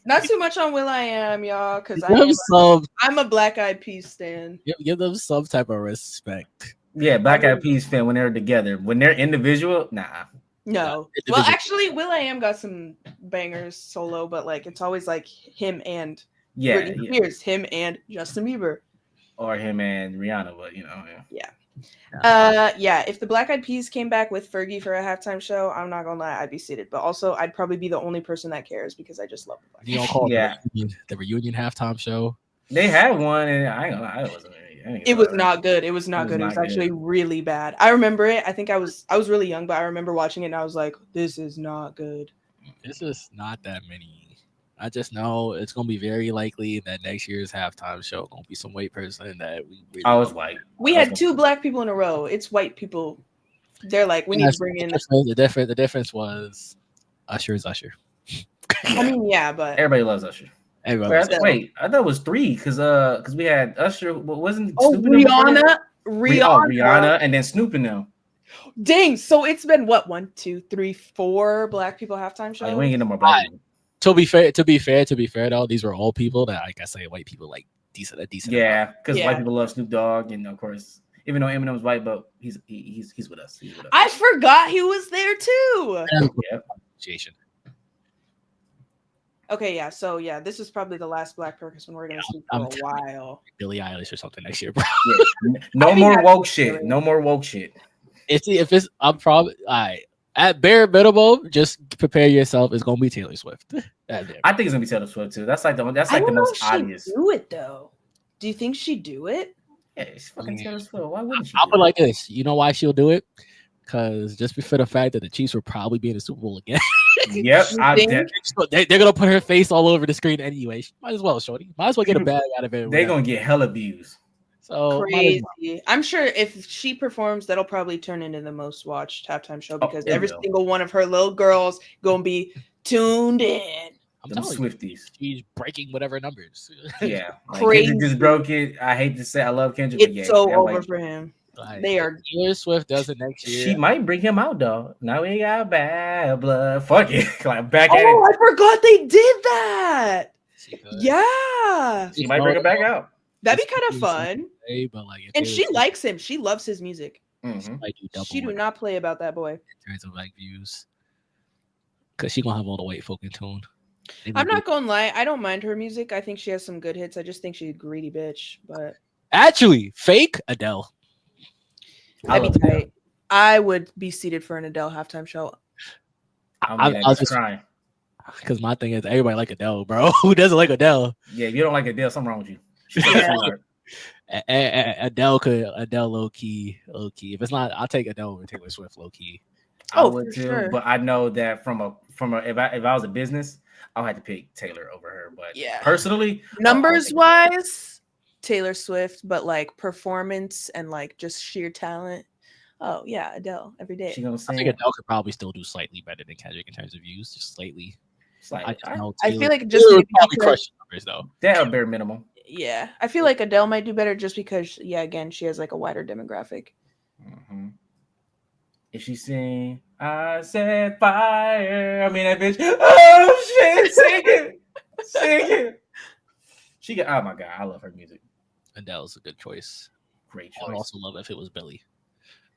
Speaker 3: Not too much on Will I Am, y'all, because I'm a Black Eyed Peas stan.
Speaker 1: Give them some type of respect.
Speaker 2: Yeah, Black Eyed Peas fan when they're together. When they're individual, nah.
Speaker 3: No. Well, actually, Will I Am got some bangers solo, but like it's always like him and Britney Spears, him and Justin Bieber,
Speaker 2: or him and Rihanna. But
Speaker 3: yeah. If the Black Eyed Peas came back with Fergie for a halftime show, I'm not gonna lie, I'd be seated. But also, I'd probably be the only person that cares because I just love the Black Eyed Peas.
Speaker 1: You don't call it the reunion halftime show?
Speaker 2: They had one, and I ain't gonna lie,
Speaker 3: it was not good. It was not good. It was actually really bad. I remember it. I think I was really young, but I remember watching it and I was like, this is not good.
Speaker 1: It's just not that many. I just know it's gonna be very likely that next year's halftime show gonna be some white person that we really
Speaker 2: I was white.
Speaker 3: We had two black people in a row. It's white people. They're like, we need to bring in
Speaker 1: the difference was Usher is Usher.
Speaker 3: I mean, yeah, but
Speaker 2: everybody loves Usher. Wait, I thought it was three because we had Usher. Wasn't Rihanna, and then Snoop and them.
Speaker 3: Dang! So it's been what 1, 2, 3, 4 black people halftime shows.
Speaker 2: We ain't getting no more black people.
Speaker 1: To be fair though, these were all people that, like I say, white people like decent.
Speaker 2: Yeah, because white people love Snoop Dogg, and of course, even though Eminem's white, but he's with us.
Speaker 3: I forgot he was there too.
Speaker 2: Yeah.
Speaker 1: Jason.
Speaker 3: Okay, yeah. So yeah, this is probably the last black person we're gonna see for a while.
Speaker 1: Billie Eilish or something next year, bro.
Speaker 2: Yeah. No more woke shit. No more woke shit.
Speaker 1: I'm probably at bare minimum, just prepare yourself. It's gonna be Taylor Swift.
Speaker 2: I think it's gonna be Taylor Swift too. That's like the most obvious.
Speaker 3: Do it though. Do you think she'd do it?
Speaker 2: Yeah, it's fucking Taylor Swift. Why wouldn't she?
Speaker 1: I'll put it like this. You know why she'll do it? Because just for the fact that the Chiefs will probably be in the Super Bowl again.
Speaker 2: Yep,
Speaker 1: they're gonna put her face all over the screen anyway. Might as well, shorty. Might as well get a bag out of it.
Speaker 2: They're gonna get hella views.
Speaker 1: So
Speaker 3: crazy. I'm sure if she performs, that'll probably turn into the most watched halftime show because every single one of her little girls gonna be tuned in.
Speaker 1: I'm
Speaker 2: Them
Speaker 1: telling you,
Speaker 2: Swifties.
Speaker 1: she's breaking whatever numbers.
Speaker 2: Yeah. Like
Speaker 3: Crazy.
Speaker 2: Kendrick just broke it. I hate to say I love Kendrick, but
Speaker 3: It's
Speaker 2: yeah,
Speaker 3: so
Speaker 2: that
Speaker 3: over
Speaker 2: white-
Speaker 3: for him.
Speaker 1: Like,
Speaker 3: They
Speaker 1: if
Speaker 3: are.
Speaker 1: Taylor Swift does it next year.
Speaker 2: She might bring him out though. Now we got bad blood. Fuck it. Like back at
Speaker 3: Oh,
Speaker 2: it.
Speaker 3: I forgot they did that.
Speaker 1: She could.
Speaker 3: Yeah,
Speaker 2: She might bring it back out.
Speaker 3: that'd be
Speaker 1: It's
Speaker 3: kind of
Speaker 1: confusing.
Speaker 3: fun.
Speaker 1: Hey, but like, if
Speaker 3: And
Speaker 1: Taylor
Speaker 3: she
Speaker 1: Swift
Speaker 3: likes him. She loves his music.
Speaker 2: Mhm.
Speaker 1: might do double
Speaker 3: She do
Speaker 1: in
Speaker 3: not play about that boy.
Speaker 1: terms of like views, because she gonna have all the white folk in tune. They
Speaker 3: I'm
Speaker 1: might
Speaker 3: not
Speaker 1: do-
Speaker 3: gonna lie. I don't mind her music. I think she has some good hits. I just think she's a greedy bitch. But
Speaker 1: actually fake Adele.
Speaker 2: I
Speaker 3: that'd
Speaker 2: love
Speaker 3: be
Speaker 2: Adele.
Speaker 3: tight. I would be seated for an Adele halftime show.
Speaker 2: I mean,
Speaker 1: I was
Speaker 2: just
Speaker 1: just
Speaker 2: crying.
Speaker 1: because my thing is everybody like Adele, bro. Who doesn't like Adele?
Speaker 2: Yeah, if you don't like Adele, something wrong with you. She's such a
Speaker 3: Yeah.
Speaker 2: sweetheart.
Speaker 1: Adele low key. If it's not, I'll take Adele over Taylor Swift low key.
Speaker 2: I
Speaker 3: Oh,
Speaker 2: would
Speaker 3: for
Speaker 2: too,
Speaker 3: sure.
Speaker 2: but I know that from a if I was a business, I would have to pick Taylor over her. But
Speaker 3: Yeah.
Speaker 2: personally,
Speaker 3: Numbers
Speaker 2: I'll take
Speaker 3: wise, Taylor Swift, but like performance and like just sheer talent. Oh yeah, Adele every
Speaker 2: Adele.
Speaker 3: day.
Speaker 2: She gonna
Speaker 1: I
Speaker 2: sing.
Speaker 1: think Adele could probably still do slightly better than Kendrick in terms of views, just slightly.
Speaker 2: It's like,
Speaker 1: I just know
Speaker 3: I
Speaker 1: Taylor,
Speaker 3: feel like just
Speaker 1: Taylor would
Speaker 3: maybe
Speaker 1: probably
Speaker 3: because-
Speaker 1: crush the numbers though.
Speaker 2: that bare minimum.
Speaker 3: yeah, I feel like Adele might do better just because yeah, again, she has like a wider demographic.
Speaker 2: Mhm. If she sing, I said fire. I mean that bitch. Oh shit, sing it, sing it. She got. Oh my god, I love her music.
Speaker 1: Adele's a good choice.
Speaker 2: Great
Speaker 1: I would
Speaker 2: choice.
Speaker 1: also love if it was Billy.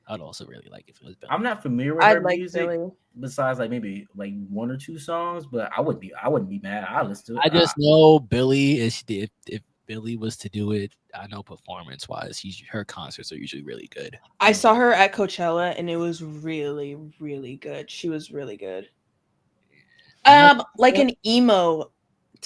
Speaker 1: I'd also really like if it was Billy.
Speaker 2: I'm not familiar with
Speaker 3: I'd
Speaker 2: her
Speaker 3: like
Speaker 2: music
Speaker 3: Billy.
Speaker 2: besides like maybe like one or two songs, but I wouldn't be mad. I listen to it.
Speaker 1: I just know Billy is if Billy was to do it, I know performance wise, her concerts are usually really good.
Speaker 3: I saw her at Coachella and it was really, really good. She was really good. Like an emo,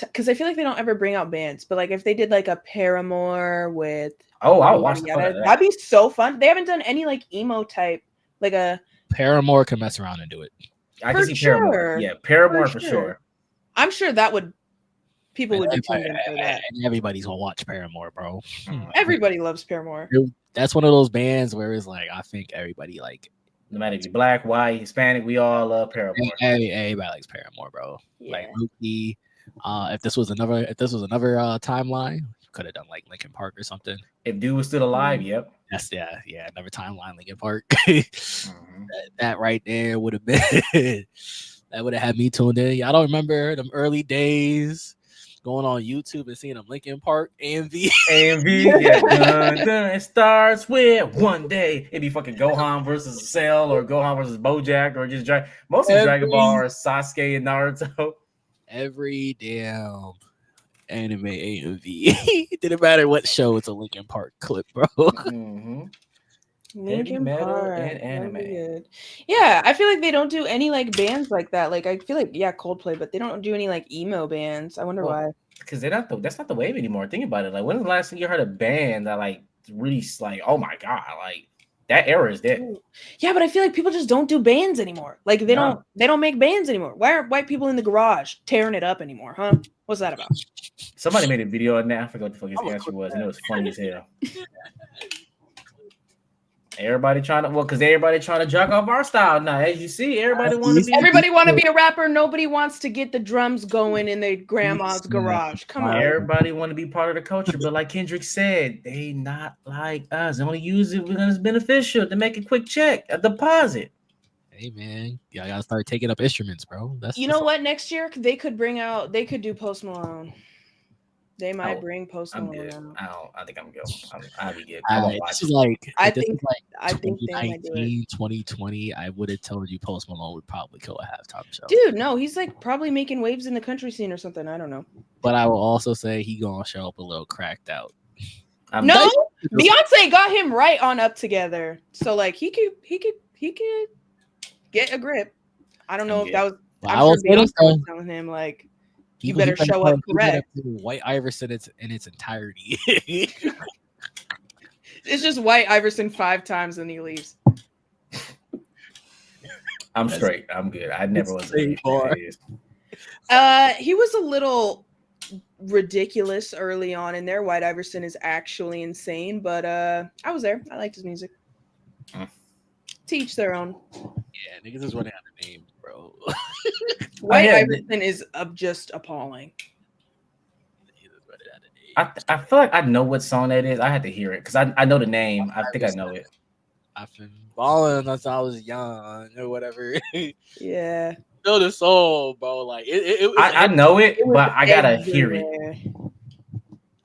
Speaker 3: because I feel like they don't ever bring out bands, but like if they did like a Paramore with
Speaker 2: Oh, I'll
Speaker 3: yada,
Speaker 2: watch the fuck
Speaker 3: yada,
Speaker 2: out of that.
Speaker 3: that'd be so fun. They haven't done any like emo type, like a.
Speaker 1: Paramore can mess around and do it.
Speaker 2: I
Speaker 3: for
Speaker 2: can see Paramore.
Speaker 3: sure.
Speaker 2: Yeah, Paramore
Speaker 3: For
Speaker 2: for
Speaker 3: sure.
Speaker 2: sure.
Speaker 3: I'm sure that would. People would be tuned in for
Speaker 1: And
Speaker 3: that.
Speaker 1: everybody's gonna watch Paramore, bro.
Speaker 3: Everybody loves Paramore.
Speaker 1: That's one of those bands where it's like I think everybody like
Speaker 2: No matter if you're black, white, Hispanic, we all love Paramore.
Speaker 1: everybody likes Paramore, bro. Like
Speaker 3: Yeah.
Speaker 1: Mookie. If this was another timeline, could have done like Linkin Park or something.
Speaker 2: If dude was still alive, yep.
Speaker 1: That's another timeline, Linkin Park.
Speaker 2: Mhm.
Speaker 1: that right there would have been that would have had me tuned in. Y'all don't remember them early days going on YouTube and seeing them Linkin Park AMV.
Speaker 2: AMV, yeah. Dun, dun, it starts with one day. It'd be fucking Gohan versus Cell or Gohan versus Bojack or just mostly Dragon Ball or Sasuke and Naruto.
Speaker 1: Every damn anime AMV. Didn't matter what show, it's a Linkin Park clip, bro.
Speaker 2: Mhm.
Speaker 3: Linkin
Speaker 2: metal
Speaker 3: Park,
Speaker 2: and
Speaker 3: that'd be
Speaker 2: anime.
Speaker 3: good. Yeah, I feel like they don't do any like bands like that. Like I feel like Coldplay, but they don't do any like emo bands. I wonder
Speaker 2: Well,
Speaker 3: why.
Speaker 2: Because that's not the wave anymore. Think about it. Like, when was the last time you heard a band that like really like, oh my god, like that era is dead.
Speaker 3: Yeah, but I feel like people just don't do bands anymore. Like they
Speaker 2: No.
Speaker 3: don't make bands anymore. Why aren't white people in the garage tearing it up anymore? Huh? What's that about?
Speaker 2: Somebody made a video on that. I forgot what the fuck his answer was, and it was funny as hell. Everybody trying to jack off our style now. As you see, everybody want to be.
Speaker 3: Everybody want to be a rapper. Nobody wants to get the drums going in their grandma's
Speaker 1: Yeah.
Speaker 3: garage. Come on.
Speaker 2: Everybody want to be part of the culture, but like Kendrick said, they not like us. They only use it when it's beneficial to make a quick check, a deposit.
Speaker 1: Hey man, y'all gotta start taking up instruments, bro.
Speaker 3: You know what? Next year they could do Post Malone. They might
Speaker 2: Oh,
Speaker 3: bring Post
Speaker 2: I'm
Speaker 3: Malone
Speaker 2: good.
Speaker 3: out.
Speaker 2: I think I'm good. I'll be good. I won't watch
Speaker 1: This
Speaker 2: it.
Speaker 1: is like
Speaker 3: I
Speaker 1: if this
Speaker 3: think-
Speaker 1: was like
Speaker 3: I think they might do it.
Speaker 1: 2020, I would have told you Post Malone would probably kill a halftime show.
Speaker 3: Dude, no, he's like probably making waves in the country scene or something. I don't know.
Speaker 1: But I will also say he gonna show up a little cracked out.
Speaker 2: I'm
Speaker 3: No,
Speaker 2: good.
Speaker 3: Beyonce got him right on up together. So like he could get a grip. I don't know if that was.
Speaker 1: But
Speaker 3: I'm
Speaker 1: I will
Speaker 3: sure
Speaker 1: say this
Speaker 3: Beyonce was
Speaker 1: though.
Speaker 3: telling him like,
Speaker 1: He
Speaker 3: You better show up correct.
Speaker 1: White Iverson in its entirety.
Speaker 3: it's just White Iverson 5 times and he leaves.
Speaker 2: I'm straight. I'm good. I never was.
Speaker 1: Same bar.
Speaker 3: He was a little ridiculous early on in there. White Iverson is actually insane, but I was there. I liked his music.
Speaker 2: Mm.
Speaker 3: To each their own.
Speaker 1: Yeah, niggas is running out of name. bro.
Speaker 3: White
Speaker 2: yeah,
Speaker 3: Iverson is just appalling.
Speaker 2: I feel like I know what song that is. I had to hear it because I know the name. I think I know it.
Speaker 1: I've been balling since I was young or whatever.
Speaker 3: Yeah.
Speaker 1: Know the soul, bro. Like
Speaker 2: I know it,
Speaker 3: It was
Speaker 2: but I gotta hear it.
Speaker 3: everywhere.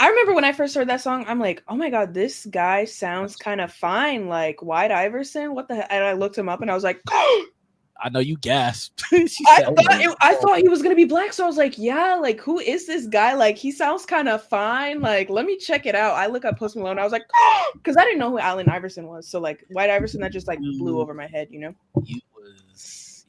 Speaker 3: I remember when I first heard that song, I'm like, oh my God, this guy sounds kind of fine. Like White Iverson. What the heck? And I looked him up and I was like,
Speaker 1: I know you gasped. She
Speaker 3: I
Speaker 1: said,
Speaker 3: thought he was gonna be black. So I was like, yeah, like who is this guy? Like he sounds kind of fine. Like, let me check it out. I look up Post Malone. I was like, because I didn't know who Allen Iverson was. So like White Iverson, that just like blew over my head, you know?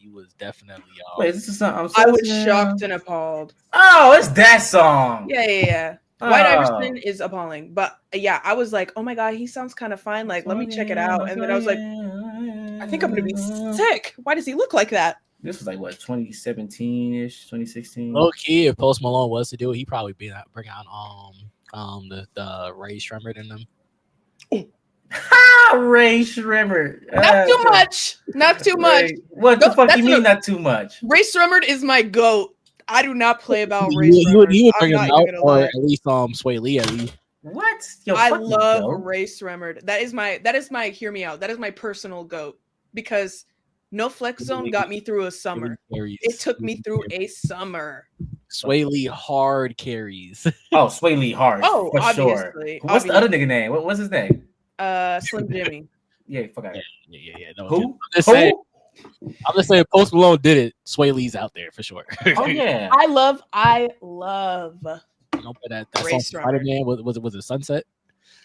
Speaker 1: You was definitely
Speaker 2: Wait, this is something.
Speaker 3: I was shocked and appalled.
Speaker 2: Oh, it's that song.
Speaker 3: Yeah. White Iverson is appalling. But yeah, I was like, oh my God, he sounds kind of fine. Like, let me check it out. And then I was like, I think I'm gonna be sick. Why does he look like that?
Speaker 2: This was like what 2017-ish, 2016.
Speaker 1: low key. If Post Malone was to do it, he'd probably bring out the Ray Shremmerd in them.
Speaker 2: Ha! Ray Shremmerd.
Speaker 3: Not too much. Not too much.
Speaker 2: What
Speaker 3: No,
Speaker 2: the fuck
Speaker 3: that's
Speaker 2: you mean
Speaker 3: a-
Speaker 2: not too much?
Speaker 3: Ray Shremmerd is my goat. I do not play about Ray
Speaker 1: You would
Speaker 3: Shremmerd.
Speaker 1: bring
Speaker 3: I'm
Speaker 1: him
Speaker 3: not
Speaker 1: out,
Speaker 3: even gonna
Speaker 1: or
Speaker 3: lie.
Speaker 1: at least Sway Lee at least.
Speaker 2: What? Yo,
Speaker 3: I
Speaker 2: fuck you,
Speaker 3: love
Speaker 2: yo.
Speaker 3: Ray Shremmerd. That is my hear me out. That is my personal goat because No Flex Zone got me through a summer. It took me through a summer.
Speaker 1: Sway Lee hard carries.
Speaker 2: Oh, Sway Lee hard.
Speaker 3: Oh,
Speaker 2: for sure.
Speaker 3: obviously.
Speaker 2: What's the other nigga name? What's his name?
Speaker 3: Slim Jimmy.
Speaker 2: Yeah, fuck out.
Speaker 1: Yeah. No,
Speaker 2: Who?
Speaker 1: I'm just saying, Post Malone did it. Sway Lee's out there for sure.
Speaker 2: Oh yeah.
Speaker 3: I love
Speaker 1: Don't put that
Speaker 3: Ray
Speaker 1: song
Speaker 3: Shremmerd.
Speaker 1: Spider-Man was it Sunset?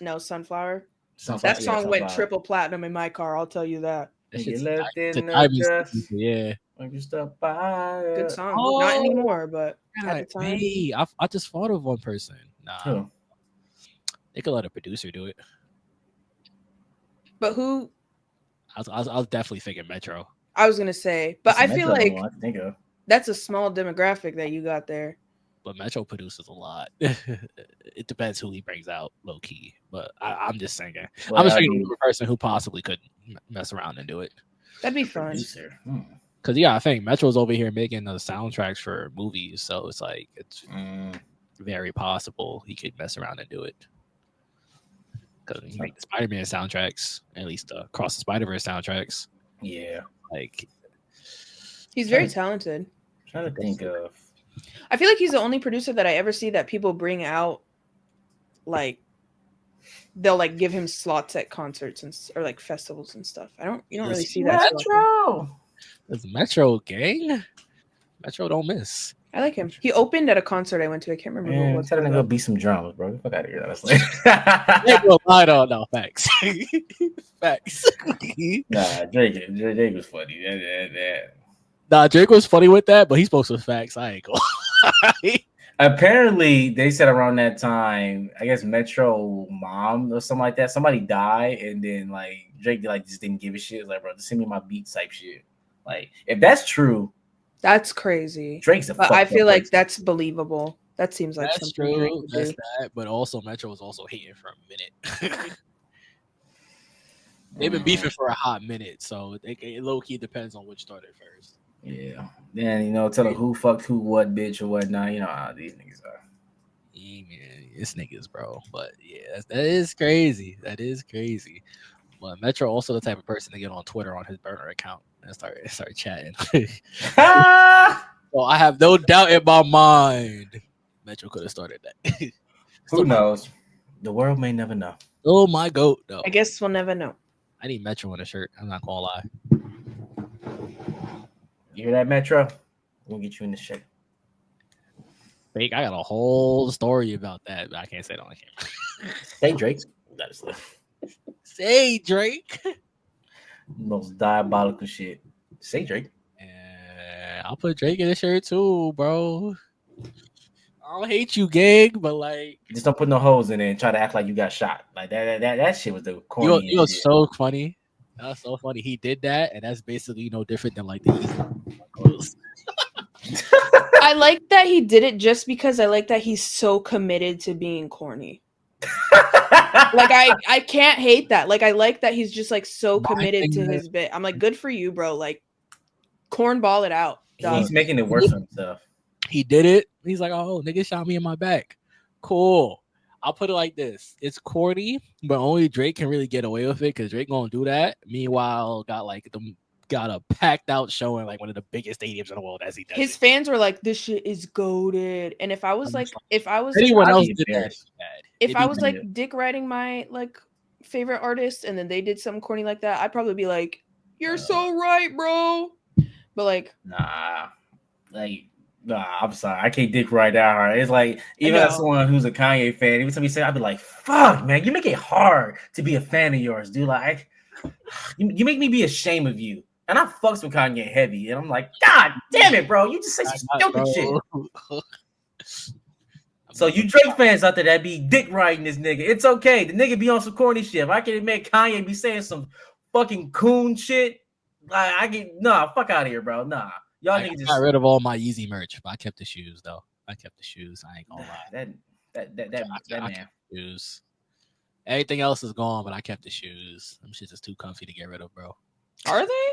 Speaker 3: No Sunflower.
Speaker 2: Sounds
Speaker 3: That
Speaker 2: like-
Speaker 3: song
Speaker 2: yeah,
Speaker 3: went
Speaker 2: sounds
Speaker 3: triple platinum in my car. I'll tell you that.
Speaker 1: That
Speaker 2: like- You
Speaker 1: shit's
Speaker 2: left
Speaker 1: it's a
Speaker 2: in the
Speaker 1: diamond
Speaker 2: dust.
Speaker 1: stick, yeah.
Speaker 2: When you stop by.
Speaker 3: Good song.
Speaker 1: Oh.
Speaker 3: Not anymore, but at
Speaker 1: God,
Speaker 3: the time.
Speaker 1: hey, I just thought of one person. Nah,
Speaker 2: Who?
Speaker 1: they could let a producer do it.
Speaker 3: But who?
Speaker 1: I was definitely thinking Metro.
Speaker 3: I was gonna say, but I
Speaker 2: That's
Speaker 3: feel
Speaker 2: another
Speaker 3: like
Speaker 2: one I can think of.
Speaker 3: that's a small demographic that you got there.
Speaker 1: But Metro produces a lot. It depends who he brings out, low key. But I'm just saying.
Speaker 2: Well,
Speaker 1: I'm just
Speaker 2: I
Speaker 1: thinking
Speaker 2: mean,
Speaker 1: of a person who possibly could mess around and do it.
Speaker 3: That'd be fun.
Speaker 2: producer.
Speaker 1: Because yeah, I think Metro's over here making the soundtracks for movies, so it's like it's very possible he could mess around and do it. Because he make the Spider-Man soundtracks, at least the Across the Spider-Verse soundtracks.
Speaker 2: Yeah.
Speaker 1: Like
Speaker 3: He's very talented.
Speaker 2: I'm trying to think of.
Speaker 3: I feel like he's the only producer that I ever see that people bring out, like they'll like give him slots at concerts and or like festivals and stuff. You don't really see that. too often.
Speaker 2: Metro.
Speaker 1: this Metro gang, Metro don't miss.
Speaker 3: I like him. He opened at a concert I went to. I can't remember what it
Speaker 2: Man,
Speaker 3: was.
Speaker 2: tell him to
Speaker 3: though.
Speaker 2: go beat some drums, bro. Get the fuck out of here, honestly.
Speaker 1: They will lie though, no facts. Facts.
Speaker 2: Nah, Drake was funny.
Speaker 1: Nah, Drake was funny with that, but he spoke some facts. I ain't gonna lie.
Speaker 2: Apparently, they said around that time, I guess Metro mom or something like that, somebody died, and then like Drake like just didn't give a shit. Like, bro, just send me my beats type shit. Like, if that's true,
Speaker 3: That's crazy.
Speaker 2: Drake's a
Speaker 3: But
Speaker 2: fucked
Speaker 3: I
Speaker 2: up
Speaker 3: feel like
Speaker 2: person.
Speaker 3: that's believable. That seems like
Speaker 1: That's
Speaker 3: something Drake
Speaker 1: true.
Speaker 3: would
Speaker 1: That's
Speaker 3: do.
Speaker 1: that. But also, Metro was also hating for a minute. They've been beefing for a hot minute, so it low key depends on which started first.
Speaker 2: Yeah. Then tell her who fucked who, what bitch or whatnot. You know how these niggas are.
Speaker 1: Yeah, man, it's niggas, bro. But yeah, that is crazy. That is crazy. But Metro also the type of person to get on Twitter on his burner account and start chatting. So I have no doubt in my mind Metro could have started that.
Speaker 2: Who knows? The world may never know.
Speaker 1: Oh my goat, though.
Speaker 3: I guess we'll never know.
Speaker 1: I need Metro in a shirt. I'm not gonna lie.
Speaker 2: You hear that, Metro? We'll get you in the shit.
Speaker 1: Fake. I got a whole story about that, but I can't say it on camera.
Speaker 2: Hey, Drake. That is the
Speaker 1: Say Drake.
Speaker 2: most diabolical shit. Say Drake.
Speaker 1: And I'll put Drake in the shirt too, bro. I don't hate you, gang, but like
Speaker 2: Just don't put no holes in it and try to act like you got shot. Like that shit was the corny.
Speaker 1: you know so funny. That's so funny. He did that, and that's basically no different than like the East.
Speaker 3: I like that he did it just because I like that he's so committed to being corny. Like I can't hate that. Like I like that he's just like so
Speaker 1: My
Speaker 3: committed
Speaker 1: thing
Speaker 3: to
Speaker 1: is-
Speaker 3: his bit. I'm like, good for you, bro. Like cornball it out. Dog.
Speaker 2: He's making it worse for himself.
Speaker 1: He did it. He's like, oh, nigga shot me in my back. Cool. I'll put it like this. It's corny, but only Drake can really get away with it because Drake gonna do that. Meanwhile, got a packed out show in like one of the biggest stadiums in the world as he does.
Speaker 3: His fans were like, "This shit is goated." And if I was
Speaker 1: anyone else did that,
Speaker 2: embarrassed.
Speaker 3: if I was like dick riding my like favorite artist, and then they did something corny like that, I'd probably be like, "You're so right, bro." But like,
Speaker 2: Nah, I'm sorry, I can't dick right that hard. It's like even as someone who's a Kanye fan, every time you say, I'd be like, "Fuck, man, you make it hard to be a fan of yours, dude." Like, you make me be ashamed of you. And I fucks with Kanye heavy, and I'm like, God damn it, bro, you just say some stupid shit. So you Drake fans out there that be dick riding this nigga, it's okay. The nigga be on some corny shit. If I can admit Kanye be saying some fucking coon shit, fuck out of here, bro. Nah. Y'all niggas just
Speaker 1: got rid of all my Yeezy merch, but I kept the shoes though. I kept the shoes. I ain't gonna lie.
Speaker 2: That man.
Speaker 1: Shoes. Everything else is gone, but I kept the shoes. Them shits is too comfy to get rid of, bro.
Speaker 3: Are they?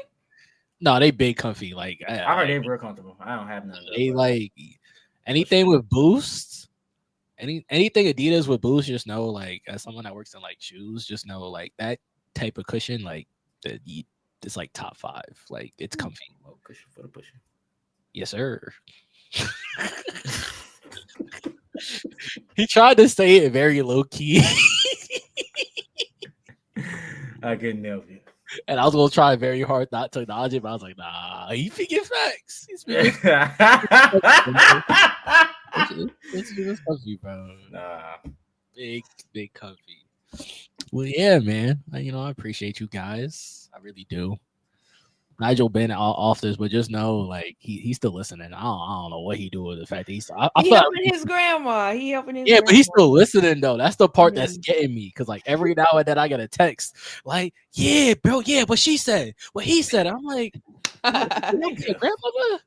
Speaker 1: No, they big comfy. Like
Speaker 2: I heard they real comfortable. I don't have none of those.
Speaker 1: They like anything with boosts. Anything Adidas with boosts, just know like as someone that works in like shoes, just know like that type of cushion, like it's like top 5. Like it's comfy.
Speaker 2: Oh, cushion for the pushing.
Speaker 1: Yes, sir. He tried to say it very low key.
Speaker 2: I couldn't help you.
Speaker 1: And I was gonna try very hard not to acknowledge it, but I was like, nah, he speaking facts. He's speaking it's comfy, bro.
Speaker 2: Nah.
Speaker 1: Big comfy. Well, yeah, man. I appreciate you guys. I really do. Nigel been off this, but just know, like, he's still listening. I don't know what he do with the fact that he's. I feel
Speaker 3: helping his grandma. He helping his.
Speaker 1: Yeah,
Speaker 3: grandma.
Speaker 1: but he's still listening though. That's the part that's getting me because like every now and then I get a text like, "Yeah, bro, yeah, what she said, what he said." I'm like, grandmother.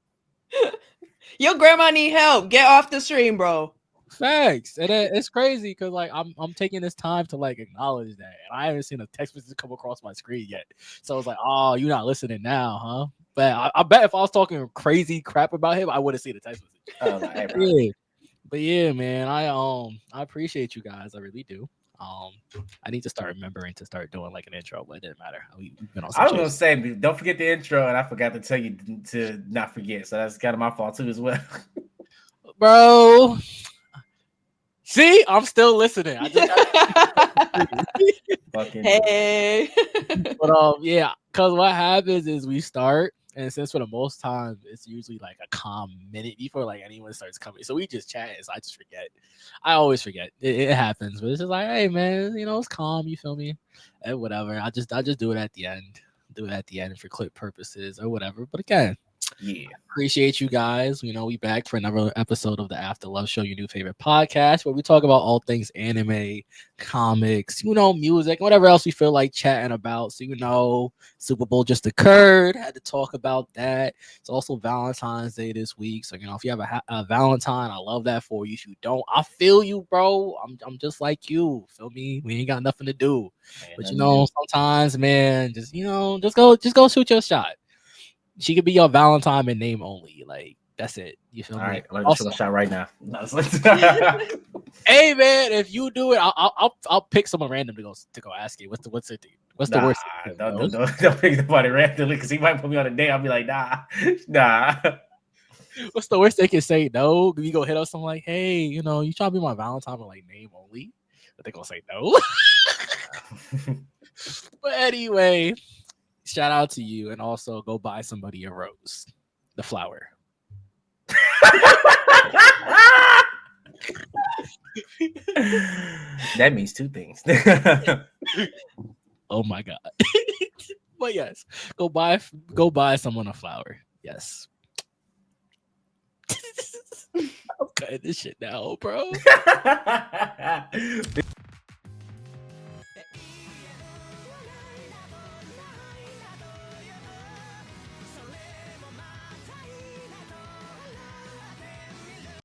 Speaker 3: Your grandma need help. Get off the stream, bro.
Speaker 1: Facts, and it's crazy because like I'm taking this time to like acknowledge that, and I haven't seen a text message come across my screen yet. So it's like, oh, you're not listening now, huh? But I bet if I was talking crazy crap about him, I would have seen the text message. Yeah. But yeah, man, I appreciate you guys. I really do. I need to start remembering to start doing like an intro, but it didn't matter.
Speaker 2: I was gonna say, don't forget the intro, and I forgot to tell you to not forget. So that's kind of my fault too, as well,
Speaker 1: bro. See, I'm still listening. I just
Speaker 3: hey.
Speaker 1: But yeah, because what happens is we start, and since for the most time it's usually like a calm minute before like anyone starts coming, so we just chat. So I just forget. I always forget. It happens, but it's just like, hey man, it's calm. You feel me? And whatever. I just do it at the end. Do it at the end for clip purposes or whatever. But again.
Speaker 2: Yeah,
Speaker 1: appreciate you guys. We back for another episode of the After Love Show, your new favorite podcast, where we talk about all things anime, comics, music, whatever else we feel like chatting about. So Super Bowl just occurred. Had to talk about that. It's also Valentine's Day this week. So if you have a Valentine, I love that for you. If you don't, I feel you, bro. I'm just like you. Feel me? We ain't got nothing to do. But sometimes, man, just go shoot your shot. She could be your Valentine in name only. Like, that's it. You feel me?
Speaker 2: All right, let's shoot a shot right now.
Speaker 1: Hey man, if you do it, I'll pick someone random to go ask you. What's the worst?
Speaker 2: Don't pick somebody randomly because he might put me on a date. I'll be like, nah.
Speaker 1: What's the worst they can say? No, you go hit up something like, hey, you try to be my Valentine with like name only, but they gonna say no. But anyway. Shout out to you, and also go buy somebody a rose, the flower.
Speaker 2: That means two things.
Speaker 1: Oh my god! But yes, go buy someone a flower. Yes. I'm cutting this shit now, bro.